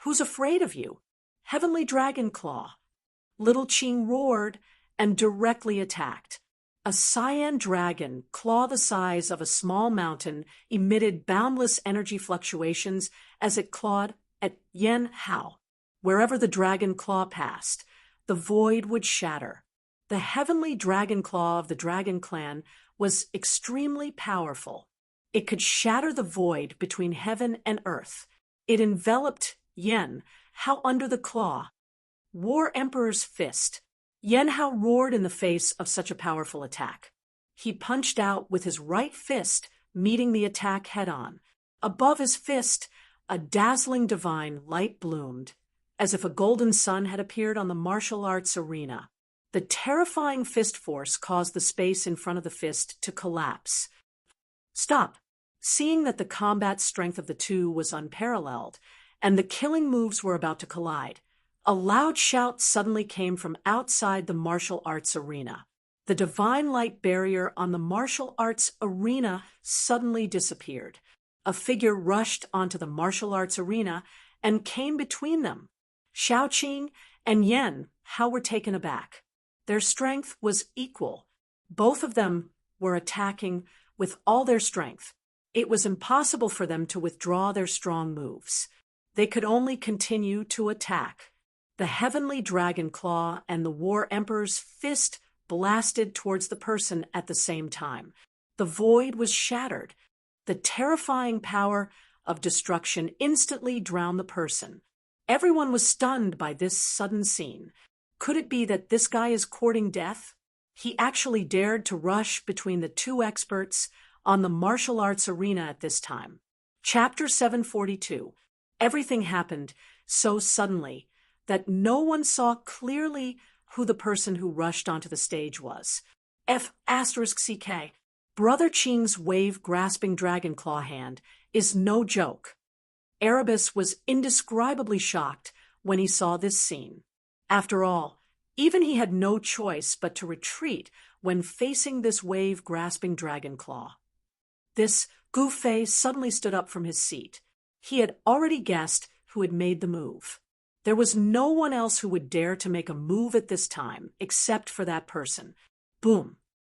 who's afraid of you? Heavenly Dragon Claw. Little Qing roared and directly attacked. A cyan dragon, claw the size of a small mountain, emitted boundless energy fluctuations as it clawed at Yan Hao. Wherever the dragon claw passed, the void would shatter. The heavenly dragon claw of the dragon clan was extremely powerful. It could shatter the void between heaven and earth. It enveloped Yan Hao under the claw. War Emperor's fist. Yan Hao roared in the face of such a powerful attack. He punched out with his right fist, meeting the attack head-on. Above his fist, a dazzling divine light bloomed, as if a golden sun had appeared on the martial arts arena. The terrifying fist force caused the space in front of the fist to collapse. Stop! Seeing that the combat strength of the two was unparalleled, and the killing moves were about to collide, a loud shout suddenly came from outside the martial arts arena. The divine light barrier on the martial arts arena suddenly disappeared. A figure rushed onto the martial arts arena and came between them. Xiaoqing and Yan Hao were taken aback. Their strength was equal. Both of them were attacking with all their strength. It was impossible for them to withdraw their strong moves. They could only continue to attack. The heavenly dragon claw and the War Emperor's fist blasted towards the person at the same time. The void was shattered. The terrifying power of destruction instantly drowned the person. Everyone was stunned by this sudden scene. Could it be that this guy is courting death? He actually dared to rush between the two experts on the martial arts arena at this time. Chapter 742. Everything happened so suddenly that no one saw clearly who the person who rushed onto the stage was. F***CK. Brother Ching's wave-grasping dragon claw hand is no joke. Erebus was indescribably shocked when he saw this scene. After all, even he had no choice but to retreat when facing this wave-grasping dragon claw. This Goofei suddenly stood up from his seat. He had already guessed who had made the move. There was no one else who would dare to make a move at this time except for that person. Boom,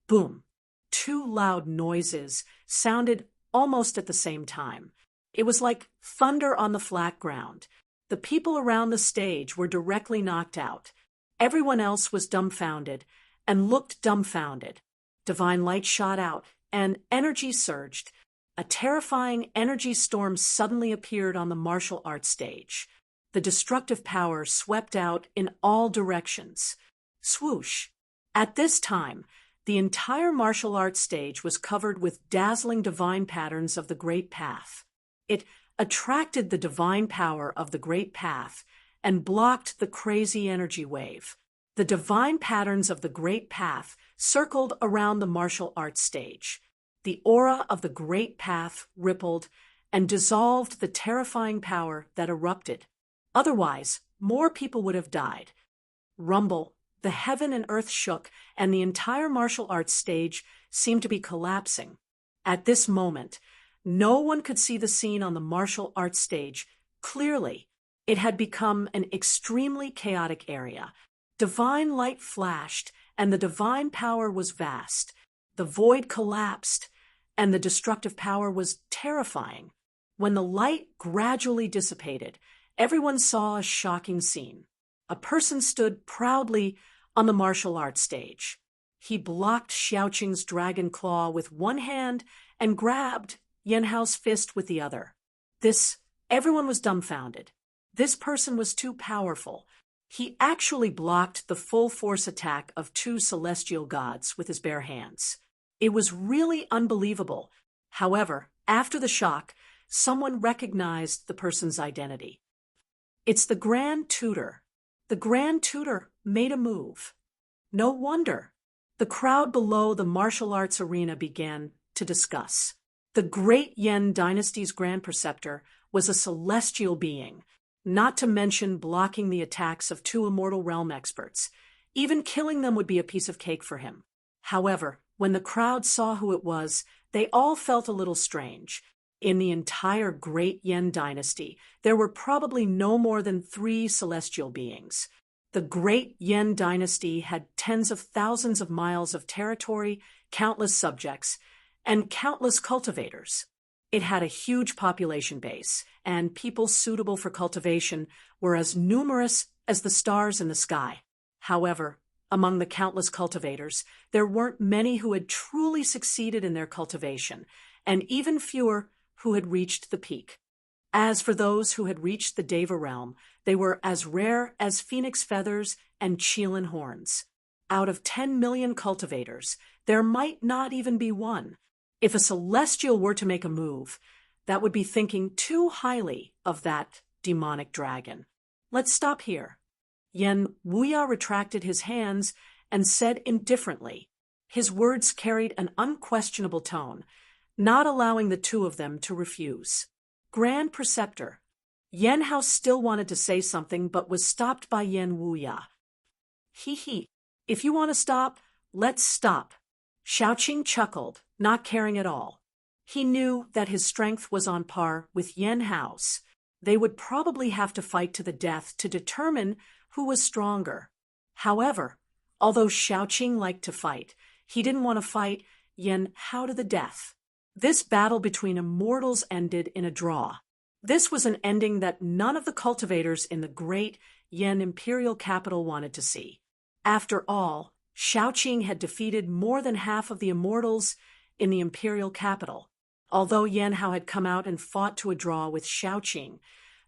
boom. Two loud noises sounded almost at the same time. It was like thunder on the flat ground. The people around the stage were directly knocked out. Everyone else was dumbfounded and looked dumbfounded. Divine light shot out and energy surged. A terrifying energy storm suddenly appeared on the martial arts stage. The destructive power swept out in all directions. Swoosh! At this time, the entire martial arts stage was covered with dazzling divine patterns of the Great Path. It attracted the divine power of the Great Path and blocked the crazy energy wave. The divine patterns of the Great Path circled around the martial arts stage. The aura of the Great Path rippled and dissolved the terrifying power that erupted. Otherwise, more people would have died. Rumble, the heaven and earth shook, and the entire martial arts stage seemed to be collapsing. At this moment, no one could see the scene on the martial arts stage clearly. It had become an extremely chaotic area. Divine light flashed, and the divine power was vast. The void collapsed, and the destructive power was terrifying. When the light gradually dissipated, everyone saw a shocking scene. A person stood proudly on the martial arts stage. He blocked Xiaoqing's dragon claw with one hand and grabbed Yanhao's fist with the other. Everyone was dumbfounded. This person was too powerful. He actually blocked the full force attack of two celestial gods with his bare hands. It was really unbelievable. However, after the shock, someone recognized the person's identity. It's the Grand Tutor. The Grand Tutor made a move. No wonder. The crowd below the martial arts arena began to discuss. The Great Yen Dynasty's Grand Preceptor was a celestial being, not to mention blocking the attacks of two Immortal Realm experts. Even killing them would be a piece of cake for him. However, when the crowd saw who it was, they all felt a little strange. In the entire Great Yen Dynasty, there were probably no more than 3 celestial beings. The Great Yen Dynasty had tens of thousands of miles of territory, countless subjects, and countless cultivators. It had a huge population base, and people suitable for cultivation were as numerous as the stars in the sky. However, among the countless cultivators, there weren't many who had truly succeeded in their cultivation, and even fewer who had reached the peak. As for those who had reached the Deva realm, they were as rare as phoenix feathers and Qilin horns. Out of 10 million cultivators, there might not even be one. If a celestial were to make a move, that would be thinking too highly of that demonic dragon. Let's stop here. Yen Wuya retracted his hands and said indifferently. His words carried an unquestionable tone, not allowing the two of them to refuse. Grand Preceptor. Yen Hao still wanted to say something but was stopped by Yen Wuya. He. If you want to stop, let's stop. Xiaoqing chuckled, not caring at all. He knew that his strength was on par with Yen Hao's. They would probably have to fight to the death to determine who was stronger. However, although Xiaoqing liked to fight, he didn't want to fight Yen Hao to the death. This battle between immortals ended in a draw. This was an ending that none of the cultivators in the great Yen imperial capital wanted to see. After all, Xiaoqing had defeated more than half of the immortals in the imperial capital. Although Yen Hao had come out and fought to a draw with Xiaoqing,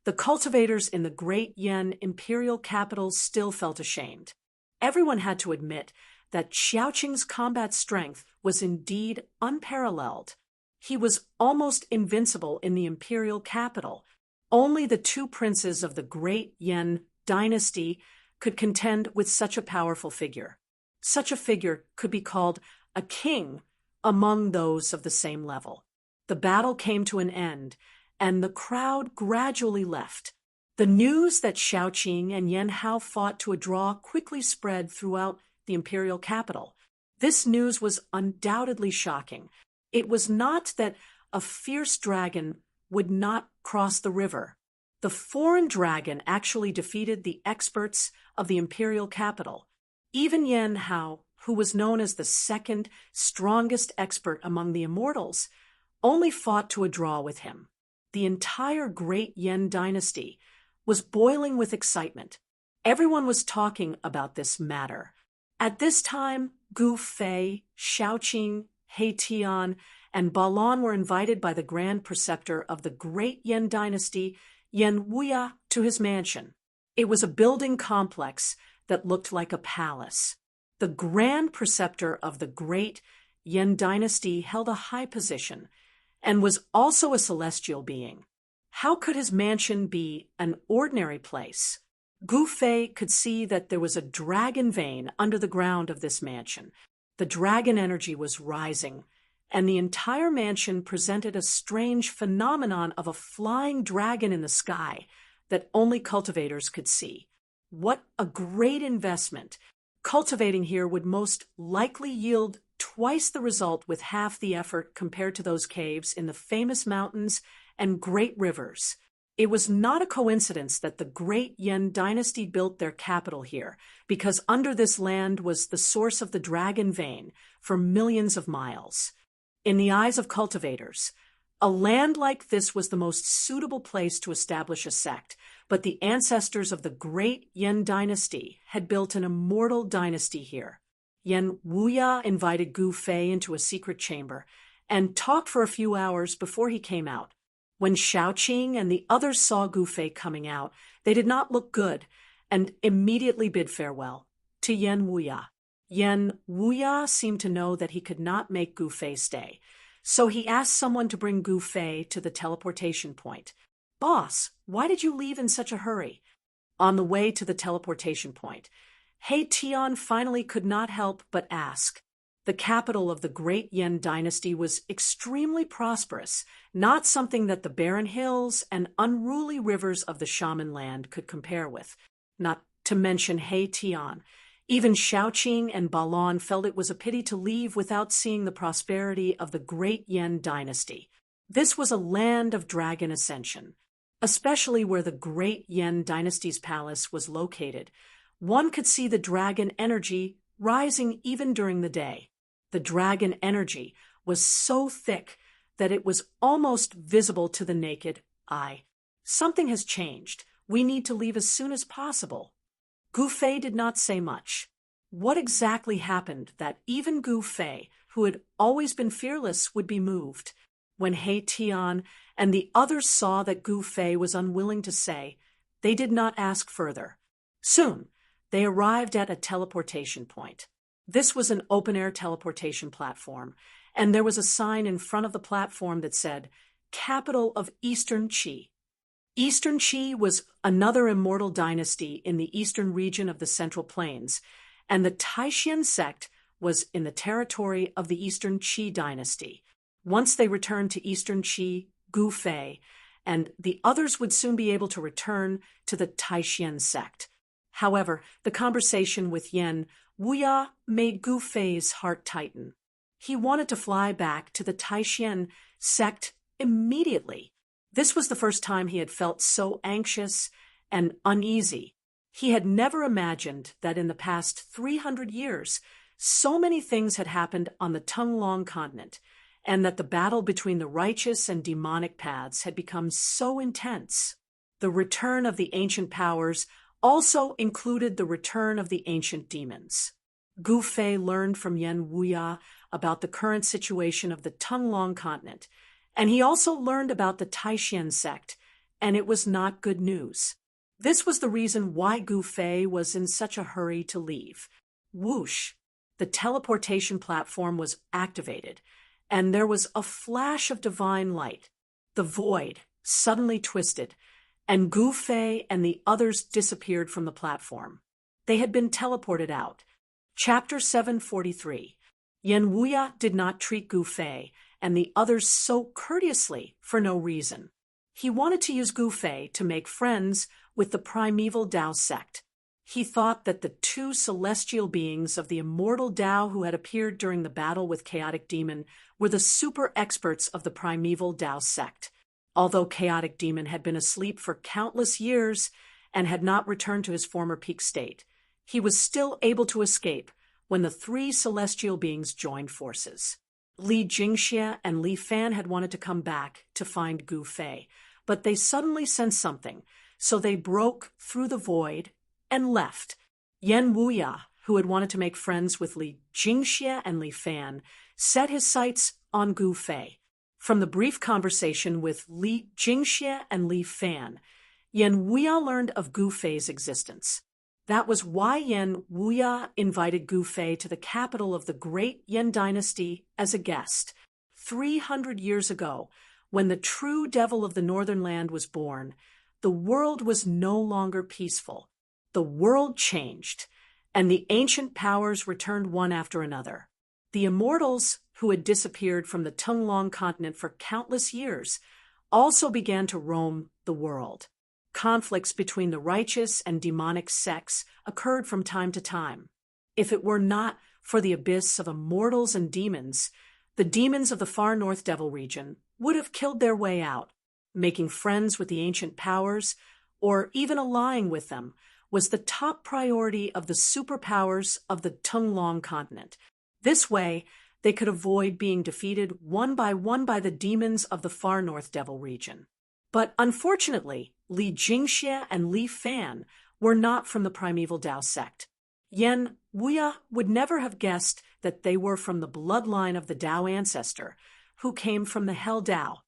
the cultivators in the great Yen imperial capital still felt ashamed. Everyone had to admit that Xiaoqing's combat strength was indeed unparalleled. He was almost invincible in the imperial capital. Only the two princes of the great Yan dynasty could contend with such a powerful figure. Such a figure could be called a king among those of the same level. The battle came to an end, and the crowd gradually left. The news that Xiaoqing and Yan Hao fought to a draw quickly spread throughout the imperial capital. This news was undoubtedly shocking. It was not that a fierce dragon would not cross the river. The foreign dragon actually defeated the experts of the imperial capital. Even Yan Hao, who was known as the second strongest expert among the immortals, only fought to a draw with him. The entire great Yan dynasty was boiling with excitement. Everyone was talking about this matter. At this time, Gu Fei, Xiaoqing, He Tian, and Balon were invited by the Grand Preceptor of the great Yan dynasty, Yan Wuya, to his mansion. It was a building complex that looked like a palace. The Grand Preceptor of the great Yan dynasty held a high position and was also a celestial being. How could his mansion be an ordinary place? Gu Fei could see that there was a dragon vein under the ground of this mansion. The dragon energy was rising, and the entire mansion presented a strange phenomenon of a flying dragon in the sky that only cultivators could see. What a great investment! Cultivating here would most likely yield twice the result with half the effort compared to those caves in the famous mountains and great rivers. It was not a coincidence that the great Yan dynasty built their capital here, because under this land was the source of the dragon vein for millions of miles. In the eyes of cultivators, a land like this was the most suitable place to establish a sect, but the ancestors of the great Yan dynasty had built an immortal dynasty here. Yan Wuya invited Gu Fei into a secret chamber and talked for a few hours before he came out. When Xiaoqing and the others saw Gu Fei coming out, they did not look good and immediately bid farewell to Yan Wuya. Yan Wuya seemed to know that he could not make Gu Fei stay, so he asked someone to bring Gu Fei to the teleportation point. "Boss, why did you leave in such a hurry?" On the way to the teleportation point, He Tian finally could not help but ask. The capital of the great Yan dynasty was extremely prosperous, not something that the barren hills and unruly rivers of the shaman land could compare with. Not to mention He Tian. Even Xiaoqing and Balon felt it was a pity to leave without seeing the prosperity of the great Yan dynasty. This was a land of dragon ascension, especially where the great Yan dynasty's palace was located. One could see the dragon energy rising even during the day. The dragon energy was so thick that it was almost visible to the naked eye. "Something has changed. We need to leave as soon as possible." Gu Fei did not say much. What exactly happened that even Gu Fei, who had always been fearless, would be moved? When He Tian and the others saw that Gu Fei was unwilling to say, they did not ask further. Soon, they arrived at a teleportation point. This was an open-air teleportation platform, and there was a sign in front of the platform that said, "Capital of Eastern Qi." Eastern Qi was another immortal dynasty in the eastern region of the Central Plains, and the Taishan sect was in the territory of the Eastern Qi dynasty. Once they returned to Eastern Qi, Gu Fei, and the others would soon be able to return to the Taishan sect. However, the conversation with Yan Wuya made Gu Fei's heart tighten. He wanted to fly back to the Taishan sect immediately. This was the first time he had felt so anxious and uneasy. He had never imagined that in the past 300 years, so many things had happened on the Tunglong continent, and that the battle between the righteous and demonic paths had become so intense. The return of the ancient powers also included the return of the ancient demons. Gu Fei learned from Yan Wuya about the current situation of the Tunglong continent, and he also learned about the Taishan sect, and it was not good news. This was the reason why Gu Fei was in such a hurry to leave. Whoosh! the teleportation platform was activated, and there was a flash of divine light. The void suddenly twisted, and Gu Fei and the others disappeared from the platform. They had been teleported out. Chapter 743. Yen Wuya did not treat Gu Fei and the others so courteously for no reason. He wanted to use Gu Fei to make friends with the primeval Dao sect. He thought that the two celestial beings of the immortal Dao who had appeared during the battle with Chaotic Demon were the super experts of the primeval Dao sect. Although Chaotic Demon had been asleep for countless years and had not returned to his former peak state, he was still able to escape when the three celestial beings joined forces. Li Jingxie and Li Fan had wanted to come back to find Gu Fei, but they suddenly sensed something, so they broke through the void and left. Yen Wuya, who had wanted to make friends with Li Jingxie and Li Fan, set his sights on Gu Fei. From the brief conversation with Li Jingxie and Li Fan, Yen Wuya learned of Gu Fei's existence. That was why Yen Wuya invited Gu Fei to the capital of the great Yen dynasty as a guest. 300 years ago, when the true devil of the northern land was born, the world was no longer peaceful. The world changed, and the ancient powers returned one after another. The immortals, who had disappeared from the Tunglong continent for countless years, also began to roam the world. Conflicts between the righteous and demonic sects occurred from time to time. If it were not for the abyss of immortals and demons, the demons of the far north devil region would have killed their way out. Making friends with the ancient powers, or even allying with them, was the top priority of the superpowers of the Tunglong continent. This way, they could avoid being defeated one by the demons of the far north devil region. But unfortunately, Li Jingxie and Li Fan were not from the primeval Dao sect. Yen Wuya would never have guessed that they were from the bloodline of the Dao ancestor, who came from the Hell Dao.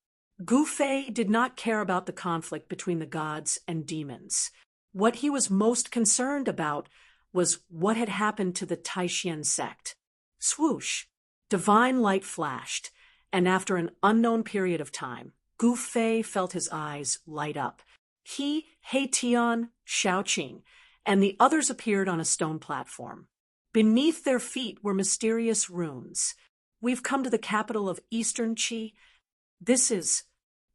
Gu Fei did not care about the conflict between the gods and demons. What he was most concerned about was what had happened to the Taishan sect. Swoosh! Divine light flashed, and after an unknown period of time, Gu Fei felt his eyes light up. He, He Tian, Xiao Qing, and the others appeared on a stone platform. Beneath their feet were mysterious runes. "We've come to the capital of Eastern Qi. This is..."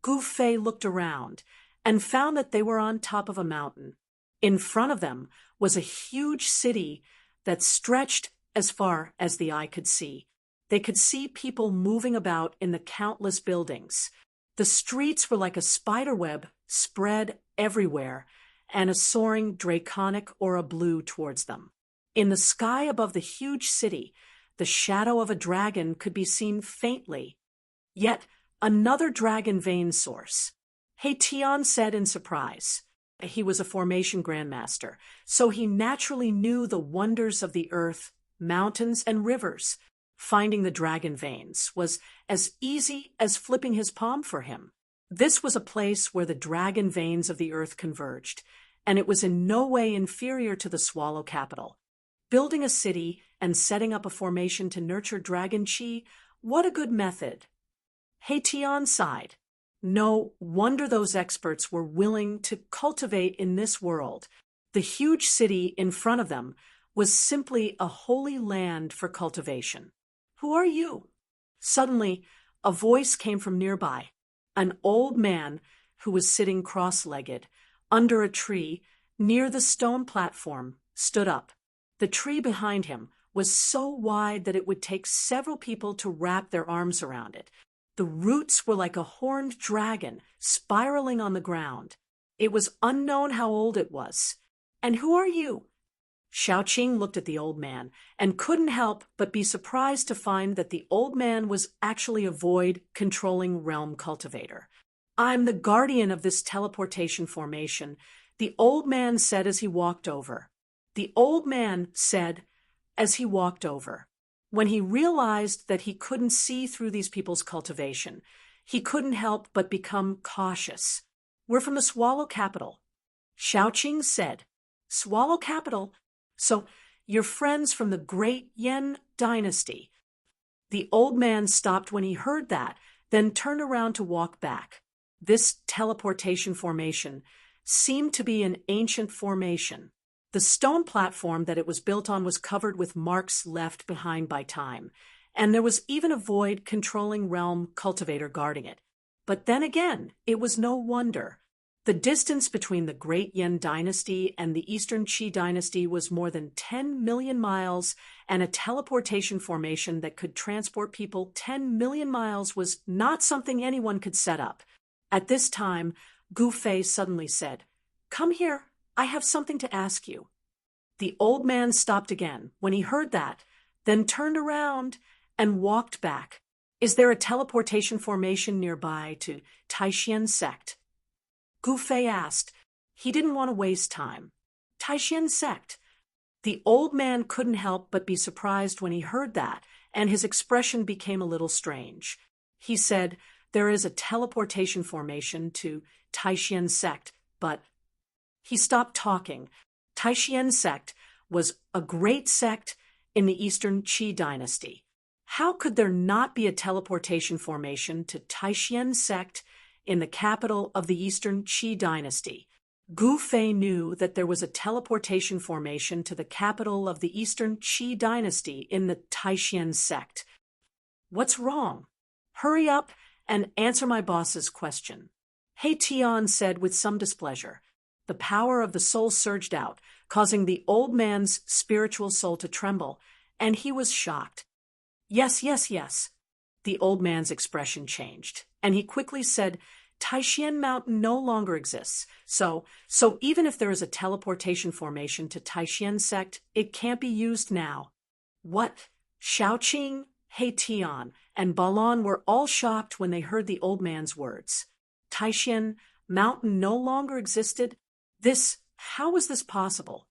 Gu Fei looked around and found that they were on top of a mountain. In front of them was a huge city that stretched as far as the eye could see. They could see people moving about in the countless buildings. The streets were like a spider web spread everywhere, and a soaring draconic aura blew towards them. In the sky above the huge city, the shadow of a dragon could be seen faintly. Yet another dragon vein source. He Tian said in surprise. He was a formation grandmaster, so he naturally knew the wonders of the earth, mountains, and rivers. Finding the dragon veins was as easy as flipping his palm for him. This was a place where the dragon veins of the earth converged, and it was in no way inferior to the Swallow capital. Building a city and setting up a formation to nurture dragon chi, what a good method. He Tian sighed. No wonder those experts were willing to cultivate in this world. The huge city in front of them was simply a holy land for cultivation. "Who are you?" Suddenly, a voice came from nearby. An old man who was sitting cross-legged under a tree near the stone platform stood up. The tree behind him was so wide that it would take several people to wrap their arms around it. The roots were like a horned dragon spiraling on the ground. It was unknown how old it was. "And who are you?" Xiao Qing looked at the old man and couldn't help but be surprised to find that the old man was actually a void-controlling realm cultivator. "I'm the guardian of this teleportation formation," the old man said as he walked over. When he realized that he couldn't see through these people's cultivation, he couldn't help but become cautious. "We're from the Swallow capital." Xiao Qing said, "Swallow capital? So You're friends from the great Yen dynasty." The old man stopped when he heard that, then turned around to walk back. This teleportation formation seemed to be an ancient formation. The stone platform that it was built on was covered with marks left behind by time, and there was even a void controlling realm cultivator guarding it. But then again, it was no wonder. The distance between the Great Yen Dynasty and the Eastern Qi Dynasty was more than 10 million miles, and a teleportation formation that could transport people 10 million miles was not something anyone could set up. At this time, Gu Fei suddenly said, "Come here, I have something to ask you." The old man stopped again when he heard that, then turned around and walked back. "Is there a teleportation formation nearby to Taishan sect?" Gu Fei asked. He didn't want to waste time. Taishan sect. The old man couldn't help but be surprised when he heard that, and his expression became a little strange. He said, "There is a teleportation formation to Taishan sect, but..." He stopped talking. Taishan sect was a great sect in the Eastern Qi dynasty. How could there not be a teleportation formation to Taishan sect in the capital of the Eastern Qi dynasty? Gu Fei knew that there was a teleportation formation to the capital of the Eastern Qi dynasty in the Taishan sect. "What's wrong? Hurry up and answer my boss's question," He Tian said with some displeasure. The power of the soul surged out, causing the old man's spiritual soul to tremble, and he was shocked. "Yes, yes, yes." The old man's expression changed, and he quickly said, "Taishan Mountain no longer exists, so even if there is a teleportation formation to Taishan sect, it can't be used now." "What?" Shaoqing, He Tian, and Balan were all shocked when they heard the old man's words. Taishan Mountain no longer existed? How was this possible?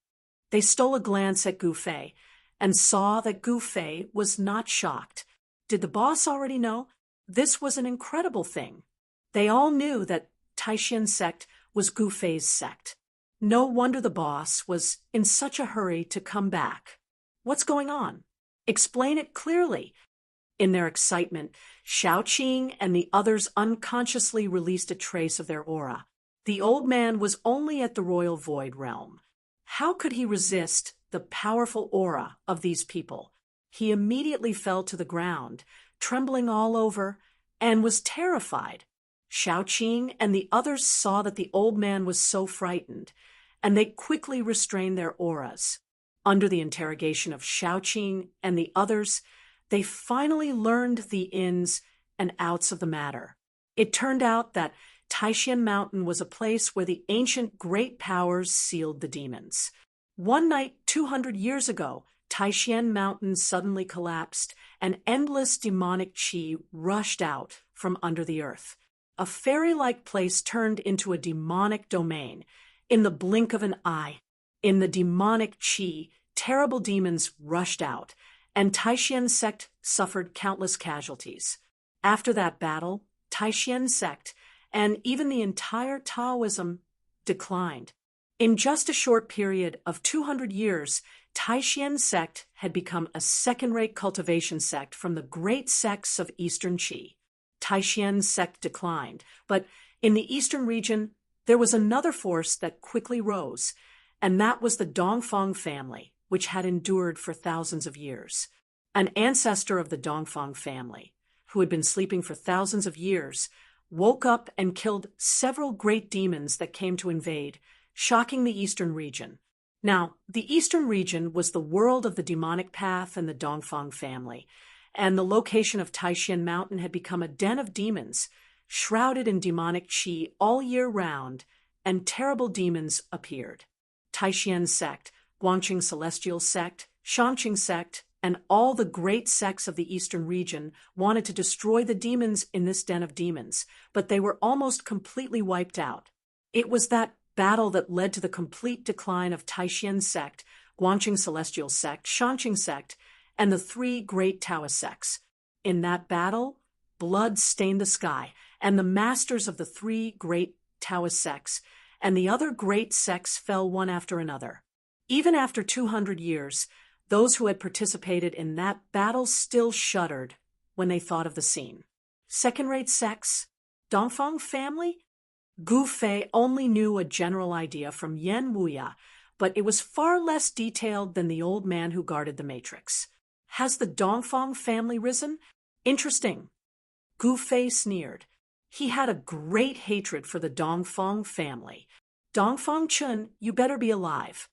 They stole a glance at Gu Fei and saw that Gu Fei was not shocked. Did the boss already know? This was an incredible thing. They all knew that Taishan sect was Gu Fei's sect. No wonder the boss was in such a hurry to come back. "What's going on? Explain it clearly." In their excitement, Shaoqing and the others unconsciously released a trace of their aura. The old man was only at the royal void realm. How could he resist the powerful aura of these people? He immediately fell to the ground, trembling all over, and was terrified. Shaoqing and the others saw that the old man was so frightened, and they quickly restrained their auras. Under the interrogation of Shaoqing and the others, they finally learned the ins and outs of the matter. It turned out that Taishan Mountain was a place where the ancient great powers sealed the demons. One night 200 years ago, Taishan Mountain suddenly collapsed, and endless demonic qi rushed out from under the earth. A fairy-like place turned into a demonic domain. In the blink of an eye, in the demonic qi, terrible demons rushed out, and Taishan sect suffered countless casualties. After that battle, Taishan sect and even the entire Taoism declined. In just a short period of 200 years, Taishan sect had become a second-rate cultivation sect from the great sects of Eastern Qi. Taishan sect declined, but in the eastern region, there was another force that quickly rose, and that was the Dongfang family, which had endured for thousands of years. An ancestor of the Dongfang family, who had been sleeping for thousands of years, woke up and killed several great demons that came to invade, shocking the eastern region. Now, the eastern region was the world of the demonic path and the Dongfang family, and the location of Taishan Mountain had become a den of demons, shrouded in demonic qi all year round, and terrible demons appeared. Taishan sect, Guangqing Celestial sect, Shangqing sect, and all the great sects of the eastern region wanted to destroy the demons in this den of demons, but they were almost completely wiped out. It was that battle that led to the complete decline of Taishan sect, Guangqing Celestial sect, Shangqing sect, and the three great Taoist sects. In that battle, blood stained the sky, and the masters of the three great Taoist sects and the other great sects fell one after another. Even after 200 years, those who had participated in that battle still shuddered when they thought of the scene. Second-rate sex? Dongfang family? Gu Fei only knew a general idea from Yan Wuya, but it was far less detailed than the old man who guarded the matrix. Has the Dongfang family risen? Interesting. Gu Fei sneered. He had a great hatred for the Dongfang family. Dongfang Chun, you better be alive.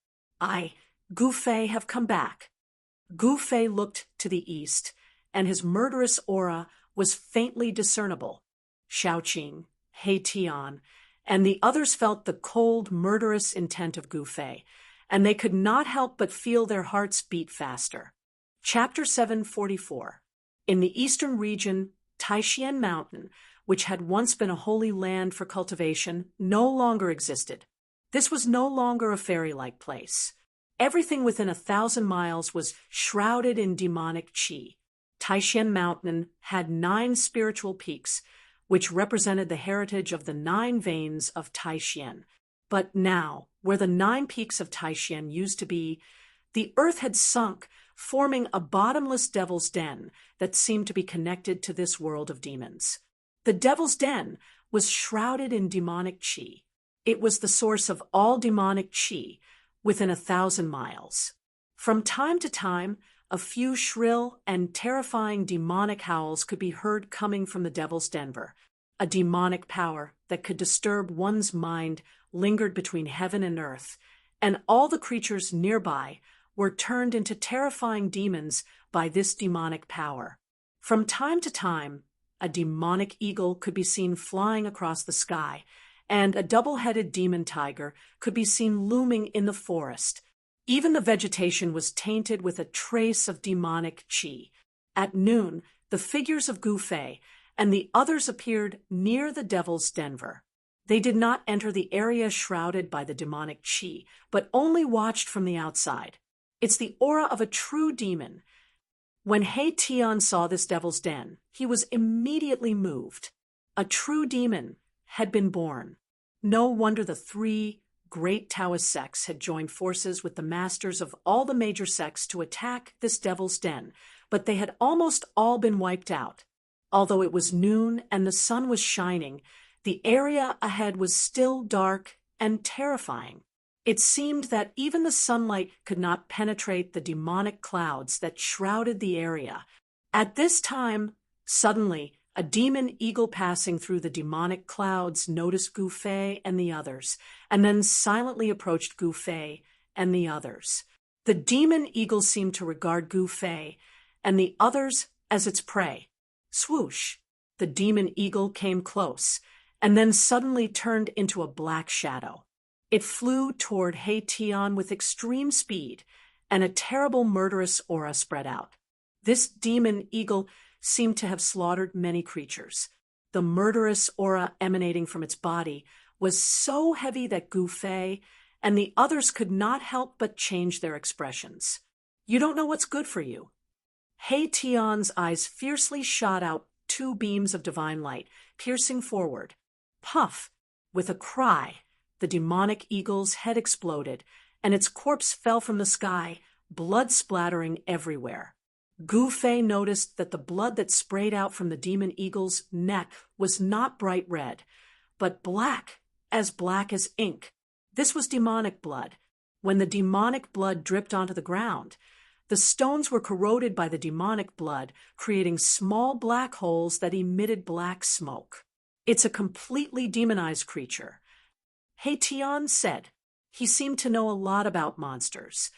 Gu Fei have come back. Gu Fei looked to the east, and his murderous aura was faintly discernible. Xiaoqing, He Tian, and the others felt the cold, murderous intent of Gu Fei, and they could not help but feel their hearts beat faster. Chapter 744. In the eastern region, Taishan Mountain, which had once been a holy land for cultivation, no longer existed. This was no longer a fairy-like place. Everything within 1,000 miles was shrouded in demonic qi. Taishan Mountain had 9 spiritual peaks, which represented the heritage of the 9 veins of Taishan. But now, where the 9 peaks of Taishan used to be, the earth had sunk, forming a bottomless devil's den that seemed to be connected to this world of demons. The devil's den was shrouded in demonic qi. It was the source of all demonic qi within 1,000 miles. From time to time, a few shrill and terrifying demonic howls could be heard coming from the devil's den. A demonic power that could disturb one's mind lingered between heaven and earth, and all the creatures nearby were turned into terrifying demons by this demonic power. From time to time, a demonic eagle could be seen flying across the sky, and a double-headed demon tiger could be seen looming in the forest. Even the vegetation was tainted with a trace of demonic qi. At noon, the figures of Gu Fei and the others appeared near the devil's den. They did not enter the area shrouded by the demonic qi, but only watched from the outside. It's the aura of a true demon. When He Tian saw this devil's den, he was immediately moved. A true demon had been born. No wonder the 3 great Taoist sects had joined forces with the masters of all the major sects to attack this devil's den, but they had almost all been wiped out. Although it was noon and the sun was shining, the area ahead was still dark and terrifying. It seemed that even the sunlight could not penetrate the demonic clouds that shrouded the area. At this time, suddenly, a demon eagle passing through the demonic clouds noticed Gu Fei and the others, and then silently approached Gu Fei and the others. The demon eagle seemed to regard Gu Fei and the others as its prey. Swoosh! The demon eagle came close, and then suddenly turned into a black shadow. It flew toward He Tian with extreme speed, and a terrible murderous aura spread out. This demon eagle seemed to have slaughtered many creatures. The murderous aura emanating from its body was so heavy that Gu Fei and the others could not help but change their expressions. You don't know what's good for you. He Tian's eyes fiercely shot out 2 beams of divine light, piercing forward. Puff! With a cry, the demonic eagle's head exploded, and its corpse fell from the sky, blood splattering everywhere. Gu Fei noticed that the blood that sprayed out from the demon eagle's neck was not bright red, but black as ink. This was demonic blood. When the demonic blood dripped onto the ground, the stones were corroded by the demonic blood, creating small black holes that emitted black smoke. It's a completely demonized creature. He Tian said. He seemed to know a lot about monsters.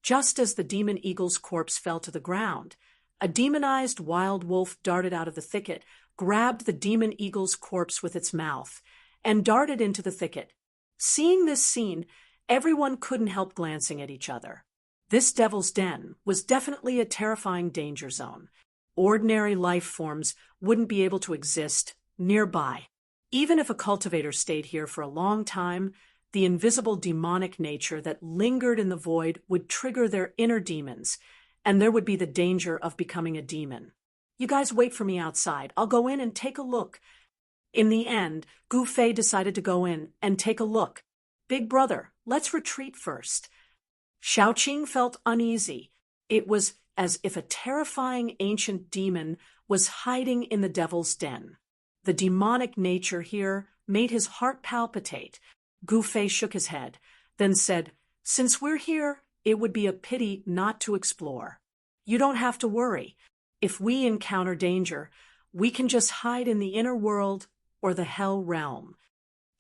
Just as the demon eagle's corpse fell to the ground, a demonized wild wolf darted out of the thicket, grabbed the demon eagle's corpse with its mouth, and darted into the thicket. Seeing this scene, everyone couldn't help glancing at each other. This devil's den was definitely a terrifying danger zone. Ordinary life forms wouldn't be able to exist nearby. Even if a cultivator stayed here for a long time, the invisible demonic nature that lingered in the void would trigger their inner demons, and there would be the danger of becoming a demon. You guys wait for me outside. I'll go in and take a look. In the end, Gu Fei decided to go in and take a look. Big brother, let's retreat first. Xiaoqing felt uneasy. It was as if a terrifying ancient demon was hiding in the devil's den. The demonic nature here made his heart palpitate. Gu Fei shook his head, then said, "Since we're here, it would be a pity not to explore. You don't have to worry. If we encounter danger, we can just hide in the inner world or the hell realm."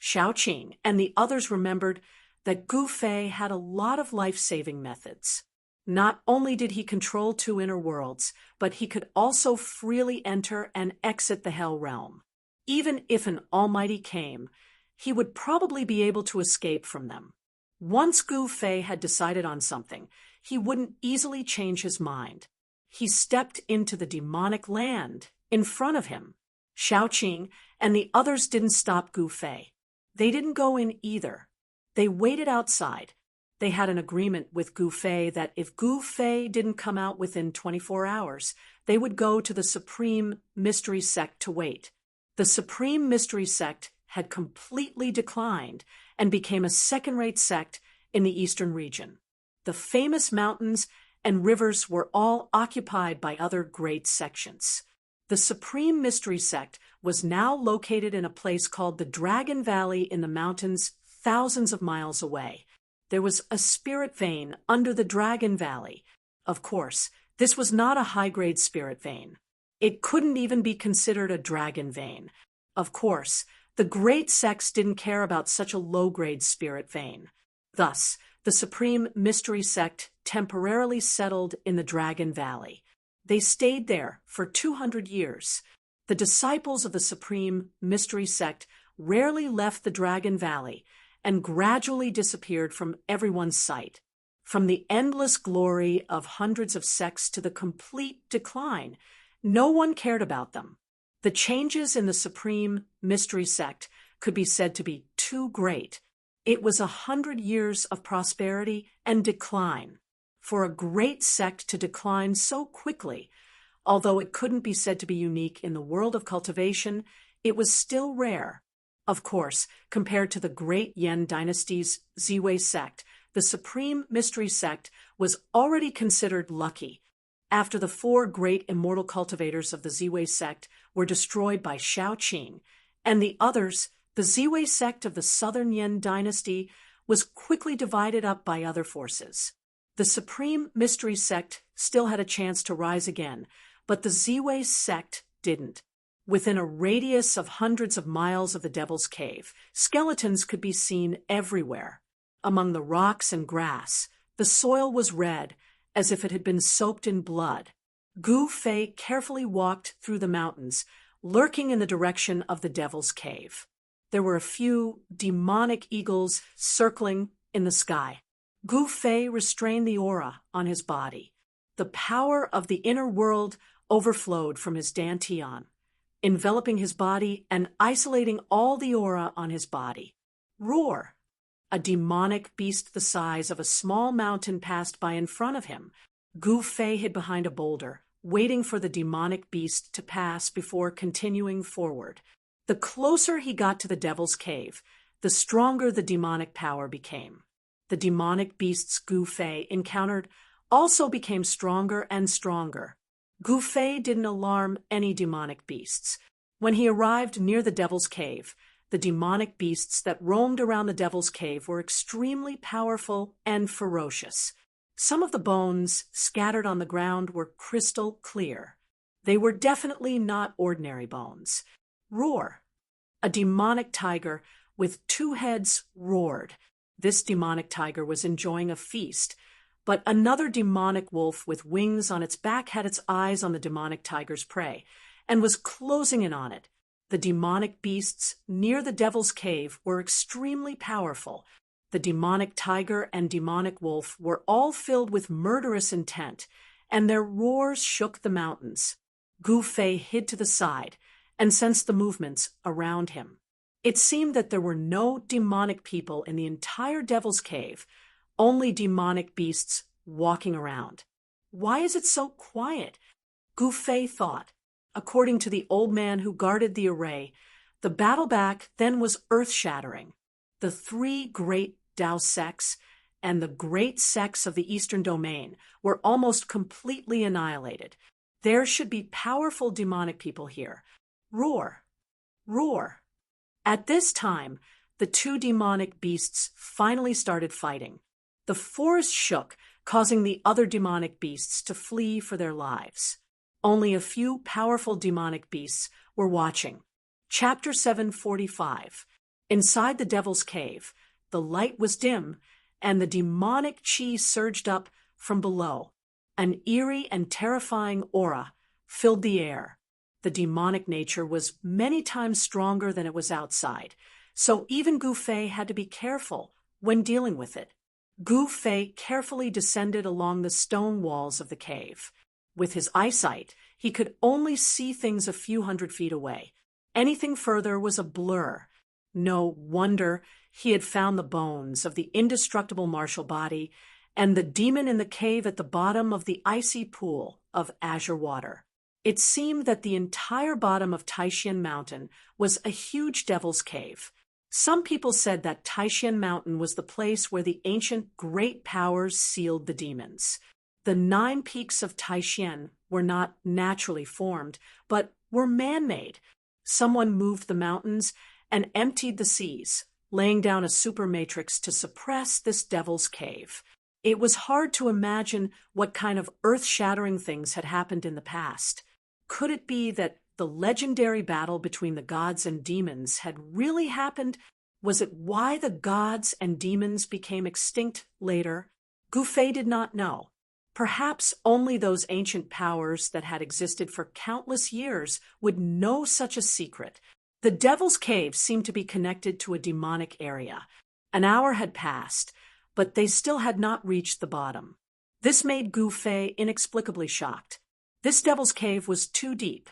Xiaoqing and the others remembered that Gu Fei had a lot of life-saving methods. Not only did he control 2 inner worlds, but he could also freely enter and exit the hell realm. Even if an almighty came, he would probably be able to escape from them. Once Gu Fei had decided on something, he wouldn't easily change his mind. He stepped into the demonic land in front of him. Xiaoqing and the others didn't stop Gu Fei. They didn't go in either. They waited outside. They had an agreement with Gu Fei that if Gu Fei didn't come out within 24 hours, they would go to the Supreme Mystery Sect to wait. The Supreme Mystery Sect had completely declined and became a second-rate sect in the eastern region. The famous mountains and rivers were all occupied by other great sections. The Supreme Mystery Sect was now located in a place called the Dragon Valley in the mountains thousands of miles away. There was a spirit vein under the Dragon Valley. Of course, this was not a high-grade spirit vein. It couldn't even be considered a dragon vein. Of course, the great sects didn't care about such a low-grade spirit vein. Thus, the Supreme Mystery Sect temporarily settled in the Dragon Valley. They stayed there for 200 years. The disciples of the Supreme Mystery Sect rarely left the Dragon Valley and gradually disappeared from everyone's sight. From the endless glory of hundreds of sects to the complete decline, no one cared about them. The changes in the Supreme Mystery Sect could be said to be too great. It was 100 years of prosperity and decline. For a great sect to decline so quickly, although it couldn't be said to be unique in the world of cultivation, it was still rare. Of course, compared to the great Yan dynasty's Ziwei sect, the Supreme Mystery Sect was already considered lucky. After the 4 great immortal cultivators of the Ziwei sect were destroyed by Xiaoqing, and the others, the Ziwei sect of the southern Yan dynasty was quickly divided up by other forces. The Supreme Mystery Sect still had a chance to rise again, but the Ziwei sect didn't. Within a radius of hundreds of miles of the Devil's Cave, skeletons could be seen everywhere. Among the rocks and grass, the soil was red, as if it had been soaked in blood. Gu Fei carefully walked through the mountains, lurking in the direction of the Devil's Cave. There were a few demonic eagles circling in the sky. Gu Fei restrained the aura on his body. The power of the inner world overflowed from his dantian, enveloping his body and isolating all the aura on his body. Roar! A demonic beast the size of a small mountain passed by in front of him. Gu Fei hid behind a boulder, waiting for the demonic beast to pass before continuing forward. The closer he got to the Devil's Cave, the stronger the demonic power became. The demonic beasts Gu Fei encountered also became stronger and stronger. Gu Fei didn't alarm any demonic beasts. When he arrived near the Devil's Cave, the demonic beasts that roamed around the Devil's Cave were extremely powerful and ferocious. Some of the bones scattered on the ground were crystal clear. They were definitely not ordinary bones. Roar! A demonic tiger with 2 heads roared. This demonic tiger was enjoying a feast, but another demonic wolf with wings on its back had its eyes on the demonic tiger's prey and was closing in on it. The demonic beasts near the Devil's Cave were extremely powerful. The demonic tiger and demonic wolf were all filled with murderous intent, and their roars shook the mountains. Gu Fei hid to the side and sensed the movements around him. It seemed that there were no demonic people in the entire Devil's Cave, only demonic beasts walking around. Why is it so quiet? Gu Fei thought. According to the old man who guarded the array, the battle back then was earth-shattering. The 3 great Dao sects, and the great sects of the Eastern Domain were almost completely annihilated. There should be powerful demonic people here. Roar! Roar! At this time, the two demonic beasts finally started fighting. The forest shook, causing the other demonic beasts to flee for their lives. Only a few powerful demonic beasts were watching. Chapter 745. Inside the Devil's Cave, the light was dim, and the demonic chi surged up from below. An eerie and terrifying aura filled the air. The demonic nature was many times stronger than it was outside, so even Gu Fei had to be careful when dealing with it. Gu Fei carefully descended along the stone walls of the cave. With his eyesight, he could only see things a few hundred feet away. Anything further was a blur. No wonder he had found the bones of the indestructible martial body and the demon in the cave at the bottom of the icy pool of azure water. It seemed that the entire bottom of Taishan Mountain was a huge devil's cave. Some people said that Taishan Mountain was the place where the ancient great powers sealed the demons. The 9 peaks of Taishan were not naturally formed, but were man-made. Someone moved the mountains and emptied the seas, laying down a super matrix to suppress this devil's cave. It was hard to imagine what kind of earth-shattering things had happened in the past. Could it be that the legendary battle between the gods and demons had really happened? Was it why the gods and demons became extinct later? Gu Fei did not know. Perhaps only those ancient powers that had existed for countless years would know such a secret. The Devil's Cave seemed to be connected to a demonic area. An hour had passed, but they still had not reached the bottom. This made Gu Fei inexplicably shocked. This Devil's Cave was too deep.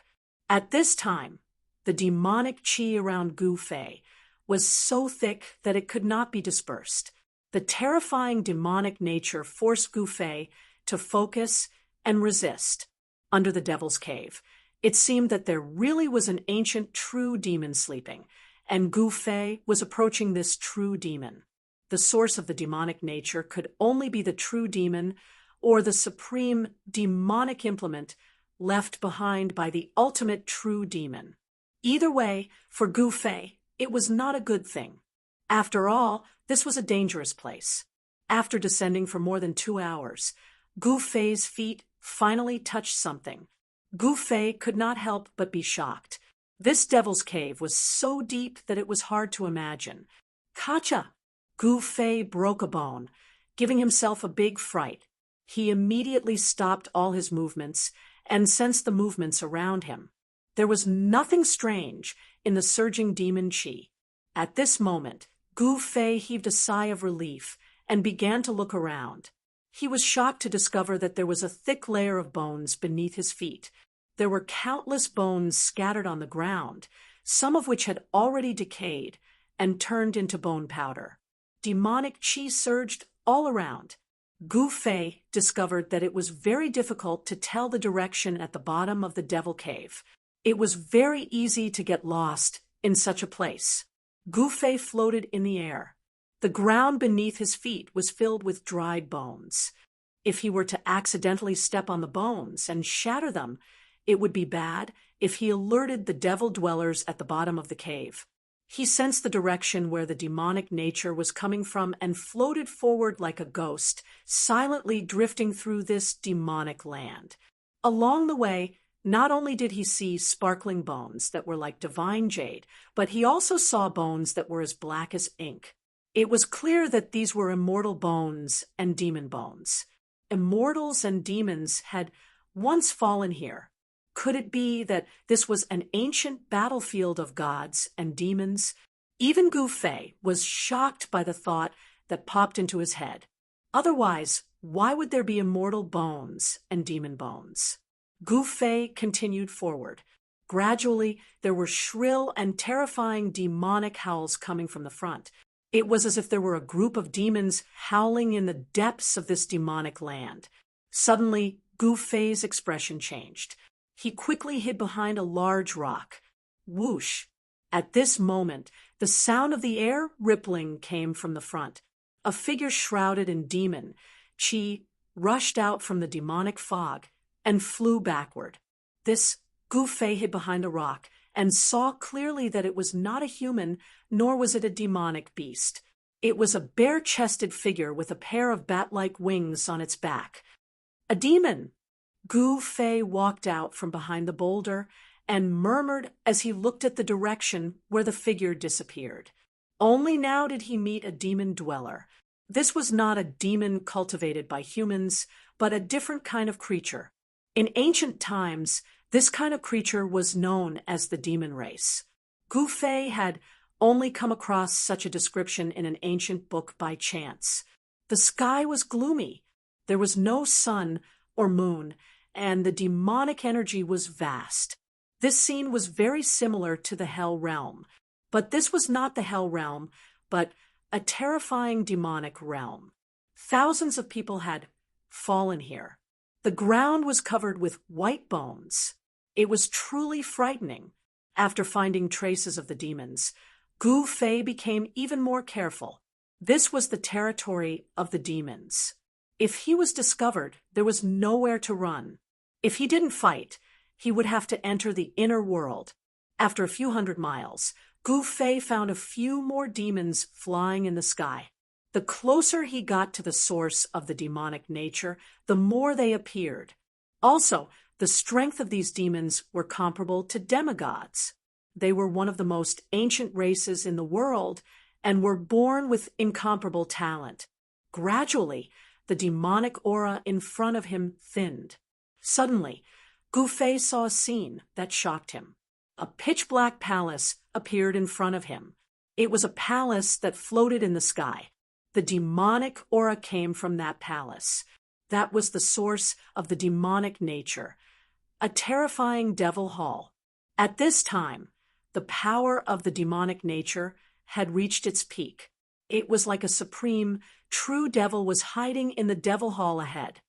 At this time, the demonic chi around Gu Fei was so thick that it could not be dispersed. The terrifying demonic nature forced Gu Fei to focus and resist. Under the Devil's Cave, it seemed that there really was an ancient true demon sleeping, and Gu Fei was approaching this true demon. The source of the demonic nature could only be the true demon or the supreme demonic implement left behind by the ultimate true demon. Either way, for Gu Fei, it was not a good thing. After all, this was a dangerous place. After descending for more than 2 hours, Gu Fei's feet finally touched something. Gu Fei could not help but be shocked. This Devil's Cave was so deep that it was hard to imagine. Kacha! Gu Fei broke a bone, giving himself a big fright. He immediately stopped all his movements and sensed the movements around him. There was nothing strange in the surging demon chi. At this moment, Gu Fei heaved a sigh of relief and began to look around. He was shocked to discover that there was a thick layer of bones beneath his feet. There were countless bones scattered on the ground, some of which had already decayed and turned into bone powder. Demonic chi surged all around. Gu Fei discovered that it was very difficult to tell the direction at the bottom of the Devil Cave. It was very easy to get lost in such a place. Gu Fei floated in the air. The ground beneath his feet was filled with dried bones. If he were to accidentally step on the bones and shatter them, it would be bad if he alerted the devil dwellers at the bottom of the cave. He sensed the direction where the demonic nature was coming from and floated forward like a ghost, silently drifting through this demonic land. Along the way, not only did he see sparkling bones that were like divine jade, but he also saw bones that were as black as ink. It was clear that these were immortal bones and demon bones. Immortals and demons had once fallen here. Could it be that this was an ancient battlefield of gods and demons? Even Gu Fei was shocked by the thought that popped into his head. Otherwise, why would there be immortal bones and demon bones? Gu Fei continued forward. Gradually, there were shrill and terrifying demonic howls coming from the front. It was as if there were a group of demons howling in the depths of this demonic land. Suddenly, Gu Fei's expression changed. He quickly hid behind a large rock. Whoosh! At this moment, the sound of the air rippling came from the front. a figure shrouded in demon chi rushed out from the demonic fog and flew backward. This Gu Fei hid behind a rock and saw clearly that it was not a human, nor was it a demonic beast. It was a bare-chested figure with a pair of bat-like wings on its back. A demon! Gu Fei walked out from behind the boulder and murmured as he looked at the direction where the figure disappeared. Only now did he meet a demon dweller. This was not a demon cultivated by humans, but a different kind of creature. In ancient times, this kind of creature was known as the demon race. Gu Fei had only come across such a description in an ancient book by chance. The sky was gloomy. There was no sun or moon, and the demonic energy was vast. This scene was very similar to the Hell Realm, but this was not the Hell Realm, but a terrifying demonic realm. Thousands of people had fallen here. The ground was covered with white bones. It was truly frightening. After finding traces of the demons, Gu Fei became even more careful. This was the territory of the demons. If he was discovered, there was nowhere to run. If he didn't fight, he would have to enter the inner world. After a few hundred miles, Gu Fei found a few more demons flying in the sky. The closer he got to the source of the demonic nature, the more they appeared. Also, the strength of these demons were comparable to demigods. They were one of the most ancient races in the world and were born with incomparable talent. Gradually, the demonic aura in front of him thinned. Suddenly, Gu Fei saw a scene that shocked him. A pitch-black palace appeared in front of him. It was a palace that floated in the sky. The demonic aura came from that palace. That was the source of the demonic nature. A terrifying devil hall. At this time, the power of the demonic nature had reached its peak. It was like a supreme, true devil was hiding in the devil hall ahead.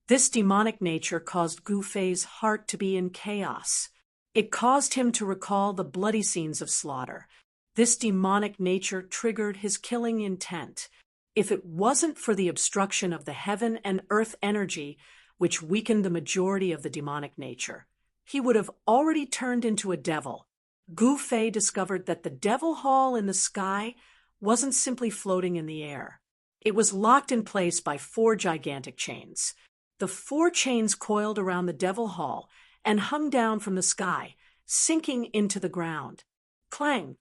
This demonic nature caused Gu Fei's heart to be in chaos. It caused him to recall the bloody scenes of slaughter. This demonic nature triggered his killing intent. If it wasn't for the obstruction of the heaven and earth energy, which weakened the majority of the demonic nature, he would have already turned into a devil. Gu Fei discovered that the devil hall in the sky wasn't simply floating in the air. It was locked in place by 4 gigantic chains. The 4 chains coiled around the devil hall and hung down from the sky, sinking into the ground. Clang!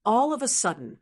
All of a sudden,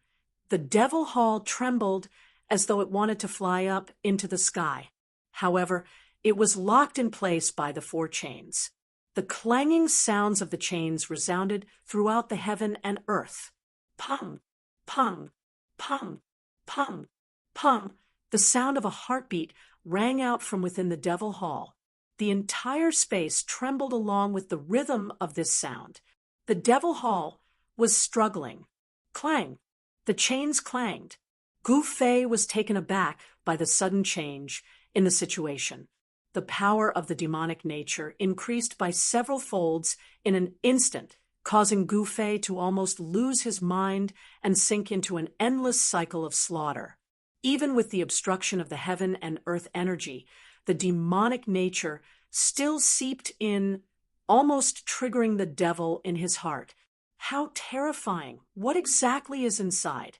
the devil hall trembled as though it wanted to fly up into the sky. However, it was locked in place by the 4 chains. The clanging sounds of the chains resounded throughout the heaven and earth. Pum, pum, pum, pum, pum. The sound of a heartbeat rang out from within the devil hall. The entire space trembled along with the rhythm of this sound. The devil hall was struggling. Clang! The chains clanged. Gu Fei was taken aback by the sudden change in the situation. The power of the demonic nature increased by several folds in an instant, causing Gu Fei to almost lose his mind and sink into an endless cycle of slaughter. Even with the obstruction of the heaven and earth energy, the demonic nature still seeped in, almost triggering the devil in his heart. How terrifying! What exactly is inside?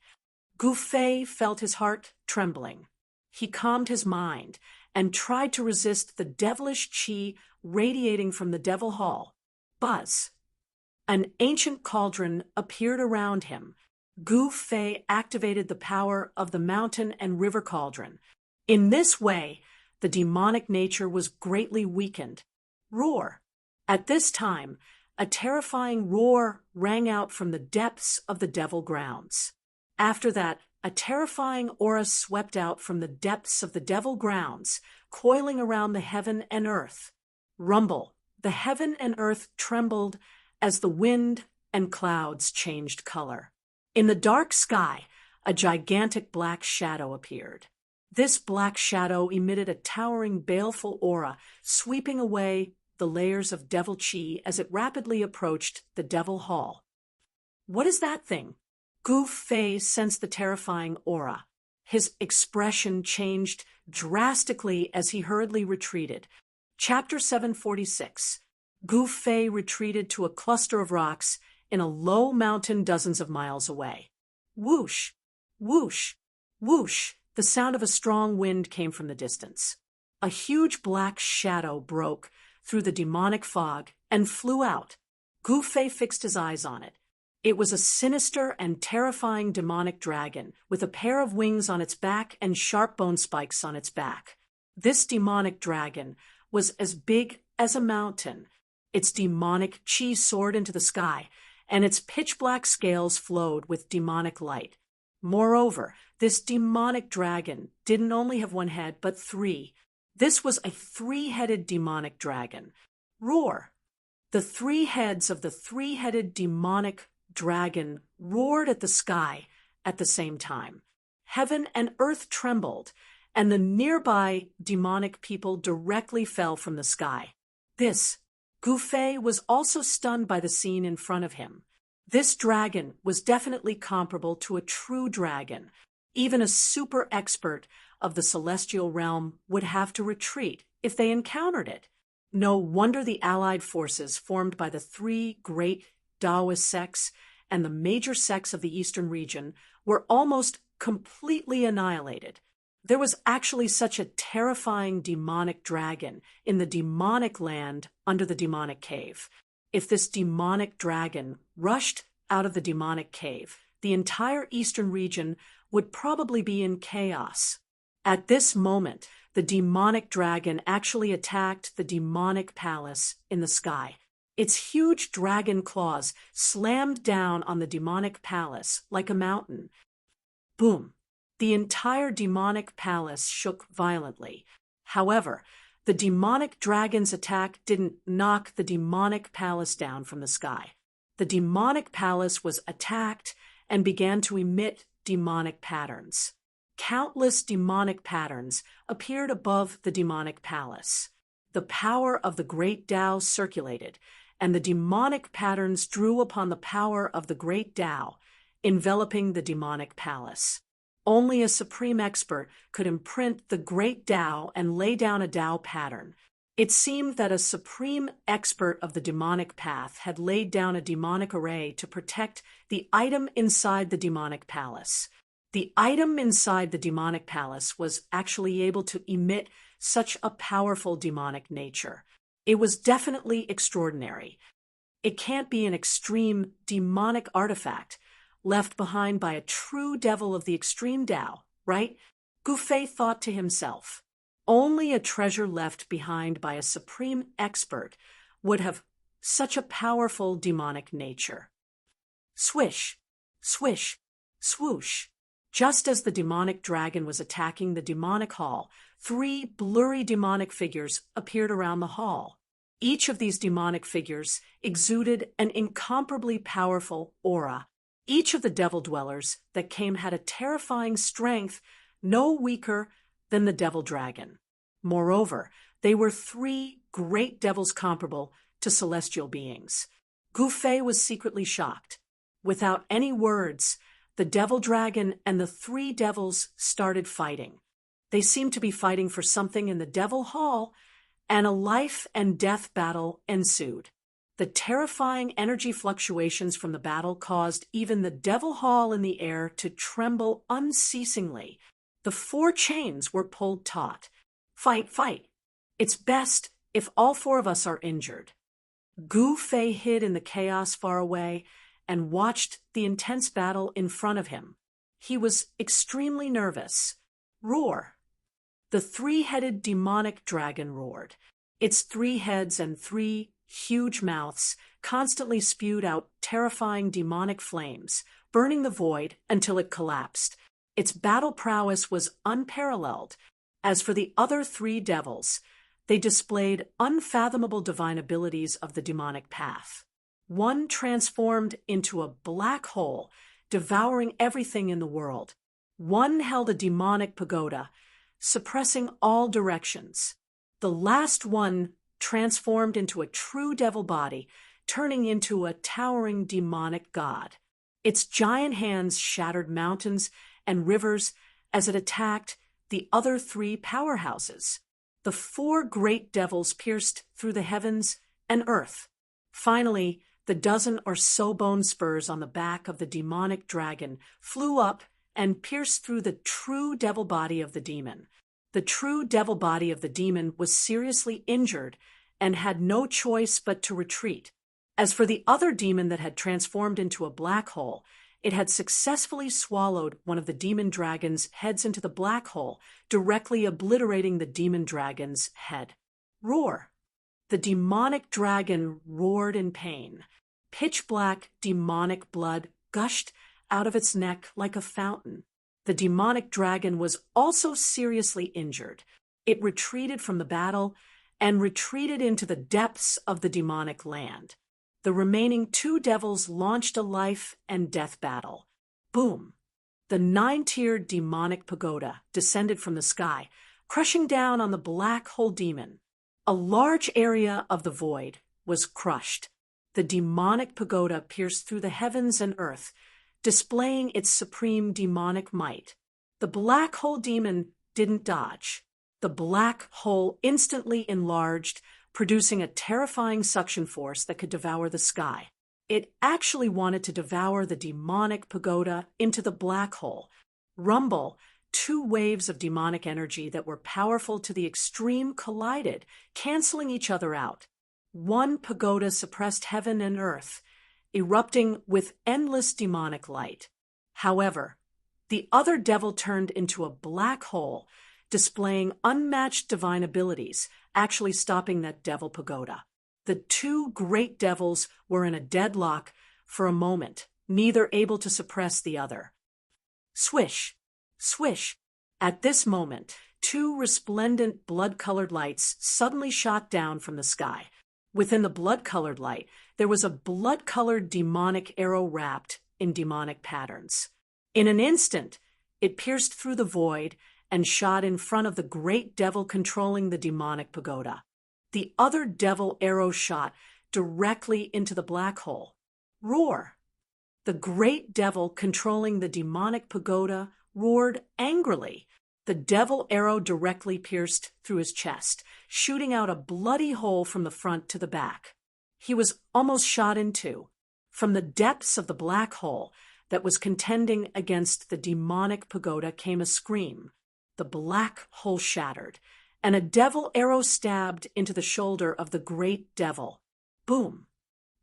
Gu Fei felt his heart trembling. He calmed his mind and tried to resist the devilish qi radiating from the devil hall. Buzz! An ancient cauldron appeared around him. Gu Fei activated the power of the mountain and river cauldron. In this way, the demonic nature was greatly weakened. Roar! At this time, a terrifying roar rang out from the depths of the devil grounds. After that, a terrifying aura swept out from the depths of the devil grounds, coiling around the heaven and earth. Rumble! The heaven and earth trembled as the wind and clouds changed color. In the dark sky, a gigantic black shadow appeared. This black shadow emitted a towering, baleful aura, sweeping away the layers of devil qi as it rapidly approached the devil hall. What is that thing? Gu Fei sensed the terrifying aura. His expression changed drastically as he hurriedly retreated. Chapter 746. Gu Fei retreated to a cluster of rocks in a low mountain dozens of miles away. Whoosh, whoosh, whoosh, the sound of a strong wind came from the distance. A huge black shadow broke through the demonic fog and flew out. Gu Fei fixed his eyes on it. It was a sinister and terrifying demonic dragon with a pair of wings on its back and sharp bone spikes on its back. This demonic dragon was as big as a mountain. Its demonic chi soared into the sky, and its pitch-black scales flowed with demonic light. Moreover, this demonic dragon didn't only have one head, but three. This was a three-headed demonic dragon. Roar! The three heads of the three-headed demonic dragon roared at the sky at the same time. Heaven and earth trembled, and the nearby demonic people directly fell from the sky. Gu Fei was also stunned by the scene in front of him. This dragon was definitely comparable to a true dragon. Even a super expert of the celestial realm would have to retreat if they encountered it. No wonder the allied forces formed by the three great Taoist sects and the major sects of the eastern region were almost completely annihilated. There was actually such a terrifying demonic dragon in the demonic land under the demonic cave. If this demonic dragon rushed out of the demonic cave, the entire eastern region would probably be in chaos. At this moment, the demonic dragon actually attacked the demonic palace in the sky. Its huge dragon claws slammed down on the demonic palace like a mountain. Boom! The entire demonic palace shook violently. However, the demonic dragon's attack didn't knock the demonic palace down from the sky. The demonic palace was attacked and began to emit demonic patterns. Countless demonic patterns appeared above the demonic palace. The power of the great Tao circulated, and the demonic patterns drew upon the power of the great Tao, enveloping the demonic palace. Only a supreme expert could imprint the great Tao and lay down a Tao pattern. It seemed that a supreme expert of the demonic path had laid down a demonic array to protect the item inside the demonic palace. The item inside the demonic palace was actually able to emit such a powerful demonic nature. It was definitely extraordinary. It can't be an extreme demonic artifact left behind by a true devil of the extreme Tao, right? Gu Fei thought to himself. Only a treasure left behind by a supreme expert would have such a powerful demonic nature. Swish, swish, swoosh. Just as the demonic dragon was attacking the demonic hall, three blurry demonic figures appeared around the hall. Each of these demonic figures exuded an incomparably powerful aura. Each of the devil dwellers that came had a terrifying strength, no weaker than the devil dragon. Moreover, they were three great devils comparable to celestial beings. Gu Fei was secretly shocked. Without any words, the devil dragon and the three devils started fighting. They seemed to be fighting for something in the devil hall, and a life and death battle ensued. The terrifying energy fluctuations from the battle caused even the devil hall in the air to tremble unceasingly. The four chains were pulled taut. Fight, fight. It's best if all four of us are injured. Gu Fei hid in the chaos far away and watched the intense battle in front of him. He was extremely nervous. Roar. The three-headed demonic dragon roared. Its three heads and three huge mouths constantly spewed out terrifying demonic flames, burning the void until it collapsed. Its battle prowess was unparalleled. As for the other three devils, they displayed unfathomable divine abilities of the demonic path. One transformed into a black hole, devouring everything in the world. One held a demonic pagoda, suppressing all directions. The last one transformed into a true devil body, turning into a towering demonic god. Its giant hands shattered mountains and rivers as it attacked the other three powerhouses. The four great devils pierced through the heavens and earth. Finally, the dozen or so bone spurs on the back of the demonic dragon flew up and pierced through the true devil body of the demon. The true devil body of the demon was seriously injured and had no choice but to retreat. As for the other demon that had transformed into a black hole, it had successfully swallowed one of the demon dragon's heads into the black hole, directly obliterating the demon dragon's head. Roar! The demonic dragon roared in pain. Pitch-black demonic blood gushed out of its neck like a fountain. The demonic dragon was also seriously injured. It retreated from the battle and retreated into the depths of the demonic land. The remaining two devils launched a life and death battle. Boom! The 9-tiered demonic pagoda descended from the sky, crushing down on the black hole demon. A large area of the void was crushed. The demonic pagoda pierced through the heavens and earth, displaying its supreme demonic might. The black hole demon didn't dodge. The black hole instantly enlarged, producing a terrifying suction force that could devour the sky. It actually wanted to devour the demonic pagoda into the black hole. Rumble, two waves of demonic energy that were powerful to the extreme collided, canceling each other out. One pagoda suppressed heaven and earth, erupting with endless demonic light. However, the other devil turned into a black hole, displaying unmatched divine abilities, actually stopping that devil pagoda. The two great devils were in a deadlock for a moment, neither able to suppress the other. Swish! Swish! At this moment, two resplendent blood-colored lights suddenly shot down from the sky. Within the blood-colored light, there was a blood-colored demonic arrow wrapped in demonic patterns. In an instant, it pierced through the void and shot in front of the great devil controlling the demonic pagoda. The other devil arrow shot directly into the black hole. Roar! The great devil controlling the demonic pagoda roared angrily. The devil arrow directly pierced through his chest, shooting out a bloody hole from the front to the back. He was almost shot in two. From the depths of the black hole that was contending against the demonic pagoda came a scream. The black hole shattered, and a devil arrow stabbed into the shoulder of the great devil. Boom!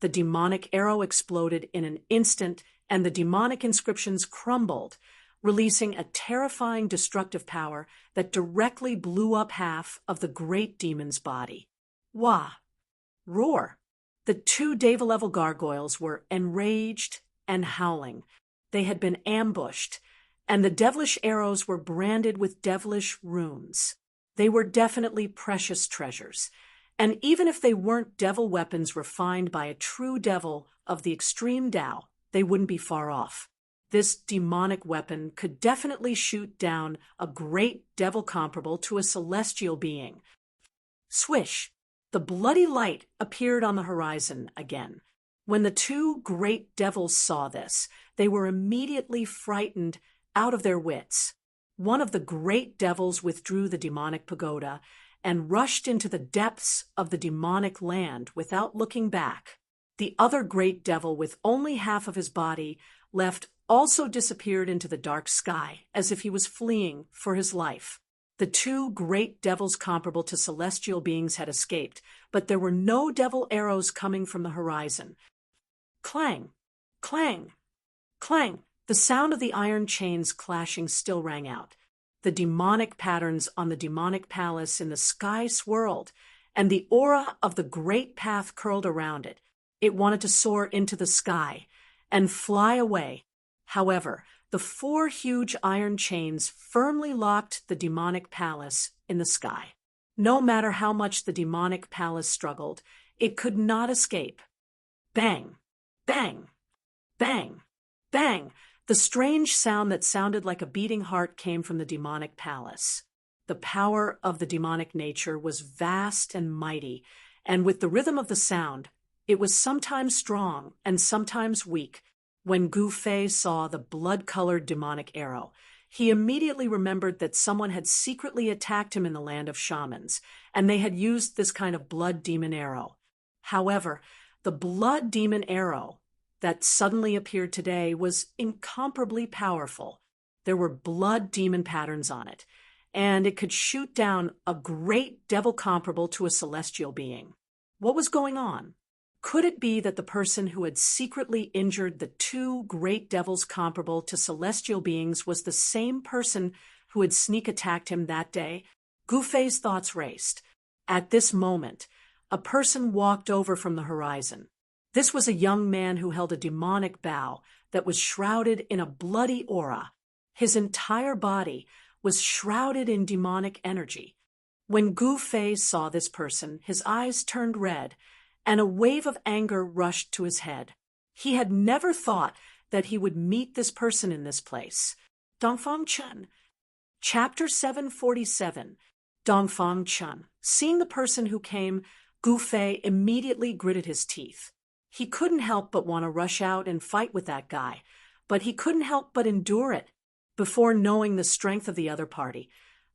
The demonic arrow exploded in an instant, and the demonic inscriptions crumbled, releasing a terrifying destructive power that directly blew up half of the great demon's body. Wah! Roar! The two Deva-level gargoyles were enraged and howling. They had been ambushed, and the devilish arrows were branded with devilish runes. They were definitely precious treasures, and even if they weren't devil weapons refined by a true devil of the extreme Tao, they wouldn't be far off. This demonic weapon could definitely shoot down a great devil comparable to a celestial being. Swish! The bloody light appeared on the horizon again. When the two great devils saw this, they were immediately frightened out of their wits. One of the great devils withdrew the demonic pagoda and rushed into the depths of the demonic land without looking back. The other great devil, with only half of his body left, also disappeared into the dark sky, as if he was fleeing for his life. The two great devils comparable to celestial beings had escaped, but there were no devil arrows coming from the horizon. Clang! Clang! Clang! The sound of the iron chains clashing still rang out. The demonic patterns on the demonic palace in the sky swirled, and the aura of the great path curled around it. It wanted to soar into the sky and fly away. However, the four huge iron chains firmly locked the demonic palace in the sky. No matter how much the demonic palace struggled, it could not escape. Bang! Bang! Bang! Bang! The strange sound that sounded like a beating heart came from the demonic palace. The power of the demonic nature was vast and mighty, and with the rhythm of the sound, it was sometimes strong and sometimes weak. When Gu Fei saw the blood-colored demonic arrow, He immediately remembered that someone had secretly attacked him in the land of shamans, and they had used this kind of blood demon arrow. However, the blood demon arrow that suddenly appeared today was incomparably powerful. There were blood demon patterns on it, and it could shoot down a great devil comparable to a celestial being. What was going on? Could it be that the person who had secretly injured the two great devils comparable to celestial beings was the same person who had sneak attacked him that day? Gu Fei's thoughts raced. At this moment, a person walked over from the horizon. This was a young man who held a demonic bow that was shrouded in a bloody aura. His entire body was shrouded in demonic energy. When Gu Fei saw this person, his eyes turned red, and a wave of anger rushed to his head. He had never thought that he would meet this person in this place. Dongfang Chen. Chapter 747. Dongfang Chen. Seeing the person who came, Gu Fei immediately gritted his teeth. He couldn't help but want to rush out and fight with that guy, but he couldn't help but endure it. Before knowing the strength of the other party,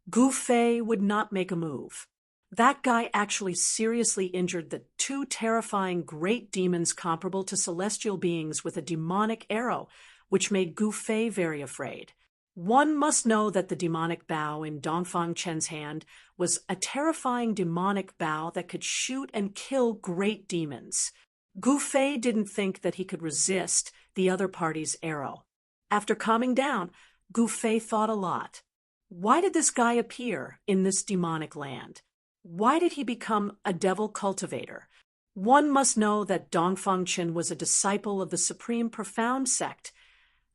Gu Fei would not make a move. That guy actually seriously injured the two terrifying great demons comparable to celestial beings with a demonic arrow, which made Gu Fei very afraid. One must know that the demonic bow in Dongfang Chen's hand was a terrifying demonic bow that could shoot and kill great demons. Gu Fei didn't think that he could resist the other party's arrow. After calming down, Gu Fei thought a lot. Why did this guy appear in this demonic land? Why did he become a devil cultivator? One must know that Dongfang Chen was a disciple of the Supreme Profound sect,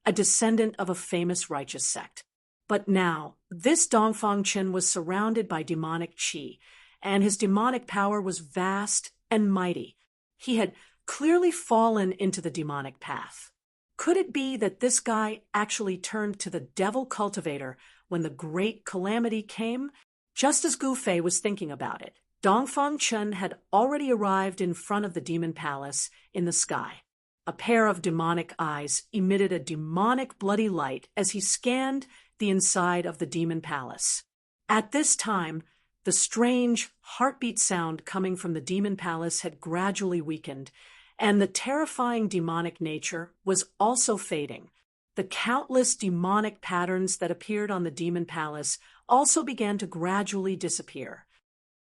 a descendant of a famous righteous sect. But now, this Dongfang Chen was surrounded by demonic qi, and his demonic power was vast and mighty. He had clearly fallen into the demonic path. Could it be that this guy actually turned to the devil cultivator when the great calamity came? Just as Gu Fei was thinking about it, Dongfang Chen had already arrived in front of the demon palace in the sky. A pair of demonic eyes emitted a demonic bloody light as he scanned the inside of the demon palace. At this time, the strange heartbeat sound coming from the demon palace had gradually weakened, and the terrifying demonic nature was also fading. The countless demonic patterns that appeared on the demon palace also began to gradually disappear.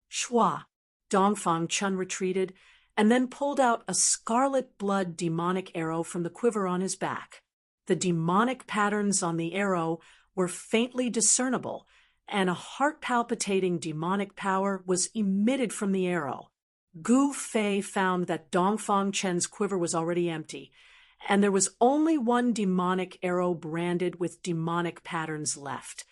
Shua, Dongfang Chen retreated and then pulled out a scarlet blood demonic arrow from the quiver on his back. The demonic patterns on the arrow were faintly discernible, and a heart-palpitating demonic power was emitted from the arrow. Gu Fei found that Dongfang Chen's quiver was already empty, and there was only one demonic arrow branded with demonic patterns left.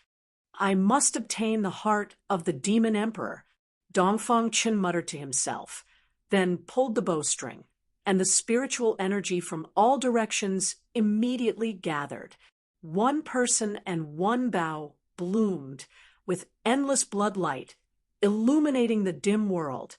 I must obtain the heart of the demon emperor, Dongfang Chen muttered to himself, then pulled the bowstring, and the spiritual energy from all directions immediately gathered. One person and one bow bloomed with endless bloodlight, illuminating the dim world.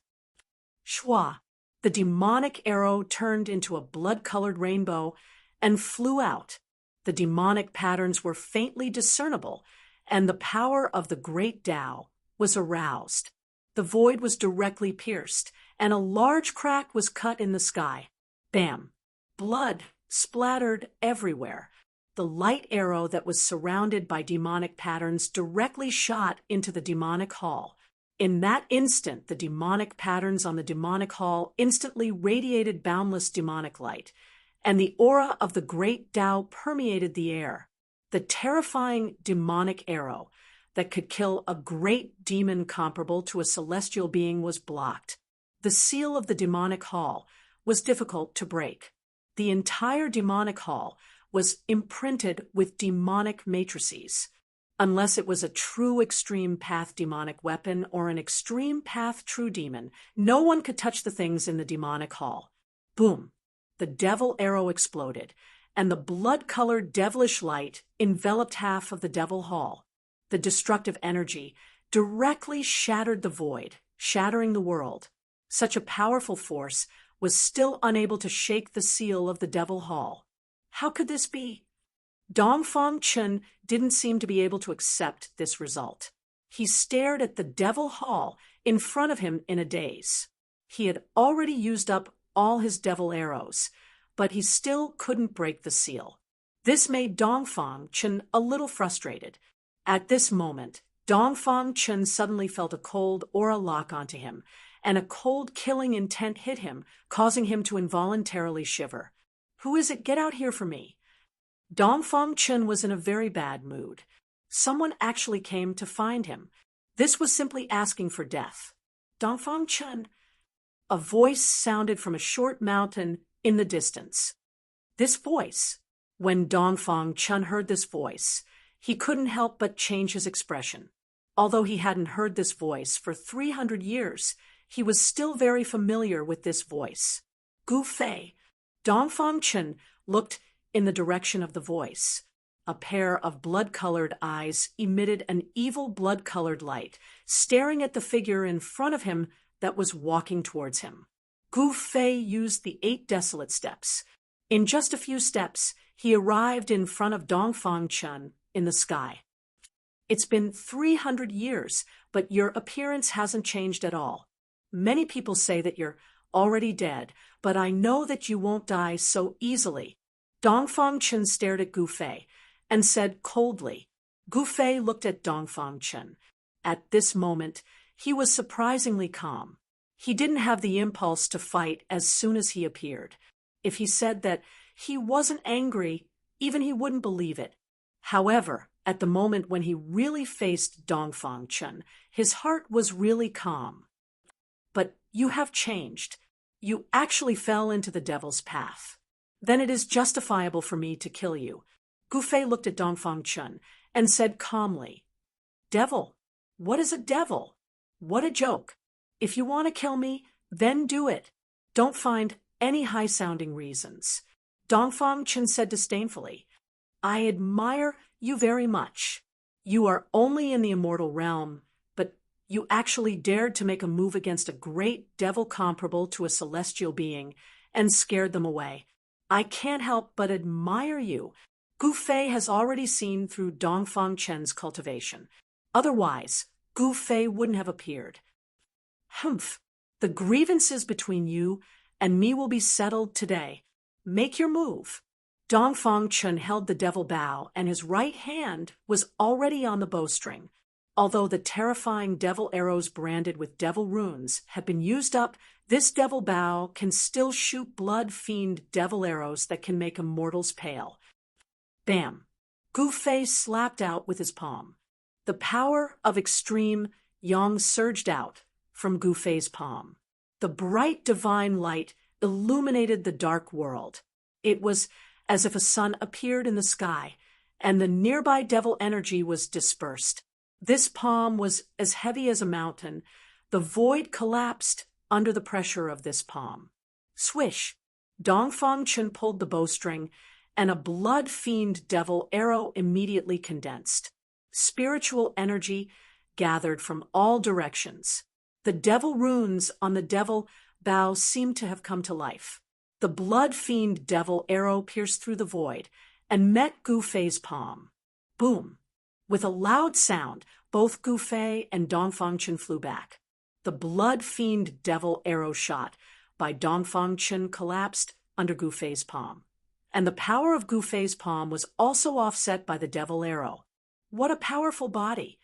Shua, the demonic arrow turned into a blood-colored rainbow and flew out. The demonic patterns were faintly discernible, and the power of the great Tao was aroused. The void was directly pierced, and a large crack was cut in the sky. Bam! Blood splattered everywhere. The light arrow that was surrounded by demonic patterns directly shot into the demonic hall. In that instant, the demonic patterns on the demonic hall instantly radiated boundless demonic light, and the aura of the great Tao permeated the air. The terrifying demonic arrow that could kill a great demon comparable to a celestial being was blocked. The seal of the demonic hall was difficult to break. The entire demonic hall was imprinted with demonic matrices. Unless it was a true extreme path demonic weapon or an extreme path true demon, no one could touch the things in the demonic hall. Boom! The devil arrow exploded, and the blood-colored devilish light enveloped half of the devil hall. The destructive energy directly shattered the void, shattering the world. Such a powerful force was still unable to shake the seal of the devil hall. How could this be? Dongfang Chen didn't seem to be able to accept this result. He stared at the devil hall in front of him in a daze. He had already used up all his devil arrows, but he still couldn't break the seal. This made Dongfang Chen a little frustrated. At this moment, Dongfang Chen suddenly felt a cold aura lock onto him, and a cold killing intent hit him, causing him to involuntarily shiver. "Who is it? Get out here for me." Dongfang Chen was in a very bad mood. Someone actually came to find him. This was simply asking for death. "Dongfang Chen." A voice sounded from a short mountain in the distance. This voice. When Dongfang Chen heard this voice, he couldn't help but change his expression. Although he hadn't heard this voice for 300 years, he was still very familiar with this voice. Gu Fei. Dongfang Chen looked in the direction of the voice. A pair of blood-colored eyes emitted an evil blood-colored light, staring at the figure in front of him that was walking towards him. Gu Fei used the 8 desolate steps. In just a few steps, he arrived in front of Dongfang Chen in the sky. "It's been 300 years, but your appearance hasn't changed at all. Many people say that you're already dead, but I know that you won't die so easily." Dongfang Chen stared at Gu Fei and said coldly. Gu Fei looked at Dongfang Chen. At this moment, he was surprisingly calm. He didn't have the impulse to fight as soon as he appeared. If he said that he wasn't angry, even he wouldn't believe it. However, at the moment when he really faced Dongfang Chen, his heart was really calm. "But you have changed. You actually fell into the devil's path. Then it is justifiable for me to kill you." Gu Fei looked at Dongfang Chen and said calmly, "Devil? What is a devil? What a joke. If you want to kill me, then do it. Don't find any high-sounding reasons." Dongfang Chen said disdainfully, "I admire you very much. You are only in the immortal realm, but you actually dared to make a move against a great devil comparable to a celestial being and scared them away. I can't help but admire you." Gu Fei has already seen through Dongfang Chen's cultivation. Otherwise, Gu Fei wouldn't have appeared. "Humph! The grievances between you and me will be settled today. Make your move." Dongfang Chen held the devil bow, and his right hand was already on the bowstring. Although the terrifying devil arrows branded with devil runes have been used up, this devil bow can still shoot blood-fiend devil arrows that can make a mortal's pale. Bam! Gu Fei slapped out with his palm. The power of extreme yang surged out from Gu Fei's palm. The bright divine light illuminated the dark world. It was as if a sun appeared in the sky, and the nearby devil energy was dispersed. This palm was as heavy as a mountain. The void collapsed under the pressure of this palm. Swish! Dongfang Chen pulled the bowstring, and a blood-fiend devil arrow immediately condensed. Spiritual energy gathered from all directions. The devil runes on the devil bow seemed to have come to life. The blood-fiend devil arrow pierced through the void and met Gu Fei's palm. Boom! With a loud sound, both Gu Fei and Dongfang Chen flew back. The blood-fiend devil arrow shot by Dongfang Chen collapsed under Gu Fei's palm. And the power of Gu Fei's palm was also offset by the devil arrow. What a powerful body!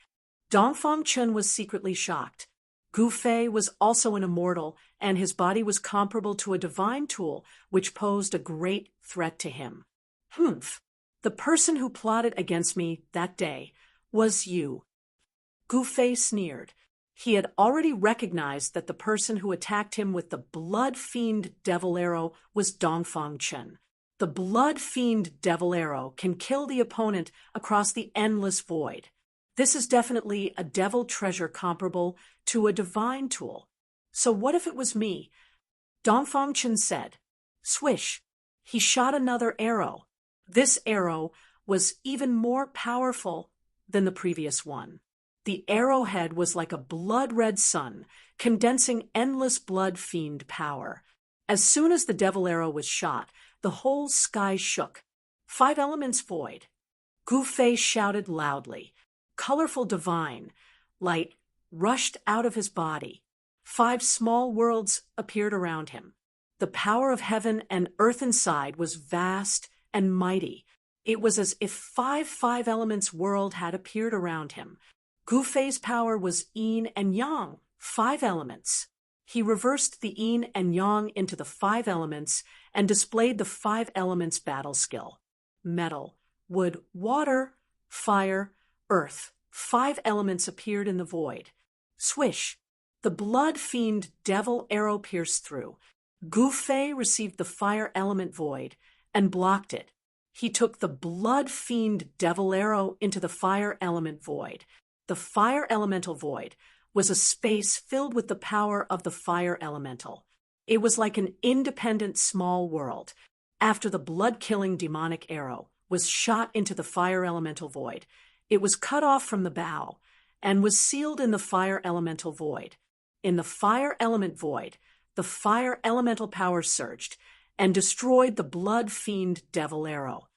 Dongfang Chen was secretly shocked. Gu Fei was also an immortal, and his body was comparable to a divine tool, which posed a great threat to him. Humph! The person who plotted against me that day was you. Gu Fei sneered. He had already recognized that the person who attacked him with the blood-fiend devil arrow was Dongfang Chen. The blood-fiend devil arrow can kill the opponent across the endless void. This is definitely a devil treasure comparable to a divine tool. So what if it was me? Dongfang Chen said. Swish! He shot another arrow. This arrow was even more powerful than the previous one. The arrowhead was like a blood-red sun, condensing endless blood-fiend power. As soon as the devil arrow was shot, the whole sky shook. 5 elements void, Gu Fei shouted loudly. Colorful divine light rushed out of his body. 5 small worlds appeared around him. The power of heaven and earth inside was vast and mighty. It was as if 5 elements world had appeared around him. Gu Fei's power was yin and yang, 5 elements. He reversed the yin and yang into the 5 elements and displayed the 5 elements battle skill. Metal, wood, water, fire, earth. 5 elements appeared in the void. Swish! The blood fiend devil arrow pierced through. Gu Fei received the fire element void and blocked it. He took the blood fiend devil arrow into the fire element void. The fire elemental void was a space filled with the power of the fire elemental. It was like an independent small world. After the blood-killing demonic arrow was shot into the fire elemental void, it was cut off from the bow and was sealed in the fire elemental void. In the fire element void, the fire elemental power surged and destroyed the blood fiend devil arrow.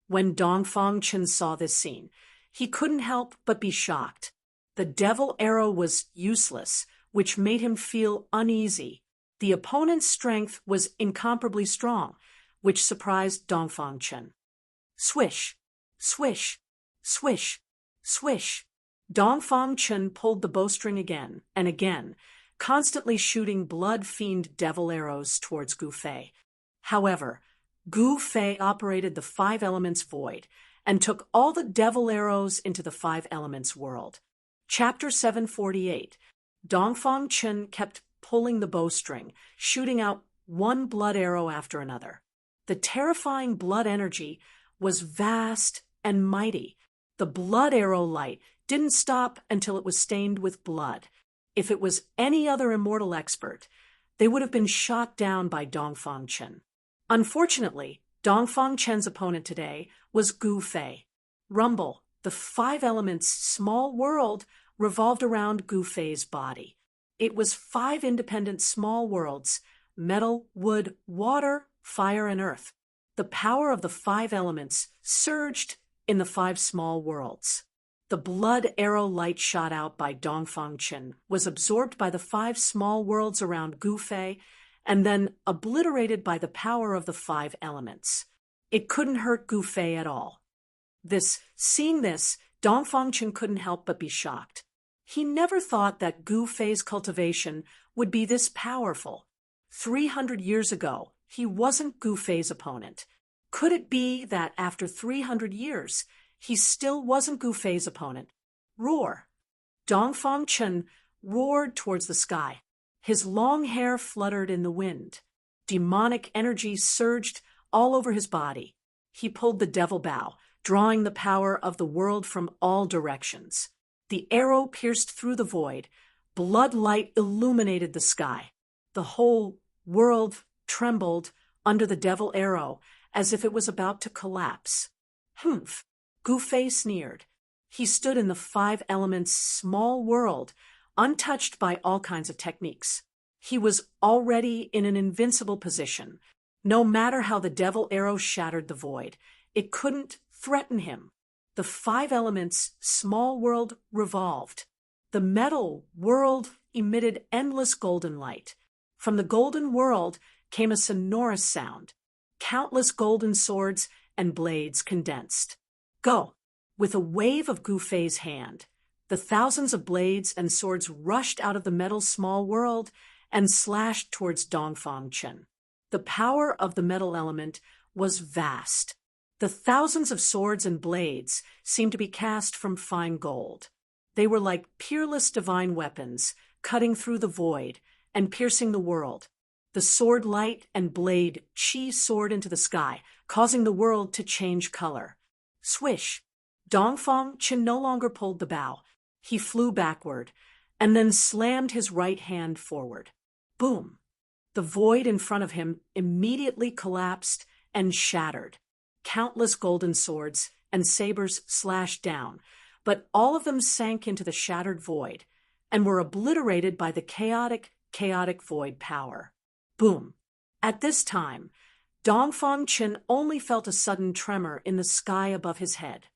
When Dongfang Chen saw this scene, he couldn't help but be shocked. The devil arrow was useless, which made him feel uneasy. The opponent's strength was incomparably strong, which surprised Dongfang Chen. Swish, swish, swish, swish. Dongfang Chen pulled the bowstring again and again, constantly shooting blood fiend devil arrows towards Gu Fei. However, Gu Fei operated the 5 elements void and took all the devil arrows into the 5 elements world. Chapter 748. Dongfang Chen kept pulling the bowstring, shooting out one blood arrow after another. The terrifying blood energy was vast and mighty. The blood arrow light didn't stop until it was stained with blood. If it was any other immortal expert, they would have been shot down by Dongfang Chen. Unfortunately, Dongfang Chen's opponent today was Gu Fei. Rumble, the 5 elements small world, revolved around Gu Fei's body. It was 5 independent small worlds: metal, wood, water, fire, and earth. The power of the 5 elements surged in the 5 small worlds. The blood arrow light shot out by Dongfang Chen was absorbed by the 5 small worlds around Gu Fei and then obliterated by the power of the 5 elements. It couldn't hurt Gu Fei at all. Seeing this, Dongfang Chen couldn't help but be shocked. He never thought that Gu Fei's cultivation would be this powerful. 300 years ago, he wasn't Gu Fei's opponent. Could it be that after 300 years, he still wasn't Gu Fei's opponent? Roar! Dongfang Chen roared towards the sky. His long hair fluttered in the wind. Demonic energy surged all over his body. He pulled the devil bow, drawing the power of the world from all directions. The arrow pierced through the void. Blood light illuminated the sky. The whole world trembled under the devil arrow as if it was about to collapse. Humph! Gu Fei sneered. He stood in the 5 elements small world, untouched by all kinds of techniques. He was already in an invincible position. No matter how the devil arrow shattered the void, it couldn't threaten him. The 5 elements small world revolved. The metal world emitted endless golden light. From the golden world came a sonorous sound. Countless golden swords and blades condensed. Go! With a wave of Gu Fei's hand, the thousands of blades and swords rushed out of the metal small world and slashed towards Dongfang Chen. The power of the metal element was vast. The thousands of swords and blades seemed to be cast from fine gold. They were like peerless divine weapons, cutting through the void and piercing the world. The sword light and blade chi soared into the sky, causing the world to change color. Swish! Dongfang Chen no longer pulled the bow. He flew backward and then slammed his right hand forward. Boom! The void in front of him immediately collapsed and shattered. Countless golden swords and sabers slashed down, but all of them sank into the shattered void and were obliterated by the chaotic void power. Boom! At this time, Dongfang Chen only felt a sudden tremor in the sky above his head.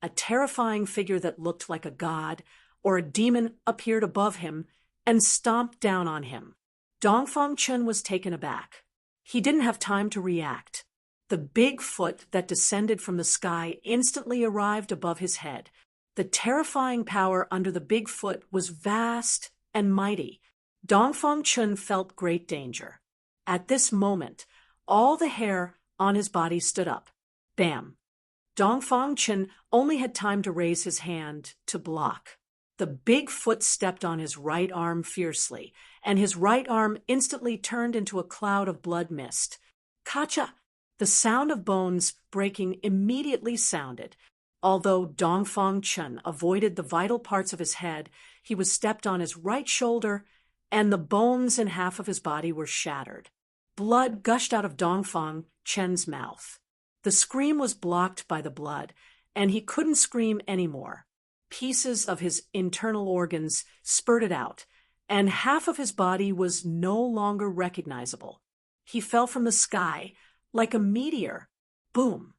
A terrifying figure that looked like a god or a demon appeared above him and stomped down on him. Dongfang Chen was taken aback. He didn't have time to react. The big foot that descended from the sky instantly arrived above his head. The terrifying power under the big foot was vast and mighty. Dongfang Chen felt great danger. At this moment, all the hair on his body stood up. Bam! Dongfang Chen only had time to raise his hand to block. The big foot stepped on his right arm fiercely, and his right arm instantly turned into a cloud of blood mist. Kacha! The sound of bones breaking immediately sounded. Although Dongfang Chen avoided the vital parts of his head, he was stepped on his right shoulder, and the bones in half of his body were shattered. Blood gushed out of Dongfang Chen's mouth. The scream was blocked by the blood, and he couldn't scream anymore. Pieces of his internal organs spurted out, and half of his body was no longer recognizable. He fell from the sky like a meteor. Boom!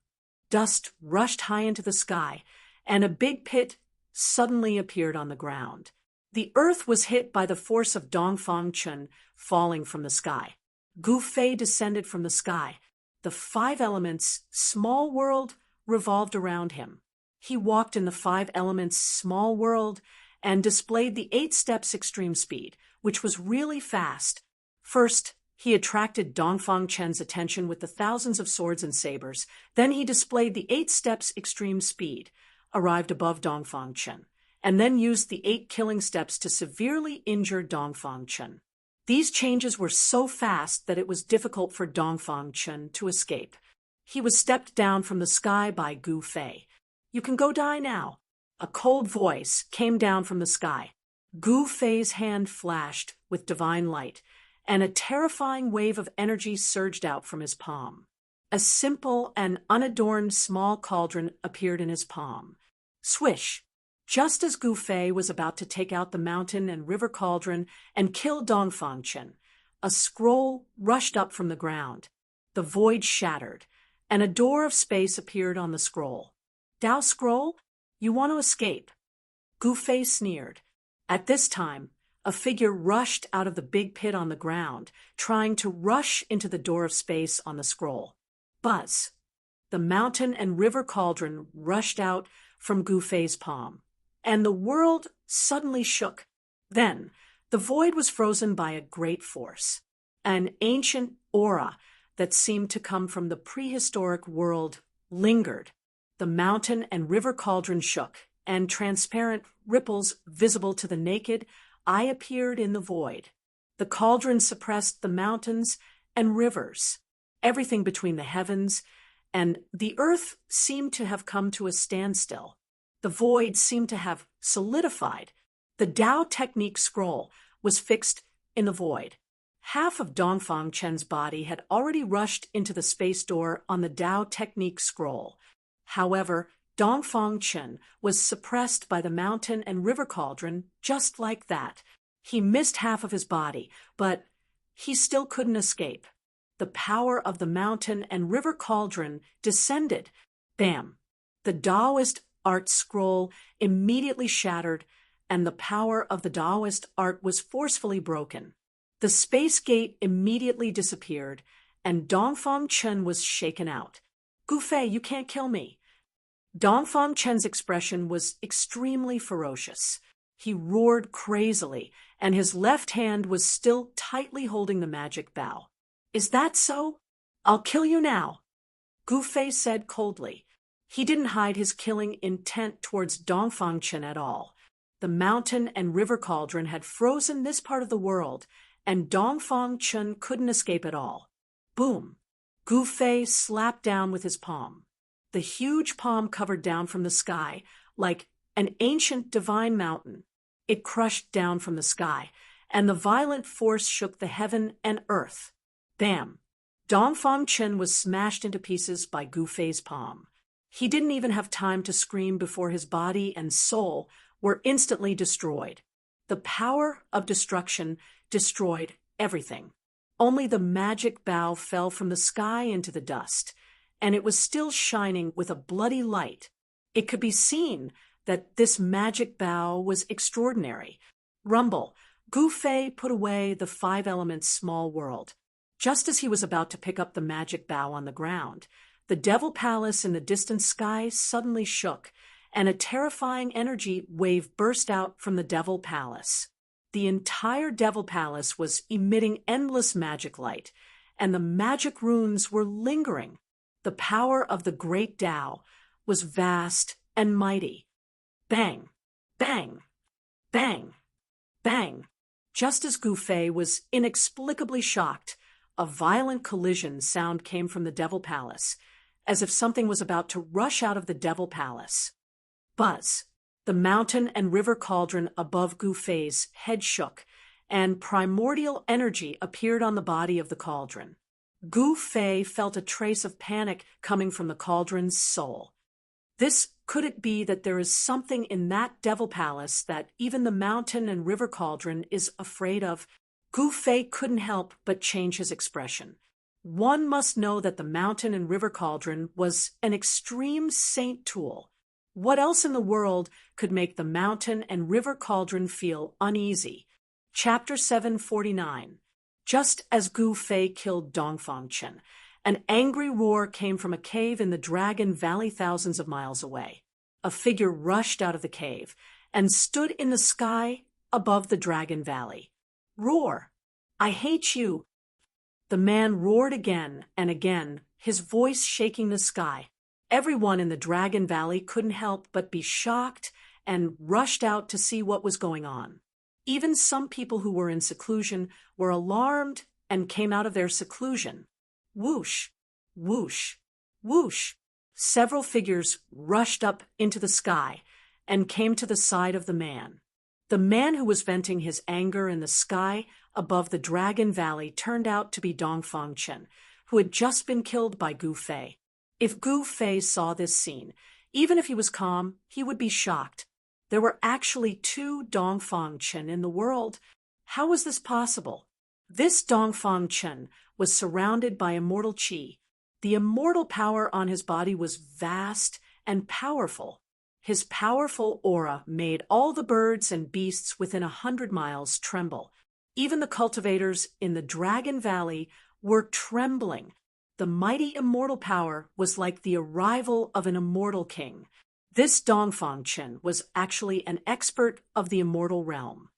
Dust rushed high into the sky, and a big pit suddenly appeared on the ground. The earth was hit by the force of Dongfang Chen falling from the sky. Gu Fei descended from the sky. The 5 elements' small world revolved around him. He walked in the 5 elements' small world and displayed the 8 steps extreme speed, which was really fast. First, he attracted Dongfang Chen's attention with the thousands of swords and sabers. Then he displayed the 8 steps extreme speed, arrived above Dongfang Chen, and then used the 8 killing steps to severely injure Dongfang Chen. These changes were so fast that it was difficult for Dongfang Chen to escape. He was stepped down from the sky by Gu Fei. "You can go die now." A cold voice came down from the sky. Gu Fei's hand flashed with divine light, and a terrifying wave of energy surged out from his palm. A simple and unadorned small cauldron appeared in his palm. Swish! Just as Gu Fei was about to take out the mountain and river cauldron and kill Dongfang Chen, a scroll rushed up from the ground. The void shattered, and a door of space appeared on the scroll. "Dao Scroll, you want to escape?" Gu Fei sneered. At this time, a figure rushed out of the big pit on the ground, trying to rush into the door of space on the scroll. Buzz! The mountain and river cauldron rushed out from Gu Fei's palm, and the world suddenly shook. Then, the void was frozen by a great force. An ancient aura that seemed to come from the prehistoric world lingered. The mountain and river cauldron shook, and transparent ripples visible to the naked eye appeared in the void. The cauldron suppressed the mountains and rivers. Everything between the heavens and the earth seemed to have come to a standstill. The void seemed to have solidified. The Tao Technique scroll was fixed in the void. Half of Dongfang Chen's body had already rushed into the space door on the Tao Technique scroll. However, Dongfang Chen was suppressed by the mountain and river cauldron just like that. He missed half of his body, but he still couldn't escape. The power of the mountain and river cauldron descended. Bam! The Taoist art scroll immediately shattered, and the power of the Taoist art was forcefully broken. The space gate immediately disappeared, and Dongfang Chen was shaken out. "Gu Fei, you can't kill me." Dongfang Chen's expression was extremely ferocious. He roared crazily, and his left hand was still tightly holding the magic bow. "Is that so? I'll kill you now," Gu Fei said coldly. He didn't hide his killing intent towards Dongfang Chen at all. The mountain and river cauldron had frozen this part of the world, and Dongfang Chen couldn't escape at all. Boom! Gu Fei slapped down with his palm. The huge palm covered down from the sky like an ancient divine mountain. It crushed down from the sky, and the violent force shook the heaven and earth. Bam! Dongfang Chen was smashed into pieces by Gu Fei's palm. He didn't even have time to scream before his body and soul were instantly destroyed. The power of destruction destroyed everything. Only the magic bough fell from the sky into the dust, and it was still shining with a bloody light. It could be seen that this magic bough was extraordinary. Rumble, Gu Fei put away the 5 elements small world. Just as he was about to pick up the magic bough on the ground, the Devil Palace in the distant sky suddenly shook, and a terrifying energy wave burst out from the Devil Palace. The entire Devil Palace was emitting endless magic light, and the magic runes were lingering. The power of the great Tao was vast and mighty. Bang! Bang! Bang! Bang! Just as Gu Fei was inexplicably shocked, a violent collision sound came from the Devil Palace, as if something was about to rush out of the Devil Palace. Buzz! The mountain and river cauldron above Gu Fei's head shook, and primordial energy appeared on the body of the cauldron. Gu Fei felt a trace of panic coming from the cauldron's soul. Could it be that there is something in that Devil Palace that even the mountain and river cauldron is afraid of? Gu Fei couldn't help but change his expression. One must know that the mountain and river cauldron was an extreme saint tool. What else in the world could make the mountain and river cauldron feel uneasy? Chapter 749. Just as Gu Fei killed Dongfang Chen, an angry roar came from a cave in the Dragon Valley thousands of miles away. A figure rushed out of the cave and stood in the sky above the Dragon Valley. Roar! I hate you! The man roared again and again, his voice shaking the sky. Everyone in the Dragon Valley couldn't help but be shocked and rushed out to see what was going on. Even some people who were in seclusion were alarmed and came out of their seclusion. Whoosh! Whoosh! Whoosh! Several figures rushed up into the sky and came to the side of the man. The man who was venting his anger in the sky above the Dragon Valley turned out to be Dongfang Chen, who had just been killed by Gu Fei. If Gu Fei saw this scene, even if he was calm, he would be shocked. There were actually 2 Dongfang Chen in the world. How was this possible? This Dongfang Chen was surrounded by immortal qi. The immortal power on his body was vast and powerful. His powerful aura made all the birds and beasts within 100 miles tremble. Even the cultivators in the Dragon Valley were trembling. The mighty immortal power was like the arrival of an immortal king. This Dongfang Chen was actually an expert of the immortal realm.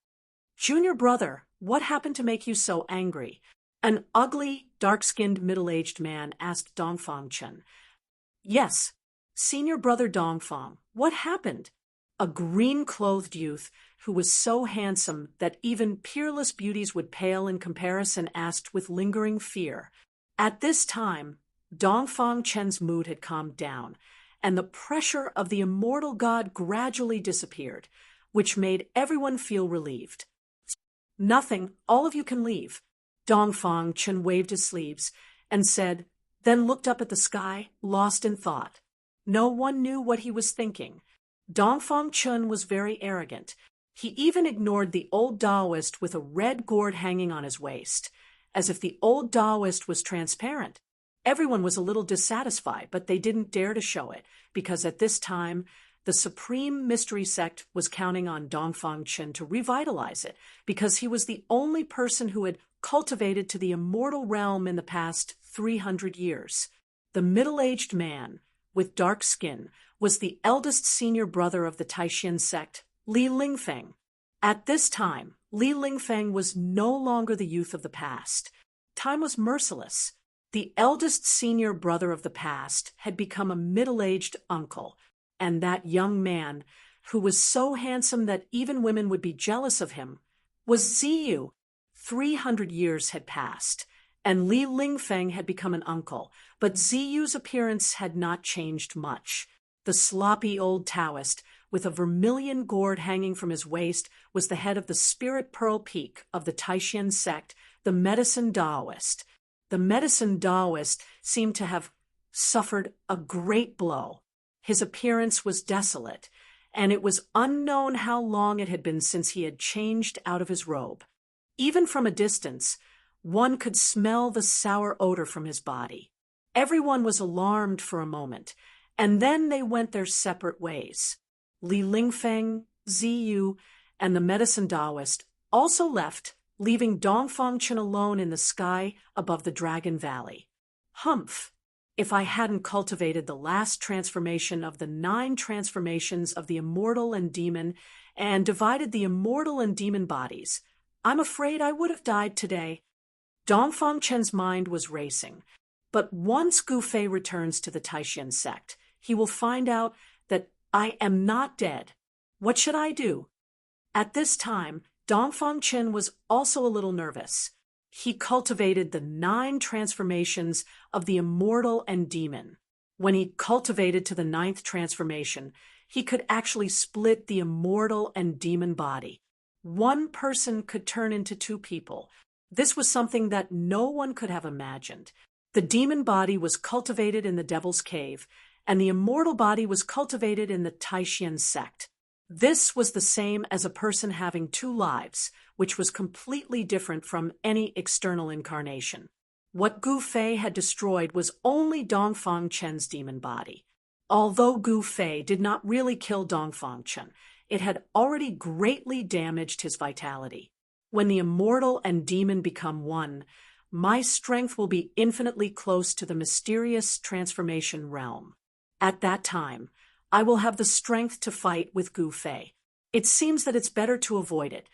Junior brother, what happened to make you so angry? An ugly, dark-skinned, middle-aged man asked Dongfang Chen. Yes, senior brother Dongfang, what happened? A green-clothed youth who was so handsome that even peerless beauties would pale in comparison asked with lingering fear. At this time, Dongfang Chen's mood had calmed down, and the pressure of the immortal god gradually disappeared, which made everyone feel relieved. Nothing, all of you can leave. Dongfang Chen waved his sleeves and said, then looked up at the sky, lost in thought. No one knew what he was thinking. Dongfang Chen was very arrogant. He even ignored the old Taoist with a red gourd hanging on his waist, as if the old Taoist was transparent. Everyone was a little dissatisfied, but they didn't dare to show it, because at this time, the Supreme Mystery Sect was counting on Dongfang Chen to revitalize it, because he was the only person who had cultivated to the immortal realm in the past 300 years. The middle-aged man, with dark skin, was the eldest senior brother of the Taishan sect, Li Lingfeng. At this time, Li Lingfeng was no longer the youth of the past. Time was merciless. The eldest senior brother of the past had become a middle-aged uncle, and that young man, who was so handsome that even women would be jealous of him, was Ziyu. 300 years had passed, and Li Lingfeng had become an uncle, but Ziyu's appearance had not changed much. The sloppy old Taoist, with a vermilion gourd hanging from his waist, was the head of the Spirit Pearl Peak of the Taishan sect, the Medicine Taoist. The Medicine Taoist seemed to have suffered a great blow. His appearance was desolate, and it was unknown how long it had been since he had changed out of his robe. Even from a distance, One could smell the sour odor from his body. Everyone was alarmed for a moment, and then they went their separate ways. Li Lingfeng, Ziyu, and the medicine Taoist also left, leaving Dongfang Chen alone in the sky above the Dragon Valley. Humph! If I hadn't cultivated the last transformation of the 9 transformations of the immortal and demon and divided the immortal and demon bodies, I'm afraid I would have died today. Dongfang Chen's mind was racing, but once Gu Fei returns to the Taishan sect, he will find out that I am not dead. What should I do? At this time, Dongfang Chen was also a little nervous. He cultivated the 9 transformations of the immortal and demon. When he cultivated to the 9th transformation, he could actually split the immortal and demon body. One person could turn into 2 people. This was something that no one could have imagined. The demon body was cultivated in the Devil's Cave, and the immortal body was cultivated in the Taishan sect. This was the same as a person having 2 lives, which was completely different from any external incarnation. What Gu Fei had destroyed was only Dongfang Chen's demon body. Although Gu Fei did not really kill Dongfang Chen, it had already greatly damaged his vitality. When the immortal and demon become one, my strength will be infinitely close to the mysterious transformation realm. At that time, I will have the strength to fight with Gu Fei. It seems that it's better to avoid it.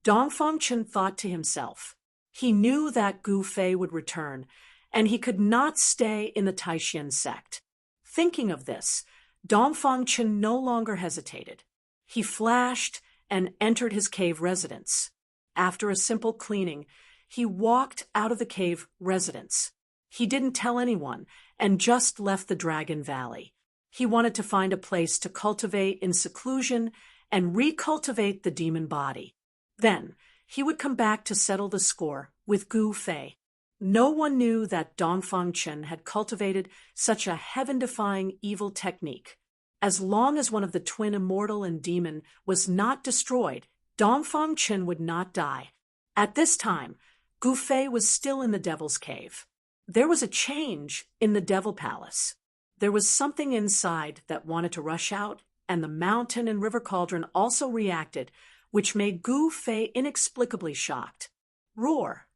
Dongfang Chen thought to himself. He knew that Gu Fei would return, and he could not stay in the Taishan sect. Thinking of this, Dongfang Chen no longer hesitated. He flashed and entered his cave residence. After a simple cleaning, he walked out of the cave residence. He didn't tell anyone and just left the Dragon Valley. He wanted to find a place to cultivate in seclusion and recultivate the demon body. Then, he would come back to settle the score with Gu Fei. No one knew that Dongfang Chen had cultivated such a heaven-defying evil technique. As long as one of the twin immortal and demon was not destroyed, Dongfang Chen would not die. At this time, Gu Fei was still in the Devil's Cave. There was a change in the Devil Palace. There was something inside that wanted to rush out, and the mountain and river cauldron also reacted, which made Gu Fei inexplicably shocked. Roar!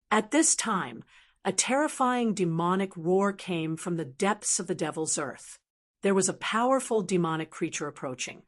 At this time, a terrifying demonic roar came from the depths of the Devil's Earth. There was a powerful demonic creature approaching,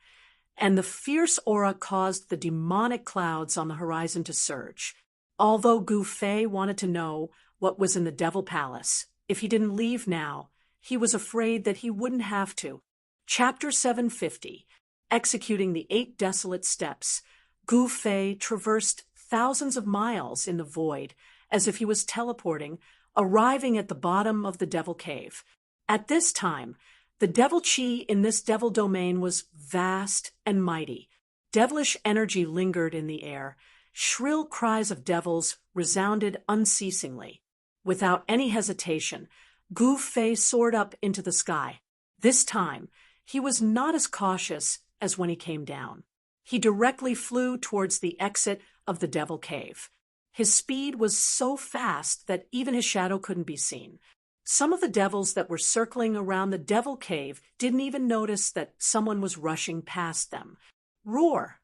and the fierce aura caused the demonic clouds on the horizon to surge. Although Gu Fei wanted to know what was in the Devil Palace, if he didn't leave now, he was afraid that he wouldn't have to. Chapter 750. Executing the 8 desolate steps, Gu Fei traversed thousands of miles in the void as if he was teleporting, arriving at the bottom of the Devil Cave. At this time, the devil chi in this devil domain was vast and mighty. Devilish energy lingered in the air. Shrill cries of devils resounded unceasingly. Without any hesitation, Gu Fei soared up into the sky. This time, he was not as cautious as when he came down. He directly flew towards the exit of the Devil Cave. His speed was so fast that even his shadow couldn't be seen. Some of the devils that were circling around the Devil Cave didn't even notice that someone was rushing past them. Roar!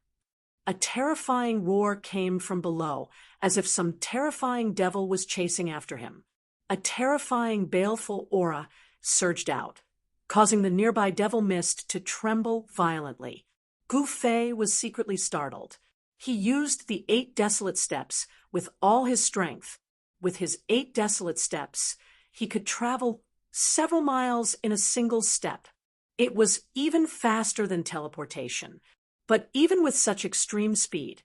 A terrifying roar came from below, as if some terrifying devil was chasing after him. A terrifying, baleful aura surged out, causing the nearby devil mist to tremble violently. Gu Fei was secretly startled. He used the 8 desolate steps with all his strength. With his 8 desolate steps, he could travel several miles in a single step. It was even faster than teleportation. But even with such extreme speed,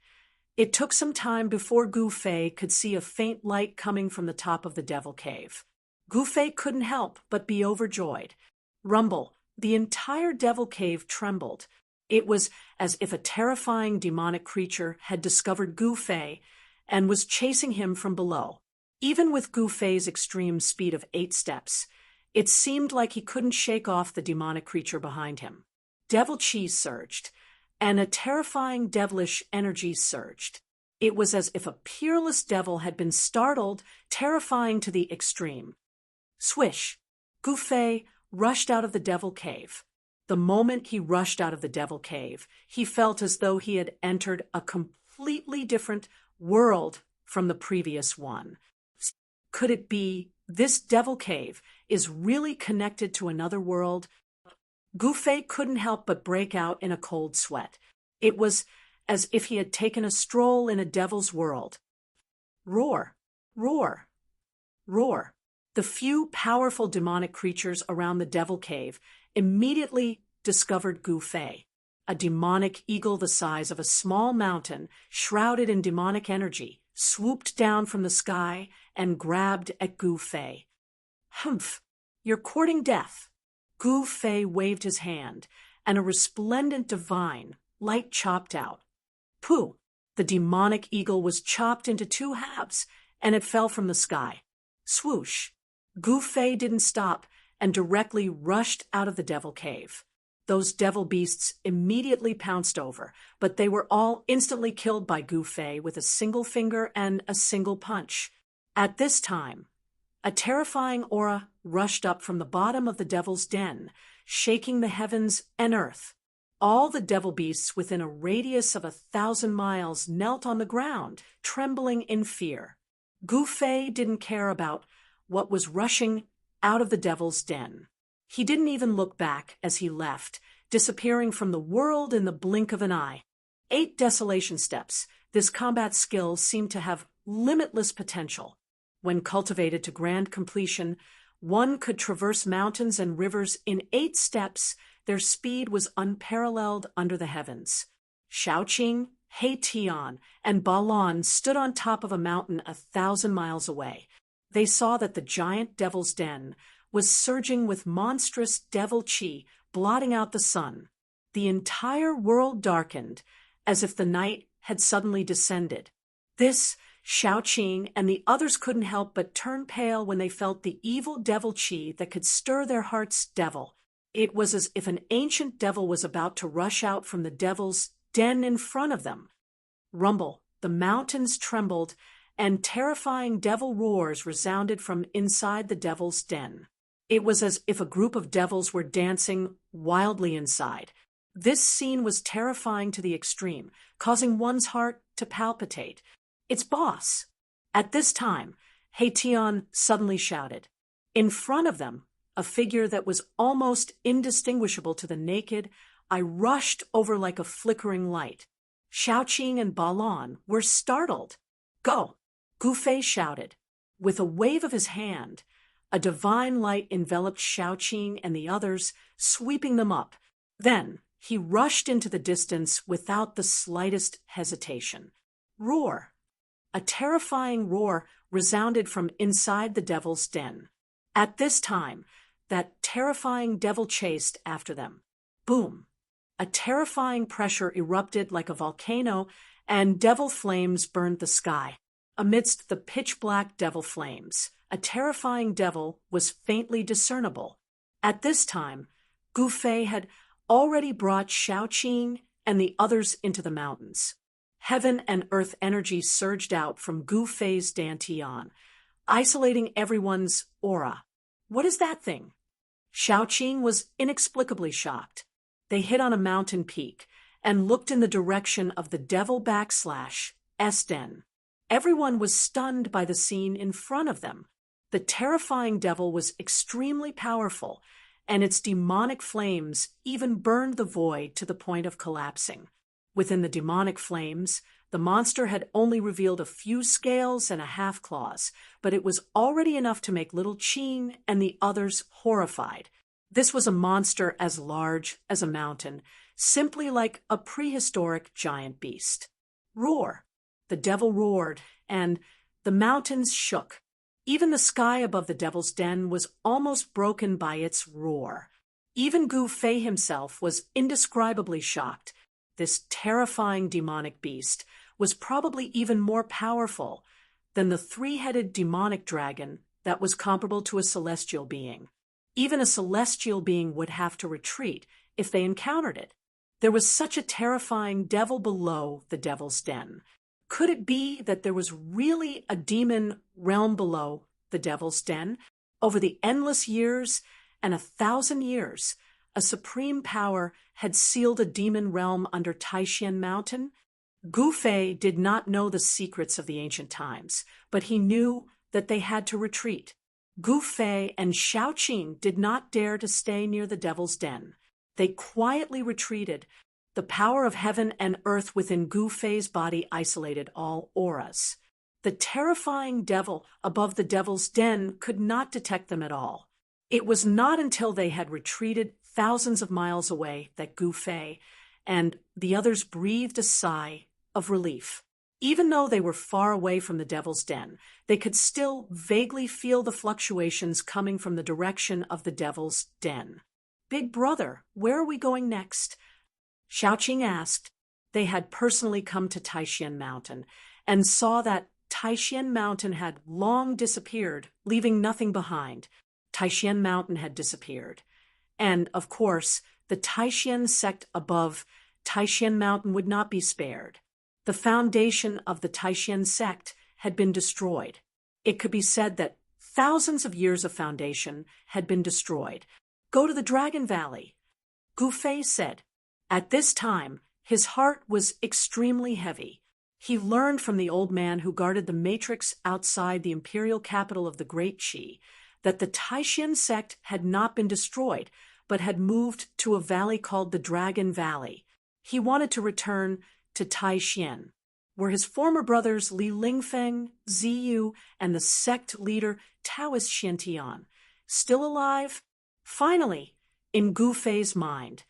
it took some time before Gu Fei could see a faint light coming from the top of the Devil Cave. Gu Fei couldn't help but be overjoyed. Rumble, the entire Devil Cave trembled. It was as if a terrifying demonic creature had discovered Gu Fei and was chasing him from below. Even with Gu Fei's extreme speed of 8 steps, it seemed like he couldn't shake off the demonic creature behind him. Devil chi surged, and a terrifying devilish energy surged. It was as if a peerless devil had been startled, terrifying to the extreme. Swish! Gouffet rushed out of the devil cave. The moment he rushed out of the devil cave, he felt as though he had entered a completely different world from the previous one. Could it be this devil cave is really connected to another world? Gouffet couldn't help but break out in a cold sweat. It was as if he had taken a stroll in a devil's world. Roar! Roar! Roar! The few powerful demonic creatures around the devil cave immediately discovered Gouffet, a demonic eagle the size of a small mountain, shrouded in demonic energy, swooped down from the sky and grabbed at Gouffet. Humph! You're courting death. Gouffet waved his hand, and a resplendent divine light chopped out. Pooh! The demonic eagle was chopped into 2 halves, and it fell from the sky. Swoosh! Gouffet didn't stop and directly rushed out of the devil cave. Those devil beasts immediately pounced over, but they were all instantly killed by Gouffet with a single finger and a single punch. At this time, a terrifying aura rushed up from the bottom of the devil's den, shaking the heavens and earth. All the devil beasts within a radius of 1,000 miles knelt on the ground, trembling in fear. Gouffet didn't care about what was rushing out of the devil's den. He didn't even look back as he left, disappearing from the world in the blink of an eye. 8 desolation steps. This combat skill seemed to have limitless potential. When cultivated to grand completion, one could traverse mountains and rivers in 8 steps. Their speed was unparalleled under the heavens. Xiaoqing, Heian, and Balon stood on top of a mountain 1,000 miles away. They saw that the giant devil's den was surging with monstrous devil chi, blotting out the sun. The entire world darkened, as if the night had suddenly descended. This, Xiaoqing and the others couldn't help but turn pale when they felt the evil devil chi that could stir their heart's devil. It was as if an ancient devil was about to rush out from the devil's den in front of them. Rumble, the mountains trembled, and terrifying devil roars resounded from inside the devil's den. It was as if a group of devils were dancing wildly inside. This scene was terrifying to the extreme, causing one's heart to palpitate. It's boss! At this time, Heian suddenly shouted. In front of them, a figure that was almost indistinguishable to the naked eye rushed over like a flickering light. Xiaoqing and Balon were startled. Go! Gouffet shouted. With a wave of his hand, a divine light enveloped Xiaoqing and the others, sweeping them up. Then he rushed into the distance without the slightest hesitation. Roar! A terrifying roar resounded from inside the devil's den. At this time, that terrifying devil chased after them. Boom! A terrifying pressure erupted like a volcano, and devil flames burned the sky. Amidst the pitch-black devil flames, a terrifying devil was faintly discernible. At this time, Gouffet had already brought Xiaoqing and the others into the mountains. Heaven and earth energy surged out from Gouffet's dantian, isolating everyone's aura. What is that thing? Xiaoqing was inexplicably shocked. They hit on a mountain peak and looked in the direction of the devil/S den. Everyone was stunned by the scene in front of them. The terrifying devil was extremely powerful, and its demonic flames even burned the void to the point of collapsing. Within the demonic flames, the monster had only revealed a few scales and a half claws, but it was already enough to make little Qing and the others horrified. This was a monster as large as a mountain, simply like a prehistoric giant beast. Roar! The devil roared, and the mountains shook. Even the sky above the devil's den was almost broken by its roar. Even Gouffet himself was indescribably shocked. This terrifying demonic beast was probably even more powerful than the 3-headed demonic dragon that was comparable to a celestial being. Even a celestial being would have to retreat if they encountered it. There was such a terrifying devil below the devil's den. Could it be that there was really a demon realm below the Devil's Den? Over the endless years and 1,000 years, a supreme power had sealed a demon realm under Taishan Mountain. Gu Fei did not know the secrets of the ancient times, but he knew that they had to retreat. Gu Fei and Xiaoqing did not dare to stay near the Devil's Den. They quietly retreated. The power of heaven and earth within Gu Fei's body isolated all auras. The terrifying devil above the Devil's Den could not detect them at all. It was not until they had retreated thousands of miles away that Gu Fei and the others breathed a sigh of relief. Even though they were far away from the Devil's Den, they could still vaguely feel the fluctuations coming from the direction of the Devil's Den. "Big brother, where are we going next?" Xiaoqing asked. They had personally come to Taishan Mountain and saw that Taishan Mountain had long disappeared, leaving nothing behind. Taishan Mountain had disappeared. And, of course, the Taishan sect above Taishan Mountain would not be spared. The foundation of the Taishan sect had been destroyed. It could be said that thousands of years of foundation had been destroyed. "Go to the Dragon Valley," Gu Fei said. At this time, his heart was extremely heavy. He learned from the old man who guarded the matrix outside the imperial capital of the Great Qi that the Taishan sect had not been destroyed, but had moved to a valley called the Dragon Valley. He wanted to return to Taishan, where his former brothers Li Lingfeng, Ziyu, and the sect leader Taoist Xiantian, still alive. Finally, in Gu Fei's mind,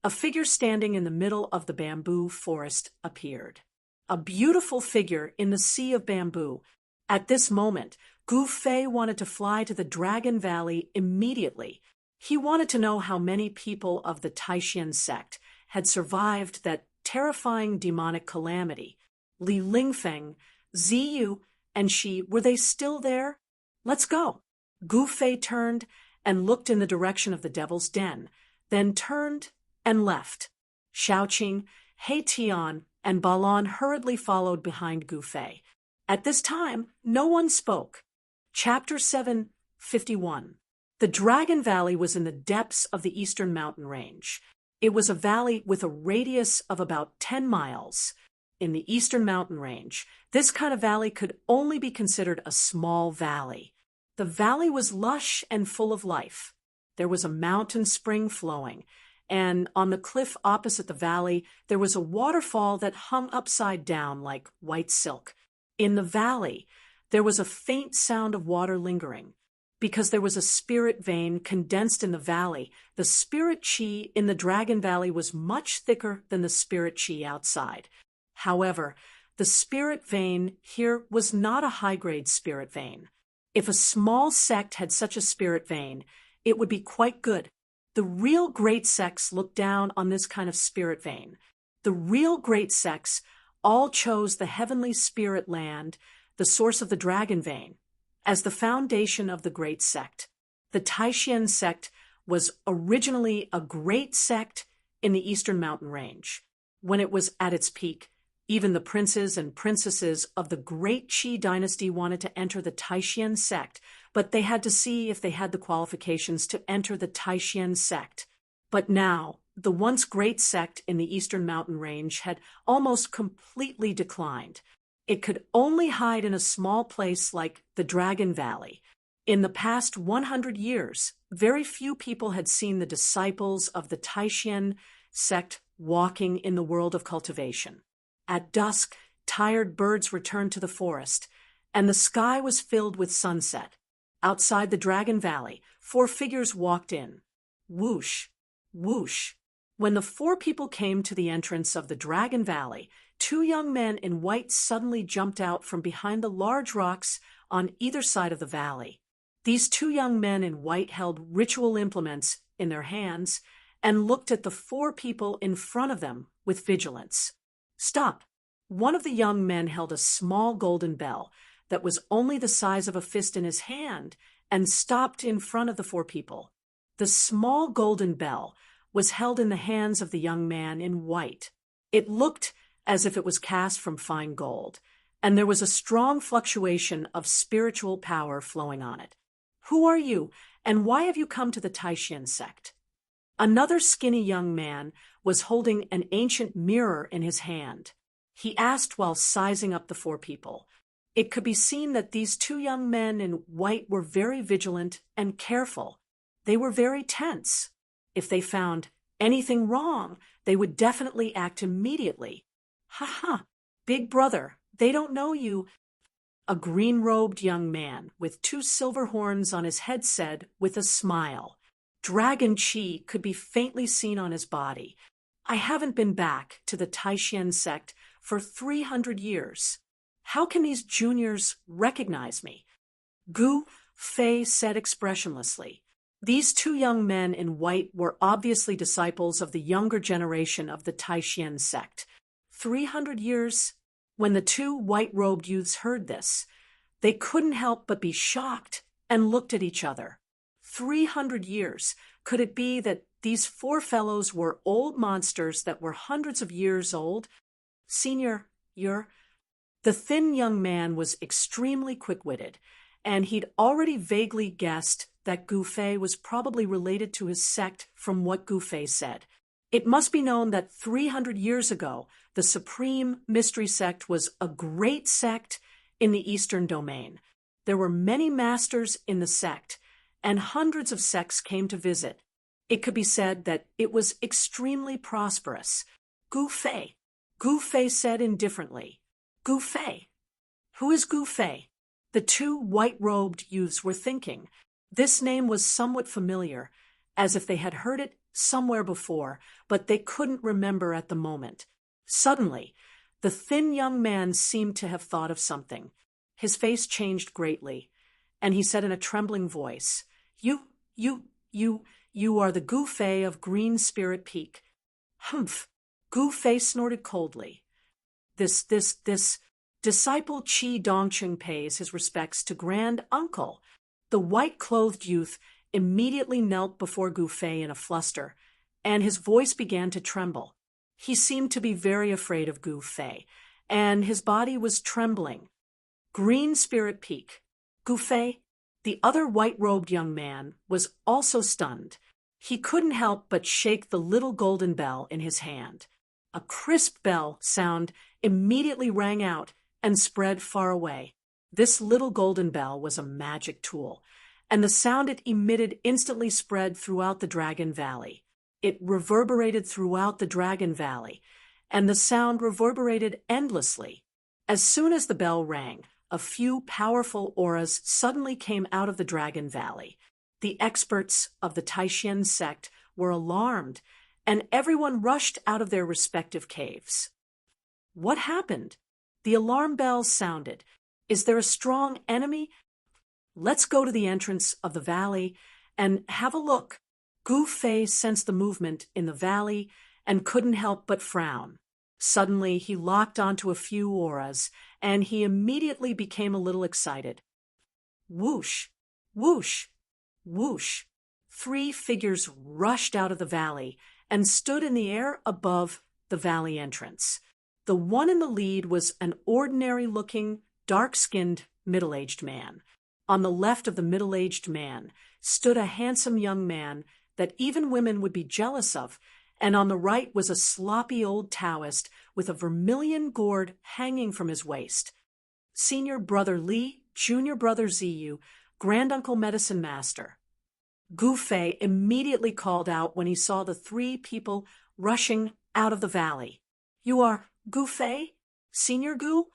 a figure standing in the middle of the bamboo forest appeared. A beautiful figure in the sea of bamboo. At this moment, Gu Fei wanted to fly to the Dragon Valley immediately. He wanted to know how many people of the Taishan sect had survived that terrifying demonic calamity. Li Lingfeng, Ziyu, and she, were they still there? "Let's go." Gu Fei turned and looked in the direction of the Devil's Den, then turned and left. Xiaoqing, He Tian, and Balan hurriedly followed behind Gu Fei. At this time, no one spoke. Chapter 751. The Dragon Valley was in the depths of the eastern mountain range. It was a valley with a radius of about 10 miles. In the eastern mountain range, this kind of valley could only be considered a small valley. The valley was lush and full of life. There was a mountain spring flowing, and on the cliff opposite the valley, there was a waterfall that hung upside down like white silk. In the valley, there was a faint sound of water lingering. Because there was a spirit vein condensed in the valley, the spirit qi in the Dragon Valley was much thicker than the spirit qi outside. However, the spirit vein here was not a high-grade spirit vein. If a small sect had such a spirit vein, it would be quite good. The real great sects looked down on this kind of spirit vein. The real great sects all chose the heavenly spirit land, the source of the dragon vein, as the foundation of the great sect. The Taishan sect was originally a great sect in the eastern mountain range. When it was at its peak, even the princes and princesses of the great Qi dynasty wanted to enter the Taishan sect, but they had to see if they had the qualifications to enter the Taishan sect. But now, the once great sect in the eastern mountain range had almost completely declined. It could only hide in a small place like the Dragon Valley. In the past 100 years, very few people had seen the disciples of the Taishan sect walking in the world of cultivation. At dusk, tired birds returned to the forest, and the sky was filled with sunset. Outside the Dragon Valley, 4 figures walked in. Whoosh, whoosh. When the 4 people came to the entrance of the Dragon Valley, 2 young men in white suddenly jumped out from behind the large rocks on either side of the valley. These 2 young men in white held ritual implements in their hands and looked at the 4 people in front of them with vigilance. "Stop!" One of the young men held a small golden bell that was only the size of a fist in his hand and stopped in front of the 4 people. The small golden bell was held in the hands of the young man in white. It looked as if it was cast from fine gold, and there was a strong fluctuation of spiritual power flowing on it. Who are you, and why have you come to the Taishan sect? Another skinny young man was holding an ancient mirror in his hand. He asked while sizing up the four people. It could be seen that these two young men in white were very vigilant and careful. They were very tense. If they found anything wrong, they would definitely act immediately. Ha ha, big brother, they don't know you. A green-robed young man with two silver horns on his head said with a smile. Dragon chi could be faintly seen on his body. I haven't been back to the Taishan sect for 300 years. How can these juniors recognize me? Gu Fei said expressionlessly. These two young men in white were obviously disciples of the younger generation of the Taishan sect. 300 years? When the two white-robed youths heard this, they couldn't help but be shocked and looked at each other. 300 years. Could it be that these four fellows were old monsters that were hundreds of years old? Senior, The thin young man was extremely quick-witted, and he'd already vaguely guessed that Gu Fei was probably related to his sect from what Gu Fei said. It must be known that 300 years ago, the Supreme Mystery Sect was a great sect in the Eastern Domain. There were many masters in the sect, and hundreds of sects came to visit. It could be said that it was extremely prosperous. Gu Fei said indifferently. Gu Fei. Who is Gu Fei? The two white-robed youths were thinking. This name was somewhat familiar, as if they had heard it somewhere before, but they couldn't remember at the moment. Suddenly, the thin young man seemed to have thought of something. His face changed greatly, and he said in a trembling voice, You are the Gu Fei of Green Spirit Peak. Humph! Gu Fei snorted coldly. This disciple Qi Dongqing pays his respects to Grand Uncle. The white-clothed youth immediately knelt before Gu Fei in a fluster, and his voice began to tremble. He seemed to be very afraid of Gu Fei, and his body was trembling. Green Spirit Peak. Gu Fei, the other white-robed young man, was also stunned. He couldn't help but shake the little golden bell in his hand. A crisp bell sound immediately rang out and spread far away. This little golden bell was a magic tool, and the sound it emitted instantly spread throughout the Dragon Valley. It reverberated throughout the Dragon Valley, and the sound reverberated endlessly. As soon as the bell rang, a few powerful auras suddenly came out of the Dragon Valley. The experts of the Taishan sect were alarmed, and everyone rushed out of their respective caves. What happened? The alarm bell sounded. Is there a strong enemy? Let's go to the entrance of the valley and have a look. Gu Fei sensed the movement in the valley and couldn't help but frown. Suddenly, he locked onto a few auras, and he immediately became a little excited. Whoosh! Whoosh! Whoosh! 3 figures rushed out of the valley and stood in the air above the valley entrance. The one in the lead was an ordinary-looking, dark-skinned, middle-aged man. On the left of the middle-aged man stood a handsome young man that even women would be jealous of, and on the right was a sloppy old Taoist with a vermilion gourd hanging from his waist. Senior Brother Li, Junior Brother Ziyu, Granduncle Medicine Master. Gu Fei immediately called out when he saw the 3 people rushing out of the valley. You are Gu Fei? Senior Gu?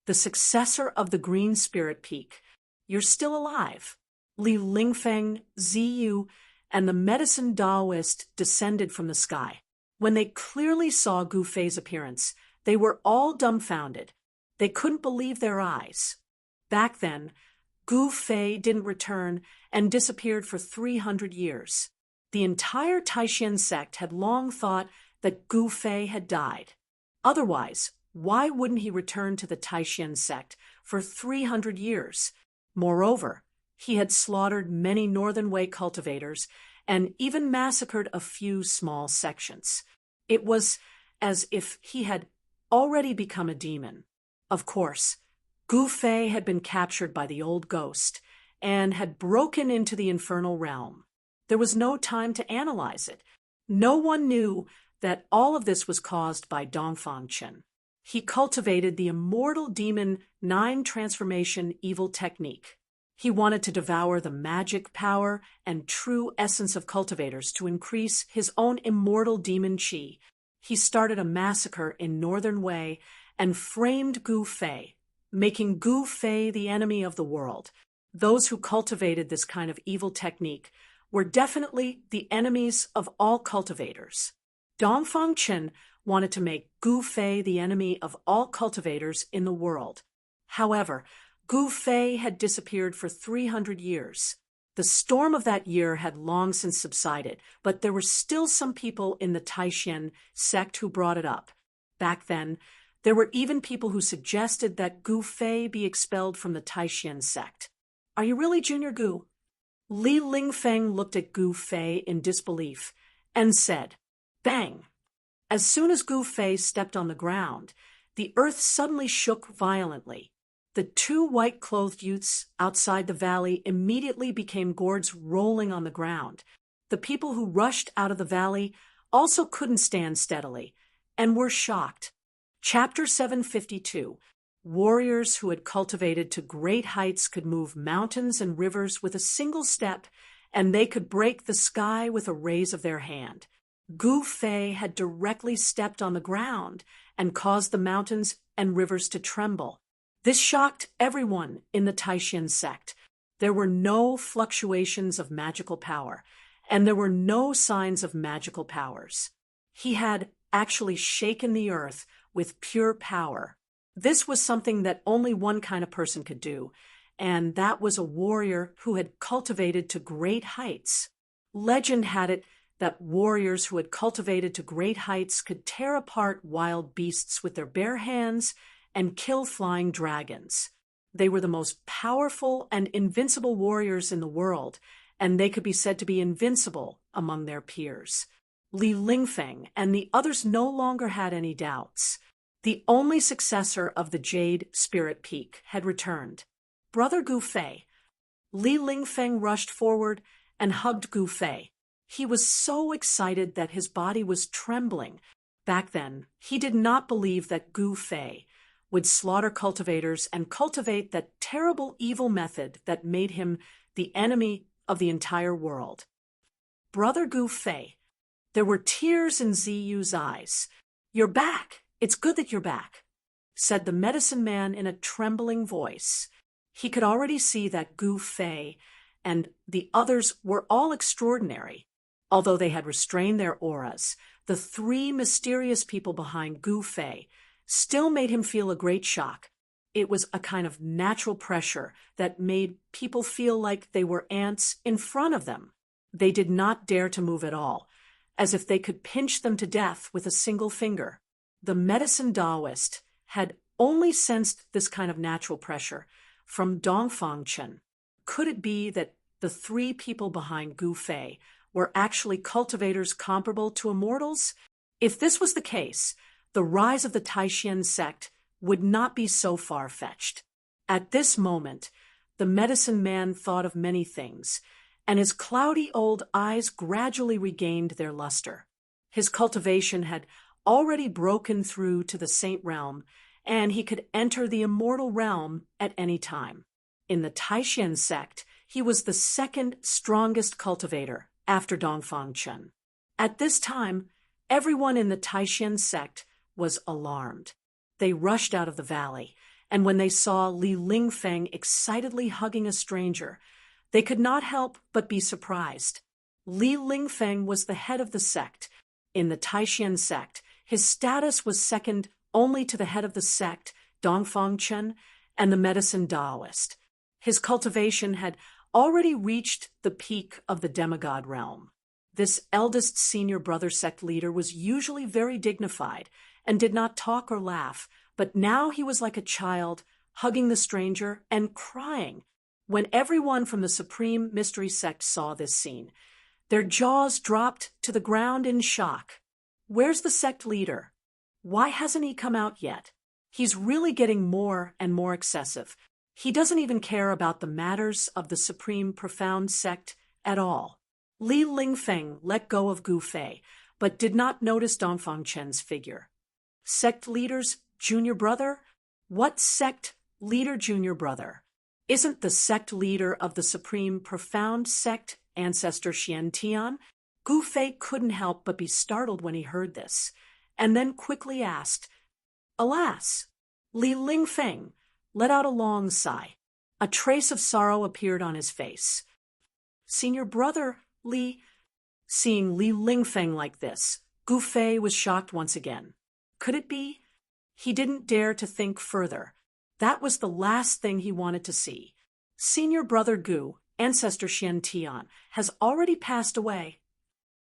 The successor of the Green Spirit Peak. You're still alive. Li Lingfeng, Ziyu, and the medicine Taoist descended from the sky. When they clearly saw Gu Fei's appearance, they were all dumbfounded. They couldn't believe their eyes. Back then, Gu Fei didn't return and disappeared for 300 years. The entire Taishan sect had long thought that Gu Fei had died. Otherwise, why wouldn't he return to the Taishan sect for 300 years? Moreover, he had slaughtered many Northern Way cultivators and even massacred a few small sections. It was as if he had already become a demon. Of course, Gu Fei had been captured by the old ghost and had broken into the infernal realm. There was no time to analyze it. No one knew that all of this was caused by Dongfang Chen. He cultivated the immortal demon 9 transformation evil technique. He wanted to devour the magic power and true essence of cultivators to increase his own immortal demon qi. He started a massacre in Northern Wei and framed Gu Fei, making Gu Fei the enemy of the world. Those who cultivated this kind of evil technique were definitely the enemies of all cultivators. Dongfang Chen wanted to make Gu Fei the enemy of all cultivators in the world. However, Gu Fei had disappeared for 300 years. The storm of that year had long since subsided, but there were still some people in the Taishan sect who brought it up. Back then, there were even people who suggested that Gu Fei be expelled from the Taishan sect. Are you really Junior Gu? Li Lingfeng looked at Gu Fei in disbelief and said, "Bang!" As soon as Gu Fei stepped on the ground, the earth suddenly shook violently. The 2 white-clothed youths outside the valley immediately became gourds rolling on the ground. The people who rushed out of the valley also couldn't stand steadily and were shocked. Chapter 752. Warriors who had cultivated to great heights could move mountains and rivers with a single step, and they could break the sky with a raise of their hand. Gu Fei had directly stepped on the ground and caused the mountains and rivers to tremble. This shocked everyone in the Taishan sect. There were no fluctuations of magical power, and there were no signs of magical powers. He had actually shaken the earth with pure power. This was something that only one kind of person could do, and that was a warrior who had cultivated to great heights. Legend had it that warriors who had cultivated to great heights could tear apart wild beasts with their bare hands and kill flying dragons. They were the most powerful and invincible warriors in the world, and they could be said to be invincible among their peers. Li Lingfeng and the others no longer had any doubts. The only successor of the Jade Spirit Peak had returned. "Brother Gu Fei." Li Lingfeng rushed forward and hugged Gu Fei. He was so excited that his body was trembling. Back then, he did not believe that Gu Fei would slaughter cultivators and cultivate that terrible evil method that made him the enemy of the entire world. "Brother Gu Fei." There were tears in Ziyu's eyes. "You're back. It's good that you're back," said the medicine man in a trembling voice. He could already see that Gu Fei and the others were all extraordinary. Although they had restrained their auras, the 3 mysterious people behind Gu Fei still made him feel a great shock. It was a kind of natural pressure that made people feel like they were ants in front of them. They did not dare to move at all, as if they could pinch them to death with a single finger. The medicine Taoist had only sensed this kind of natural pressure from Dongfang Chen. Could it be that the 3 people behind Gu Fei were actually cultivators comparable to immortals? If this was the case, the rise of the Taishan sect would not be so far-fetched. At this moment, the medicine man thought of many things, and his cloudy old eyes gradually regained their luster. His cultivation had already broken through to the saint realm, and he could enter the immortal realm at any time. In the Taishan sect, he was the 2nd strongest cultivator after Dongfang Chen. At this time, everyone in the Taishan sect was alarmed. They rushed out of the valley, and when they saw Li Lingfeng excitedly hugging a stranger, they could not help but be surprised. Li Lingfeng was the head of the sect. In the Taishan sect, his status was second only to the head of the sect, Dongfang Chen, and the medicine Taoist. His cultivation had already reached the peak of the demigod realm. This eldest senior brother sect leader was usually very dignified and did not talk or laugh, but now he was like a child, hugging the stranger and crying. When everyone from the Supreme Mystery Sect saw this scene, their jaws dropped to the ground in shock. Where's the sect leader? Why hasn't he come out yet? He's really getting more and more excessive. He doesn't even care about the matters of the Supreme Profound Sect at all. Li Lingfeng let go of Gu Fei, but did not notice Dongfang Chen's figure. Sect leader's junior brother? What sect leader junior brother? Isn't the sect leader of the Supreme Profound Sect ancestor Xian Tian? Gu Fei couldn't help but be startled when he heard this, and then quickly asked, "Alas!" Li Lingfeng let out a long sigh. A trace of sorrow appeared on his face. "Senior brother, Li..." Seeing Li Lingfeng like this, Gu Fei was shocked once again. Could it be? He didn't dare to think further. That was the last thing he wanted to see. Senior brother Gu, ancestor Xian Tian, has already passed away.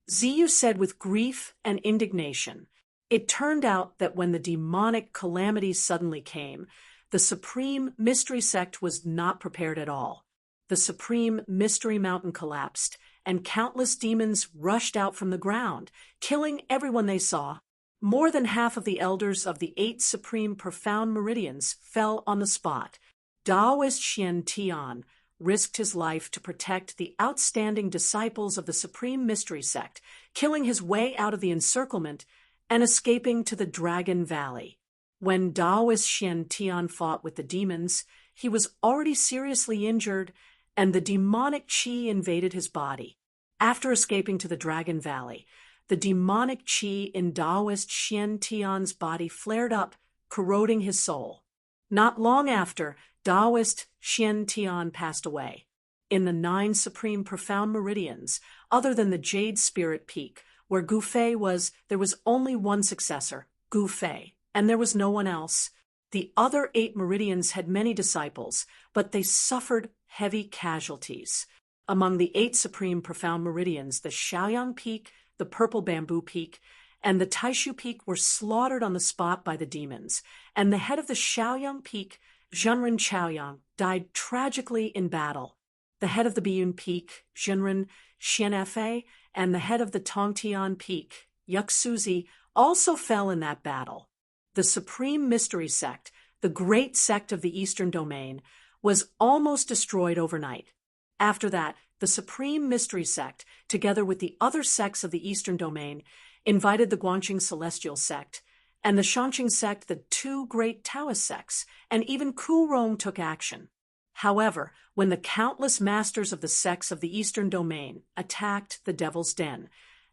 Ziyu said with grief and indignation. It turned out that when the demonic calamity suddenly came, the Supreme Mystery Sect was not prepared at all. The Supreme Mystery Mountain collapsed, and countless demons rushed out from the ground, killing everyone they saw. More than half of the elders of the 8 Supreme Profound Meridians fell on the spot. Taoist Xian Tian risked his life to protect the outstanding disciples of the Supreme Mystery Sect, killing his way out of the encirclement and escaping to the Dragon Valley. When Taoist Xian Tian fought with the demons, he was already seriously injured, and the demonic qi invaded his body. After escaping to the Dragon Valley, the demonic qi in Taoist Xian Tian's body flared up, corroding his soul. Not long after, Taoist Xian Tian passed away. In the 9 Supreme Profound Meridians, other than the Jade Spirit Peak, where Gu Fei was, there was only one successor, Gu Fei, and there was no one else. The other 8 meridians had many disciples, but they suffered heavy casualties. Among the 8 Supreme Profound Meridians, the Shaoyang Peak, the Purple Bamboo Peak, and the Taishu Peak were slaughtered on the spot by the demons, and the head of the Shaoyang Peak, Zhenren Chaoyang, died tragically in battle. The head of the Biyun Peak, Zhenren Xianfei, and the head of the Tongtian Peak, Yuxuzi, also fell in that battle. The Supreme Mystery Sect, the great sect of the Eastern Domain, was almost destroyed overnight. After that, the Supreme Mystery Sect, together with the other sects of the Eastern Domain, invited the Guangqing Celestial Sect, and the Shangqing Sect, the 2 great Taoist sects, and even Kurong took action. However, when the countless masters of the sects of the Eastern Domain attacked the Devil's Den,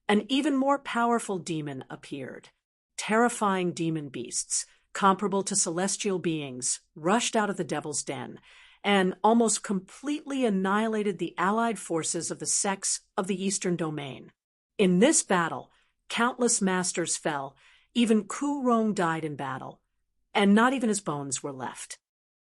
an even more powerful demon appeared. Terrifying demon beasts, comparable to celestial beings, rushed out of the Devil's Den and almost completely annihilated the allied forces of the sects of the Eastern Domain. In this battle, countless masters fell, even Kurong died in battle, and not even his bones were left.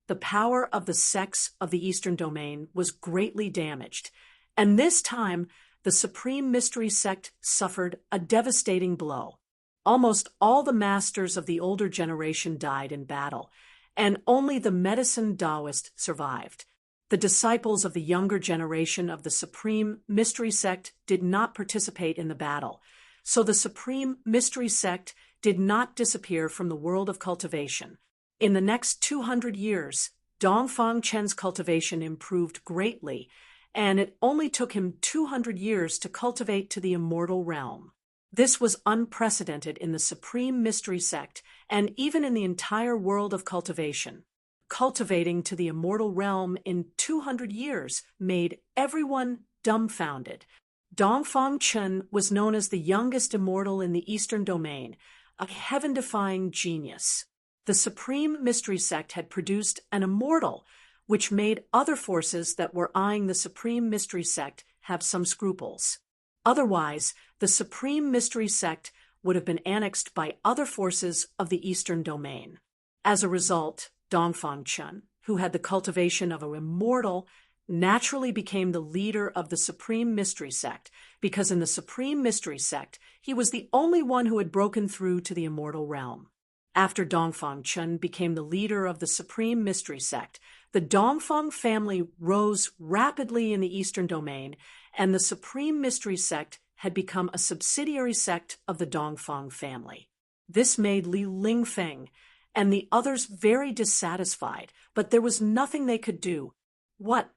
The power of the sects of the Eastern Domain was greatly damaged, and this time the Supreme Mystery Sect suffered a devastating blow. Almost all the masters of the older generation died in battle, and only the medicine Taoist survived. The disciples of the younger generation of the Supreme Mystery Sect did not participate in the battle, so the Supreme Mystery Sect did not disappear from the world of cultivation. In the next 200 years, Dongfang Chen's cultivation improved greatly, and it only took him 200 years to cultivate to the immortal realm. This was unprecedented in the Supreme Mystery Sect and even in the entire world of cultivation. Cultivating to the immortal realm in 200 years made everyone dumbfounded. Dongfang Chen was known as the youngest immortal in the Eastern Domain, a heaven-defying genius. The Supreme Mystery Sect had produced an immortal, which made other forces that were eyeing the Supreme Mystery Sect have some scruples. Otherwise, the Supreme Mystery Sect would have been annexed by other forces of the Eastern Domain. As a result, Dongfang Chen, who had the cultivation of an immortal, naturally became the leader of the Supreme Mystery Sect, because in the Supreme Mystery Sect, he was the only one who had broken through to the immortal realm. After Dongfang Chen became the leader of the Supreme Mystery Sect, the Dongfang family rose rapidly in the Eastern Domain, and the Supreme Mystery Sect had become a subsidiary sect of the Dongfang family. This made Li Lingfeng and the others very dissatisfied, but there was nothing they could do. What?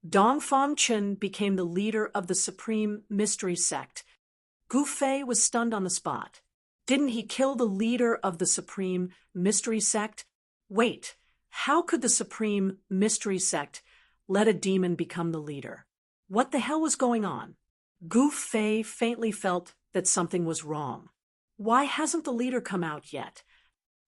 Dongfang Chen became the leader of the Supreme Mystery Sect. Gu Fei was stunned on the spot. Didn't he kill the leader of the Supreme Mystery Sect? Wait, how could the Supreme Mystery Sect let a demon become the leader? What the hell was going on? Gu Fei faintly felt that something was wrong. Why hasn't the leader come out yet?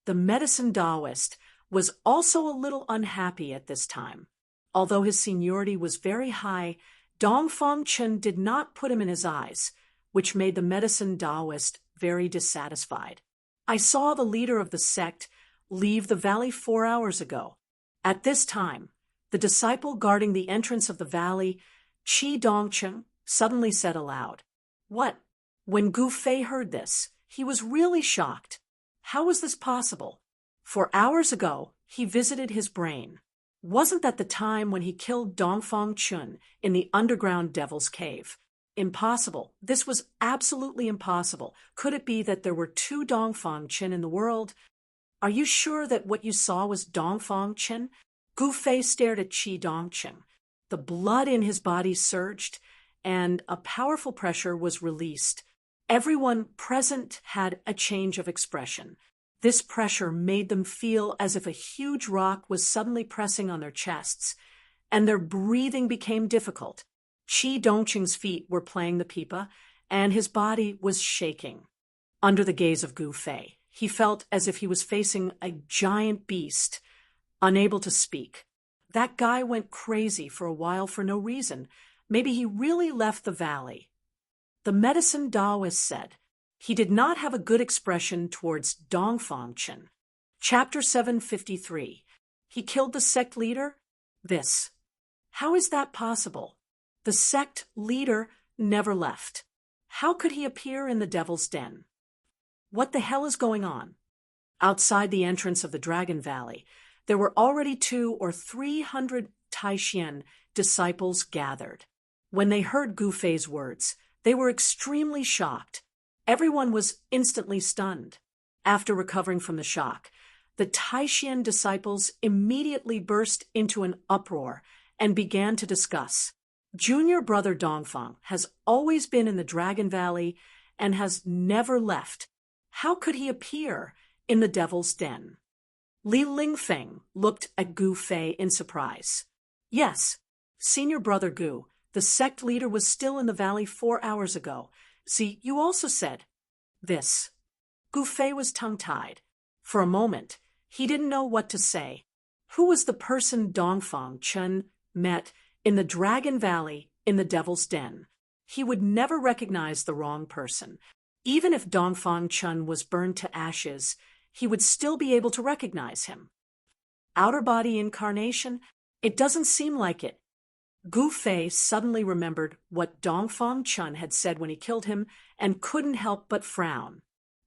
The medicine Taoist was also a little unhappy at this time. Although his seniority was very high, Dongfang Chen did not put him in his eyes, which made the medicine Taoist very dissatisfied. I saw the leader of the sect leave the valley 4 hours ago. At this time, the disciple guarding the entrance of the valley, Qi Dongcheng, suddenly said aloud, "What?" When Gu Fei heard this, he was really shocked. How was this possible? 4 hours ago, he visited his brain. Wasn't that the time when he killed Dongfang Chun in the underground Devil's Cave? Impossible. This was absolutely impossible. Could it be that there were 2 Dongfang Chen in the world? Are you sure that what you saw was Dongfang Chen? Gu Fei stared at Qi Dongcheng. The blood in his body surged, and a powerful pressure was released. Everyone present had a change of expression. This pressure made them feel as if a huge rock was suddenly pressing on their chests, and their breathing became difficult. Qi Dongcheng's feet were playing the pipa, and his body was shaking. Under the gaze of Gu Fei, he felt as if he was facing a giant beast, unable to speak. That guy went crazy for a while for no reason. Maybe he really left the valley. The medicine Taoist said he did not have a good expression towards Dongfang Chen. Chapter 753. He killed the sect leader? This. How is that possible? The sect leader never left. How could he appear in the devil's den? What the hell is going on? Outside the entrance of the Dragon Valley, there were already 200 or 300 Taishan disciples gathered. When they heard Gu Fei's words, they were extremely shocked. Everyone was instantly stunned. After recovering from the shock, the Taishan disciples immediately burst into an uproar and began to discuss. Junior brother Dongfang has always been in the Dragon Valley and has never left. How could he appear in the Devil's Den? Li Lingfeng looked at Gu Fei in surprise. Yes, senior brother Gu, the sect leader was still in the valley 4 hours ago. See, you also said this. Gu Fei was tongue-tied. For a moment, he didn't know what to say. Who was the person Dongfang Chen met in the Dragon Valley in the Devil's Den? He would never recognize the wrong person. Even if Dongfang Chen was burned to ashes, he would still be able to recognize him. Outer body incarnation? It doesn't seem like it. Gu Fei suddenly remembered what Dongfang Chen had said when he killed him and couldn't help but frown.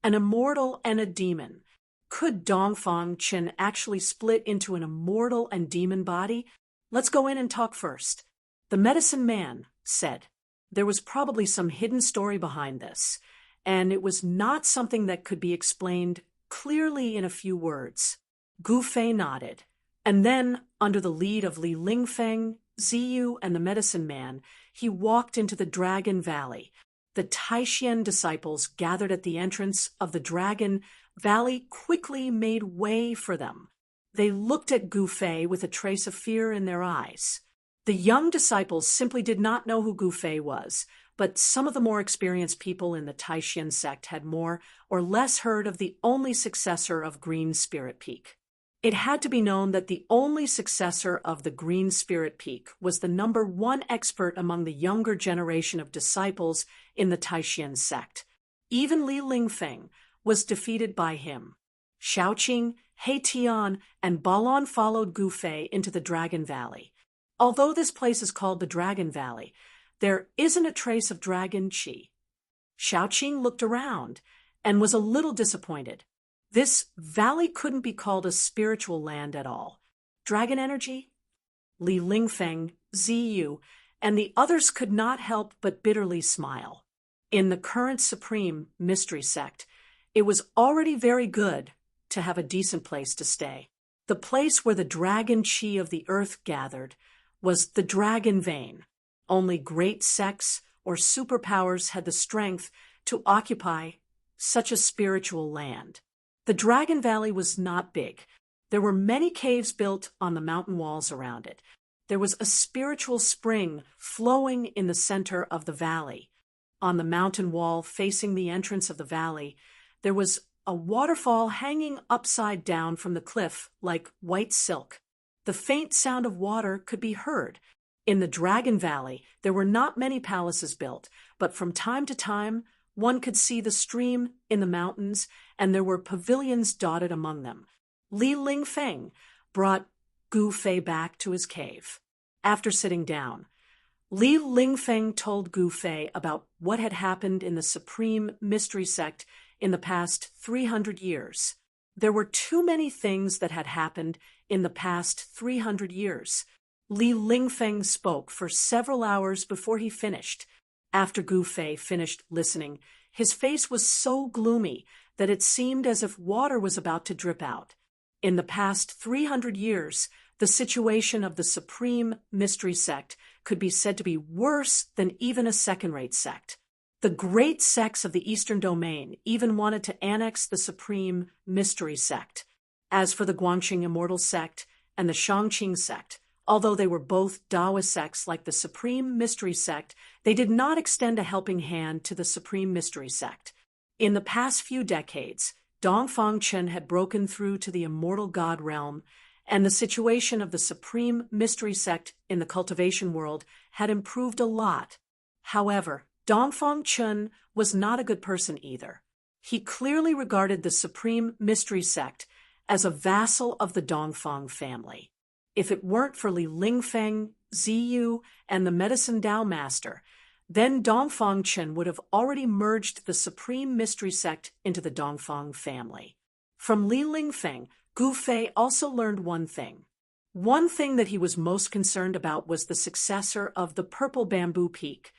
An immortal and a demon. Could Dongfang Chen actually split into an immortal and demon body? Let's go in and talk first. The medicine man said. There was probably some hidden story behind this, and it was not something that could be explained clearly in a few words. Gu Fei nodded, and then, under the lead of Li Lingfeng, Ziyu, and the medicine man, he walked into the Dragon Valley. The Taishan disciples gathered at the entrance of the Dragon Valley quickly made way for them. They looked at Gu Fei with a trace of fear in their eyes. The young disciples simply did not know who Gu Fei was, but some of the more experienced people in the Taishan sect had more or less heard of the only successor of Green Spirit Peak. It had to be known that the only successor of the Green Spirit Peak was the #1 expert among the younger generation of disciples in the Taishan sect. Even Li Lingfeng was defeated by him. Shaoqing, He Tian, and Balon followed Gu Fei into the Dragon Valley. Although this place is called the Dragon Valley, there isn't a trace of dragon qi. Shaoqing looked around and was a little disappointed. This valley couldn't be called a spiritual land at all. Dragon energy? Li Lingfeng, Ziyu, and the others could not help but bitterly smile. In the current Supreme Mystery Sect, it was already very good to have a decent place to stay. The place where the dragon chi of the earth gathered was the dragon vein. Only great sects or superpowers had the strength to occupy such a spiritual land. The Dragon Valley was not big. There were many caves built on the mountain walls around it. There was a spiritual spring flowing in the center of the valley. On the mountain wall facing the entrance of the valley, there was a waterfall hanging upside down from the cliff like white silk. The faint sound of water could be heard. In the Dragon Valley, there were not many palaces built, but from time to time, one could see the stream in the mountains, and there were pavilions dotted among them. Li Lingfeng brought Gu Fei back to his cave. After sitting down, Li Lingfeng told Gu Fei about what had happened in the Supreme Mystery Sect in the past 300 years. There were too many things that had happened in the past 300 years. Li Lingfeng spoke for several hours before he finished. After Gu Fei finished listening, his face was so gloomy that it seemed as if water was about to drip out. In the past 300 years, the situation of the Supreme Mystery Sect could be said to be worse than even a second-rate sect. The great sects of the Eastern Domain even wanted to annex the Supreme Mystery Sect. As for the Guangxing Immortal Sect and the Shangqing Sect, although they were both Taoist sects like the Supreme Mystery Sect, they did not extend a helping hand to the Supreme Mystery Sect. In the past few decades, Dongfang Chen had broken through to the Immortal God realm, and the situation of the Supreme Mystery Sect in the cultivation world had improved a lot. However, Dongfang Chen was not a good person either. He clearly regarded the Supreme Mystery Sect as a vassal of the Dongfang family. If it weren't for Li Lingfeng, Ziyu, and the Medicine Dao Master, then Dongfang Chen would have already merged the Supreme Mystery Sect into the Dongfang family. From Li Lingfeng, Gu Fei also learned one thing. One thing that he was most concerned about was the successor of the Purple Bamboo Peak,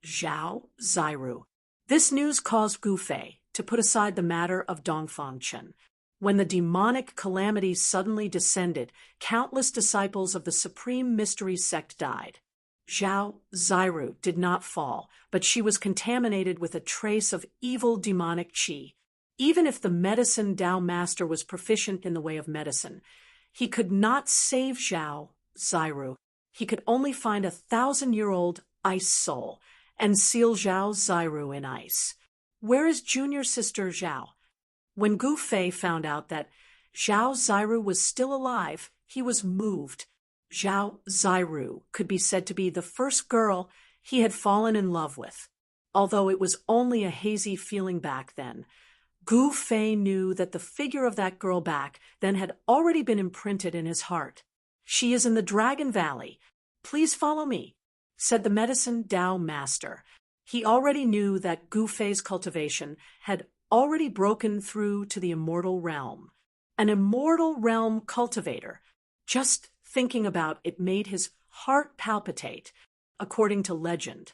Zhao Ziru. This news caused Gu Fei to put aside the matter of Dongfang Chen. When the demonic calamity suddenly descended, countless disciples of the Supreme Mystery Sect died. Zhao Ziru did not fall, but she was contaminated with a trace of evil demonic qi. Even if the Medicine Dao Master was proficient in the way of medicine, he could not save Zhao Ziru. He could only find a 1,000-year-old ice soul and seal Zhao Ziru in ice. Where is junior sister Zhao? When Gu Fei found out that Zhao Ziru was still alive, he was moved. Zhao Ziru could be said to be the first girl he had fallen in love with. Although it was only a hazy feeling back then, Gu Fei knew that the figure of that girl back then had already been imprinted in his heart. "She is in the Dragon Valley. Please follow me," said the Medicine Dao Master. He already knew that Gu Fei's cultivation had already broken through to the immortal realm. An immortal realm cultivator. Just thinking about it made his heart palpitate, according to legend.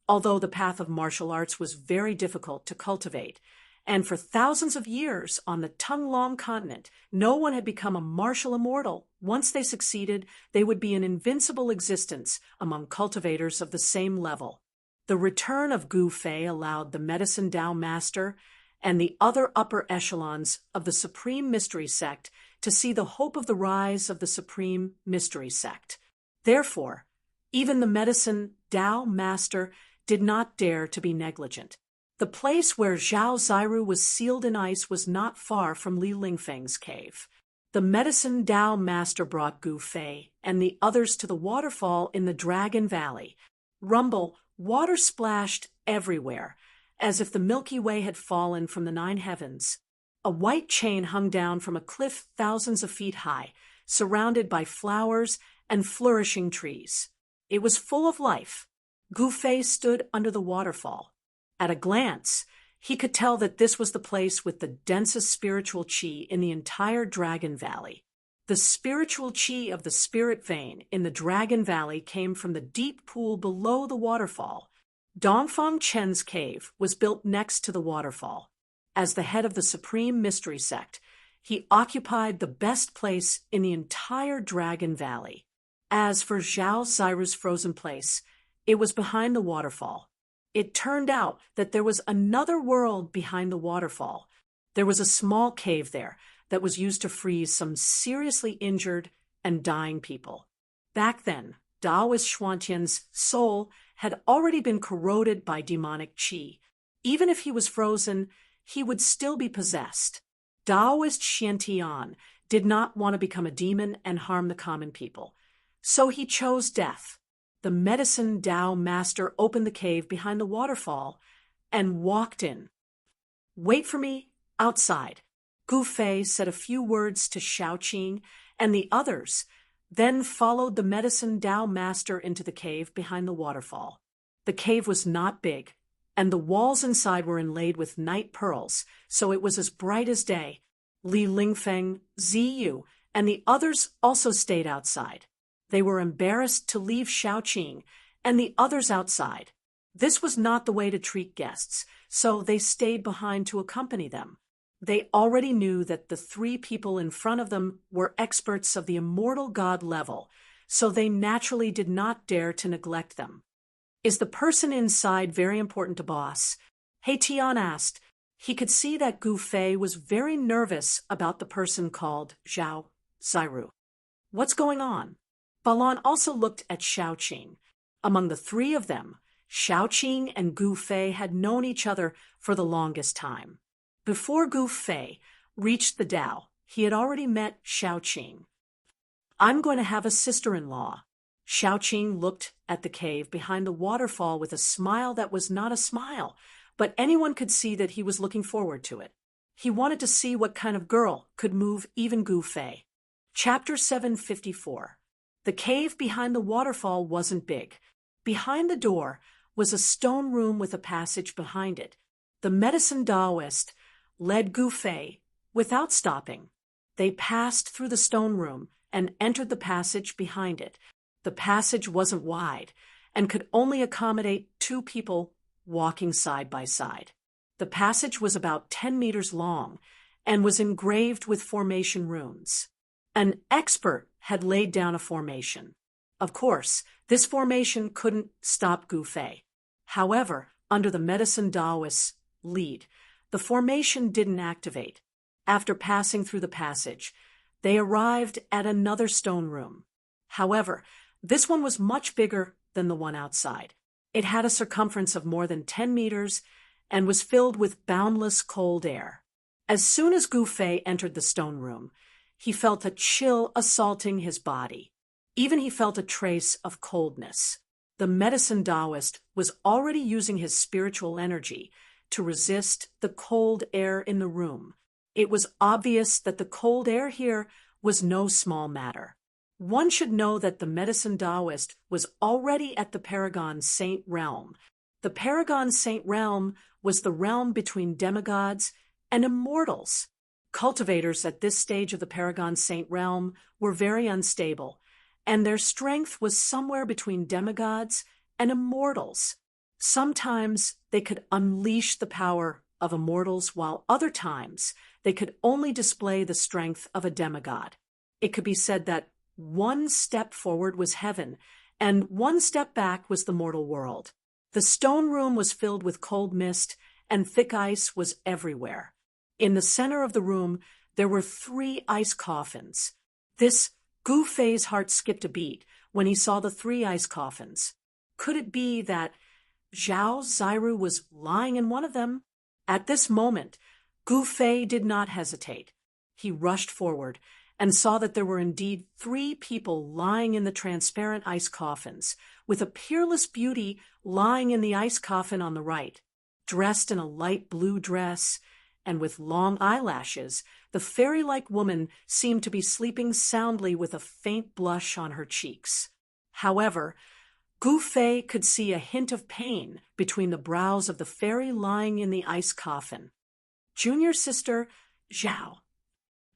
Although the path of martial arts was very difficult to cultivate, and for thousands of years on the Tunglong continent, no one had become a martial immortal. Once they succeeded, they would be an invincible existence among cultivators of the same level. The return of Gu Fei allowed the Medicine Dao Master and the other upper echelons of the Supreme Mystery Sect to see the hope of the rise of the Supreme Mystery Sect. Therefore, even the Medicine Dao Master did not dare to be negligent. The place where Zhao Ziru was sealed in ice was not far from Li Lingfeng's cave. The Medicine Dao Master brought Gu Fei and the others to the waterfall in the Dragon Valley. Rumble, water splashed everywhere, as if the Milky Way had fallen from the 9 heavens. A white chain hung down from a cliff thousands of feet high, surrounded by flowers and flourishing trees. It was full of life. Gu Fei stood under the waterfall. At a glance, he could tell that this was the place with the densest spiritual qi in the entire Dragon Valley. The spiritual qi of the spirit vein in the Dragon Valley came from the deep pool below the waterfall. Dongfang Chen's cave was built next to the waterfall. As the head of the Supreme Mystery Sect, He occupied the best place in the entire Dragon Valley. As for Zhao Ziru's frozen place, it was behind the waterfall. It turned out that there was another world behind the waterfall. There was a small cave there that was used to freeze some seriously injured and dying people. Back then, Daoist Xuantian's soul had already been corroded by demonic qi. Even if he was frozen, he would still be possessed. Daoist Xiantian did not want to become a demon and harm the common people. So he chose death. The medicine Dao master opened the cave behind the waterfall and walked in. "Wait for me outside." Gu Fei said a few words to Shaoqing and the others, then followed the medicine Dao master into the cave behind the waterfall. The cave was not big, and the walls inside were inlaid with night pearls, so it was as bright as day. Li Lingfeng, Ziyu, and the others also stayed outside. They were embarrassed to leave Shaoqing and the others outside. This was not the way to treat guests, so they stayed behind to accompany them. They already knew that the three people in front of them were experts of the immortal god level, so they naturally did not dare to neglect them. "Is the person inside very important to boss?" He Tian asked. He could see that Gu Fei was very nervous about the person called Zhao Ziru. "What's going on?" Balan also looked at Shaoqing. Among the three of them, Shaoqing and Gu Fei had known each other for the longest time. Before Gu Fei reached the Dao, he had already met Shaoqing. "I'm going to have a sister-in-law." Shaoqing looked at the cave behind the waterfall with a smile that was not a smile, but anyone could see that he was looking forward to it. He wanted to see what kind of girl could move even Gu Fei. Chapter 754. The cave behind the waterfall wasn't big. Behind the door was a stone room with a passage behind it. The medicine Daoist led Gu Fei without stopping. They passed through the stone room and entered the passage behind it. The passage wasn't wide and could only accommodate two people walking side by side. The passage was about 10 meters long and was engraved with formation runes. An expert had laid down a formation. Of course, this formation couldn't stop Gu Fei. However, under the medicine Daoist's lead, the formation didn't activate. After passing through the passage, they arrived at another stone room. However, this one was much bigger than the one outside. It had a circumference of more than 10 meters and was filled with boundless cold air. As soon as Gu Fei entered the stone room, he felt a chill assaulting his body. Even he felt a trace of coldness. The medicine Daoist was already using his spiritual energy to resist the cold air in the room. It was obvious that the cold air here was no small matter. One should know that the medicine Daoist was already at the Paragon Saint Realm. The Paragon Saint Realm was the realm between demigods and immortals. Cultivators at this stage of the Paragon Saint Realm were very unstable, and their strength was somewhere between demigods and immortals. Sometimes they could unleash the power of immortals, while other times they could only display the strength of a demigod. It could be said that one step forward was heaven, and one step back was the mortal world. The stone room was filled with cold mist, and thick ice was everywhere. In the center of the room, there were 3 ice coffins. This Gu Fei's heart skipped a beat when he saw the 3 ice coffins. Could it be that Zhao Ziru was lying in one of them? At this moment, Gu Fei did not hesitate. He rushed forward and saw that there were indeed 3 people lying in the transparent ice coffins, with a peerless beauty lying in the ice coffin on the right. Dressed in a light blue dress and with long eyelashes, the fairy-like woman seemed to be sleeping soundly with a faint blush on her cheeks. However, Gu Fei could see a hint of pain between the brows of the fairy lying in the ice coffin. "Junior sister, Zhao."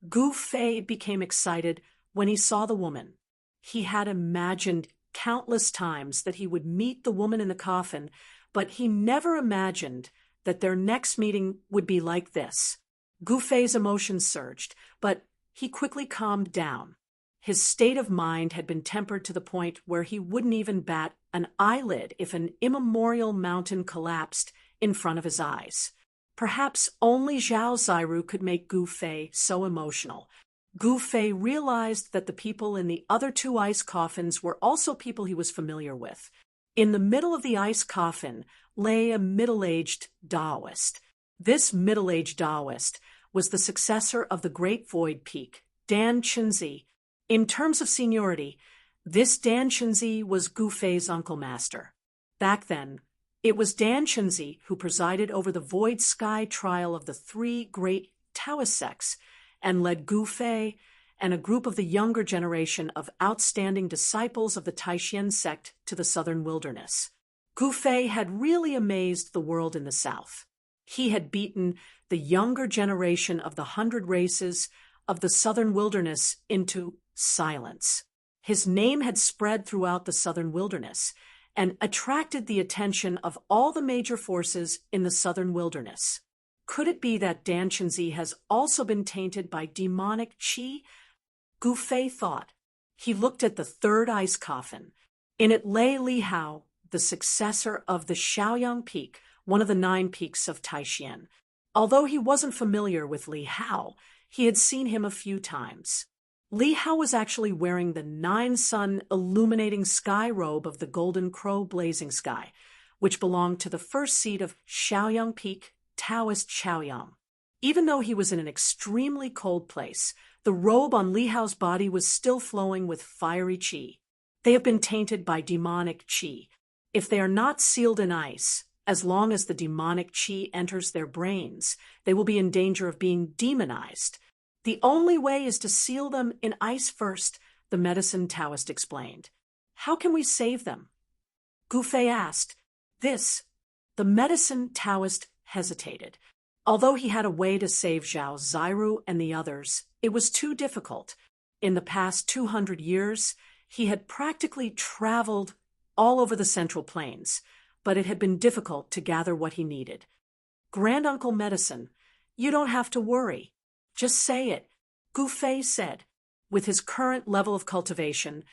Gu Fei became excited when he saw the woman. He had imagined countless times that he would meet the woman in the coffin, but he never imagined that their next meeting would be like this. Gu Fei's emotions surged, but he quickly calmed down. His state of mind had been tempered to the point where he wouldn't even bat an eyelid if an immemorial mountain collapsed in front of his eyes. Perhaps only Zhao Ziru could make Gu Fei so emotional. Gu Fei realized that the people in the other two ice coffins were also people he was familiar with. In the middle of the ice coffin lay a middle-aged Taoist. This middle-aged Taoist was the successor of the Great Void Peak, Dan Chenzi. In terms of seniority, this Dan Chenzi was Gu Fei's uncle master. Back then, it was Dan Chenzi who presided over the Void Sky trial of the three great Taoist sects and led Gu Fei and a group of the younger generation of outstanding disciples of the Taishan sect to the southern wilderness. Gu Fei had really amazed the world in the south. He had beaten the younger generation of the 100 races of the southern wilderness into silence. His name had spread throughout the southern wilderness and attracted the attention of all the major forces in the southern wilderness. Could it be that Dan Chenzi has also been tainted by demonic qi? Gu Fei thought. He looked at the third ice coffin. In it lay Li Hao, the successor of the Shaoyang Peak, one of the 9 peaks of Taishan. Although he wasn't familiar with Li Hao, he had seen him a few times. Li Hao was actually wearing the 9-sun illuminating sky robe of the Golden Crow Blazing Sky, which belonged to the first seat of Shaoyang Peak, Taoist Shaoyang. Even though he was in an extremely cold place, the robe on Li Hao's body was still flowing with fiery qi. They have been tainted by demonic qi. If they are not sealed in ice, as long as the demonic qi enters their brains, they will be in danger of being demonized. The only way is to seal them in ice first, the medicine Taoist explained. How can we save them? Gu Fei asked. The medicine Taoist hesitated. Although he had a way to save Zhao Ziru and the others, it was too difficult. In the past 200 years, he had practically traveled all over the Central Plains, but it had been difficult to gather what he needed. Granduncle Medicine, you don't have to worry. Just say it, Gu Fei said. With his current level of cultivation,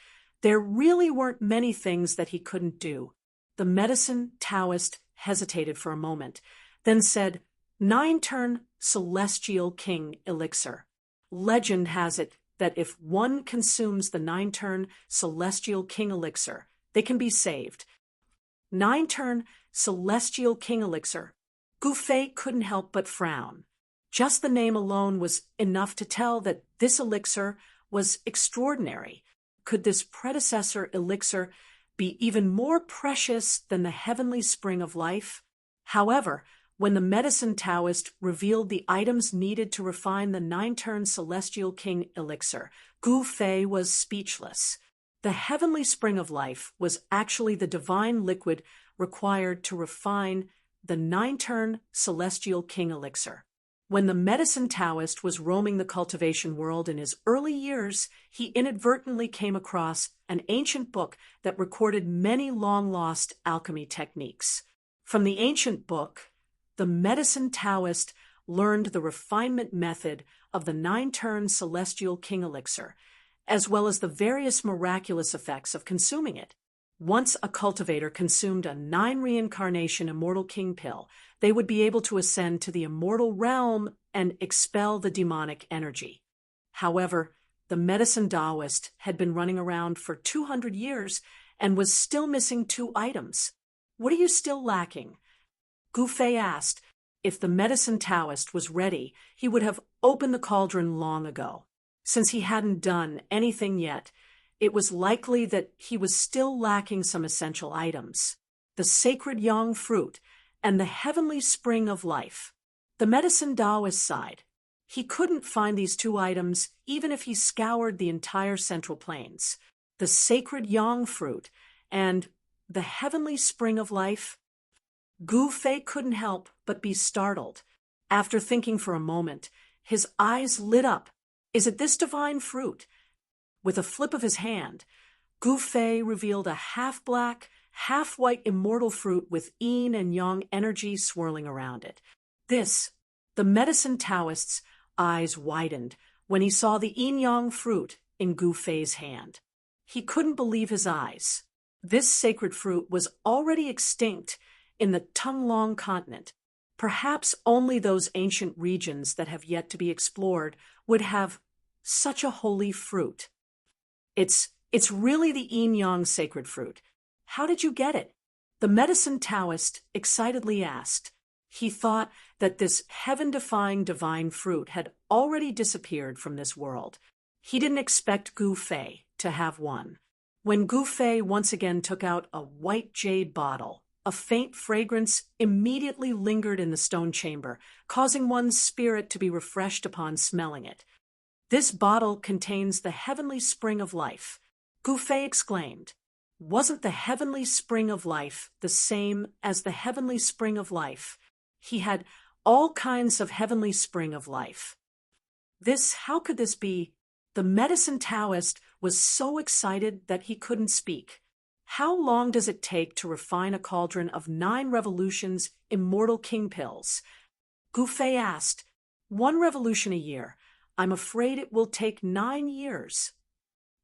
there really weren't many things that he couldn't do. The medicine Taoist hesitated for a moment, then said, 9-turn Celestial King Elixir. Legend has it that if one consumes the 9-turn Celestial King Elixir, they can be saved. 9-turn Celestial King Elixir. Gu Fei couldn't help but frown. Just the name alone was enough to tell that this elixir was extraordinary. Could this predecessor elixir be even more precious than the heavenly spring of life? However, when the medicine Taoist revealed the items needed to refine the 9-turn Celestial King elixir, Gu Fei was speechless. The heavenly spring of life was actually the divine liquid required to refine the 9-turn Celestial King elixir. When the medicine Taoist was roaming the cultivation world in his early years, he inadvertently came across an ancient book that recorded many long-lost alchemy techniques. From the ancient book, the medicine Taoist learned the refinement method of the 9-turn Celestial King elixir, as well as the various miraculous effects of consuming it. Once a cultivator consumed a 9-reincarnation immortal king pill, they would be able to ascend to the immortal realm and expel the demonic energy. However, the medicine Taoist had been running around for 200 years and was still missing 2 items. What are you still lacking? Gu Fei asked. If the medicine Taoist was ready, he would have opened the cauldron long ago. Since he hadn't done anything yet, it was likely that he was still lacking some essential items: the sacred yang fruit and the heavenly spring of life. The medicine Taoist sighed. He couldn't find these 2 items even if he scoured the entire Central Plains. The sacred yang fruit and the heavenly spring of life. Gu Fei couldn't help but be startled. After thinking for a moment, his eyes lit up. Is it this divine fruit? With a flip of his hand, Gu Fei revealed a half-black, half-white immortal fruit with yin and yang energy swirling around it. This The medicine Taoist's eyes widened when he saw the yin-yang fruit in Gu Fei's hand. He couldn't believe his eyes. This sacred fruit was already extinct in the Tunlong continent. Perhaps only those ancient regions that have yet to be explored would have such a holy fruit. It's really the yin-yang sacred fruit. How did you get it? The medicine Taoist excitedly asked. He thought that this heaven-defying divine fruit had already disappeared from this world. He didn't expect Gu Fei to have one. When Gu Fei once again took out a white jade bottle, a faint fragrance immediately lingered in the stone chamber, causing one's spirit to be refreshed upon smelling it. This bottle contains the heavenly spring of life. Gu Fei exclaimed. Wasn't the heavenly spring of life the same as the heavenly spring of life? He had all kinds of heavenly spring of life. How could this be? The medicine Taoist was so excited that he couldn't speak. How long does it take to refine a cauldron of 9 revolutions immortal king pills? Gu Fei asked. 1 revolution a year. I'm afraid it will take 9 years.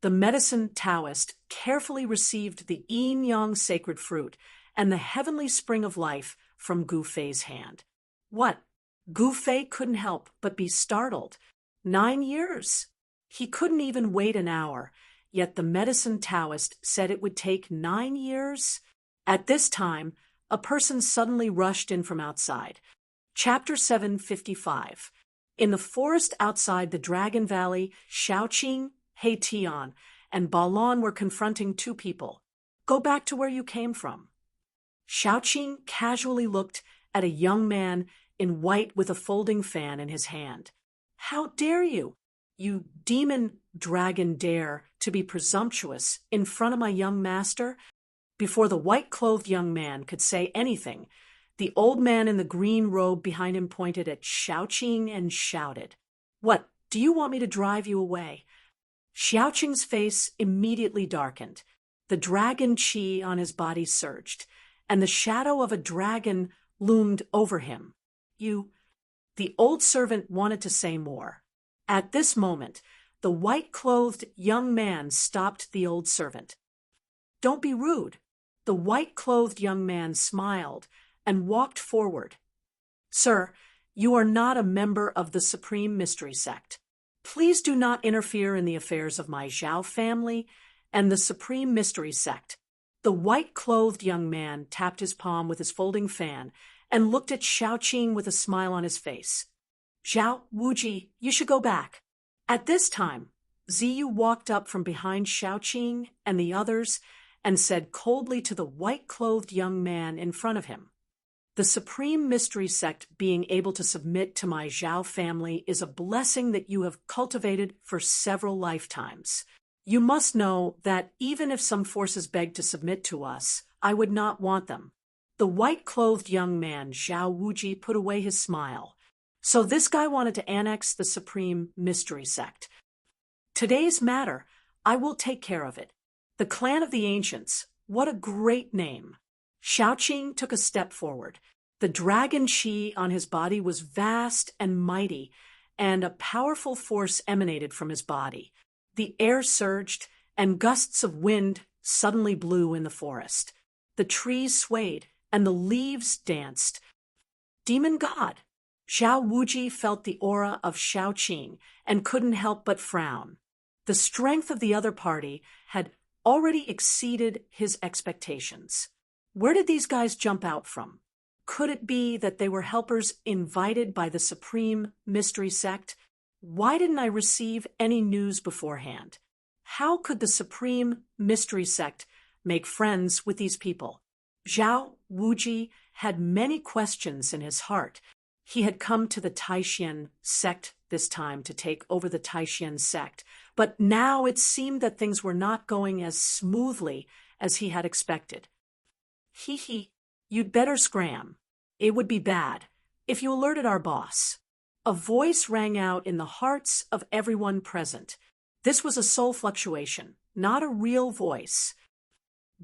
The medicine Taoist carefully received the yin-yang sacred fruit and the heavenly spring of life from Gu Fei's hand. What? Gu Fei couldn't help but be startled. 9 years? He couldn't even wait an hour, yet the medicine Taoist said it would take 9 years? At this time, a person suddenly rushed in from outside. Chapter 755. In the forest outside the Dragon Valley, Shaoqing, He Tian, and Balon were confronting 2 people. Go back to where you came from. Shaoqing casually looked at a young man in white with a folding fan in his hand. How dare you? You demon dragon dare to be presumptuous in front of my young master? Before the white-clothed young man could say anything, the old man in the green robe behind him pointed at Shaoqing and shouted, What, do you want me to drive you away? Xiaoqing's face immediately darkened. The dragon chi on his body surged, and the shadow of a dragon loomed over him. The old servant wanted to say more. At this moment, the white-clothed young man stopped the old servant. Don't be rude. The white-clothed young man smiled and walked forward. Sir, you are not a member of the Supreme Mystery Sect. Please do not interfere in the affairs of my Zhao family and the Supreme Mystery Sect. The white-clothed young man tapped his palm with his folding fan and looked at Shaoqing with a smile on his face. Zhao Wuji, you should go back. At this time, Ziyu walked up from behind Shaoqing and the others and said coldly to the white-clothed young man in front of him, The Supreme Mystery Sect being able to submit to my Zhao family is a blessing that you have cultivated for several lifetimes. You must know that even if some forces beg to submit to us, I would not want them. The white-clothed young man, Zhao Wuji, put away his smile. So this guy wanted to annex the Supreme Mystery Sect. Today's matter, I will take care of it. The Clan of the Ancients, what a great name. Shaoqing took a step forward. The dragon chi on his body was vast and mighty, and a powerful force emanated from his body. The air surged, and gusts of wind suddenly blew in the forest. The trees swayed, and the leaves danced. Demon God! Zhao Wuji felt the aura of Shaoqing and couldn't help but frown. The strength of the other party had already exceeded his expectations. Where did these guys jump out from? Could it be that they were helpers invited by the Supreme Mystery Sect? Why didn't I receive any news beforehand? How could the Supreme Mystery Sect make friends with these people? Zhao Wuji had many questions in his heart. He had come to the Taishan sect this time to take over the Taishan sect, but now it seemed that things were not going as smoothly as he had expected. You'd better scram. It would be bad if you alerted our boss. A voice rang out in the hearts of everyone present. This was a soul fluctuation, not a real voice.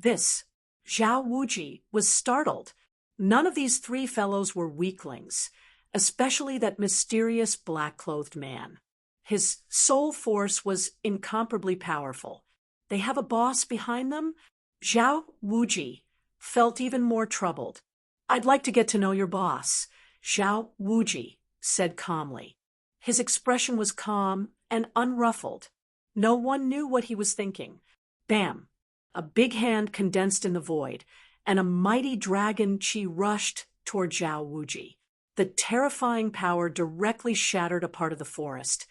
Zhao Wuji was startled. None of these 3 fellows were weaklings. especially that mysterious black-clothed man. His soul force was incomparably powerful. They have a boss behind them? Zhao Wuji felt even more troubled. I'd like to get to know your boss, Zhao Wuji said calmly. His expression was calm and unruffled. No one knew what he was thinking. Bam! A big hand condensed in the void, and a mighty dragon chi rushed toward Zhao Wuji. The terrifying power directly shattered a part of the forest,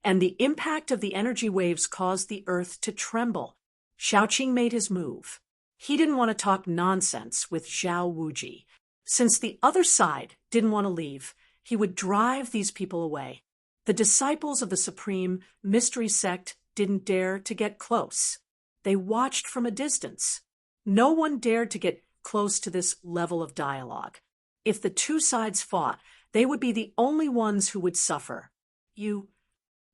and the impact of the energy waves caused the earth to tremble. Xiaoqing made his move. He didn't want to talk nonsense with Zhao Wuji. Since the other side didn't want to leave, he would drive these people away. The disciples of the Supreme Mystery Sect didn't dare to get close. They watched from a distance. No one dared to get close to this level of dialogue. If the two sides fought, they would be the only ones who would suffer. Zhao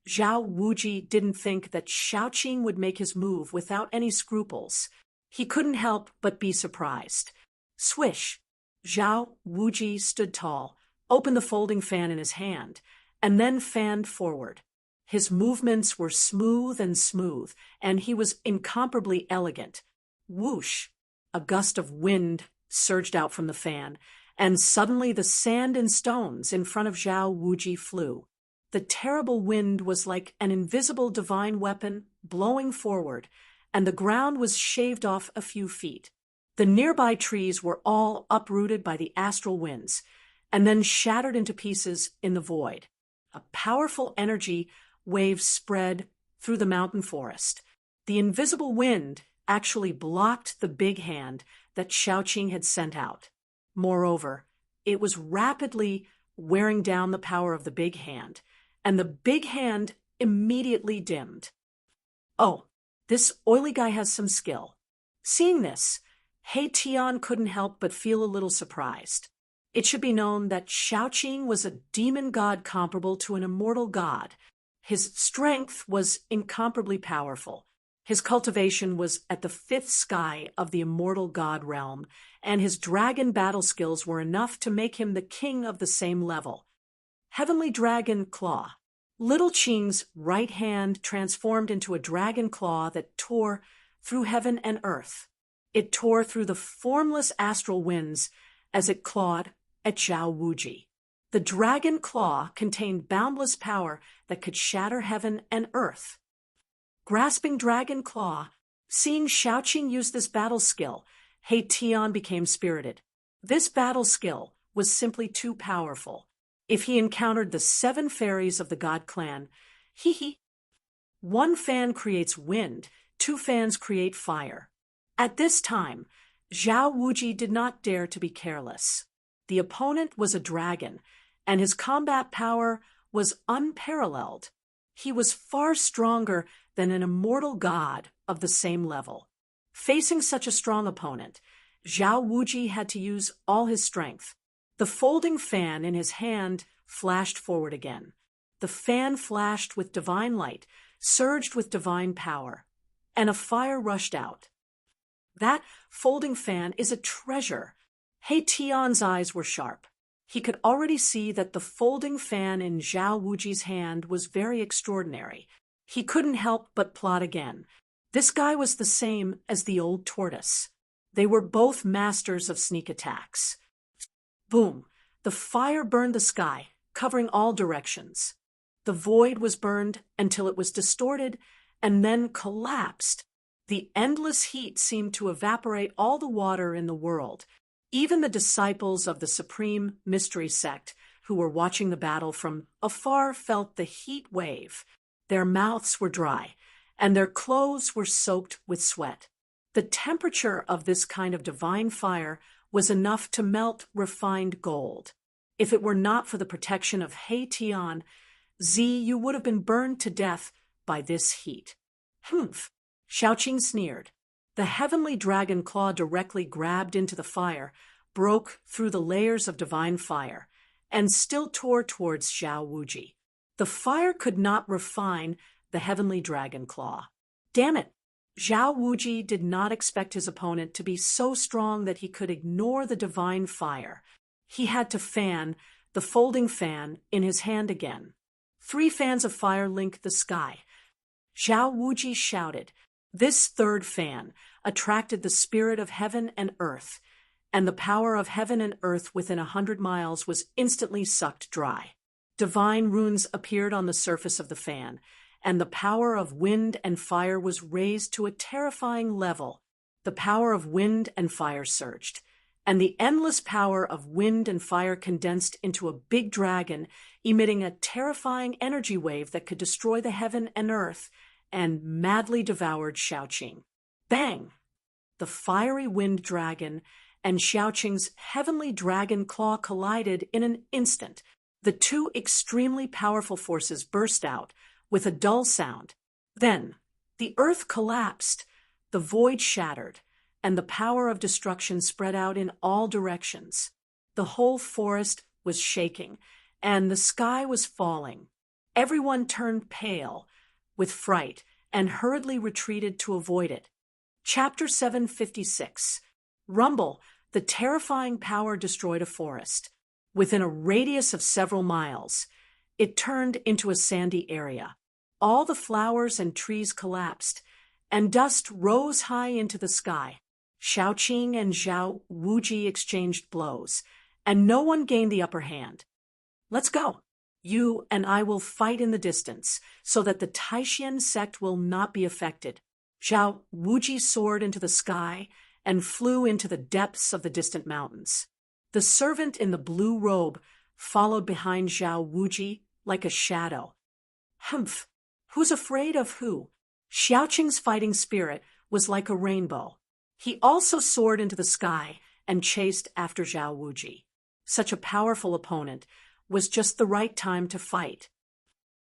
Wuji didn't think that Xiaoqing would make his move without any scruples. He couldn't help but be surprised. Swish! Zhao Wuji stood tall, opened the folding fan in his hand, and then fanned forward. His movements were smooth, and he was incomparably elegant. Whoosh! A gust of wind surged out from the fan, and suddenly the sand and stones in front of Zhao Wuji flew. The terrible wind was like an invisible divine weapon blowing forward, and the ground was shaved off a few feet. The nearby trees were all uprooted by the astral winds, and then shattered into pieces in the void. A powerful energy wave spread through the mountain forest. The invisible wind actually blocked the big hand that Xiaoqing had sent out. Moreover, it was rapidly wearing down the power of the big hand, and the big hand immediately dimmed. Oh, this oily guy has some skill. Seeing this, He Tian couldn't help but feel a little surprised. It should be known that Xiaoqing was a demon god comparable to an immortal god. His strength was incomparably powerful. His cultivation was at the fifth sky of the immortal god realm, and his dragon battle skills were enough to make him the king of the same level. Heavenly Dragon Claw. Little Qing's right hand transformed into a dragon claw that tore through heaven and earth. It tore through the formless astral winds as it clawed at Zhao Wuji. The dragon claw contained boundless power that could shatter heaven and earth. Grasping dragon claw, seeing Xiaoqing use this battle skill, He Tian became spirited. This battle skill was simply too powerful. If he encountered the 7 fairies of the god clan, one fan creates wind, 2 fans create fire. At this time, Zhao Wuji did not dare to be careless. The opponent was a dragon, and his combat power was unparalleled. He was far stronger than an immortal god of the same level. Facing such a strong opponent, Zhao Wuji had to use all his strength. The folding fan in his hand flashed forward again. The fan flashed with divine light, surged with divine power, and a fire rushed out. That folding fan is a treasure. He Tian's eyes were sharp. He could already see that the folding fan in Zhao Wuji's hand was very extraordinary. He couldn't help but plot again. This guy was the same as the old tortoise. They were both masters of sneak attacks. Boom! The fire burned the sky, covering all directions. The void was burned until it was distorted and then collapsed. The endless heat seemed to evaporate all the water in the world. Even the disciples of the Supreme Mystery Sect, who were watching the battle from afar, felt the heat wave. Their mouths were dry, and their clothes were soaked with sweat. The temperature of this kind of divine fire was enough to melt refined gold. If it were not for the protection of He Tian, you would have been burned to death by this heat. Humph! Xiaoqing sneered. The heavenly dragon claw directly grabbed into the fire, broke through the layers of divine fire, and still tore towards Zhao Wuji. The fire could not refine the heavenly dragon claw. Damn it! Zhao Wuji did not expect his opponent to be so strong that he could ignore the divine fire. He had to fan the folding fan in his hand again. 3 fans of fire link the sky. Zhao Wuji shouted. This third fan attracted the spirit of heaven and earth, and the power of heaven and earth within 100 miles was instantly sucked dry. Divine runes appeared on the surface of the fan, and the power of wind and fire was raised to a terrifying level. The power of wind and fire surged, and the endless power of wind and fire condensed into a big dragon, emitting a terrifying energy wave that could destroy the heaven and earth, and madly devoured Xiaoqing. Bang! The fiery wind dragon and Xiaoqing's heavenly dragon claw collided in an instant. The 2 extremely powerful forces burst out with a dull sound. Then, the earth collapsed, the void shattered, and the power of destruction spread out in all directions. The whole forest was shaking, and the sky was falling. Everyone turned pale with fright and hurriedly retreated to avoid it. Chapter 756. Rumble, the terrifying power destroyed a forest. Within a radius of several miles, it turned into a sandy area. All the flowers and trees collapsed, and dust rose high into the sky. Xiaoqing and Zhao Wuji exchanged blows, and no one gained the upper hand. Let's go. You and I will fight in the distance, so that the Taishan sect will not be affected. Zhao Wuji soared into the sky and flew into the depths of the distant mountains. The servant in the blue robe followed behind Zhao Wuji like a shadow. Humph! Who's afraid of who? Xiaoqing's fighting spirit was like a rainbow. He also soared into the sky and chased after Zhao Wuji. Such a powerful opponent was just the right time to fight.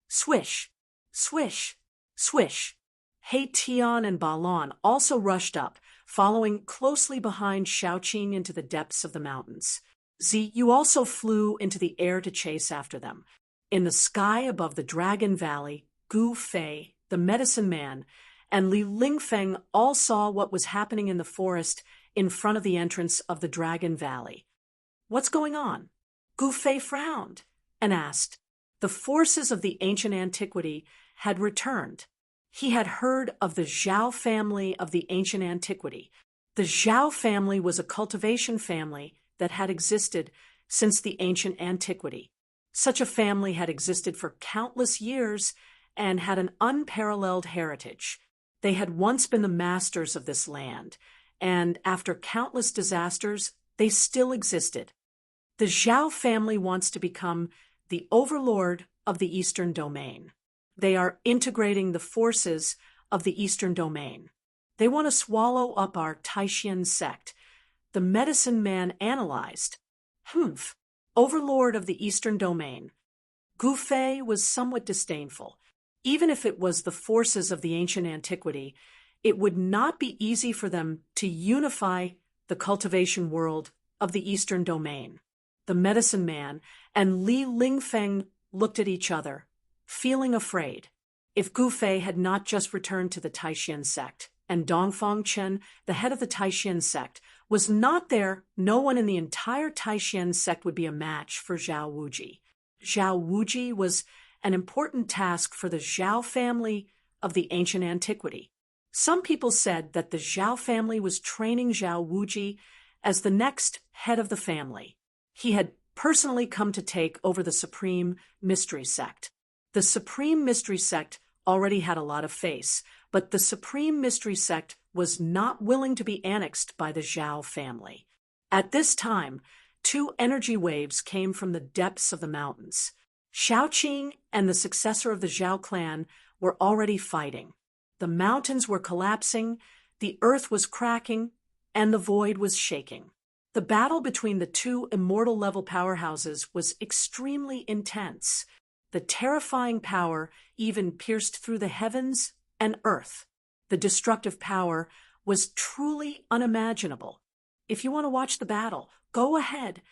Swish! Swish! Swish! He Tian and Balon also rushed up, following closely behind Xiaoqing into the depths of the mountains. Ziyu also flew into the air to chase after them. In the sky above the Dragon Valley, Gu Fei, the medicine man, and Li Lingfeng all saw what was happening in the forest in front of the entrance of the Dragon Valley. What's going on? Gu Fei frowned and asked. The forces of the ancient antiquity had returned. He had heard of the Zhao family of the ancient antiquity. The Zhao family was a cultivation family that had existed since the ancient antiquity. Such a family had existed for countless years and had an unparalleled heritage. They had once been the masters of this land, and after countless disasters, they still existed. The Zhao family wants to become the overlord of the Eastern Domain. They are integrating the forces of the Eastern Domain. They want to swallow up our Taishan sect. The medicine man analyzed. Humph! Overlord of the Eastern Domain. Gu Fei was somewhat disdainful. Even if it was the forces of the ancient antiquity, it would not be easy for them to unify the cultivation world of the Eastern Domain. The medicine man and Li Lingfeng looked at each other, feeling afraid. If Gu Fei had not just returned to the Taishan sect, and Dongfang Chen, the head of the Taishan sect, was not there, no one in the entire Taishan sect would be a match for Zhao Wuji. Zhao Wuji was an important task for the Zhao family of the ancient antiquity. Some people said that the Zhao family was training Zhao Wuji as the next head of the family. He had personally come to take over the Supreme Mystery Sect. The Supreme Mystery Sect already had a lot of face, but the Supreme Mystery Sect was not willing to be annexed by the Zhao family. At this time, 2 energy waves came from the depths of the mountains. Xiaoqing and the successor of the Zhao clan were already fighting. The mountains were collapsing, the earth was cracking, and the void was shaking. The battle between the 2 immortal-level powerhouses was extremely intense. The terrifying power even pierced through the heavens and earth. The destructive power was truly unimaginable. If you want to watch the battle, go ahead.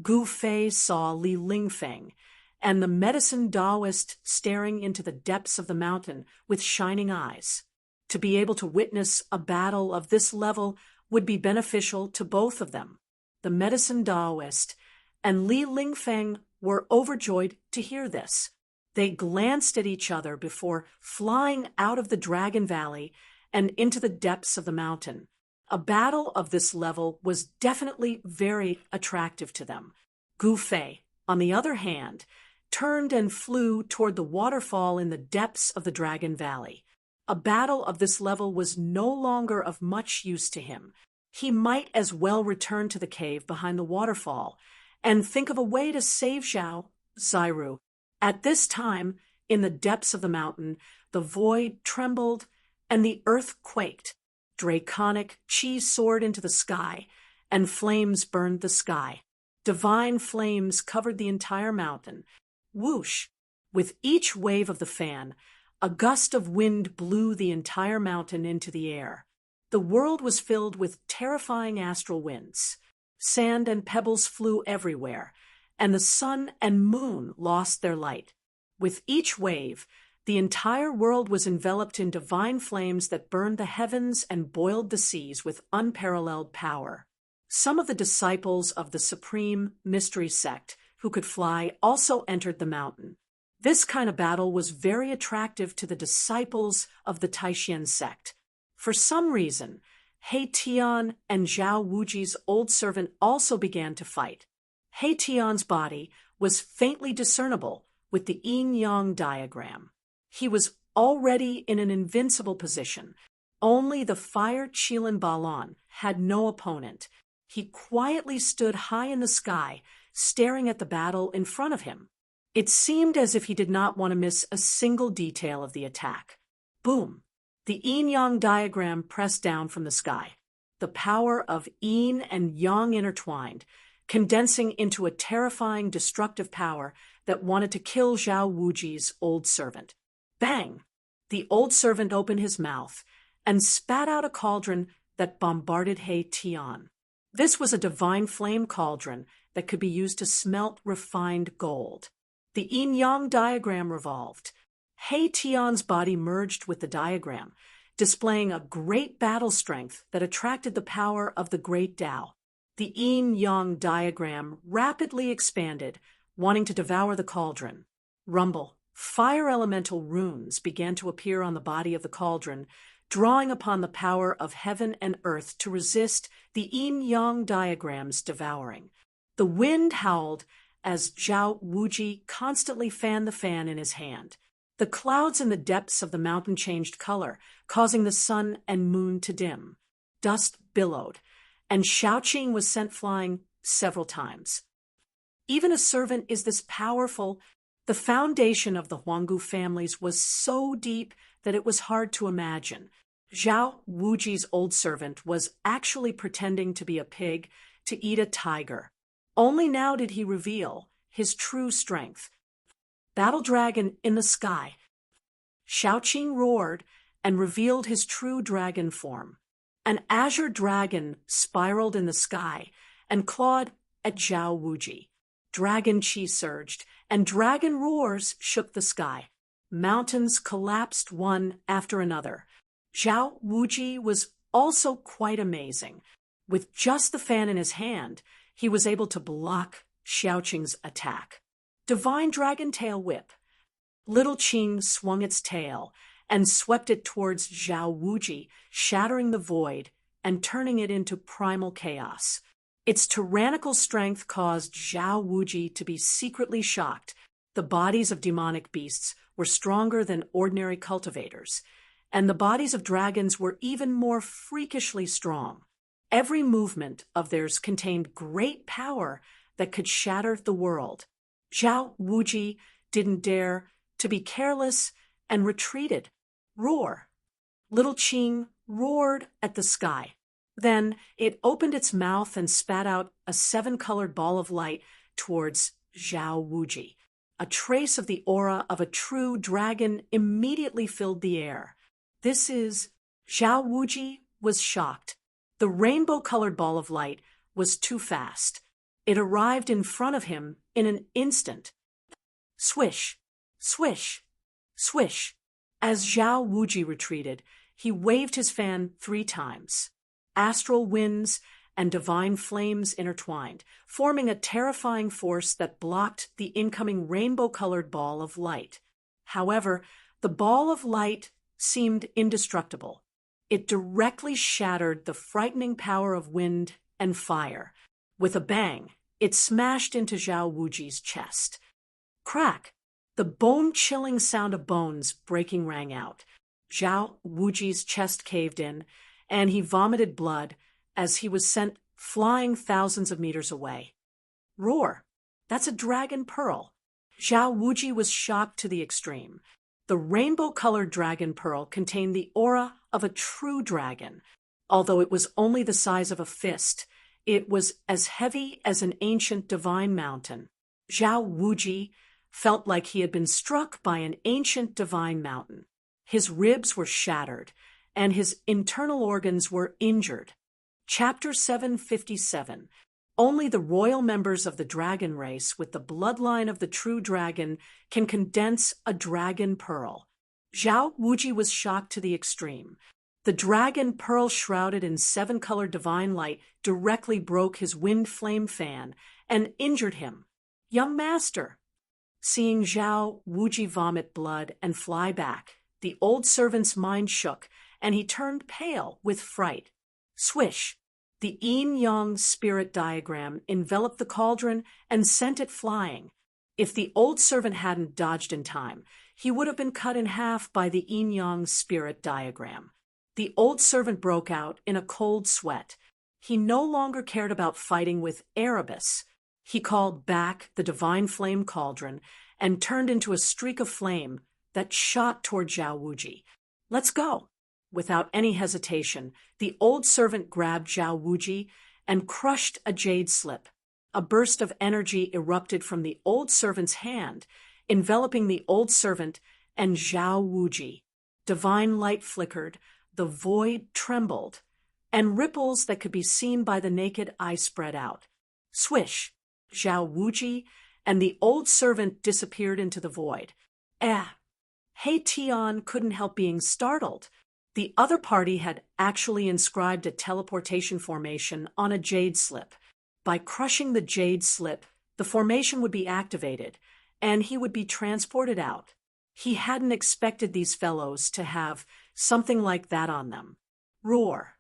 Gu Fei saw Li Lingfeng and the medicine Taoist staring into the depths of the mountain with shining eyes. To be able to witness a battle of this level would be beneficial to both of them. The medicine Taoist and Li Lingfeng were overjoyed to hear this. They glanced at each other before flying out of the Dragon Valley and into the depths of the mountain. A battle of this level was definitely very attractive to them. Gu Fei, on the other hand, turned and flew toward the waterfall in the depths of the Dragon Valley. A battle of this level was no longer of much use to him. He might as well return to the cave behind the waterfall and think of a way to save Zhao Ziru. At this time, in the depths of the mountain, the void trembled and the earth quaked. Draconic chi soared into the sky, and flames burned the sky. Divine flames covered the entire mountain. Whoosh! With each wave of the fan, a gust of wind blew the entire mountain into the air. The world was filled with terrifying astral winds. Sand and pebbles flew everywhere, and the sun and moon lost their light. With each wave, the entire world was enveloped in divine flames that burned the heavens and boiled the seas with unparalleled power. Some of the disciples of the Supreme Mystery Sect who could fly also entered the mountain. This kind of battle was very attractive to the disciples of the Taishan sect. For some reason, He Tian and Zhao Wuji's old servant also began to fight. He Tian's body was faintly discernible with the yin-yang diagram. He was already in an invincible position. Only the fire Qilin Balan had no opponent. He quietly stood high in the sky, staring at the battle in front of him. It seemed as if he did not want to miss a single detail of the attack. Boom! The yin-yang diagram pressed down from the sky. The power of yin and yang intertwined, condensing into a terrifying destructive power that wanted to kill Zhao Wuji's old servant. Bang! The old servant opened his mouth and spat out a cauldron that bombarded He Tian. This was a divine flame cauldron that could be used to smelt refined gold. The yin-yang diagram revolved. He Tian's body merged with the diagram, displaying a great battle strength that attracted the power of the great Tao. The yin-yang diagram rapidly expanded, wanting to devour the cauldron. Rumble. Fire elemental runes began to appear on the body of the cauldron, drawing upon the power of heaven and earth to resist the yin-yang diagram's devouring. The wind howled as Zhao Wuji constantly fanned the fan in his hand. The clouds in the depths of the mountain changed color, causing the sun and moon to dim. Dust billowed, and Shaoqing was sent flying several times. Even a servant is this powerful. The foundation of the Huanggu families was so deep that it was hard to imagine. Zhao Wuji's old servant was actually pretending to be a pig to eat a tiger. Only now did he reveal his true strength. Battle dragon in the sky. Shaoqing roared and revealed his true dragon form. An azure dragon spiraled in the sky and clawed at Zhao Wuji. Dragon chi surged, and dragon roars shook the sky. Mountains collapsed one after another. Zhao Wuji was also quite amazing. With just the fan in his hand, he was able to block Shaoqing's attack. Divine Dragon Tail Whip. Little Qing swung its tail and swept it towards Zhao Wuji, shattering the void and turning it into primal chaos. Its tyrannical strength caused Zhao Wuji to be secretly shocked. The bodies of demonic beasts were stronger than ordinary cultivators, and the bodies of dragons were even more freakishly strong. Every movement of theirs contained great power that could shatter the world. Zhao Wuji didn't dare to be careless and retreated. Roar! Little Qing roared at the sky. Then it opened its mouth and spat out a 7-colored ball of light towards Zhao Wuji. A trace of the aura of a true dragon immediately filled the air. Zhao Wuji was shocked. The rainbow-colored ball of light was too fast. It arrived in front of him in an instant. Swish, swish, swish. As Zhao Wuji retreated, he waved his fan 3 times. Astral winds and divine flames intertwined, forming a terrifying force that blocked the incoming rainbow-colored ball of light. However, the ball of light seemed indestructible. It directly shattered the frightening power of wind and fire. With a bang, it smashed into Zhao Wuji's chest. Crack! The bone-chilling sound of bones breaking rang out. Zhao Wuji's chest caved in, and he vomited blood as he was sent flying thousands of meters away. Roar! That's a dragon pearl. Zhao Wuji was shocked to the extreme. The rainbow-colored dragon pearl contained the aura of a true dragon. Although it was only the size of a fist, it was as heavy as an ancient divine mountain. Zhao Wuji felt like he had been struck by an ancient divine mountain. His ribs were shattered, and his internal organs were injured. Chapter 757. Only the royal members of the dragon race with the bloodline of the true dragon can condense a dragon pearl. Zhao Wuji was shocked to the extreme. The dragon pearl shrouded in 7-colored divine light directly broke his wind flame fan and injured him. Young master! Seeing Zhao Wuji vomit blood and fly back, the old servant's mind shook, and he turned pale with fright. Swish! The yin-yang spirit diagram enveloped the cauldron and sent it flying. If the old servant hadn't dodged in time, he would have been cut in half by the yin-yang spirit diagram. The old servant broke out in a cold sweat. He no longer cared about fighting with Erebus. He called back the divine flame cauldron and turned into a streak of flame that shot toward Zhao Wuji. Let's go! Without any hesitation, the old servant grabbed Zhao Wuji and crushed a jade slip. A burst of energy erupted from the old servant's hand, enveloping the old servant and Zhao Wuji. Divine light flickered, the void trembled, and ripples that could be seen by the naked eye spread out. Swish! Zhao Wuji and the old servant disappeared into the void. He Tian couldn't help being startled. The other party had actually inscribed a teleportation formation on a jade slip. By crushing the jade slip, the formation would be activated, and he would be transported out. He hadn't expected these fellows to have something like that on them. Roar!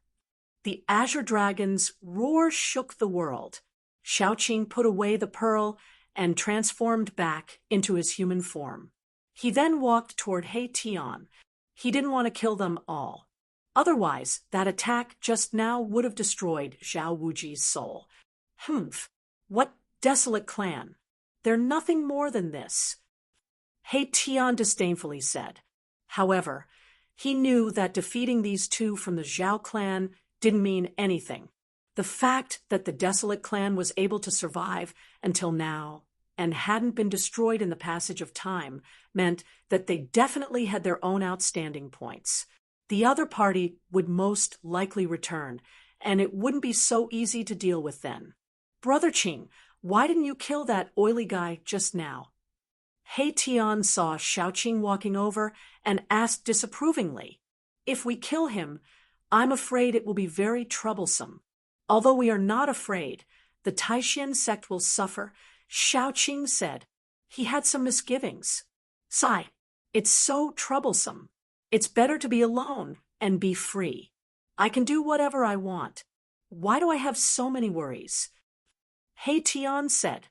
The azure dragon's roar shook the world. Xiaoqing put away the pearl and transformed back into his human form. He then walked toward He Tian. He didn't want to kill them all. Otherwise, that attack just now would have destroyed Zhao Wuji's soul. What desolate clan! They're nothing more than this, He Tian disdainfully said. However, he knew that defeating these two from the Zhao clan didn't mean anything. The fact that the desolate clan was able to survive until now and hadn't been destroyed in the passage of time meant that they definitely had their own outstanding points. The other party would most likely return, and it wouldn't be so easy to deal with then. Brother Qing, why didn't you kill that oily guy just now? He Tian saw Xiaoqing walking over and asked disapprovingly, If we kill him, I'm afraid it will be very troublesome. Although we are not afraid, the Taishan sect will suffer, Xiaoqing said. He had some misgivings. Sigh, it's so troublesome. It's better to be alone and be free. I can do whatever I want. Why do I have so many worries? He Tian said,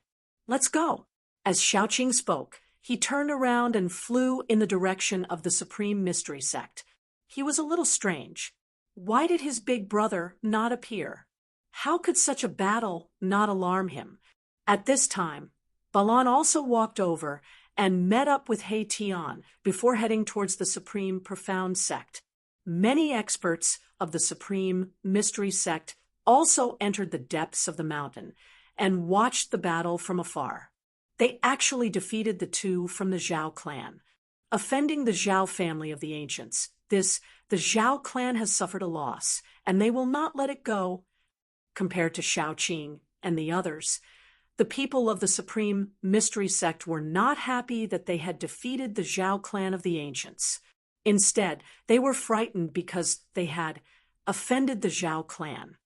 Let's go. As Xiaoqing spoke, he turned around and flew in the direction of the Supreme Mystery Sect. He was a little strange. Why did his big brother not appear? How could such a battle not alarm him? At this time, Balan also walked over and met up with He Tian before heading towards the Supreme Profound Sect. Many experts of the Supreme Mystery Sect also entered the depths of the mountain and watched the battle from afar. They actually defeated the two from the Zhao clan. Offending the Zhao family of the ancients, the Zhao clan has suffered a loss, and they will not let it go. Compared to Xiaoqing and the others, the people of the Supreme Mystery Sect were not happy that they had defeated the Zhao clan of the ancients. Instead, they were frightened because they had offended the Zhao clan.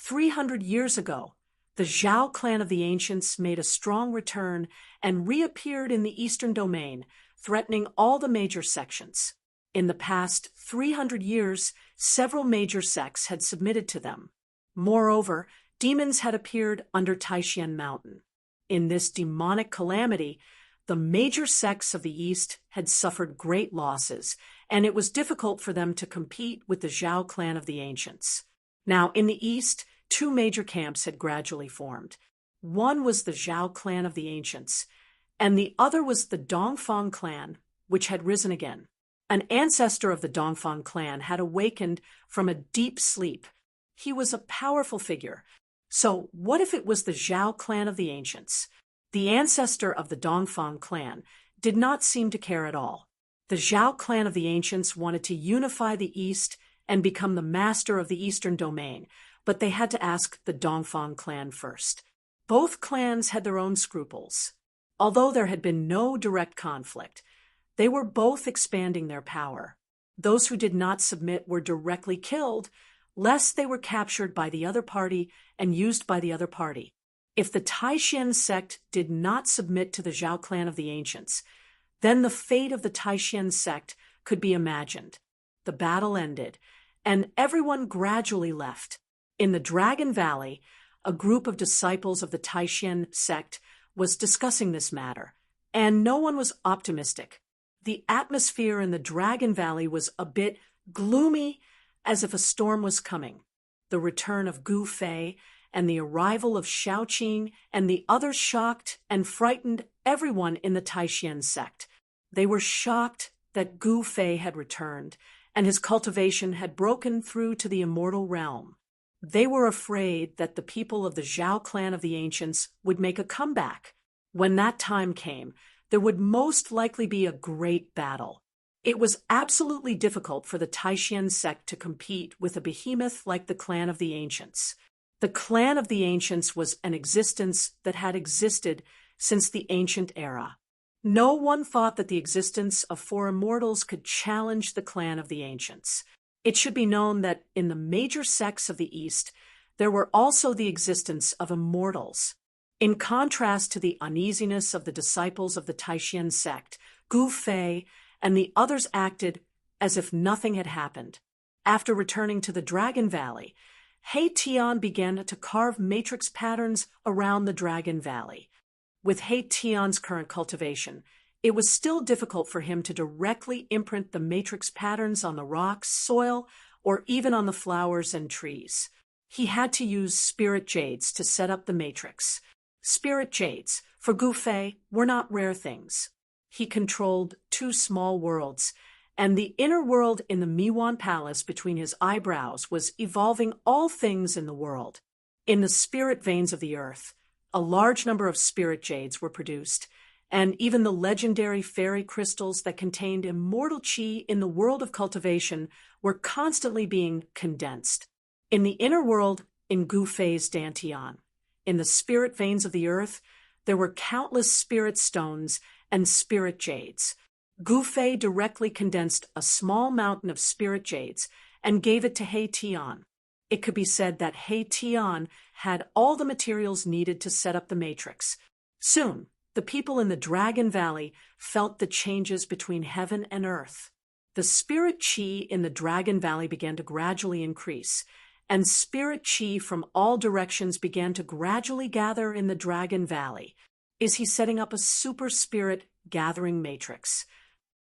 300 years ago, the Zhao clan of the ancients made a strong return and reappeared in the eastern domain, threatening all the major sections. In the past 300 years, several major sects had submitted to them. Moreover, demons had appeared under Taishan Mountain. In this demonic calamity, the major sects of the East had suffered great losses, and it was difficult for them to compete with the Zhao clan of the ancients. Now, in the East, two major camps had gradually formed. One was the Zhao clan of the ancients, and the other was the Dongfang clan, which had risen again. An ancestor of the Dongfang clan had awakened from a deep sleep. He was a powerful figure. So what if it was the Zhao clan of the ancients? The ancestor of the Dongfang clan did not seem to care at all. The Zhao clan of the ancients wanted to unify the East and become the master of the eastern domain, but they had to ask the Dongfang clan first. Both clans had their own scruples. Although there had been no direct conflict, they were both expanding their power. Those who did not submit were directly killed, lest they were captured by the other party and used by the other party. If the Taishan sect did not submit to the Zhao clan of the ancients, then the fate of the Taishan sect could be imagined. The battle ended, and everyone gradually left. In the Dragon Valley, a group of disciples of the Taishan sect was discussing this matter, and no one was optimistic. The atmosphere in the Dragon Valley was a bit gloomy, as if a storm was coming. The return of Gu Fei and the arrival of Shaoqing and the others shocked and frightened everyone in the Taishan sect. They were shocked that Gu Fei had returned, and his cultivation had broken through to the immortal realm. They were afraid that the people of the Zhao clan of the ancients would make a comeback. When that time came, there would most likely be a great battle. It was absolutely difficult for the Taishan sect to compete with a behemoth like the clan of the ancients. The clan of the ancients was an existence that had existed since the ancient era. No one thought that the existence of four immortals could challenge the clan of the ancients. It should be known that in the major sects of the East, there were also the existence of immortals. In contrast to the uneasiness of the disciples of the Taishan sect, Gu Fei and the others acted as if nothing had happened. After returning to the Dragon Valley, He Tian began to carve matrix patterns around the Dragon Valley. With He Tian's current cultivation, it was still difficult for him to directly imprint the matrix patterns on the rocks, soil, or even on the flowers and trees. He had to use spirit jades to set up the matrix. Spirit jades, for Gu Fei, were not rare things. He controlled two small worlds, and the inner world in the Miwan Palace between his eyebrows was evolving all things in the world. In the spirit veins of the earth, a large number of spirit jades were produced, and even the legendary fairy crystals that contained immortal chi in the world of cultivation were constantly being condensed. In the inner world, in Gu Fei's Dantian, in the spirit veins of the earth, there were countless spirit stones and spirit jades. Gu Fei directly condensed a small mountain of spirit jades and gave it to He Tian. It could be said that He Tian had all the materials needed to set up the matrix. Soon, the people in the Dragon Valley felt the changes between heaven and earth. The spirit chi in the Dragon Valley began to gradually increase, and spirit chi from all directions began to gradually gather in the Dragon Valley. Is he setting up a super spirit gathering matrix?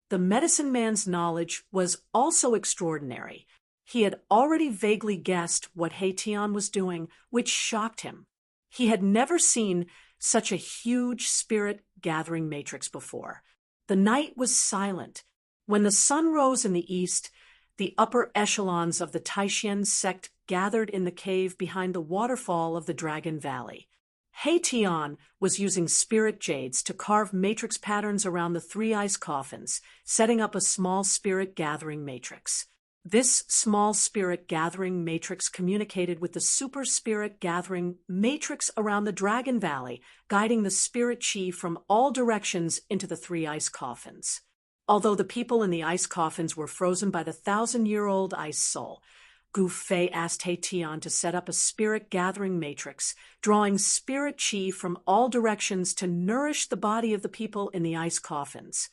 The medicine man's knowledge was also extraordinary. He had already vaguely guessed what He Tian was doing, which shocked him. He had never seen such a huge spirit gathering matrix before. The night was silent. When the sun rose in the east, the upper echelons of the Taishan sect gathered in the cave behind the waterfall of the Dragon Valley. He Tian was using spirit jades to carve matrix patterns around the three ice coffins, setting up a small spirit gathering matrix. This small spirit gathering matrix communicated with the super spirit gathering matrix around the Dragon Valley, guiding the spirit chi from all directions into the three ice coffins. Although the people in the ice coffins were frozen by the 1,000-year-old ice soul, Gouffé asked Hétion to set up a spirit-gathering matrix, drawing spirit chi from all directions to nourish the body of the people in the ice coffins.